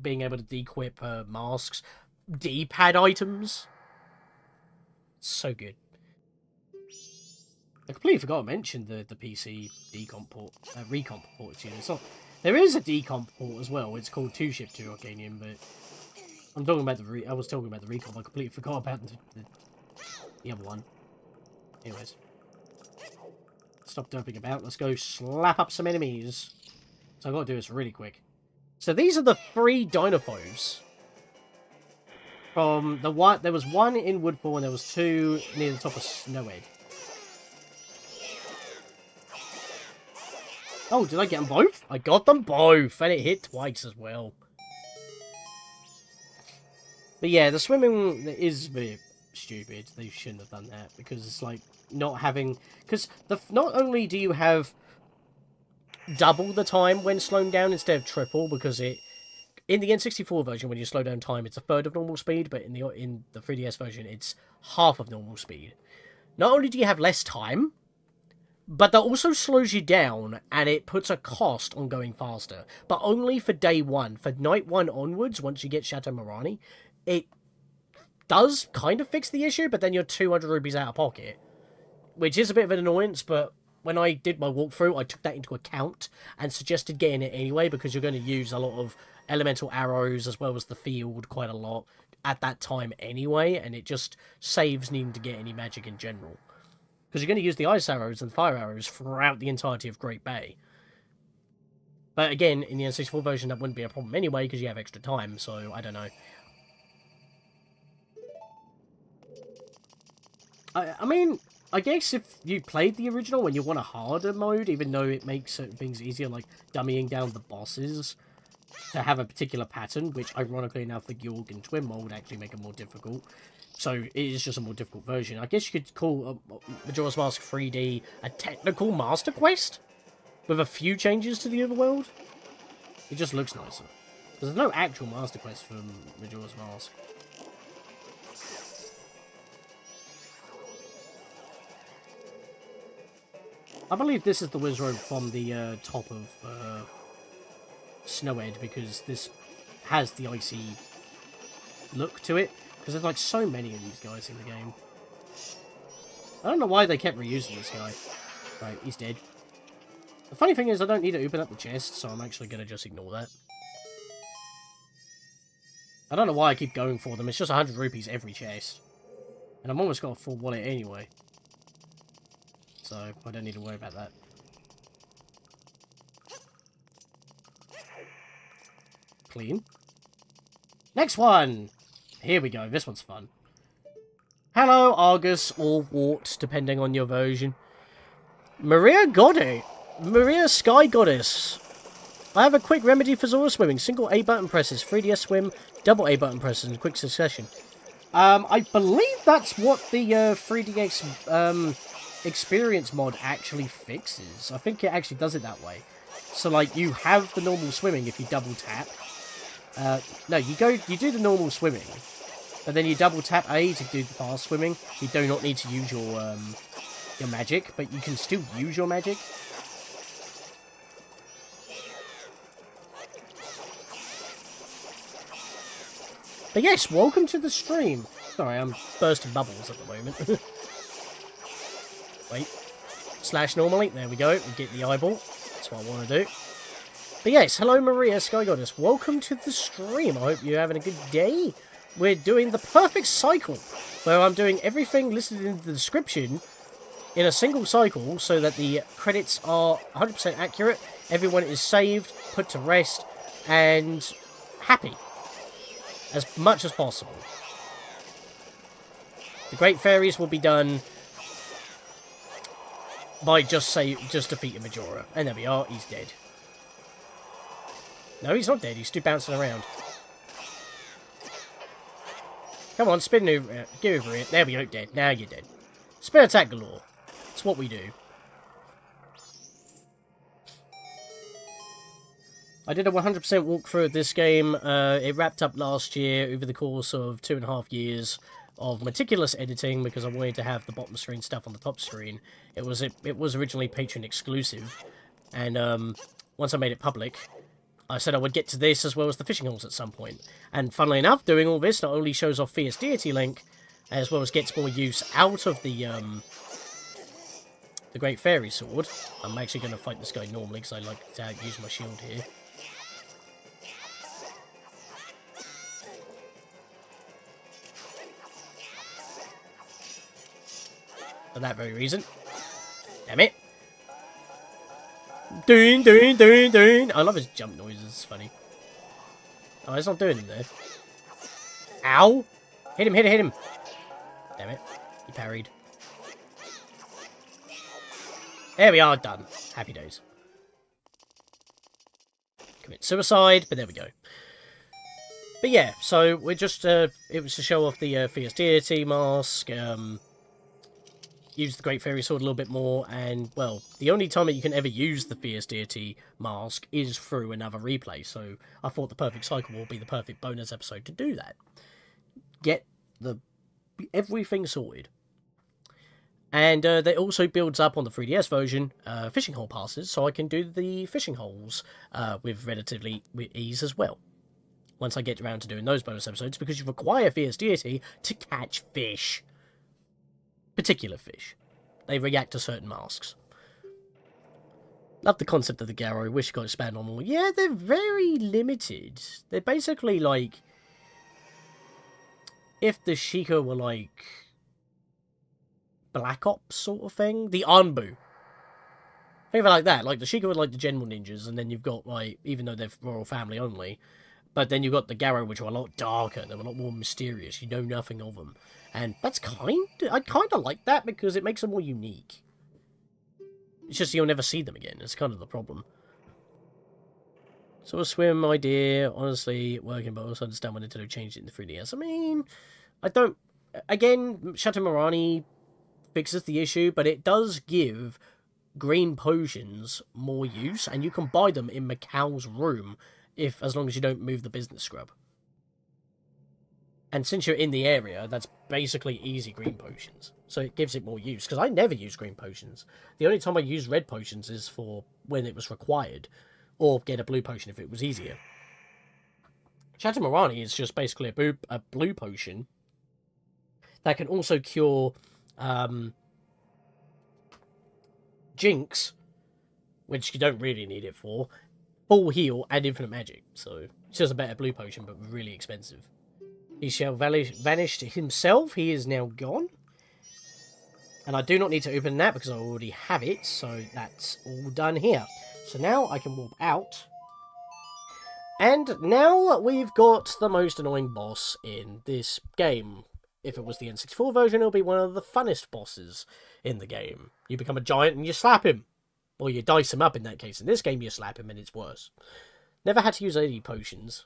being able to dequip masks, D-pad items. So good. I completely forgot to mention the PC decomp port, recomp port. It's not. There is a decomp port as well. It's called 2-Ship 2 Arcanium, but I'm talking about I was talking about the recomp. I completely forgot about the other one. Anyways, stop derping about. Let's go slap up some enemies. So I've got to do this really quick. So these are the 3 Dinophobes. From the one, there was 1 in Woodfall and there was 2 near the top of Snowhead. Oh, did I get them both? I got them both, and it hit twice as well. But yeah, the swimming is stupid. They shouldn't have done that, because it's like not having... Because not only do you have double the time when slowing down instead of triple, because it... In the N64 version, when you slow down time, it's a third of normal speed, but in the 3DS version, it's half of normal speed. Not only do you have less time, but that also slows you down, and it puts a cost on going faster. But only for day one. For night one onwards, once you get Chateau Morani, it does kind of fix the issue, but then you're 200 rupees out of pocket. Which is a bit of an annoyance, but when I did my walkthrough, I took that into account and suggested getting it anyway, because you're going to use a lot of elemental arrows as well as the field quite a lot at that time anyway, and it just saves needing to get any magic in general. Because you're going to use the ice arrows and fire arrows throughout the entirety of Great Bay. But again, in the N64 version, that wouldn't be a problem anyway, because you have extra time, so I don't know. I mean, I guess if you played the original and you want a harder mode, even though it makes certain things easier, like dummying down the bosses to have a particular pattern, which ironically enough the Gyorg and Twinmold actually make it more difficult. So it is just a more difficult version. I guess you could call Majora's Mask 3D a technical Master Quest with a few changes to the overworld. It just looks nicer. There's no actual Master Quest for Majora's Mask. I believe this is the wizard from the top of Snowhead, because this has the icy look to it. Because there's like so many of these guys in the game. I don't know why they kept reusing this guy. Right, he's dead. The funny thing is I don't need to open up the chest, so I'm actually going to just ignore that. I don't know why I keep going for them. It's just 100 rupees every chest. And I've almost got a full wallet anyway. So I don't need to worry about that. Clean. Next one! Here we go, this one's fun. Hello, Argus, or Wart, depending on your version. Maria Sky Goddess. I have a quick remedy for Zora swimming. Single A button presses, 3DS swim, double A button presses in quick succession. I believe that's what the 3DX experience mod actually fixes. I think it actually does it that way. So, like, you have the normal swimming if you double tap. No, you do the normal swimming, but then you double tap A to do the fast swimming. You do not need to use your magic, but you can still use your magic. But yes, welcome to the stream. Sorry, I'm bursting bubbles at the moment. Wait. Slash normally. There we go. We get the eyeball. That's what I want to do. But yes, hello Maria Sky Goddess. Welcome to the stream. I hope you're having a good day. We're doing the perfect cycle, where I'm doing everything listed in the description in a single cycle, so that the credits are 100% accurate, everyone is saved, put to rest, and happy. As much as possible. The Great Fairies will be done by just defeating Majora. And there we are, he's dead. No, he's not dead, he's still bouncing around. Come on, spin over, get over it. There we go, dead. Now you're dead. Spin attack galore. That's what we do. I did a 100% walkthrough of this game. It wrapped up last year over the course of 2.5 years of meticulous editing, because I wanted to have the bottom screen stuff on the top screen. It was originally Patreon exclusive, and once I made it public, I said I would get to this as well as the fishing holes at some point. And funnily enough, doing all this not only shows off Fierce Deity Link, as well as gets more use out of the Great Fairy Sword. I'm actually going to fight this guy normally, because I like to use my shield here. For that very reason. Damn it. Doon, doon, doon, doon. I love his jump noises, it's funny. Oh, it's not doing him there. Ow! Hit him, hit him, hit him! Damn it. He parried. There we are, done. Happy days. Commit suicide, but there we go. But yeah, so we're just, it was to show off the Fierce Deity Mask, use the Great Fairy Sword a little bit more, and, well, the only time that you can ever use the Fierce Deity Mask is through another replay, so I thought the perfect cycle will be the perfect bonus episode to do that. Get everything sorted. And that also builds up on the 3DS version, fishing hole passes, so I can do the fishing holes with ease as well. Once I get around to doing those bonus episodes, because you require Fierce Deity to catch fish. Particular fish. They react to certain masks. Love the concept of the Garrow. Wish you could expand on more. Yeah, they're very limited. They're basically like... if the Sheikah were like... Black Ops sort of thing. The Anbu. Think of it like that. Like, the Sheikah were like the general ninjas, and then you've got, like, even though they're royal family only, but then you've got the Garrow, which are a lot darker. They're a lot more mysterious. You know nothing of them. And that's I kind of like that, because it makes them more unique. It's just you'll never see them again. It's kind of the problem. So a swim idea, honestly, working, but I also understand when Nintendo changed it in the 3DS. I mean, I don't... Again, Chateau Morani fixes the issue, but it does give green potions more use, and you can buy them in Macau's room, as long as you don't move the business scrub. And since you're in the area, that's basically easy green potions. So it gives it more use, because I never use green potions. The only time I use red potions is for when it was required, or get a blue potion if it was easier. Chateau Morani is just basically a blue potion that can also cure Jinx, which you don't really need it for, full heal, and infinite magic. So it's just a better blue potion, but really expensive. He shall vanish himself. He is now gone. And I do not need to open that because I already have it. So that's all done here. So now I can warp out. And now we've got the most annoying boss in this game. If it was the N64 version, it'll be one of the funnest bosses in the game. You become a giant and you slap him. Or you dice him up in that case. In this game, you slap him and it's worse. Never had to use any potions.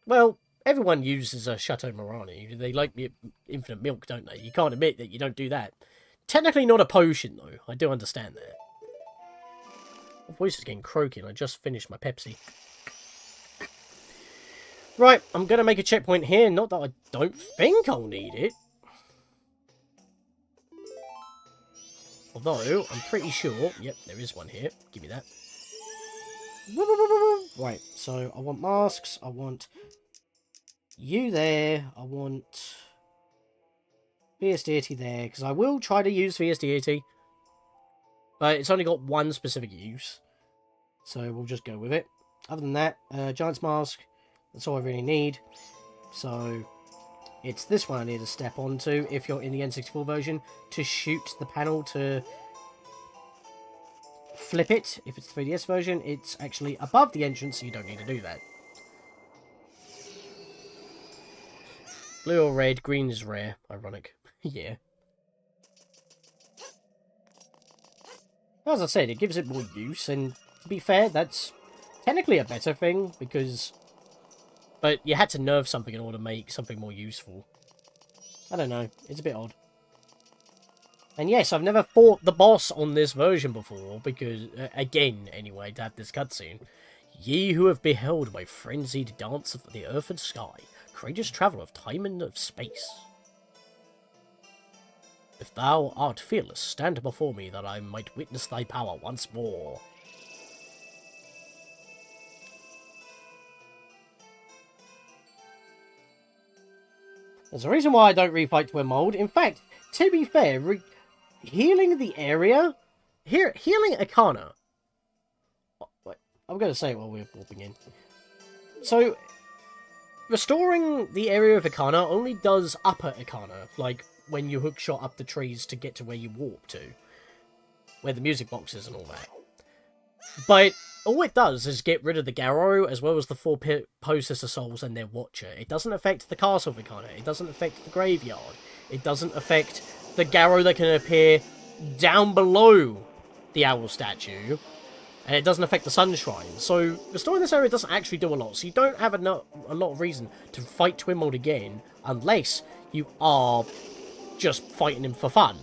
Well, everyone uses a Chateau Morani. They like the infinite milk, don't they? You can't admit that you don't do that. Technically not a potion, though. I do understand that. My voice is getting croaky and I just finished my Pepsi. Right, I'm going to make a checkpoint here. Not that I don't think I'll need it. Although, I'm pretty sure... Yep, there is one here. Give me that. Right, so I want masks. I want you there. I want Fierce Deity there. Because I will try to use Fierce Deity. But it's only got one specific use. So we'll just go with it. Other than that, Giant's Mask. That's all I really need. So it's this one I need to step onto if you're in the N64 version to shoot the panel to flip it. If it's the 3DS version, it's actually above the entrance, so you don't need to do that. Blue or red, green is rare. Ironic. Yeah. As I said, it gives it more use, and to be fair, that's technically a better thing, because... But you had to nerf something in order to make something more useful. I don't know. It's a bit odd. And yes, I've never fought the boss on this version before, because, again, anyway, to have this cutscene. Ye who have beheld my frenzied dance of the earth and sky, courageous traveller of time and of space. If thou art fearless, stand before me that I might witness thy power once more. There's a reason why I don't refight Twinmold. In fact, to be fair, healing the area... healing Akana... Wait, I'm going to say it while we're warping in. So, restoring the area of Akana only does upper Akana, like when you hookshot up the trees to get to where you warp to. Where the music box is and all that. But all it does is get rid of the Garrow, as well as the 4 Possessor Souls and their Watcher. It doesn't affect the Castle of Ikana. It doesn't affect the Graveyard. It doesn't affect the Garrow that can appear down below the Owl statue. and it doesn't affect the Sun Shrine. So restoring this area doesn't actually do a lot. So you don't have a lot of reason to fight Twinmold again, unless you are just fighting him for fun.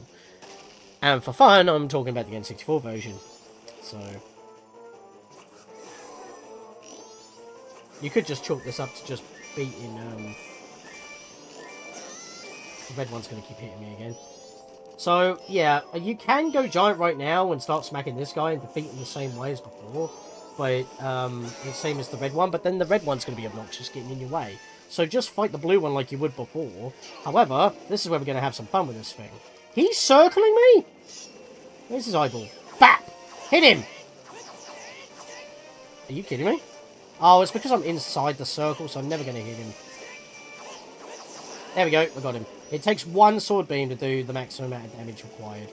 And for fun, I'm talking about the N64 version. So you could just chalk this up to just beating. The red one's going to keep hitting me again. So, yeah, you can go giant right now and start smacking this guy and defeat him the same way as before. But, it's the same as the red one, but then the red one's going to be obnoxious getting in your way. So just fight the blue one like you would before. However, this is where we're going to have some fun with this thing. He's circling me? Where's his eyeball? Bap! Hit him! Are you kidding me? Oh, it's because I'm inside the circle, so I'm never going to hit him. There we go, I got him. It takes one sword beam to do the maximum amount of damage required.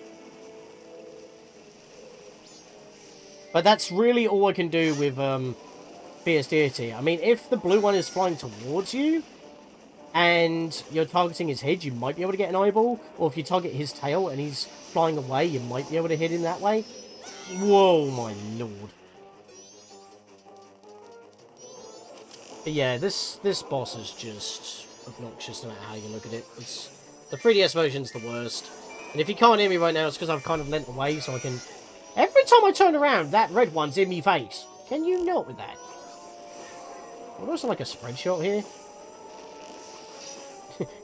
But that's really all I can do with Fierce Deity. I mean, if the blue one is flying towards you, and you're targeting his head, you might be able to get an eyeball. Or if you target his tail and he's flying away, you might be able to hit him that way. Whoa, my lord. But yeah, this boss is just obnoxious no matter how you look at it. It's, the 3DS version's the worst. And if you can't hear me right now, it's because I've kind of leant away so I can... Every time I turn around, that red one's in me face. Can you not with that? What also like a spread shot here?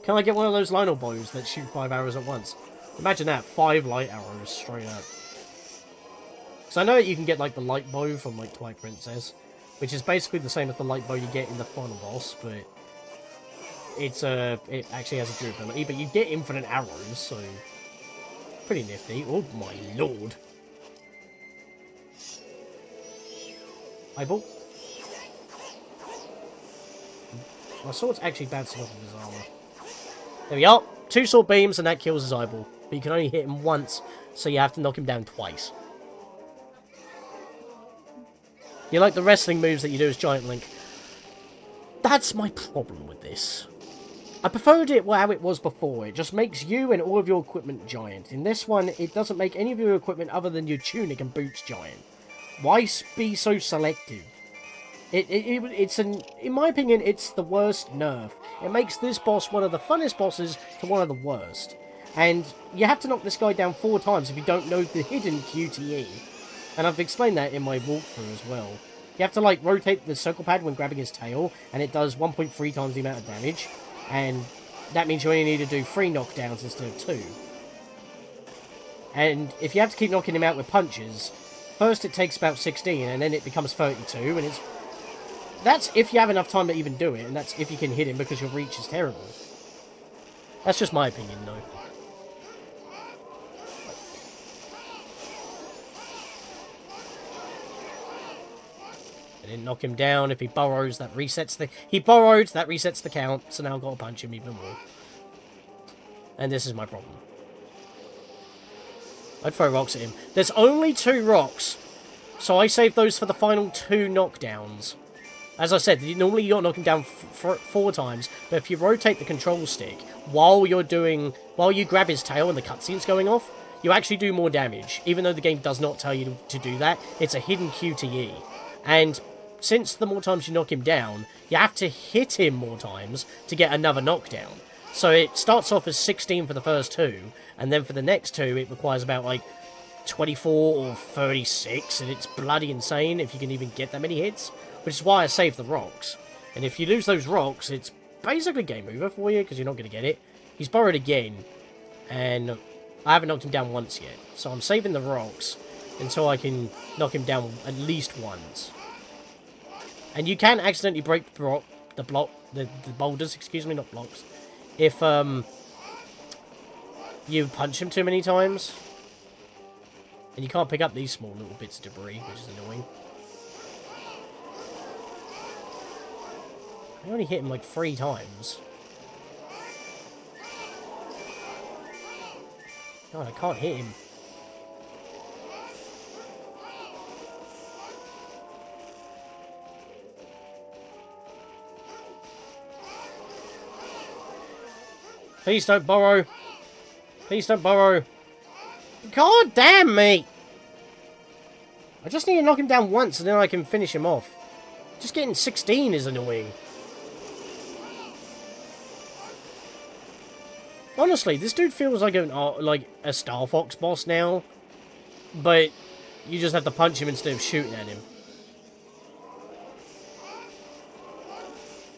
Can I get one of those Lionel bows that shoot 5 arrows at once? Imagine that, 5 light arrows straight up. Because I know that you can get like the light bow from like Twilight Princess, which is basically the same as the light bow you get in the final boss, but it's it actually has a durability, but you get infinite arrows, so pretty nifty. Oh my lord. Eyeball. My sword's actually bouncing off of his armor. There we are. 2 sword beams and that kills his eyeball. But you can only hit him once, so you have to knock him down twice. You like the wrestling moves that you do as Giant Link. That's my problem with this. I preferred it how it was before. It just makes you and all of your equipment giant. In this one, it doesn't make any of your equipment other than your tunic and boots giant. Why be so selective? It's in my opinion, it's the worst nerf. It makes this boss one of the funnest bosses to one of the worst. And you have to knock this guy down 4 times if you don't know the hidden QTE. And I've explained that in my walkthrough as well. You have to, like, rotate the circle pad when grabbing his tail, and it does 1.3 times the amount of damage. And that means you only need to do 3 knockdowns instead of 2. And if you have to keep knocking him out with punches, first it takes about 16, and then it becomes 32, and it's... That's if you have enough time to even do it, and that's if you can hit him because your reach is terrible. That's just my opinion, though. I didn't knock him down. If he burrows, that resets the... He burrowed, that resets the count, so now I've got to punch him even more. And this is my problem. I'd throw rocks at him. There's only 2 rocks, so I saved those for the final 2 knockdowns. As I said, normally you're knocking down 4 times, but if you rotate the control stick while you grab his tail and the cutscene's going off, you actually do more damage. Even though the game does not tell you to do that, it's a hidden QTE. And since the more times you knock him down, you have to hit him more times to get another knockdown. So it starts off as 16 for the first 2, and then for the next 2 it requires about like 24 or 36, and it's bloody insane if you can even get that many hits. Which is why I saved the rocks. And if you lose those rocks, it's basically game over for you, because you're not going to get it. He's burrowed again, and I haven't knocked him down once yet. So I'm saving the rocks until I can knock him down at least once. And you can accidentally break the boulders, excuse me, not blocks, if you punch him too many times. And you can't pick up these small little bits of debris, which is annoying. I only hit him like 3 times. God, I can't hit him. Please don't burrow. Please don't burrow. God damn me! I just need to knock him down once and then I can finish him off. Just getting 16 is annoying. Honestly, this dude feels like a Star Fox boss now. But you just have to punch him instead of shooting at him.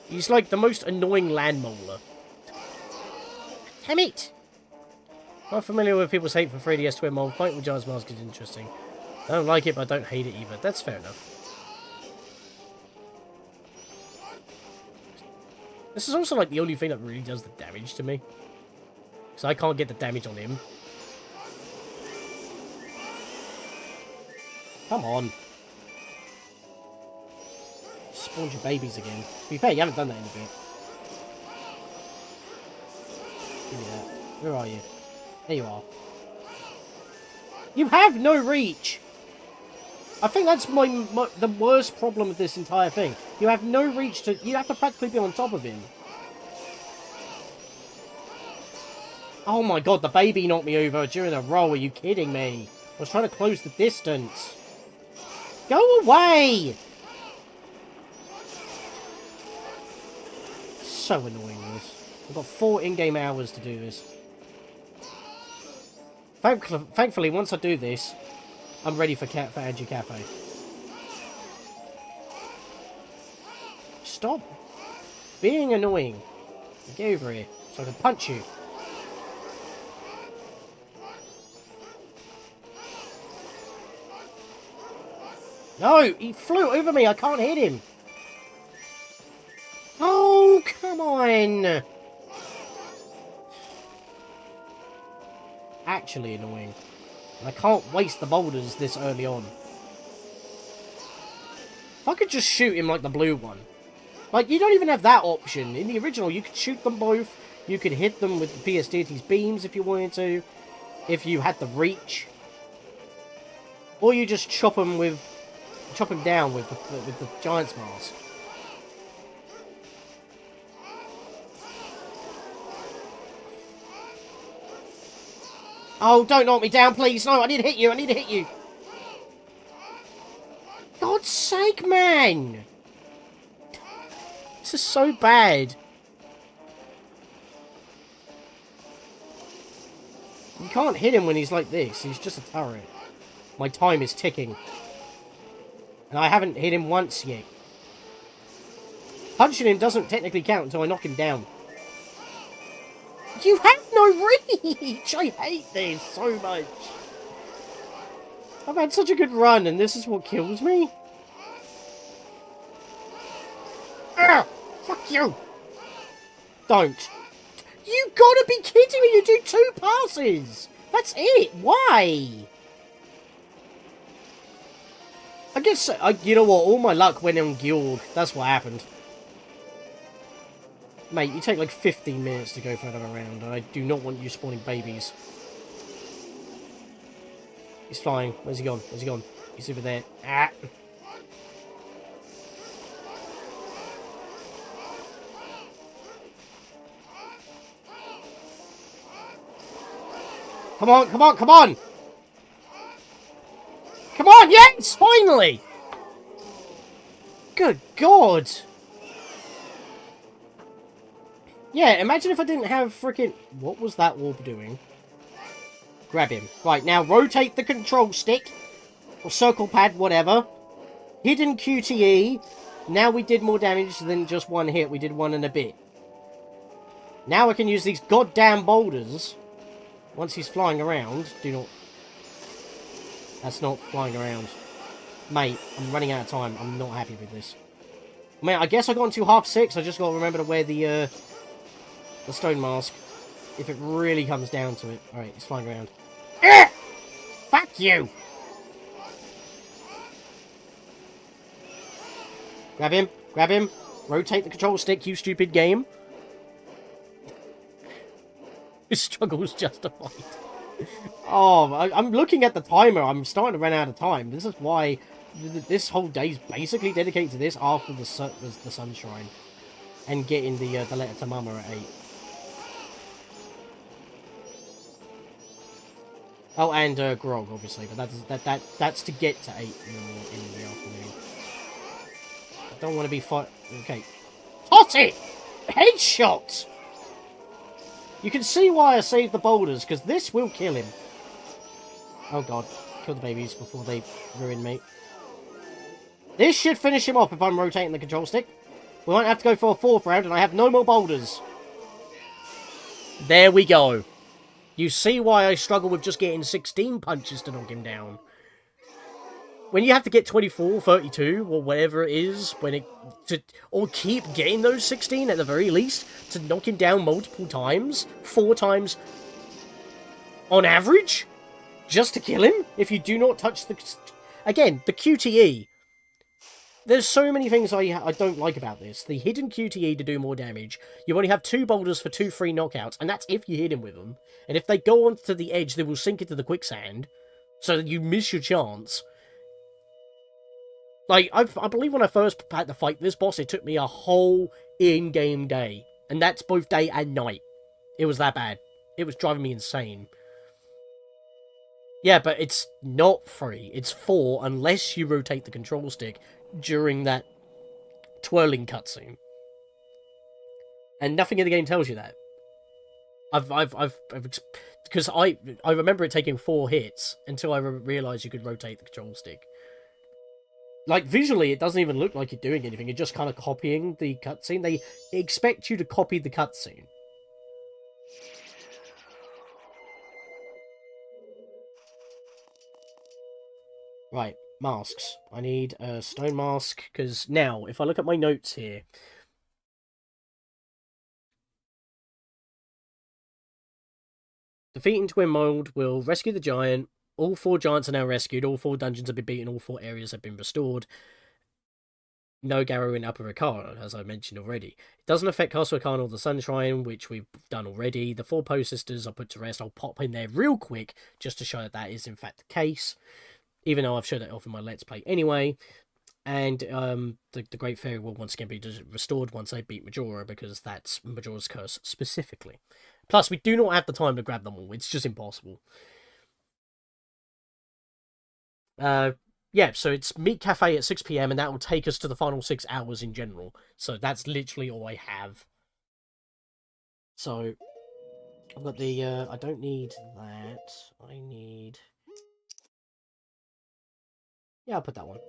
He's like the most annoying land molar. Damn it! Not familiar with people's hate for 3DS Twinmold. Fight with Giant's Mask is interesting. I don't like it, but I don't hate it either. That's fair enough. This is also like the only thing that really does the damage to me. Because I can't get the damage on him. Come on. Spawned your babies again. To be fair, you haven't done that in a bit. Give me that. Where are you? There you are. You have no reach! I think that's the worst problem with this entire thing. You have no reach to... You have to practically be on top of him. Oh my god, the baby knocked me over during a roll. Are you kidding me? I was trying to close the distance. Go away! So annoying, this. I've got 4 in-game hours to do this. Thankfully, once I do this, I'm ready for Angie Kafei. Stop being annoying. Get over here so I can punch you. No, he flew over me. I can't hit him. Oh, come on. Actually annoying. I can't waste the boulders this early on. If I could just shoot him like the blue one. Like, you don't even have that option. In the original, you could shoot them both. You could hit them with the Fierce Deity's beams if you wanted to. If you had the reach. Or you just chop him down with the Giant's Mask. Oh, don't knock me down, please. No, I need to hit you. I need to hit you. God's sake, man. This is so bad. You can't hit him when he's like this. He's just a turret. My time is ticking. And I haven't hit him once yet. Punching him doesn't technically count until I knock him down. You have no reach! I hate this so much. I've had such a good run and this is what kills me? Ugh, fuck you! Don't. You gotta be kidding me! You do 2 passes! That's it! Why? I guess, you know what, all my luck went on Gyorg. That's what happened. Mate, you take like 15 minutes to go for another round, and I do not want you spawning babies. He's flying. Where's he gone? Where's he gone? He's over there. Ah! Come on, come on, come on! Come on, yes! Finally! Good God! Yeah, imagine if I didn't have frickin'... What was that orb doing? Grab him. Right, now rotate the control stick. Or circle pad, whatever. Hidden QTE. Now we did more damage than just 1 hit. We did 1 and a bit. Now I can use these goddamn boulders. Once he's flying around. Do not... That's not flying around. Mate, I'm running out of time. I'm not happy with this. I mean, I guess I got into half 6. I just got to remember to wear the stone mask. If it really comes down to it. Alright, he's flying around. Fuck you! Grab him. Grab him. Rotate the control stick, you stupid game. His struggle's justified. Oh, I'm looking at the timer. I'm starting to run out of time. This is why this whole day's basically dedicated to this after the sun shrine. And getting the letter to Mama at 8. Oh, and Grog, obviously, but that's to get to 8 in the afternoon. I don't want to be fight. Okay, hot it! Headshot! You can see why I saved the boulders, because this will kill him. Oh god, kill the babies before they ruin me. This should finish him off if I'm rotating the control stick. We won't have to go for a 4th round, and I have no more boulders. There we go. You see why I struggle with just getting 16 punches to knock him down. When you have to get 24, 32, or whatever it is, or keep getting those 16 at the very least, to knock him down multiple times, 4 times on average, just to kill him, if you do not touch the... Again, the QTE. There's so many things I don't like about this. The hidden QTE to do more damage. You only have 2 boulders for 2 free knockouts, and that's if you hit him with them. And if they go onto the edge, they will sink into the quicksand, so that you miss your chance. Like, I believe when I first had to fight this boss, it took me a whole in-game day. And that's both day and night. It was that bad. It was driving me insane. Yeah, but it's not free. It's 4 unless you rotate the control stick during that twirling cutscene. And nothing in the game tells you that. Because I remember it taking 4 hits until I realised you could rotate the control stick. Like, visually, it doesn't even look like you're doing anything. You're just kind of copying the cutscene. They expect you to copy the cutscene. Right, masks. I need a stone mask, because now, if I look at my notes here... Defeating Twinmold will rescue the giant. All 4 giants are now rescued. All 4 dungeons have been beaten. All 4 areas have been restored. No Garrow in Upper Arcana, as I mentioned already. It doesn't affect Castle Arcana or the Sunshine, which we've done already. The 4 Post Sisters are put to rest. I'll pop in there real quick, just to show that that is in fact the case. Even though I've showed it off in my Let's Play anyway. And the Great Fairy will once again be restored once I beat Majora, because that's Majora's Curse specifically. Plus, we do not have the time to grab them all. It's just impossible. Yeah, so it's meet Kafei at 6 PM, and that will take us to the final 6 hours in general. So that's literally all I have. So, I've got the, I don't need that. I need... Yeah, I'll put that one.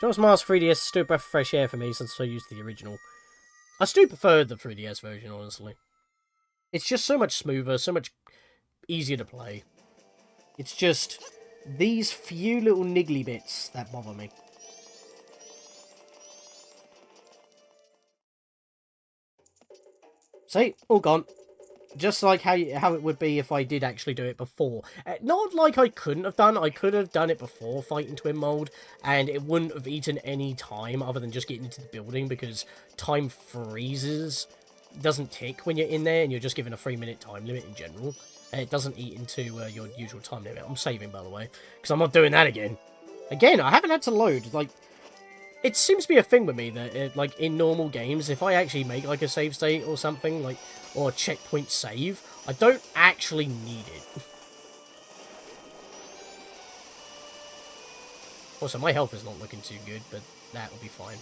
Jaws Mask 3DS is still a breath of fresh air for me since I used the original. I still prefer the 3DS version, honestly. It's just so much smoother, so much easier to play. It's just these few little niggly bits that bother me. See? All gone. Just like how it would be if I did actually do it before. Not like I couldn't have done. I could have done it before fighting Twinmold, and it wouldn't have eaten any time other than just getting into the building, because time freezes. It doesn't tick when you're in there, and you're just given a 3-minute time limit in general. And it doesn't eat into your usual time limit. I'm saving, by the way, because I'm not doing that again. Again, I haven't had to load. Like, it seems to be a thing with me that, like, in normal games, if I actually make, like, a save state or something, like, or a checkpoint save, I don't actually need it. Also, my health is not looking too good, but that will be fine.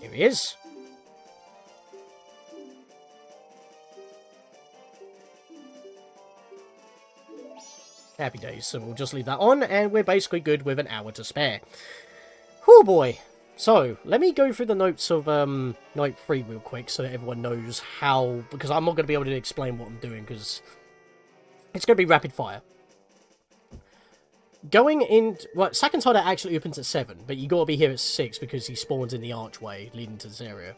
Here he is. Happy days, so we'll just leave that on, and we're basically good with an hour to spare. Oh boy. So, let me go through the notes of Night 3 real quick, so that everyone knows how, because I'm not going to be able to explain what I'm doing, because it's going to be rapid fire. Going in... Well, Sakantada actually opens at 7, but you got to be here at 6, because he spawns in the archway leading to this area.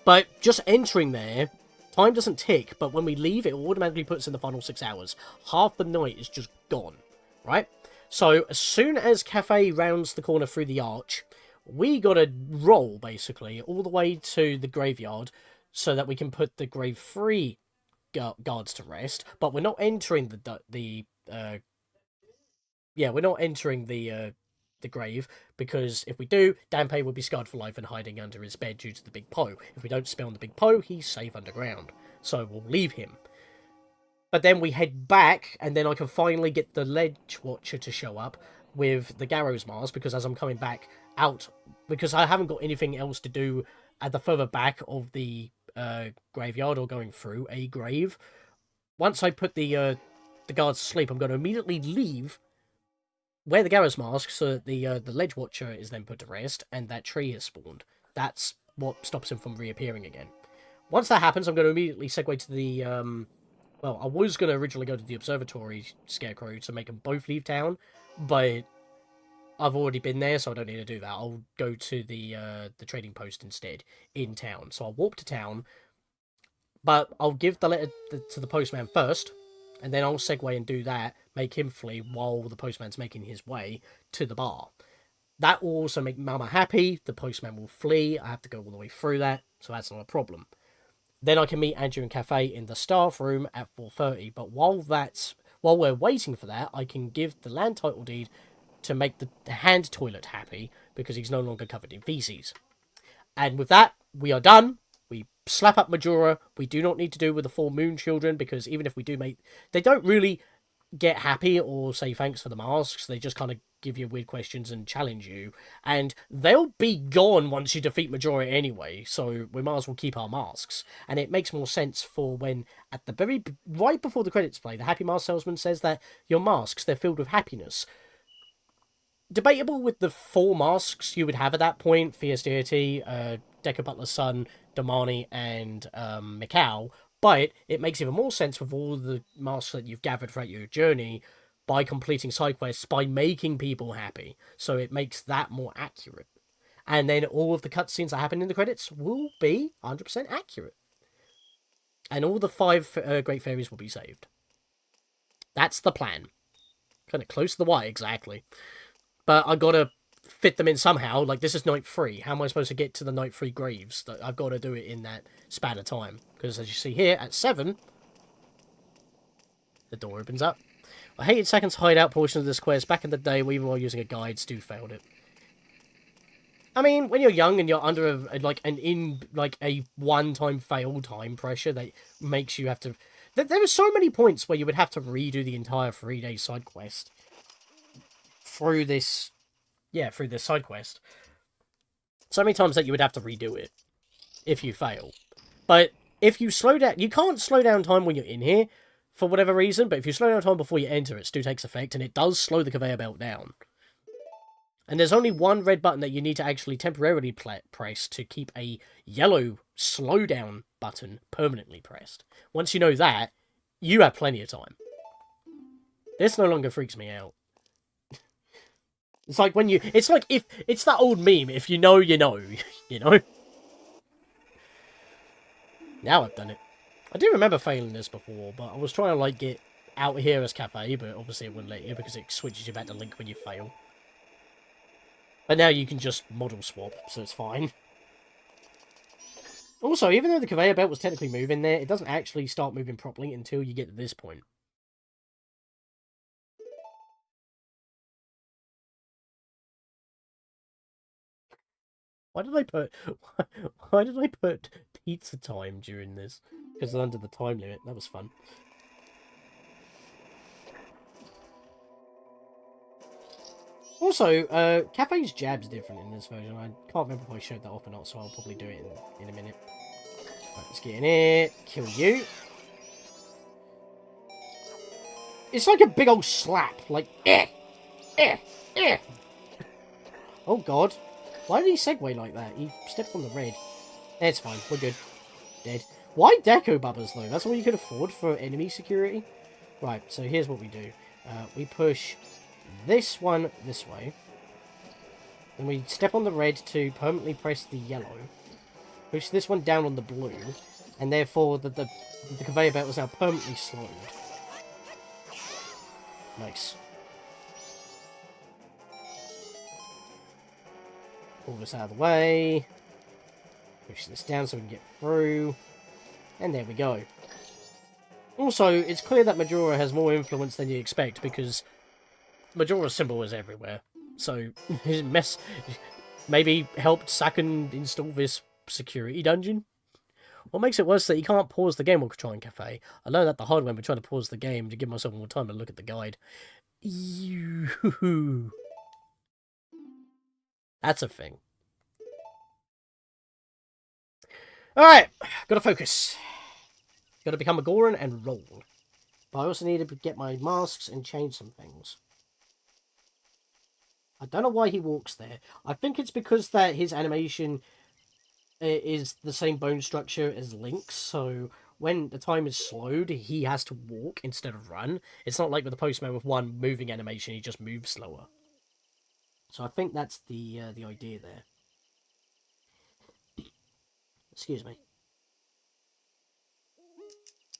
But just entering there, time doesn't tick, but when we leave, it automatically puts in the final 6 hours. Half the night is just gone, right? So, as soon as Kafei rounds the corner through the arch, we gotta roll, basically, all the way to the graveyard, so that we can put the grave 3 guards to rest, but we're not entering we're not entering the the grave, because if we do, Danpei will be scarred for life and hiding under his bed due to the big Poe. If we don't spawn the big Poe, he's safe underground. So we'll leave him. But then we head back, and then I can finally get the Ledge Watcher to show up with the Garrow's Mask, because as I'm coming back out, because I haven't got anything else to do at the further back of the graveyard or going through a grave. Once I put the guards to sleep, I'm going to immediately leave, wear the Garrow's Mask, so that the Ledge Watcher is then put to rest, and that tree is spawned. That's what stops him from reappearing again. Once that happens, I'm going to immediately segue to the... well, I was going to originally go to the Observatory Scarecrow to make them both leave town, but I've already been there, so I don't need to do that. I'll go to the trading post instead in town. So I'll walk to town, but I'll give the letter to the postman first, and then I'll segue and do that, make him flee while the postman's making his way to the bar. That will also make Mama happy. The postman will flee. I have to go all the way through that, so that's not a problem. Then I can meet Andrew and Kafei in the staff room at 4:30. But while we're waiting for that, I can give the land title deed to make the hand toilet happy, because he's no longer covered in feces. And with that, we are done. We slap up Majora. We do not need to do with the 4 moon children, because even if we do make... They don't really get happy or say thanks for the masks. They just kind of give you weird questions and challenge you. And they'll be gone once you defeat Majora anyway, so we might as well keep our masks. And it makes more sense for when, at the right before the credits play, the Happy Mask Salesman says that your masks, they're filled with happiness. Debatable with the 4 masks you would have at that point, Fierce Deity, Decker Butler's son, Damani, and Mikau, but it makes even more sense with all the masks that you've gathered throughout your journey by completing side quests, by making people happy. So it makes that more accurate. And then all of the cutscenes that happen in the credits will be 100% accurate. And all the 5 Great Fairies will be saved. That's the plan. Kind of close to the wire, exactly. But I gotta fit them in somehow. Like, this is night 3. How am I supposed to get to the night 3 graves? I've got to do it in that span of time. Because as you see here, at 7, the door opens up. I hated Second's hideout portion of this quest. Back in the day, we were using a guide. Stu failed it. I mean, when you're young and you're under a one-time fail time pressure that makes you have to... There are so many points where you would have to redo the entire 3-day side quest through this side quest. So many times that you would have to redo it if you fail. But if you slow down... You can't slow down time when you're in here, for whatever reason, but if you slow down time before you enter, it still takes effect, and it does slow the conveyor belt down. And there's only one red button that you need to actually temporarily press to keep a yellow slowdown button permanently pressed. Once you know that, you have plenty of time. This no longer freaks me out. It's like when you... It's like if... It's that old meme, if you know, you know. You know? Now I've done it. I do remember failing this before, but I was trying to, like, get out here as Kafei, but obviously it wouldn't let you because it switches you back to Link when you fail. But now you can just model swap, so it's fine. Also, even though the conveyor belt was technically moving there, it doesn't actually start moving properly until you get to this point. Why did I put pizza time during this? Because it's under the time limit. That was fun. Also, Kafei's jab's different in this version. I can't remember if I showed that off or not, so I'll probably do it in a minute. Right, let's get in here. Kill you. It's like a big old slap. Like, eh, eh, eh. Oh, God. Why did he segue like that? He stepped on the red. It's fine. We're good. Dead. Why deco bubbers, though? That's all you could afford for enemy security? Right, so here's what we do. We push this one this way. Then we step on the red to permanently press the yellow. Push this one down on the blue. And therefore, the conveyor belt was now permanently slowed. Nice. Pull this out of the way. Push this down so we can get through. And there we go. Also, it's clear that Majora has more influence than you expect, because Majora's symbol is everywhere. So, his mess maybe helped Sakan install this security dungeon. What makes it worse is that you can't pause the game while trying Kafei. I learned that the hard way when trying to pause the game to give myself more time to look at the guide. That's a thing. Alright, gotta focus. Gotta become a Goron and roll. But I also need to get my masks and change some things. I don't know why he walks there. I think it's because that his animation is the same bone structure as Link's, so when the time is slowed, he has to walk instead of run. It's not like with the Postman with one moving animation, he just moves slower. So I think that's the idea there. Excuse me.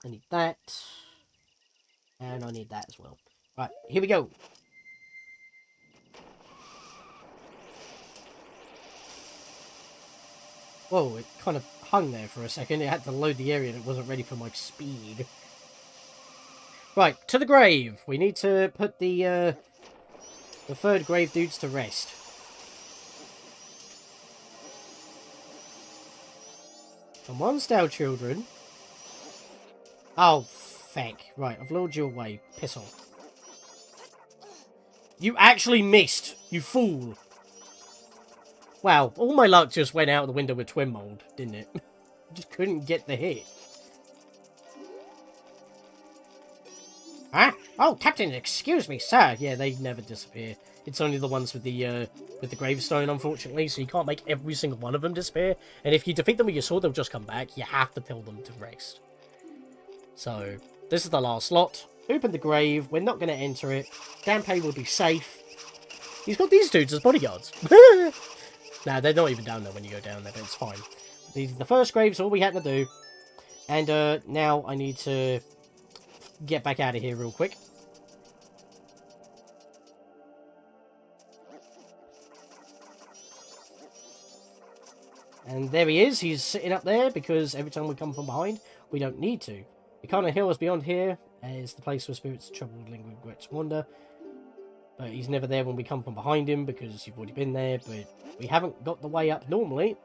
I need that. And I need that as well. Right, here we go. Whoa, it kind of hung there for a second. It had to load the area and it wasn't ready for my speed. Right, to the grave. We need to put the third grave dudes to rest. Come on, Stale children. Oh, feck. Right, I've lured you away. Piss off. You actually missed, you fool. Wow, all my luck just went out the window with Twinmold, didn't it? Just couldn't get the hit. Huh? Oh, Captain, excuse me, sir. Yeah, they never disappear. It's only the ones with the gravestone, unfortunately, so you can't make every single one of them disappear. And if you defeat them with your sword, they'll just come back. You have to tell them to rest. So, this is the last slot. Open the grave. We're not going to enter it. Dampé will be safe. He's got these dudes as bodyguards. Nah, they're not even down there when you go down there, but it's fine. These are the first graves, all we had to do. And now I need to get back out of here real quick. And there he is. He's sitting up there because every time we come from behind, we don't need to. The kind of hill is beyond here. It's the place where spirits of troubled lingering regrets wander. But he's never there when we come from behind him because you've already been there. But we haven't got the way up normally.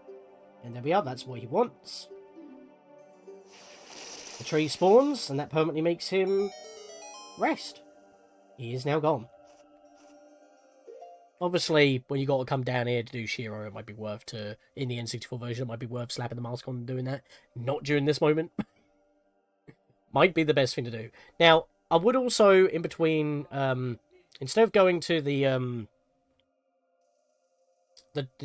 And there we are. That's what he wants. The tree spawns, and that permanently makes him rest. He is now gone. Obviously, when you got to come down here to do Shiro, it might be worth to, in the N64 version, it might be worth slapping the mask on and doing that. Not during this moment. Might be the best thing to do. Now, I would also, in between, instead of going to the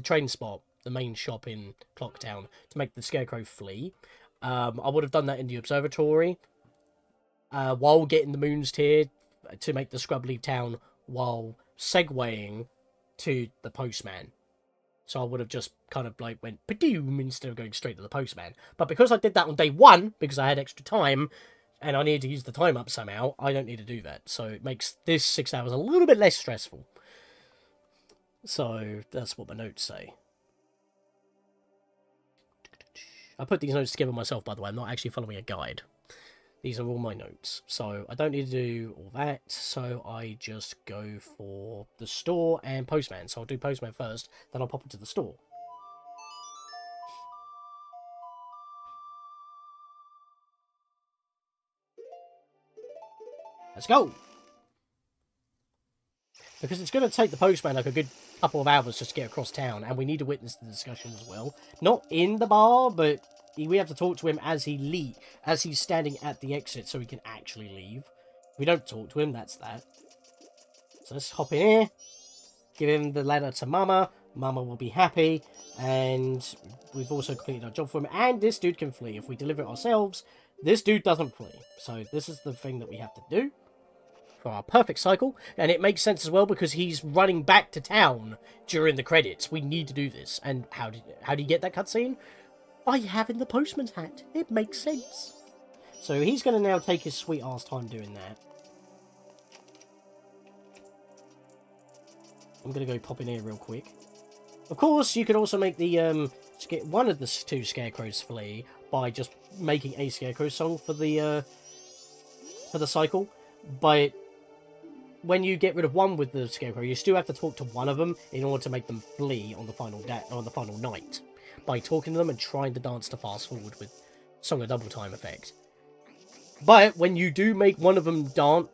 train spot, the main shop in Clocktown, to make the Scarecrow flee, I would have done that in the observatory, while getting the Moon's Tear to make the Scrub leave town, while segueing to the Postman. So I would have just kind of like went padoom instead of going straight to the Postman. But because I did that on day one, because I had extra time, and I needed to use the time up somehow, I don't need to do that. So it makes this 6 hours a little bit less stressful. So that's what my notes say. I put these notes together myself, by the way. I'm not actually following a guide. These are all my notes. So I don't need to do all that. So I just go for the store and Postman. So I'll do Postman first, then I'll pop into the store. Let's go! Because it's going to take the Postman like a good couple of hours just to get across town, and we need to witness the discussion as well. Not in the bar, but we have to talk to him as he's standing at the exit so he can actually leave. If we don't talk to him, that's that. So let's hop in here, give him the letter to Mama. Mama will be happy, and we've also completed our job for him, and this dude can flee. If we deliver it ourselves, this dude doesn't flee. So this is the thing that we have to do for our perfect cycle, and it makes sense as well because he's running back to town during the credits. We need to do this. And how do you get that cutscene? By having the postman's hat. It makes sense. So he's going to now take his sweet ass time doing that. I'm going to go pop in here real quick. Of course, you could also make the one of the two scarecrows flee by just making a scarecrow song for the cycle, but when you get rid of one with the Scarecrow, you still have to talk to one of them in order to make them flee on the final day, or on the final night, by talking to them and trying to dance to fast forward with Song of Double Time effect. But when you do make one of them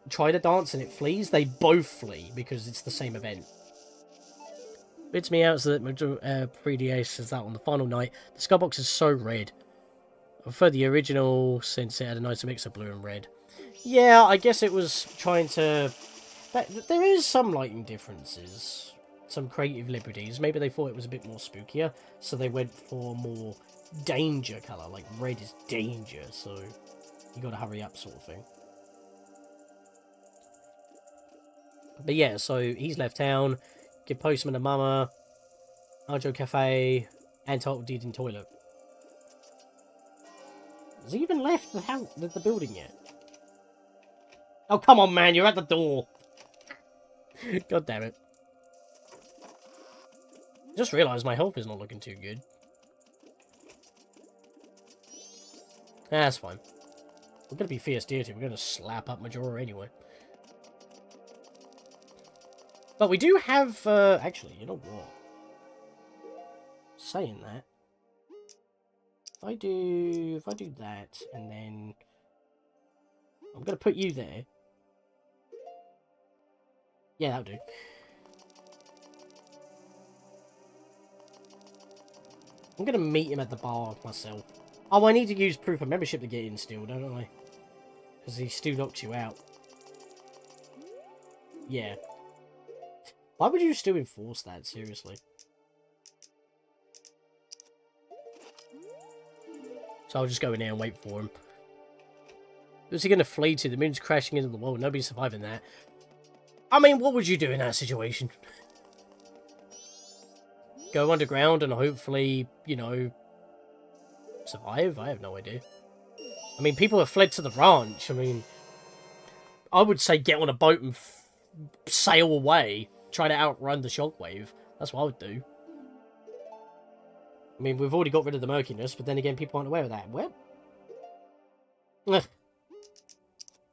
try to dance and it flees, they both flee because it's the same event. Bits me out so that Majora 3DS says that on the final night. The Skybox is so red. I prefer the original since it had a nicer mix of blue and red. Yeah, I guess it was trying to... There is some lighting differences. Some creative liberties. Maybe they thought it was a bit more spookier, so they went for more danger colour. Like, red is danger, so you gotta hurry up sort of thing. But yeah, so he's left town. Give Postman a mama. Arjo Cafe. And Total Deed in Toilet. Has he even left the house, the building yet? Oh, come on, man, you're at the door. God damn it. Just realised my health is not looking too good. That's fine. We're going to be Fierce Deity. We're going to slap up Majora anyway. But we do have... actually, you know what? Saying that. If I do that, and then... I'm going to put you there. Yeah, that'll do. I'm going to meet him at the bar myself. Oh, I need to use proof of membership to get in still, don't I? Because he still knocks you out. Yeah. Why would you still enforce that, seriously? So I'll just go in there and wait for him. Who's he going to flee to? The moon's crashing into the world. Nobody's surviving that. I mean, what would you do in that situation? Go underground and hopefully, you know, survive? I have no idea. I mean, people have fled to the ranch. I mean, I would say get on a boat and sail away. Try to outrun the shockwave. That's what I would do. I mean, we've already got rid of the murkiness, but then again, people aren't aware of that. Well, I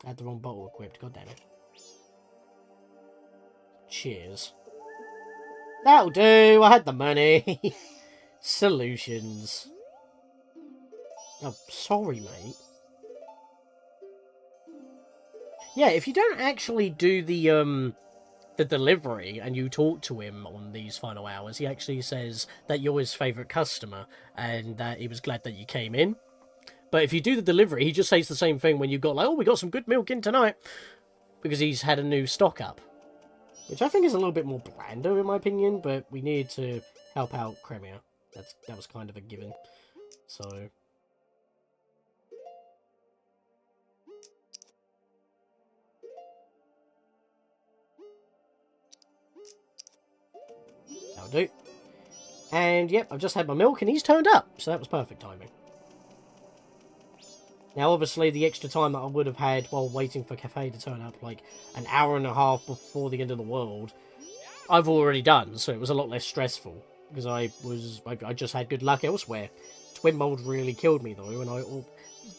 had the wrong bottle equipped. God damn it. Cheers. That'll do. I had the money. Solutions. Oh, sorry, mate. Yeah, if you don't actually do the delivery and you talk to him on these final hours, he actually says that you're his favourite customer and that he was glad that you came in. But if you do the delivery, he just says the same thing when you got like, oh, we got some good milk in tonight. Because he's had a new stock up. Which I think is a little bit more blander in my opinion, but we need to help out Cremia. That was kind of a given. So... that'll do. And yep, I've just had my milk and he's turned up, so that was perfect timing. Now obviously the extra time that I would have had while waiting for Kafei to turn up, like an hour and a half before the end of the world, I've already done, so it was a lot less stressful. Because I just had good luck elsewhere. Twinmold really killed me though, and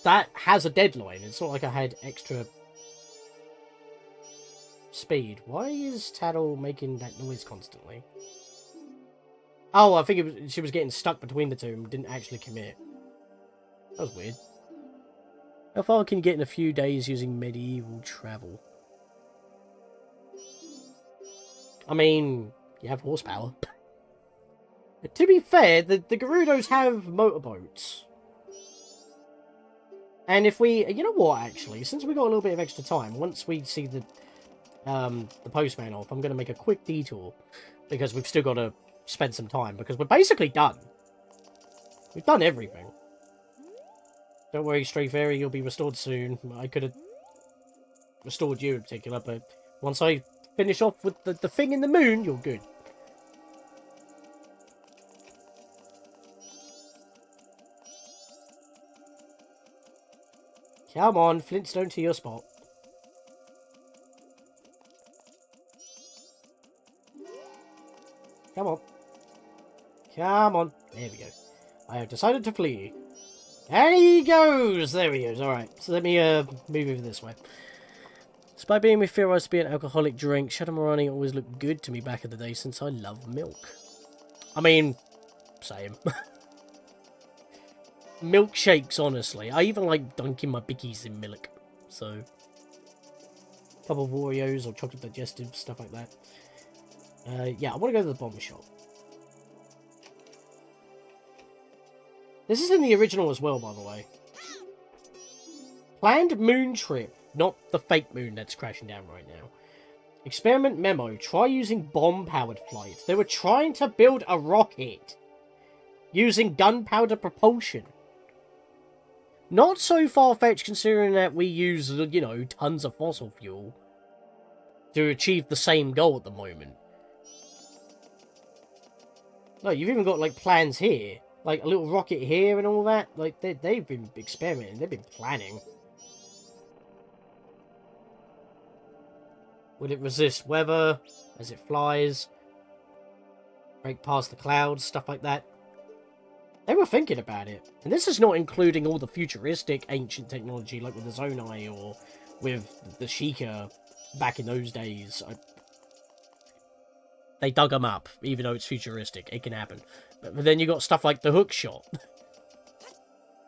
that has a deadline. It's not like I had extra speed. Why is Tattle making that noise constantly? Oh, I think she was getting stuck between the two and didn't actually commit. That was weird. How far can you get in a few days using medieval travel? I mean, you have horsepower. To be fair, the Gerudos have motorboats. And if we... You know what, actually? Since we got a little bit of extra time, once we see the postman off, I'm going to make a quick detour. Because we've still got to spend some time. Because we're basically done. We've done everything. Don't worry, Stray Fairy, you'll be restored soon. I could have restored you in particular, but once I finish off with the thing in the moon, you're good. Come on, Flintstone to your spot. Come on. Come on. There we go. I have decided to flee. And he goes! There he goes. Alright, so let me move over this way. Despite being theorized to be an alcoholic drink, Shadowmarani always looked good to me back in the day since I love milk. I mean, same. Milkshakes, honestly. I even like dunking my bickies in milk. So, a couple of Oreos or chocolate digestive, stuff like that. Yeah, I want to go to the bomb shop. This is in the original as well, by the way. Planned moon trip, not the fake moon that's crashing down right now. Experiment memo, try using bomb-powered flight. They were trying to build a rocket using gunpowder propulsion. Not so far-fetched considering that we use, you know, tons of fossil fuel to achieve the same goal at the moment. No, you've even got, like, plans here. Like, a little rocket here and all that. Like, they've been experimenting. They've been planning. Would it resist weather as it flies? Break past the clouds, stuff like that. They were thinking about it. And this is not including all the futuristic ancient technology like with the Zonai or with the Sheikah back in those days. They dug them up, even though it's futuristic. It can happen. But then you got stuff like the hook shot.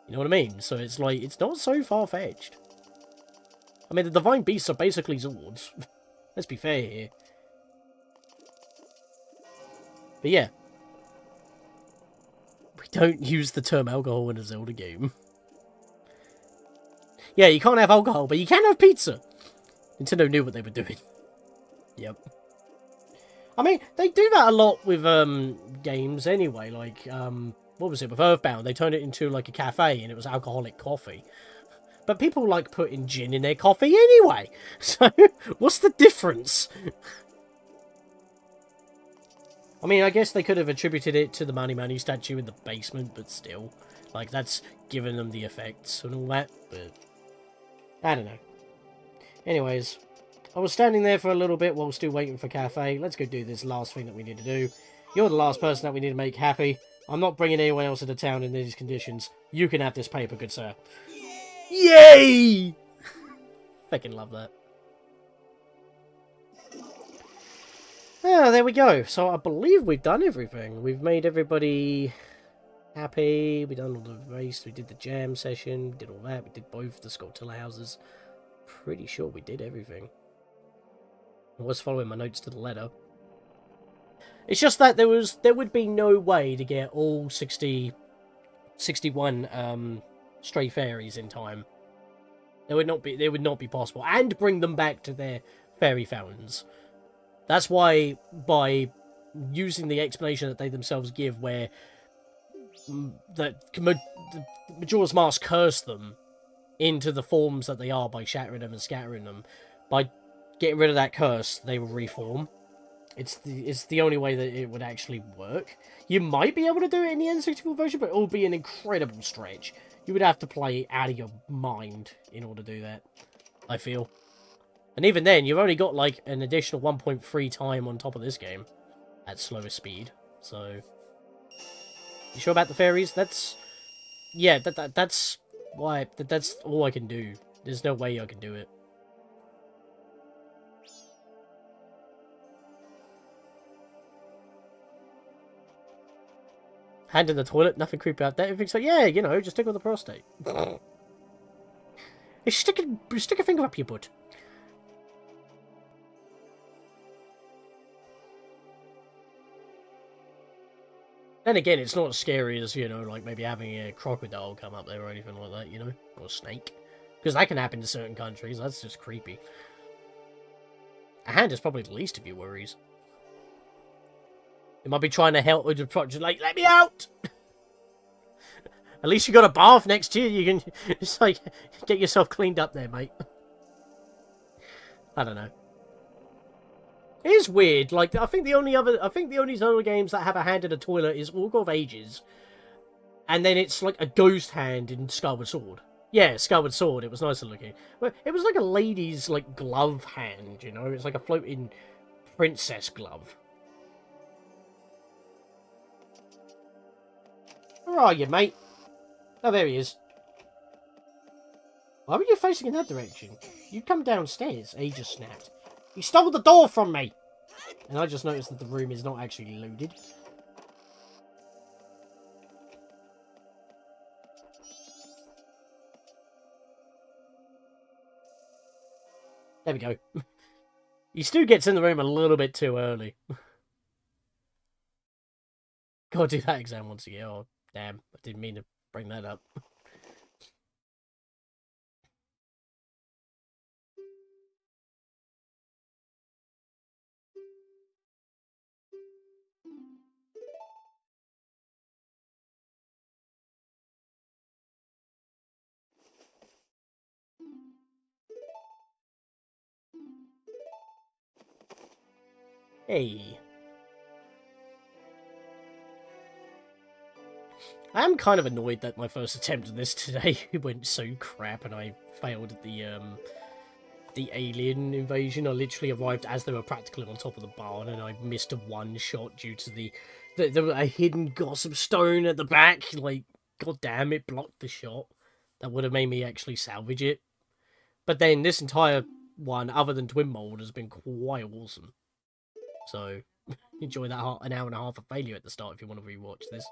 You know what I mean? So it's like, it's not so far-fetched. I mean, the Divine Beasts are basically Zords. Let's be fair here. But yeah. We don't use the term alcohol in a Zelda game. Yeah, you can't have alcohol, but you can have pizza. Nintendo knew what they were doing. Yep. I mean, they do that a lot with games anyway. Like, what was it? With Earthbound, they turned it into like a cafe and it was alcoholic coffee. But people like putting gin in their coffee anyway. So, what's the difference? I mean, I guess they could have attributed it to the Mani Mani statue in the basement, but still. Like, that's given them the effects and all that, but I don't know. Anyways, I was standing there for a little bit while still waiting for Kafei. Let's go do this last thing that we need to do. You're the last person that we need to make happy. I'm not bringing anyone else into town in these conditions. You can have this paper, good sir. Yay! Fucking love that. Yeah, there we go. So I believe we've done everything. We've made everybody happy. We've done all the race. We did the jam session. We did all that. We did both the Skulltula houses. Pretty sure we did everything. I was following my notes to the letter. It's just that there would be no way to get all 61 Stray Fairies in time. They would not be possible. And bring them back to their fairy fountains. That's why, by using the explanation that they themselves give, where Majora's Mask cursed them into the forms that they are by shattering them and scattering them, by getting rid of that curse, they will reform. It's the only way that it would actually work. You might be able to do it in the N64 version, but it will be an incredible stretch. You would have to play out of your mind in order to do that, I feel. And even then, you've only got, like, an additional 1.3 time on top of this game. At slower speed. So, you sure about the fairies? That's... Yeah, that's why... That's all I can do. There's no way I can do it. Hand in the toilet, nothing creepy about that. Everything's like, yeah, you know, just tickle the prostate. Stick a finger up your butt. Then again, it's not as scary as, you know, like maybe having a crocodile come up there or anything like that, you know? Or a snake. Because that can happen to certain countries, that's just creepy. A hand is probably the least of your worries. It might be trying to help with the project, like, let me out! At least you got a bath next to you, you can just, like, get yourself cleaned up there, mate. I don't know. It is weird. Like, I think the only Zelda games that have a hand in a toilet is Orc of Ages. And then it's like a ghost hand in Skyward Sword. Yeah, Skyward Sword, it was nicer looking. But it was like a lady's, like, glove hand, you know? It's like a floating princess glove. Where are you, mate? Oh, there he is. Why were you facing in that direction? You come downstairs. He just snapped. You stole the door from me! And I just noticed that the room is not actually loaded. There we go. He still gets in the room a little bit too early. Gotta do that exam once again. Oh, damn. I didn't mean to bring that up. Hey. I am kind of annoyed that my first attempt at this today went so crap and I failed at the alien invasion. I literally arrived as they were practically on top of the barn and I missed a one shot due to a hidden gossip stone at the back. Like, god damn, it blocked the shot. That would have made me actually salvage it. But then this entire one, other than Twinmold, has been quite awesome. So, enjoy that an hour and a half of failure at the start if you want to rewatch this.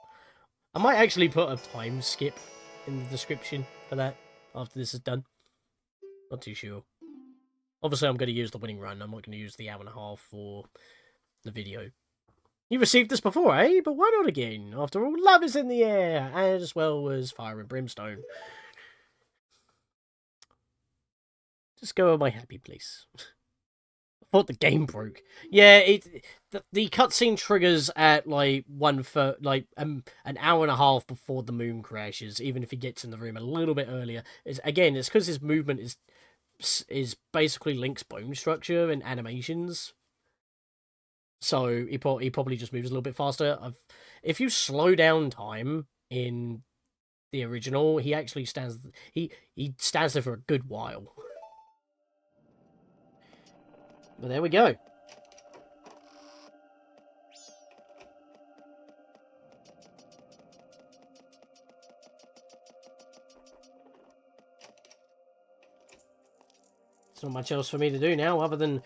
I might actually put a time skip in the description for that after this is done. Not too sure. Obviously, I'm going to use the winning run. I'm not going to use the hour and a half for the video. You received this before, eh? But why not again? After all, love is in the air, as well as fire and brimstone. Just go on my happy place. I thought the game broke. Yeah, the cutscene triggers at like an hour and a half before the moon crashes. Even if he gets in the room a little bit earlier, it's because his movement is basically Link's bone structure and animations. So he probably just moves a little bit faster. If you slow down time in the original, he actually stands there for a good while. But there we go. There's not much else for me to do now other than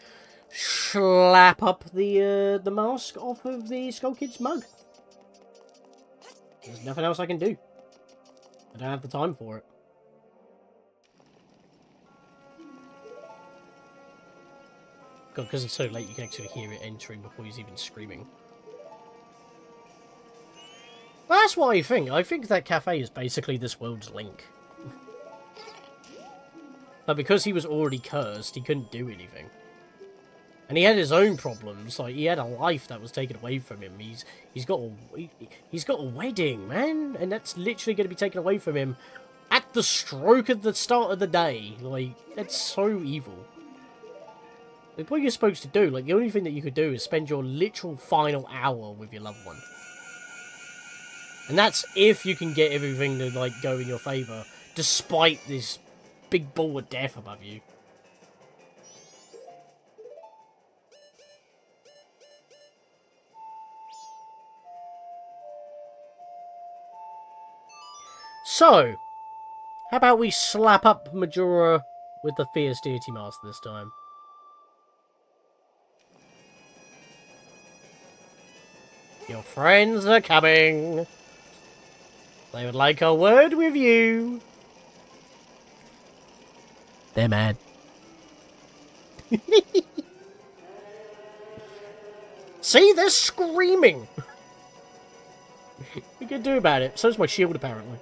slap up the mask off of the Skull Kid's mug. There's nothing else I can do. I don't have the time for it. God, because it's so late, you can actually hear it entering before he's even screaming. Well, that's what I think. I think that Kafei is basically this world's Link. But because he was already cursed, he couldn't do anything. And he had his own problems. Like, he had a life that was taken away from him. He's got a wedding, man, and that's literally going to be taken away from him at the stroke of the start of the day. Like, that's so evil. Like, what you're supposed to do, like, the only thing that you could do is spend your literal final hour with your loved one. And that's if you can get everything to, like, go in your favour, despite this big ball of death above you. So, how about we slap up Majora with the Fierce Deity Mask this time? Your friends are coming. They would like a word with you. They're mad. See, they're screaming. What you can do about it? So's my shield, apparently.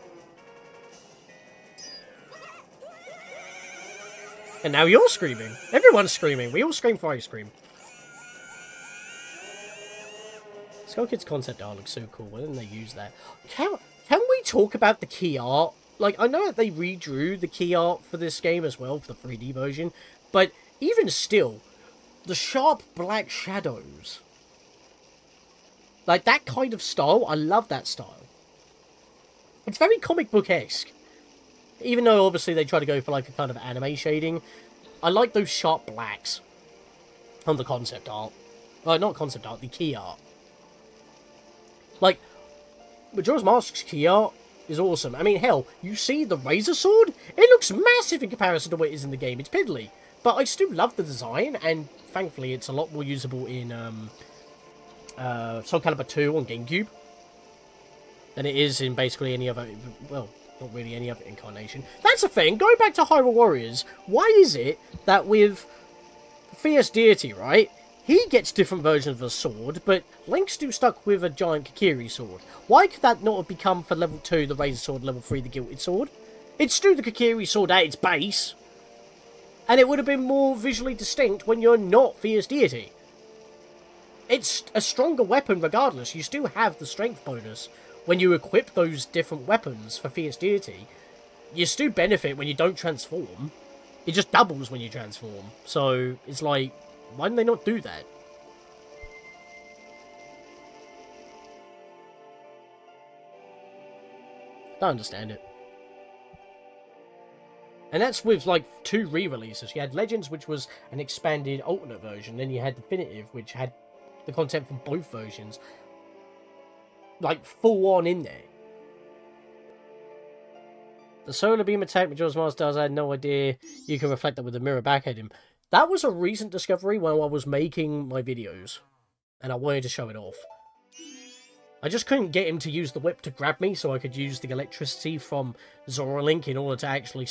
And now you're screaming. Everyone's screaming. We all scream for ice cream. Skull Kid's concept art looks so cool. Why didn't they use that? Can we talk about the key art? Like, I know that they redrew the key art for this game as well, for the 3D version. But even still, the sharp black shadows. Like, that kind of style, I love that style. It's very comic book-esque. Even though, obviously, they try to go for, like, a kind of anime shading. I like those sharp blacks on the concept art. Well, not concept art, the key art. Like, Majora's Mask's key art is awesome. I mean, hell, you see the Razor Sword? It looks massive in comparison to what it is in the game. It's piddly. But I still love the design, and thankfully it's a lot more usable in Soul Calibur 2 on GameCube than it is in basically any other, well, not really any other incarnation. That's the thing, going back to Hyrule Warriors, why is it that with Fierce Deity, right, he gets different versions of a sword, but Link's still stuck with a giant Kakiri sword? Why could that not have become, for level 2, the Razor Sword, level 3, the Gilded Sword? It's still the Kakiri sword at its base, and it would have been more visually distinct when you're not Fierce Deity. It's a stronger weapon regardless. You still have the strength bonus when you equip those different weapons for Fierce Deity. You still benefit when you don't transform. It just doubles when you transform. So, it's like, why didn't they not do that? Don't understand it. And that's with, like, 2 re-releases. You had Legends, which was an expanded alternate version. Then you had Definitive, which had the content from both versions. Like, full on in there. The solar beam attack Majora's Mask does, I had no idea you can reflect that with a mirror back at him. That was a recent discovery when I was making my videos. And I wanted to show it off. I just couldn't get him to use the whip to grab me, so I could use the electricity from Zora Link in order to actually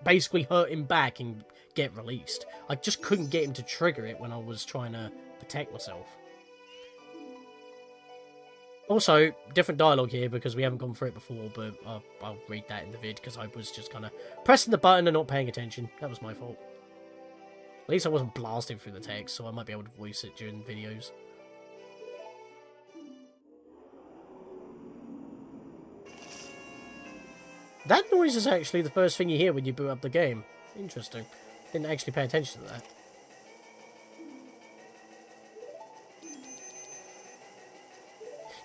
basically hurt him back and get released. I just couldn't get him to trigger it when I was trying to protect myself. Also, different dialogue here because we haven't gone through it before, but I'll read that in the vid because I was just kind of pressing the button and not paying attention. That was my fault. At least I wasn't blasting through the text, so I might be able to voice it during videos. That noise is actually the first thing you hear when you boot up the game. Interesting. Didn't actually pay attention to that.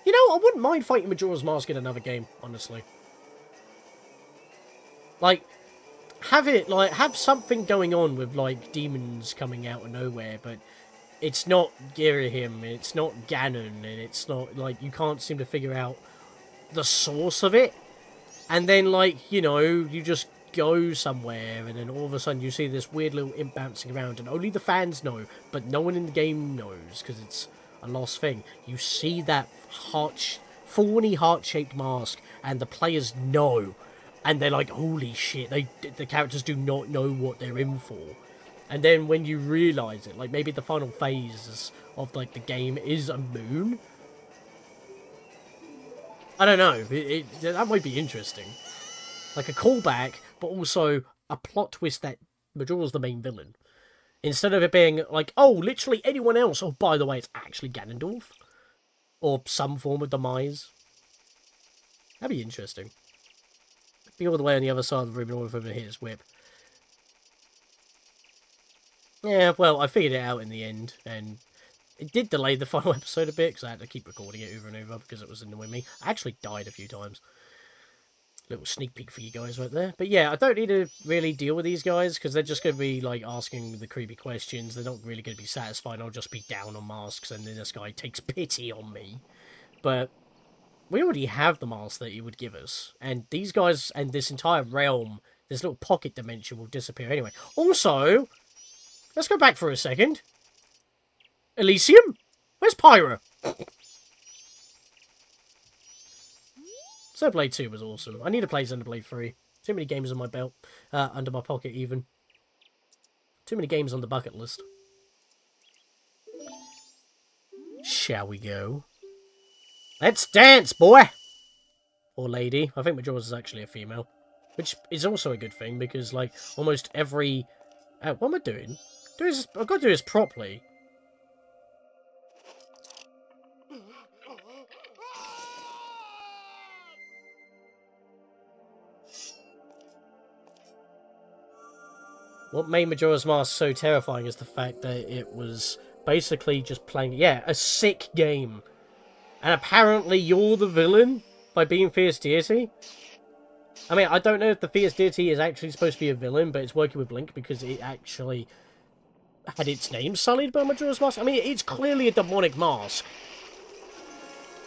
You know, I wouldn't mind fighting Majora's Mask in another game, honestly. Like, have something going on with, like, demons coming out of nowhere, but it's not Girahim, it's not Ganon, and it's not, like, you can't seem to figure out the source of it. And then, like, you know, you just go somewhere, and then all of a sudden you see this weird little imp bouncing around, and only the fans know, but no one in the game knows, because it's a lost thing. You see that thorny heart-shaped mask, and the players know, and they're like, holy shit, the characters do not know what they're in for. And then when you realise it, like, maybe the final phase of, like, the game is a moon. I don't know, that might be interesting. Like a callback, but also a plot twist that Majora's the main villain. Instead of it being like, oh, literally anyone else, oh, by the way, it's actually Ganondorf. Or some form of demise. That'd be interesting. Be all the way on the other side of the room in order for him to hit his whip. Yeah, well, I figured it out in the end, and it did delay the final episode a bit, because I had to keep recording it over and over, because it was annoying me. I actually died a few times. Little sneak peek for you guys right there. But yeah, I don't need to really deal with these guys, because they're just going to be, like, asking the creepy questions. They're not really going to be satisfied. I'll just be down on masks, and then this guy takes pity on me. But we already have the mask that he would give us. And these guys, and this entire realm, this little pocket dimension will disappear anyway. Also, let's go back for a second. Elysium? Where's Pyra? Xenoblade 2 was awesome. I need to play Xenoblade 3. Too many games on my belt. Under my pocket, even. Too many games on the bucket list. Shall we go? Let's dance, boy! Or lady. I think Majora's is actually a female. Which is also a good thing, because, like, almost every... what am I doing? I've got to do this properly. What made Majora's Mask so terrifying is the fact that it was basically just playing, yeah, a sick game. And apparently you're the villain by being Fierce Deity? I mean, I don't know if the Fierce Deity is actually supposed to be a villain, but it's working with Link because it actually had its name sullied by Majora's Mask. I mean, it's clearly a demonic mask.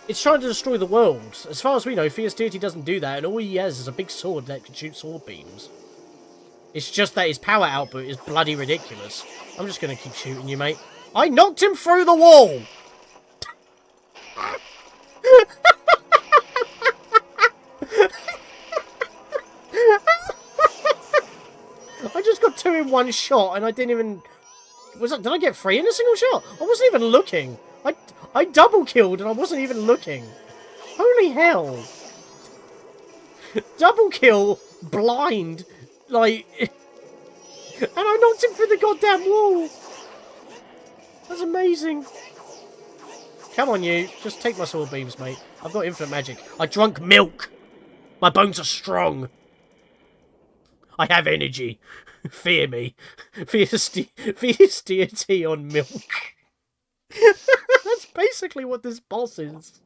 It's trying to destroy the world. As far as we know, Fierce Deity doesn't do that, and all he has is a big sword that can shoot sword beams. It's just that his power output is bloody ridiculous. I'm just gonna keep shooting you, mate. I knocked him through the wall! I just got 2 in 1 shot, and I didn't even... Did I get 3 in a single shot? I wasn't even looking. I double killed, and I wasn't even looking. Holy hell. Double kill, blind, like... And I knocked him through the goddamn wall! That's amazing. Come on, you. Just take my sword beams, mate. I've got infinite magic. I drunk milk! My bones are strong! I have energy. Fear me. Fierce deity on milk. That's basically what this boss is.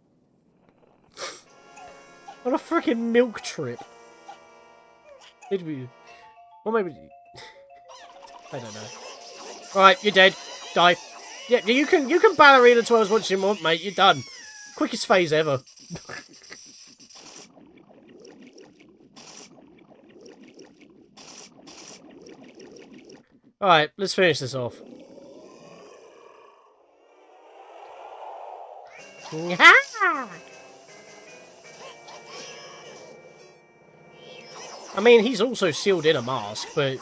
On a freaking milk trip. Did we... Well, maybe... I don't know. Alright, you're dead. Die. Yeah, you can ballerina 12 as much as you want, mate. You're done. Quickest phase ever. Alright, let's finish this off. I mean, he's also sealed in a mask, but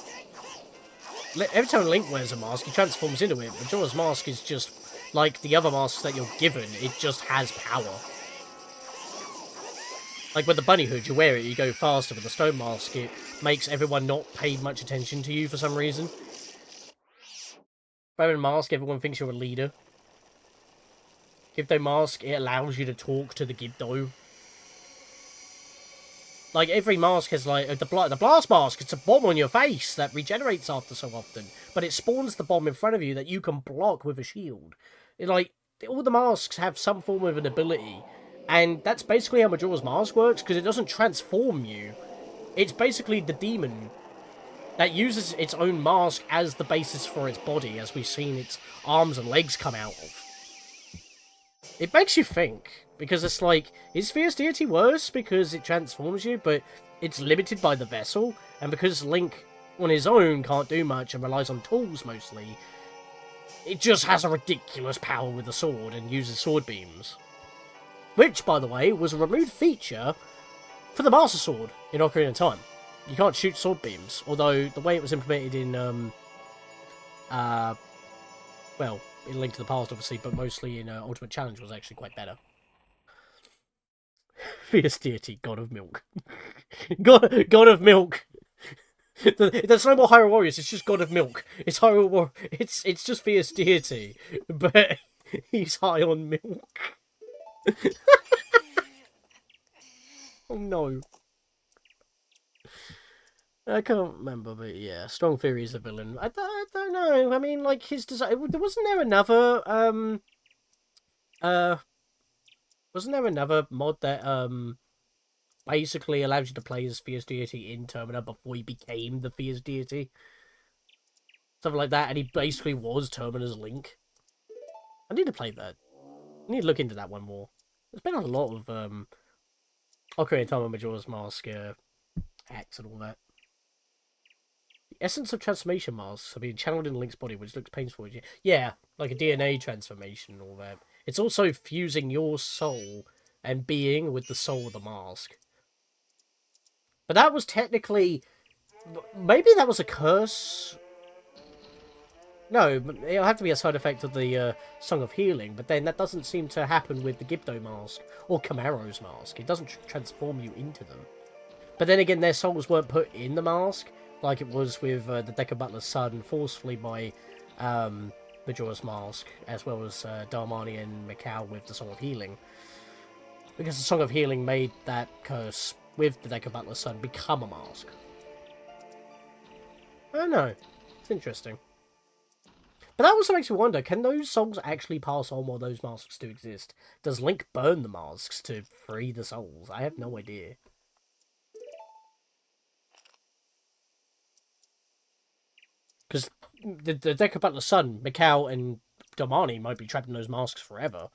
every time Link wears a mask, he transforms into it. Majora's Mask is just like the other masks that you're given. It just has power. Like with the bunny hood, you wear it, you go faster. With the stone mask, it makes everyone not pay much attention to you for some reason. Wearing a mask, everyone thinks you're a leader. Gibdo mask, it allows you to talk to the Gibdo. Like, every mask has, like, the blast mask, it's a bomb on your face that regenerates after so often. But it spawns the bomb in front of you that you can block with a shield. All the masks have some form of an ability. And that's basically how Majora's Mask works, because it doesn't transform you. It's basically the demon that uses its own mask as the basis for its body, as we've seen its arms and legs come out of. It makes you think, because it's like, is Fierce Deity worse because it transforms you, but it's limited by the vessel, and because Link on his own can't do much and relies on tools mostly, it just has a ridiculous power with the sword and uses sword beams. Which, by the way, was a removed feature for the Master Sword in Ocarina of Time. You can't shoot sword beams, although the way it was implemented in, well, in Link to the Past, obviously, but mostly in Ultimate Challenge was actually quite better. Fierce Deity, God of Milk. God of Milk. There's no more Hyrule Warriors, it's just God of Milk. It's Hyrule War. It's just Fierce Deity, but he's high on milk. Oh no. I can't remember, but yeah, Strong Fury is a villain. I don't know. I mean, like, his design... Wasn't there another, mod that, basically allowed you to play as Fierce Deity in Termina before he became the Fierce Deity? Something like that, and he basically was Termina's Link. I need to play that. I need to look into that one more. There's been a lot of, Ocarina of Time and Majora's Mask, hacks and all that. The essence of transformation masks have been channeled in Link's body, which looks painful. Yeah, like a DNA transformation and all that. It's also fusing your soul and being with the soul of the mask. But that was technically... Maybe that was a curse? No, it'll have to be a side effect of the Song of Healing, but then that doesn't seem to happen with the Gibdo mask or Camaro's mask. It doesn't transform you into them. But then again, their souls weren't put in the mask, like it was with the Deku Butler's son, forcefully by Majora's Mask, as well as Darmani and Mikau with the Song of Healing. Because the Song of Healing made that curse with the Deku Butler's son become a mask. I don't know. It's interesting. But that also makes me wonder, can those souls actually pass on while those masks do exist? Does Link burn the masks to free the souls? I have no idea. Because the Deku Butler's son, Mikau, and Domani might be trapped in those masks forever.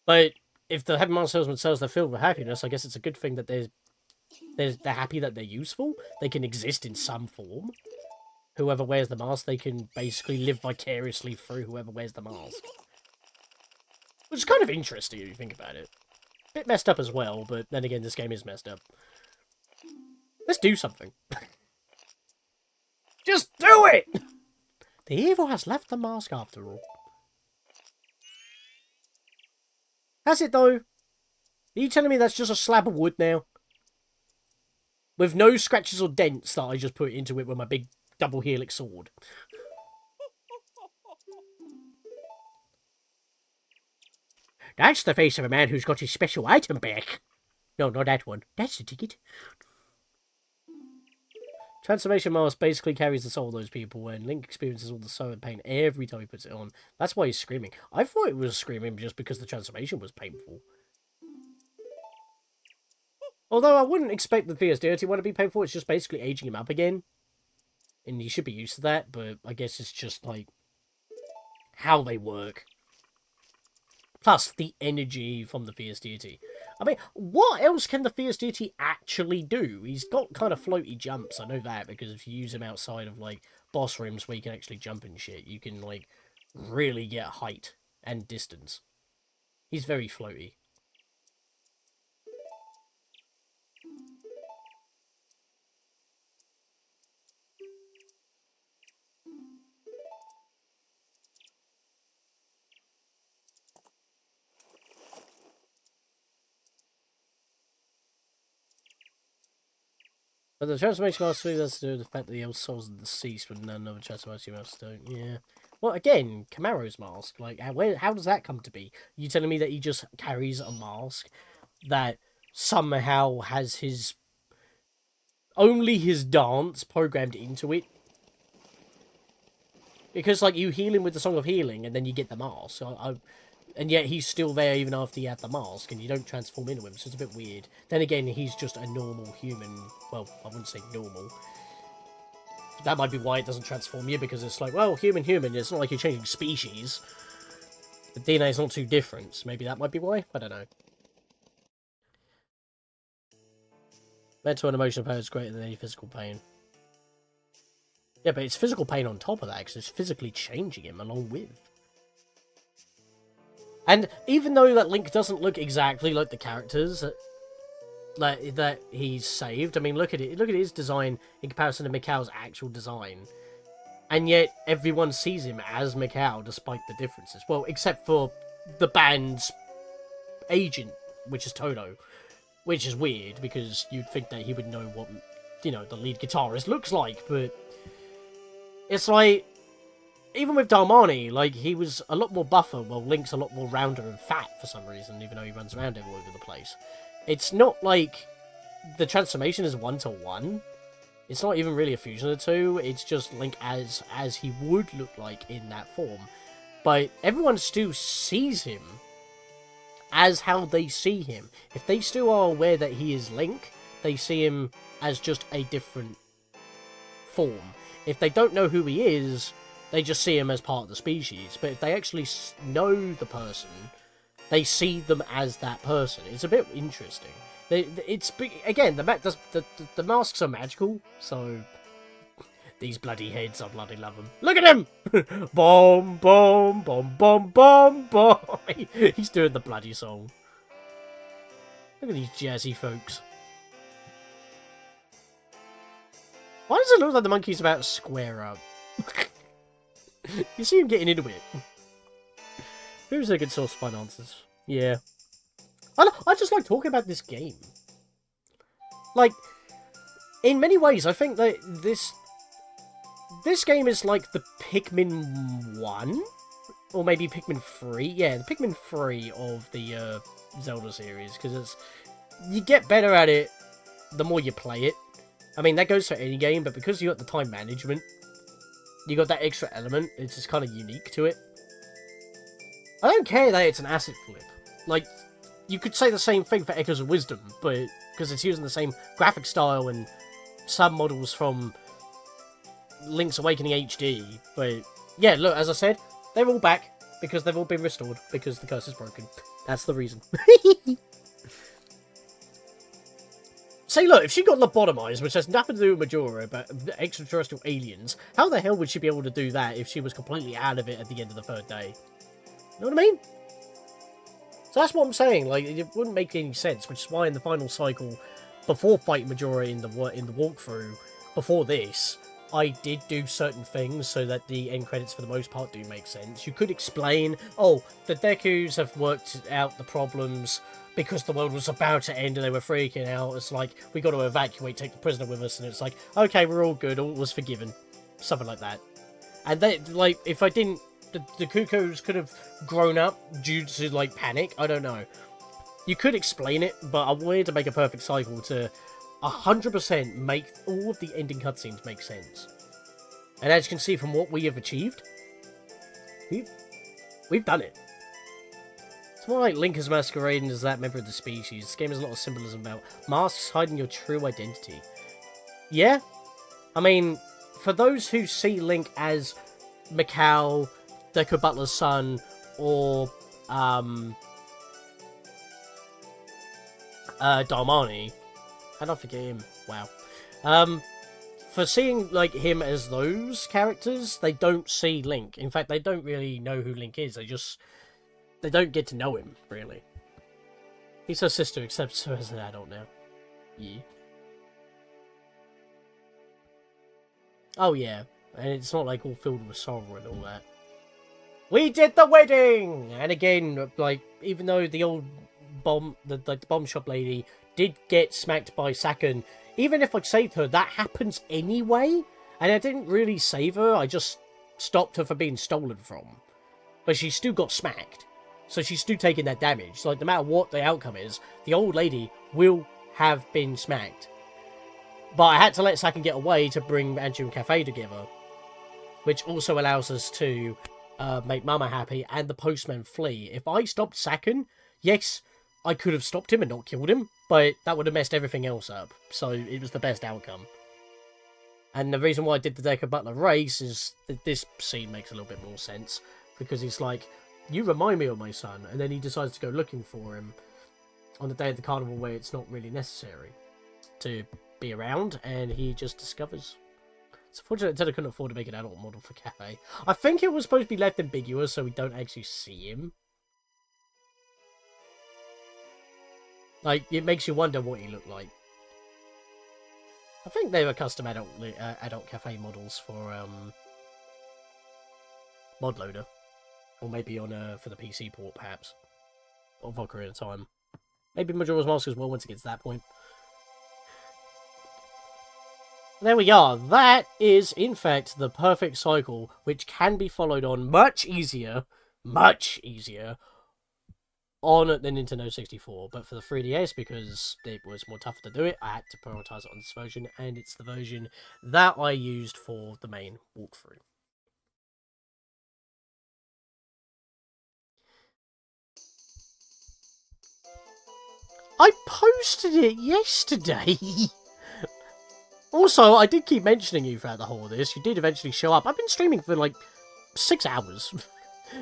But if the heavy mask salesman sells they're filled with happiness, I guess it's a good thing that they're happy that they're useful. They can exist in some form. Whoever wears the mask, they can basically live vicariously through whoever wears the mask. Which is kind of interesting if you think about it. A bit messed up as well, but then again, this game is messed up. Let's do something. Just do it! The evil has left the mask after all. Has it though? Are you telling me that's just a slab of wood now? With no scratches or dents that I just put into it with my big double helix sword. That's the face of a man who's got his special item back. No, not that one. That's the ticket. Transformation mask basically carries the soul of those people when Link experiences all the sorrow and pain every time he puts it on. That's why he's screaming. I thought it was screaming just because the transformation was painful. Although I wouldn't expect the Fierce Deity one to be painful, it's just basically aging him up again. And you should be used to that, but I guess it's just like how they work. Plus, the energy from the Fierce Deity. I mean, what else can the Fierce Deity actually do? He's got kind of floaty jumps, I know that, because if you use him outside of, like, boss rooms where you can actually jump and shit, you can, like, really get height and distance. He's very floaty. But the transformation mask has to do with the fact that the old souls are deceased when none of the transformation masks don't. Yeah. Well, again, Camaro's mask. Like, how does that come to be? Are you telling me that he just carries a mask that somehow has his... only his dance programmed into it? Because, like, you heal him with the Song of Healing, and then you get the mask. And yet he's still there even after you have the mask, and you don't transform into him, so it's a bit weird. Then again, he's just a normal human. Well, I wouldn't say normal. That might be why it doesn't transform you, because it's like, well, human, it's not like you're changing species. The DNA is not too different, so maybe that might be why? I don't know. Mental and emotional power is greater than any physical pain. Yeah, but it's physical pain on top of that, because it's physically changing him along with. And even though that Link doesn't look exactly like the characters that he's saved, I mean, look at it. Look at his design in comparison to Mikau's actual design. And yet, everyone sees him as Mikau, despite the differences. Well, except for the band's agent, which is Toto. Which is weird, because you'd think that he would know what, you know, the lead guitarist looks like, but... it's like... even with Darmani, like, he was a lot more buffer, while Link's a lot more rounder and fat for some reason, even though he runs around all over the place. It's not like the transformation is one-to-one. It's not even really a fusion of the two. It's just Link as he would look like in that form. But everyone still sees him as how they see him. If they still are aware that he is Link, they see him as just a different form. If they don't know who he is, they just see him as part of the species. But if they actually know the person, they see them as that person. It's a bit interesting. It's again, the masks are magical, so these bloody heads, I bloody love them. Look at him! Bomb, bomb, bomb, bomb, bomb, bomb. He's doing the bloody song. Look at these jazzy folks. Why does it look like the monkey's about to square up? You see him getting into it. Who's a good source to find answers? Yeah. I just like talking about this game. Like, in many ways, I think that this game is like the Pikmin 1? Or maybe Pikmin 3? Yeah, the Pikmin 3 of the Zelda series. Because you get better at it the more you play it. I mean, that goes for any game, but because you got the time management, you got that extra element, it's just kind of unique to it. I don't care that it's an asset flip. Like, you could say the same thing for Echoes of Wisdom, but because it's using the same graphic style and sub-models from Link's Awakening HD. But, yeah, look, as I said, they're all back, because they've all been restored, because the curse is broken. That's the reason. Say, look, if she got lobotomized, which has nothing to do with Majora, but extraterrestrial aliens, how the hell would she be able to do that if she was completely out of it at the end of the 3rd day? You know what I mean? So that's what I'm saying. Like, it wouldn't make any sense, which is why in the final cycle, before fighting Majora in the walkthrough, before this, I did do certain things so that the end credits for the most part do make sense. You could explain, oh, the Dekus have worked out the problems because the world was about to end and they were freaking out. It's like, we got to evacuate, take the prisoner with us, and it's like, okay, we're all good, all was forgiven. Something like that. And they, like, if I didn't, the Cuckoos could have grown up due to, like, panic. I don't know. You could explain it, but I wanted to make a perfect cycle to 100% make all of the ending cutscenes make sense. And as you can see from what we have achieved, we've done it. It's more like Link is masquerading as that member of the species. This game has a lot of symbolism about masks hiding your true identity. Yeah? I mean, for those who see Link as Mikau, Deku Butler's son, or Darmani, how did I forget him? Wow. For seeing like him as those characters, they don't see Link. In fact, they don't really know who Link is. They don't get to know him, really. He's her sister, except as an adult now. Yeah. Oh yeah, and it's not like all filled with sorrow and all that. We did the wedding! And again, like, even though the old bomb, the bomb shop lady did get smacked by Sakan, even if I saved her, that happens anyway. And I didn't really save her, I just stopped her from being stolen from. But she still got smacked. So she's still taking that damage. Like, no matter what the outcome is, the old lady will have been smacked. But I had to let Sakan get away to bring Anju and Kafei together. Which also allows us to make Mama happy and the postman flee. If I stopped Sakan, yes, I could have stopped him and not killed him, but that would have messed everything else up. So it was the best outcome. And the reason why I did the Deku Butler race is that this scene makes a little bit more sense. Because he's like, you remind me of my son, and then he decides to go looking for him on the day of the carnival where it's not really necessary to be around, and he just discovers. It's unfortunate that I couldn't afford to make an adult model for Kafei. I think it was supposed to be left ambiguous so we don't actually see him. Like, it makes you wonder what he looked like. I think they were custom adult Kafei models for ModLoader. Or maybe on for the PC port, perhaps. Or Valkyrie in time. Maybe Majora's Mask as well once it gets to that point. There we are. That is, in fact, the perfect cycle, which can be followed on much easier, on the Nintendo 64. But for the 3DS, because it was more tougher to do it, I had to prioritize it on this version, and it's the version that I used for the main walkthrough. I posted it yesterday! Also, I did keep mentioning you throughout the whole of this. You did eventually show up. I've been streaming for like 6 hours.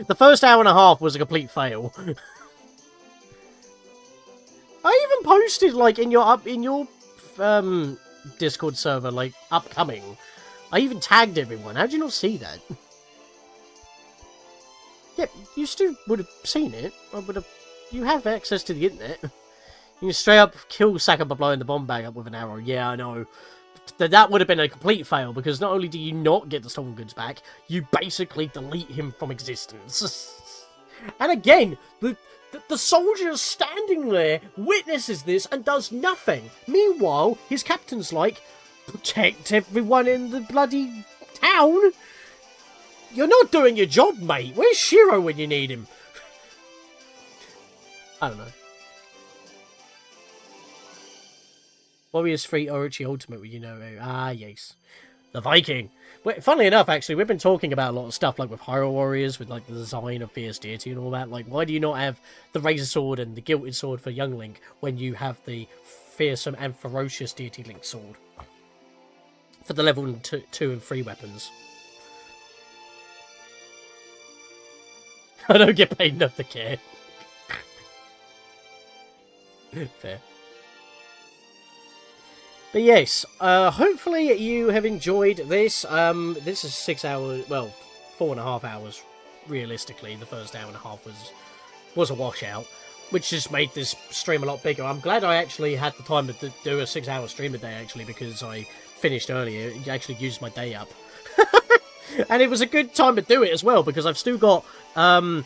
The first hour and a half was a complete fail. I even posted like in your Discord server like upcoming. I even tagged everyone. How did you not see that? Yep, you still would have seen it. You have access to the internet. You can straight up kill Sakan by blowing the bomb bag up with an arrow. Yeah, I know. That would have been a complete fail, because not only do you not get the stolen goods back, you basically delete him from existence. And again, the soldier standing there witnesses this and does nothing. Meanwhile, his captain's like, protect everyone in the bloody town? You're not doing your job, mate. Where's Shiro when you need him? I don't know. Warriors 3 Orochi Ultimate, you know. Ah, yes. The Viking. Well, funnily enough, actually, we've been talking about a lot of stuff, like with Hyrule Warriors, with like the design of Fierce Deity and all that. Like, why do you not have the Razor Sword and the Gilded Sword for Young Link when you have the fearsome and ferocious Deity Link Sword for the level 2 and 3 weapons? I don't get paid enough to care. Fair. But yes, hopefully you have enjoyed this. This is 6 hours, well, 4.5 hours, realistically. The first hour and a half was a washout, which just made this stream a lot bigger. I'm glad I actually had the time to do a 6-hour stream a day, actually, because I finished earlier. It actually used my day up. And it was a good time to do it as well, because I've still got an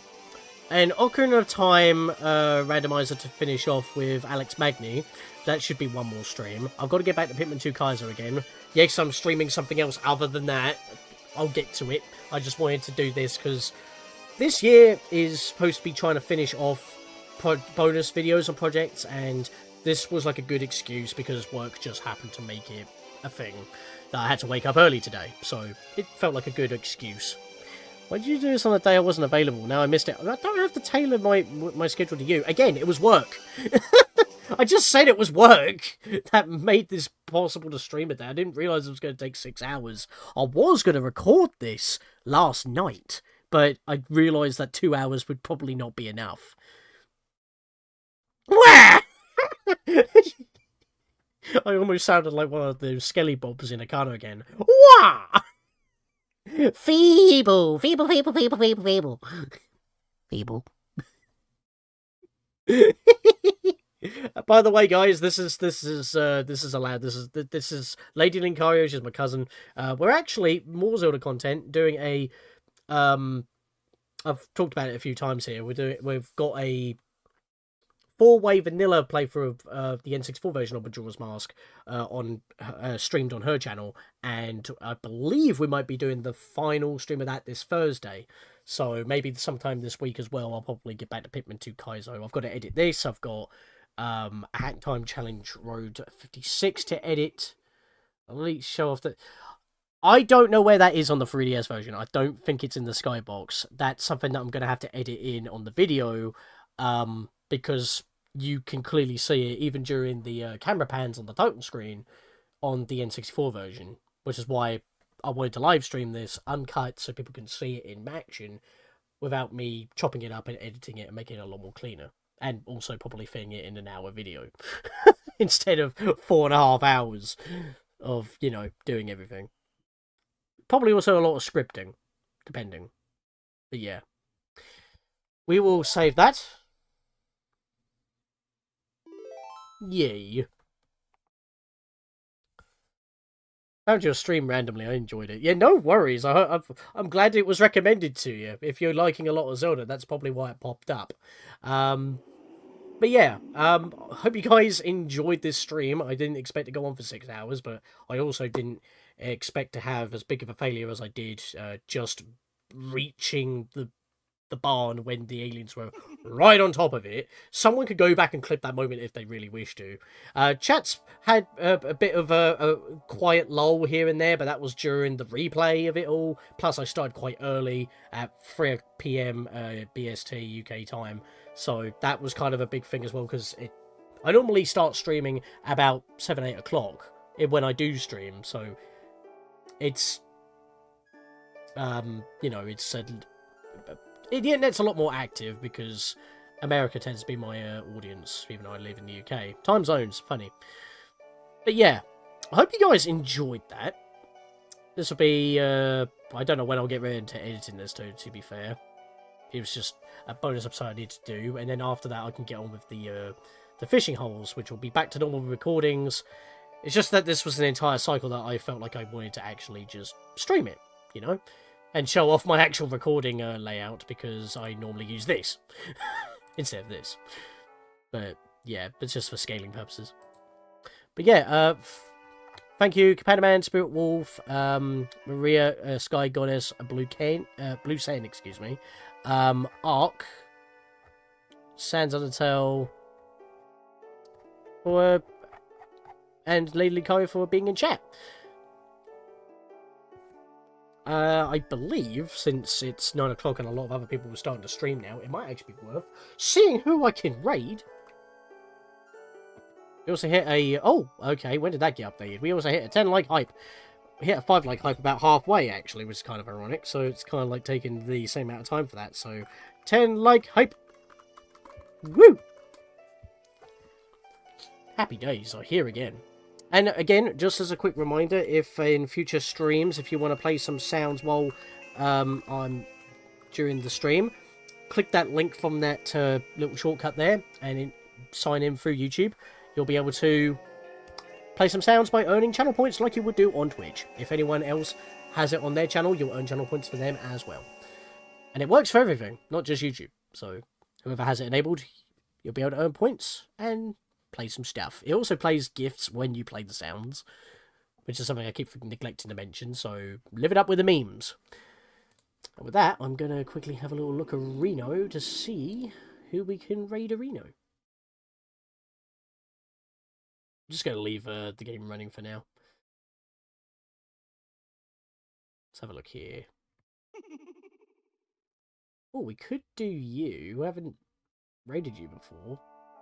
Ocarina of Time randomizer to finish off with Alex Magni. That should be one more stream. I've got to get back to Pikmin 2 Kaizo again. Yes, I'm streaming something else other than that. I'll get to it. I just wanted to do this because this year is supposed to be trying to finish off bonus videos on projects, and this was like a good excuse because work just happened to make it a thing that I had to wake up early today. So it felt like a good excuse. Why did you do this on the day I wasn't available? Now I missed it. I don't have to tailor my schedule to you. Again, it was work. I just said it was work that made this possible to stream it there. I didn't realise it was going to take 6 hours. I was going to record this last night, but I realised that 2 hours would probably not be enough. I almost sounded like one of those skelly bobs in Akano again. Wah! Feeble, feeble, feeble, feeble, feeble, feeble. Feeble. By the way, guys, this is allowed. This is Lady Linkario. She's my cousin. We're actually more Zelda content doing a. I've talked about it a few times here. We've got a 4-way vanilla playthrough of the N64 version of Majora's Mask streamed on her channel, and I believe we might be doing the final stream of that this Thursday. So maybe sometime this week as well, I'll probably get back to Pikmin 2 Kaizo. I've got to edit this. I've got a Hack Time Challenge Road 56 to edit. I'll at least show off that. I don't know where that is on the 3DS version. I don't think it's in the skybox. That's something that I'm going to have to edit in on the video, because you can clearly see it even during the camera pans on the title screen on the N64 version, which is why I wanted to live stream this uncut so people can see it in action without me chopping it up and editing it and making it a lot more cleaner. And also probably fitting it in an hour video instead of 4.5 hours of, doing everything. Probably also a lot of scripting, depending. But yeah. We will save that. Yay. Found your stream randomly. I enjoyed it. Yeah, no worries. I'm glad it was recommended to you. If you're liking a lot of Zelda, that's probably why it popped up. But yeah, hope you guys enjoyed this stream. I didn't expect to go on for 6 hours, but I also didn't expect to have as big of a failure as I did, just reaching the barn when the aliens were right on top of it. Someone could go back and clip that moment if they really wish to. Chat's had a bit of a quiet lull here and there, but that was during the replay of it all. Plus, I started quite early at 3 PM BST UK time, so that was kind of a big thing as well, because I normally start streaming about 7-8 o'clock when I do stream, so it's it's the internet's a lot more active because America tends to be my audience, even though I live in the UK. Time zones, funny. But yeah, I hope you guys enjoyed that. This will be, I don't know when I'll get around to editing this, to be fair. It was just a bonus episode I need to do, and then after that I can get on with the fishing holes, which will be back to normal recordings. It's just that this was an entire cycle that I felt like I wanted to actually just stream it, and show off my actual recording layout, because I normally use this instead of this. But yeah, it's just for scaling purposes. But yeah, thank you, Capanaman, Spirit Wolf, Maria, Sky Goddess, Blue Sand, excuse me, Ark, Sans Undertale, and Lady Linkario for being in chat. I believe, since it's 9 o'clock and a lot of other people are starting to stream now, it might actually be worth seeing who I can raid. We also hit a... Oh, okay, when did that get updated? We also hit a 10-like hype. We hit a 5-like hype about halfway, actually, which is kind of ironic. So it's kind of like taking the same amount of time for that. So, 10-like hype. Woo! Happy days, I hear again. And again, just as a quick reminder, if in future streams, if you want to play some sounds while I'm during the stream, click that link from that little shortcut there and sign in through YouTube. You'll be able to play some sounds by earning channel points like you would do on Twitch. If anyone else has it on their channel, you'll earn channel points for them as well. And it works for everything, not just YouTube. So whoever has it enabled, you'll be able to earn points and play some stuff. It also plays gifts when you play the sounds, which is something I keep neglecting to mention, so live it up with the memes. And with that, I'm going to quickly have a little look at Reno to see who we can raid a Reno. I'm just going to leave the game running for now. Let's have a look here. Oh, we could do you. We haven't raided you before.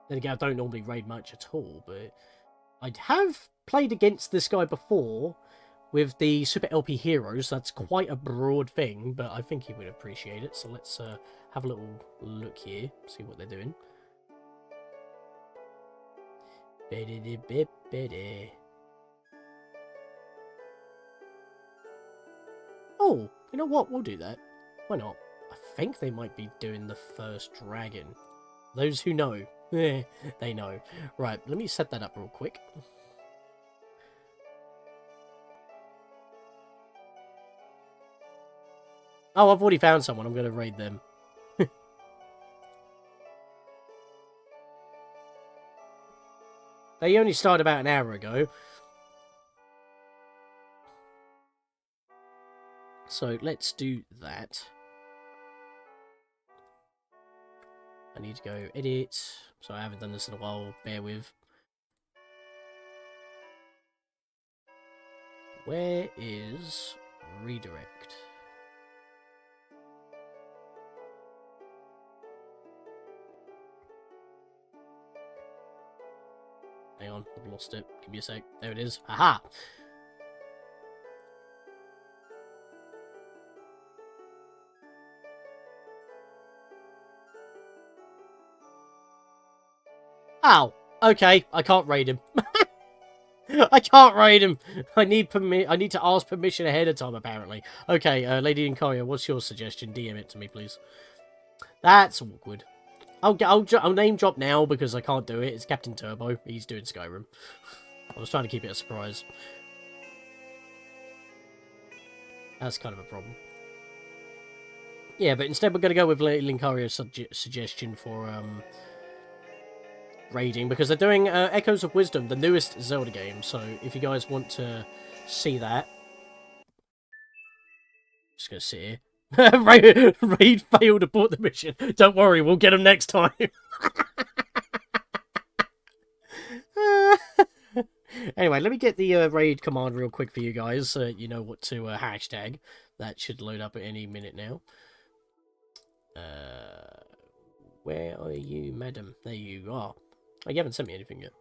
Then again, I don't normally raid much at all, but I have played against this guy before with the Super LP Heroes. That's quite a broad thing, but I think he would appreciate it. So let's have a little look here, see what they're doing. Oh, you know what? We'll do that. Why not? I think they might be doing the first dragon. Those who know, they know. Right, let me set that up real quick. Oh, I've already found someone. I'm going to raid them. They only started about an hour ago. So let's do that. I need to go edit. So I haven't done this in a while. Bear with. Where is redirect? Hang on, I've lost it. Give me a sec. There it is. Aha! Ow! Okay, I can't raid him. I can't raid him. I need to ask permission ahead of time, apparently. Okay, Lady Incaria, what's your suggestion? DM it to me, please. That's awkward. I'll name drop now because I can't do it. It's Captain Turbo. He's doing Skyrim. I was trying to keep it a surprise. That's kind of a problem. Yeah, but instead we're going to go with Linkaria's suggestion for raiding, because they're doing Echoes of Wisdom, the newest Zelda game. So if you guys want to see that, just going to sit here. Raid failed abort the mission. Don't worry, we'll get him next time. Anyway, let me get the raid command real quick for you guys, so you know what to hashtag. That should load up at any minute now. Where are you, madam? There you are. Oh, you haven't sent me anything yet.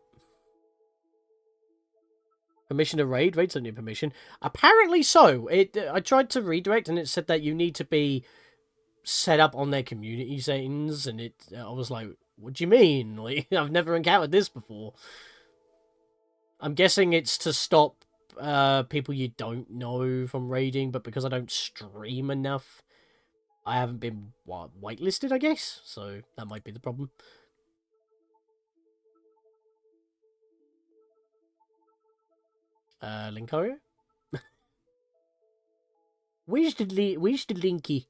Permission to raid? Raid doesn't need permission. Apparently so. I tried to redirect and it said that you need to be set up on their community settings, and I was like, what do you mean? Like, I've never encountered this before. I'm guessing it's to stop people you don't know from raiding, but because I don't stream enough, I haven't been whitelisted, I guess. So that might be the problem. Linkario? Where's the linky?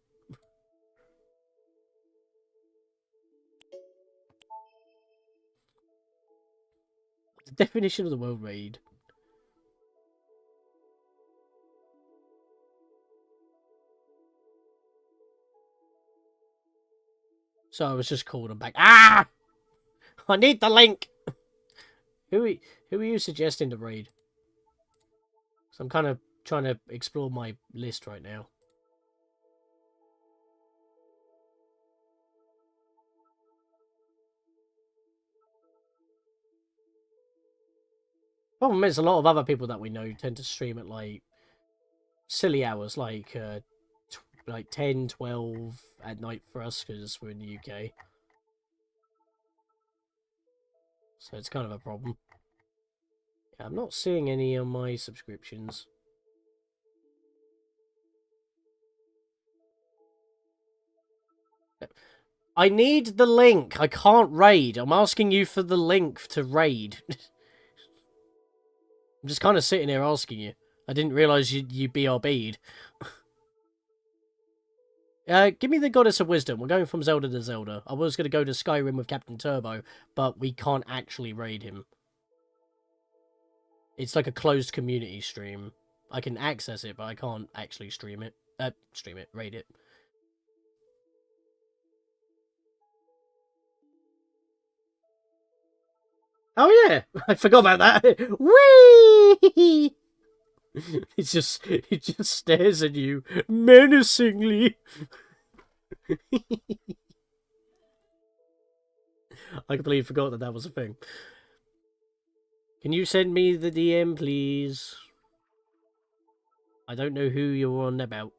The definition of the word raid. So I was just called him back. Ah! I need the link! Who are you suggesting to raid? So I'm kind of trying to explore my list right now. Problem is, a lot of other people that we know tend to stream at, like, silly hours, like 10, 12 at night for us, because we're in the UK. So it's kind of a problem. I'm not seeing any on my subscriptions. I need the link. I can't raid. I'm asking you for the link to raid. I'm just kind of sitting here asking you. I didn't realise you BRB'd. Give me the Goddess of Wisdom. We're going from Zelda to Zelda. I was going to go to Skyrim with Captain Turbo, but we can't actually raid him. It's like a closed community stream. I can access it, but I can't actually stream it. Raid it. Oh yeah, I forgot about that. Whee! It just stares at you menacingly. I completely forgot that was a thing. Can you send me the DM, please? I don't know who you're on about.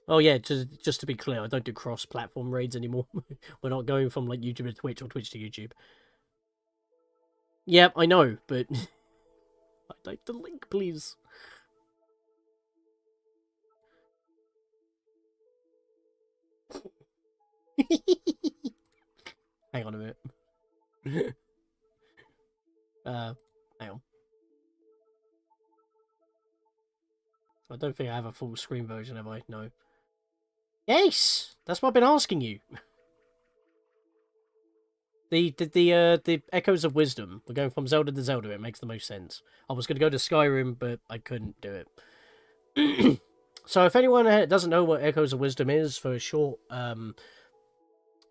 Oh yeah, just to be clear, I don't do cross-platform raids anymore. We're not going from like YouTube to Twitch or Twitch to YouTube. Yep, I know, but I'd like the link, please. Hang on a minute. Hang on. I don't think I have a full screen version, have I? No. Yes! That's what I've been asking you. The Echoes of Wisdom. We're going from Zelda to Zelda. It makes the most sense. I was going to go to Skyrim, but I couldn't do it. So if anyone doesn't know what Echoes of Wisdom is, for a short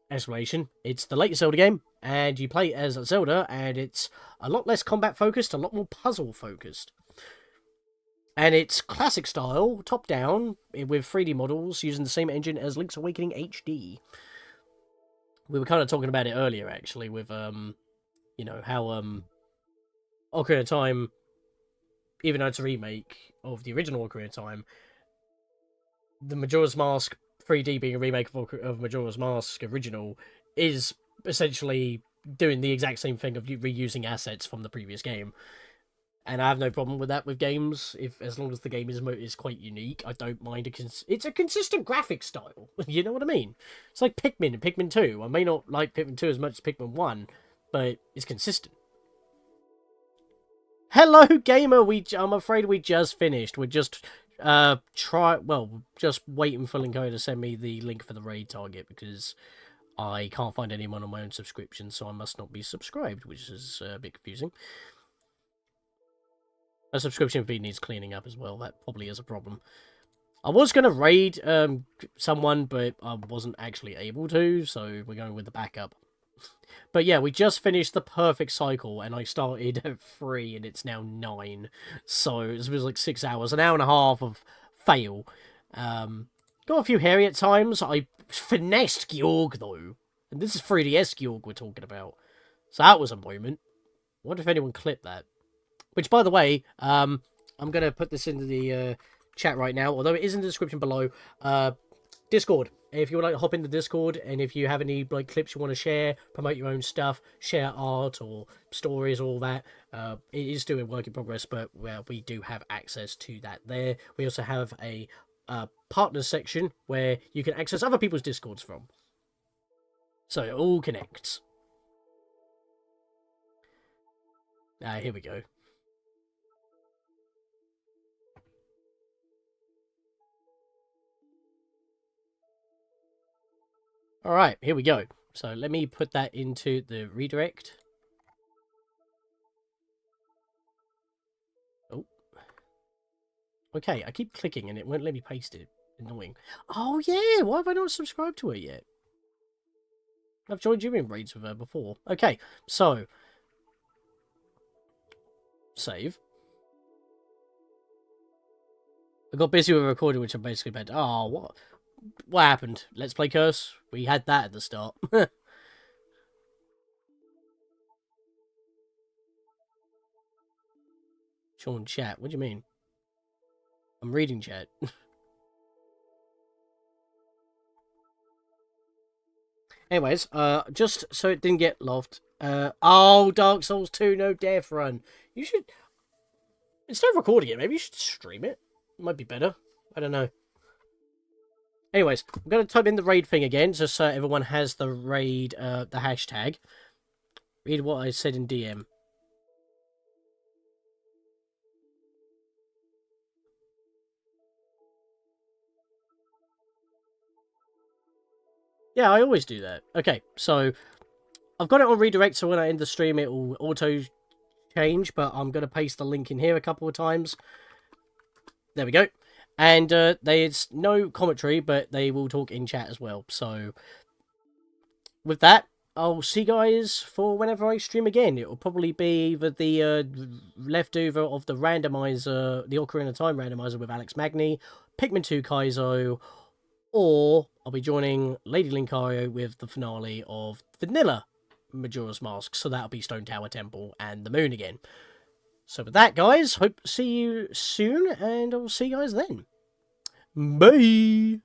explanation, it's the latest Zelda game, and you play as Zelda, and it's a lot less combat focused, a lot more puzzle focused. And it's classic style, top down, with 3D models using the same engine as Link's Awakening HD. We were kind of talking about it earlier, actually, with you know how Ocarina of Time, even though it's a remake of the original Ocarina of Time, the Majora's Mask 3D being a remake of Majora's Mask original is essentially doing the exact same thing of reusing assets from the previous game. And I have no problem with that with games, as long as the game is quite unique. I don't mind it's a consistent graphic style. You know what I mean? It's like Pikmin and Pikmin 2. I may not like Pikmin 2 as much as Pikmin 1, but it's consistent. Hello, gamer. I'm afraid we just finished. We're just just waiting for Linko to send me the link for the raid target because I can't find anyone on my own subscription, so I must not be subscribed, which is a bit confusing. A subscription feed needs cleaning up as well. That probably is a problem. I was going to raid someone, but I wasn't actually able to, so we're going with the backup. But yeah, we just finished the perfect cycle, and I started at 3, and it's now 9. So it was like 6 hours, an hour and a half of fail. Got a few hairy at times. I finessed Gyorg, though. And this is 3DS Gyorg we're talking about. So that was a moment. I wonder if anyone clipped that. Which, by the way, I'm going to put this into the chat right now, although it is in the description below. Discord. If you would like to hop into Discord, and if you have any like clips you want to share, promote your own stuff, share art or stories, all that, it is still a work in progress, but we do have access to that there. We also have a partners section where you can access other people's Discords from. So it all connects. Here we go. Alright, here we go. So let me put that into the redirect. Oh. Okay, I keep clicking and it won't let me paste it. Annoying. Oh yeah, why have I not subscribed to her yet? I've joined you in raids with her before. Okay, so save. I got busy with a recording, which I'm basically bad. Oh, what happened? Let's Play Curse? We had that at the start. Sean, chat. What do you mean? I'm reading chat. Anyways, just so it didn't get loved. Oh, Dark Souls 2, no death run. You should, instead of recording it, maybe you should stream it. Might be better. I don't know. Anyways, I'm going to type in the raid thing again, just so everyone has the raid, the hashtag. Read what I said in DM. Yeah, I always do that. Okay, so I've got it on redirect, so when I end the stream, it will auto change, but I'm going to paste the link in here a couple of times. There we go. And there's no commentary, but they will talk in chat as well. So with that, I'll see you guys for whenever I stream again. It will probably be either the leftover of the randomizer, the Ocarina of Time randomizer with Alex Magni, Pikmin 2 Kaizo, or I'll be joining Lady Linkario with the finale of Vanilla Majora's Mask. So that'll be Stone Tower Temple and the Moon again. So with that, guys, hope to see you soon, and I'll see you guys then. Bye!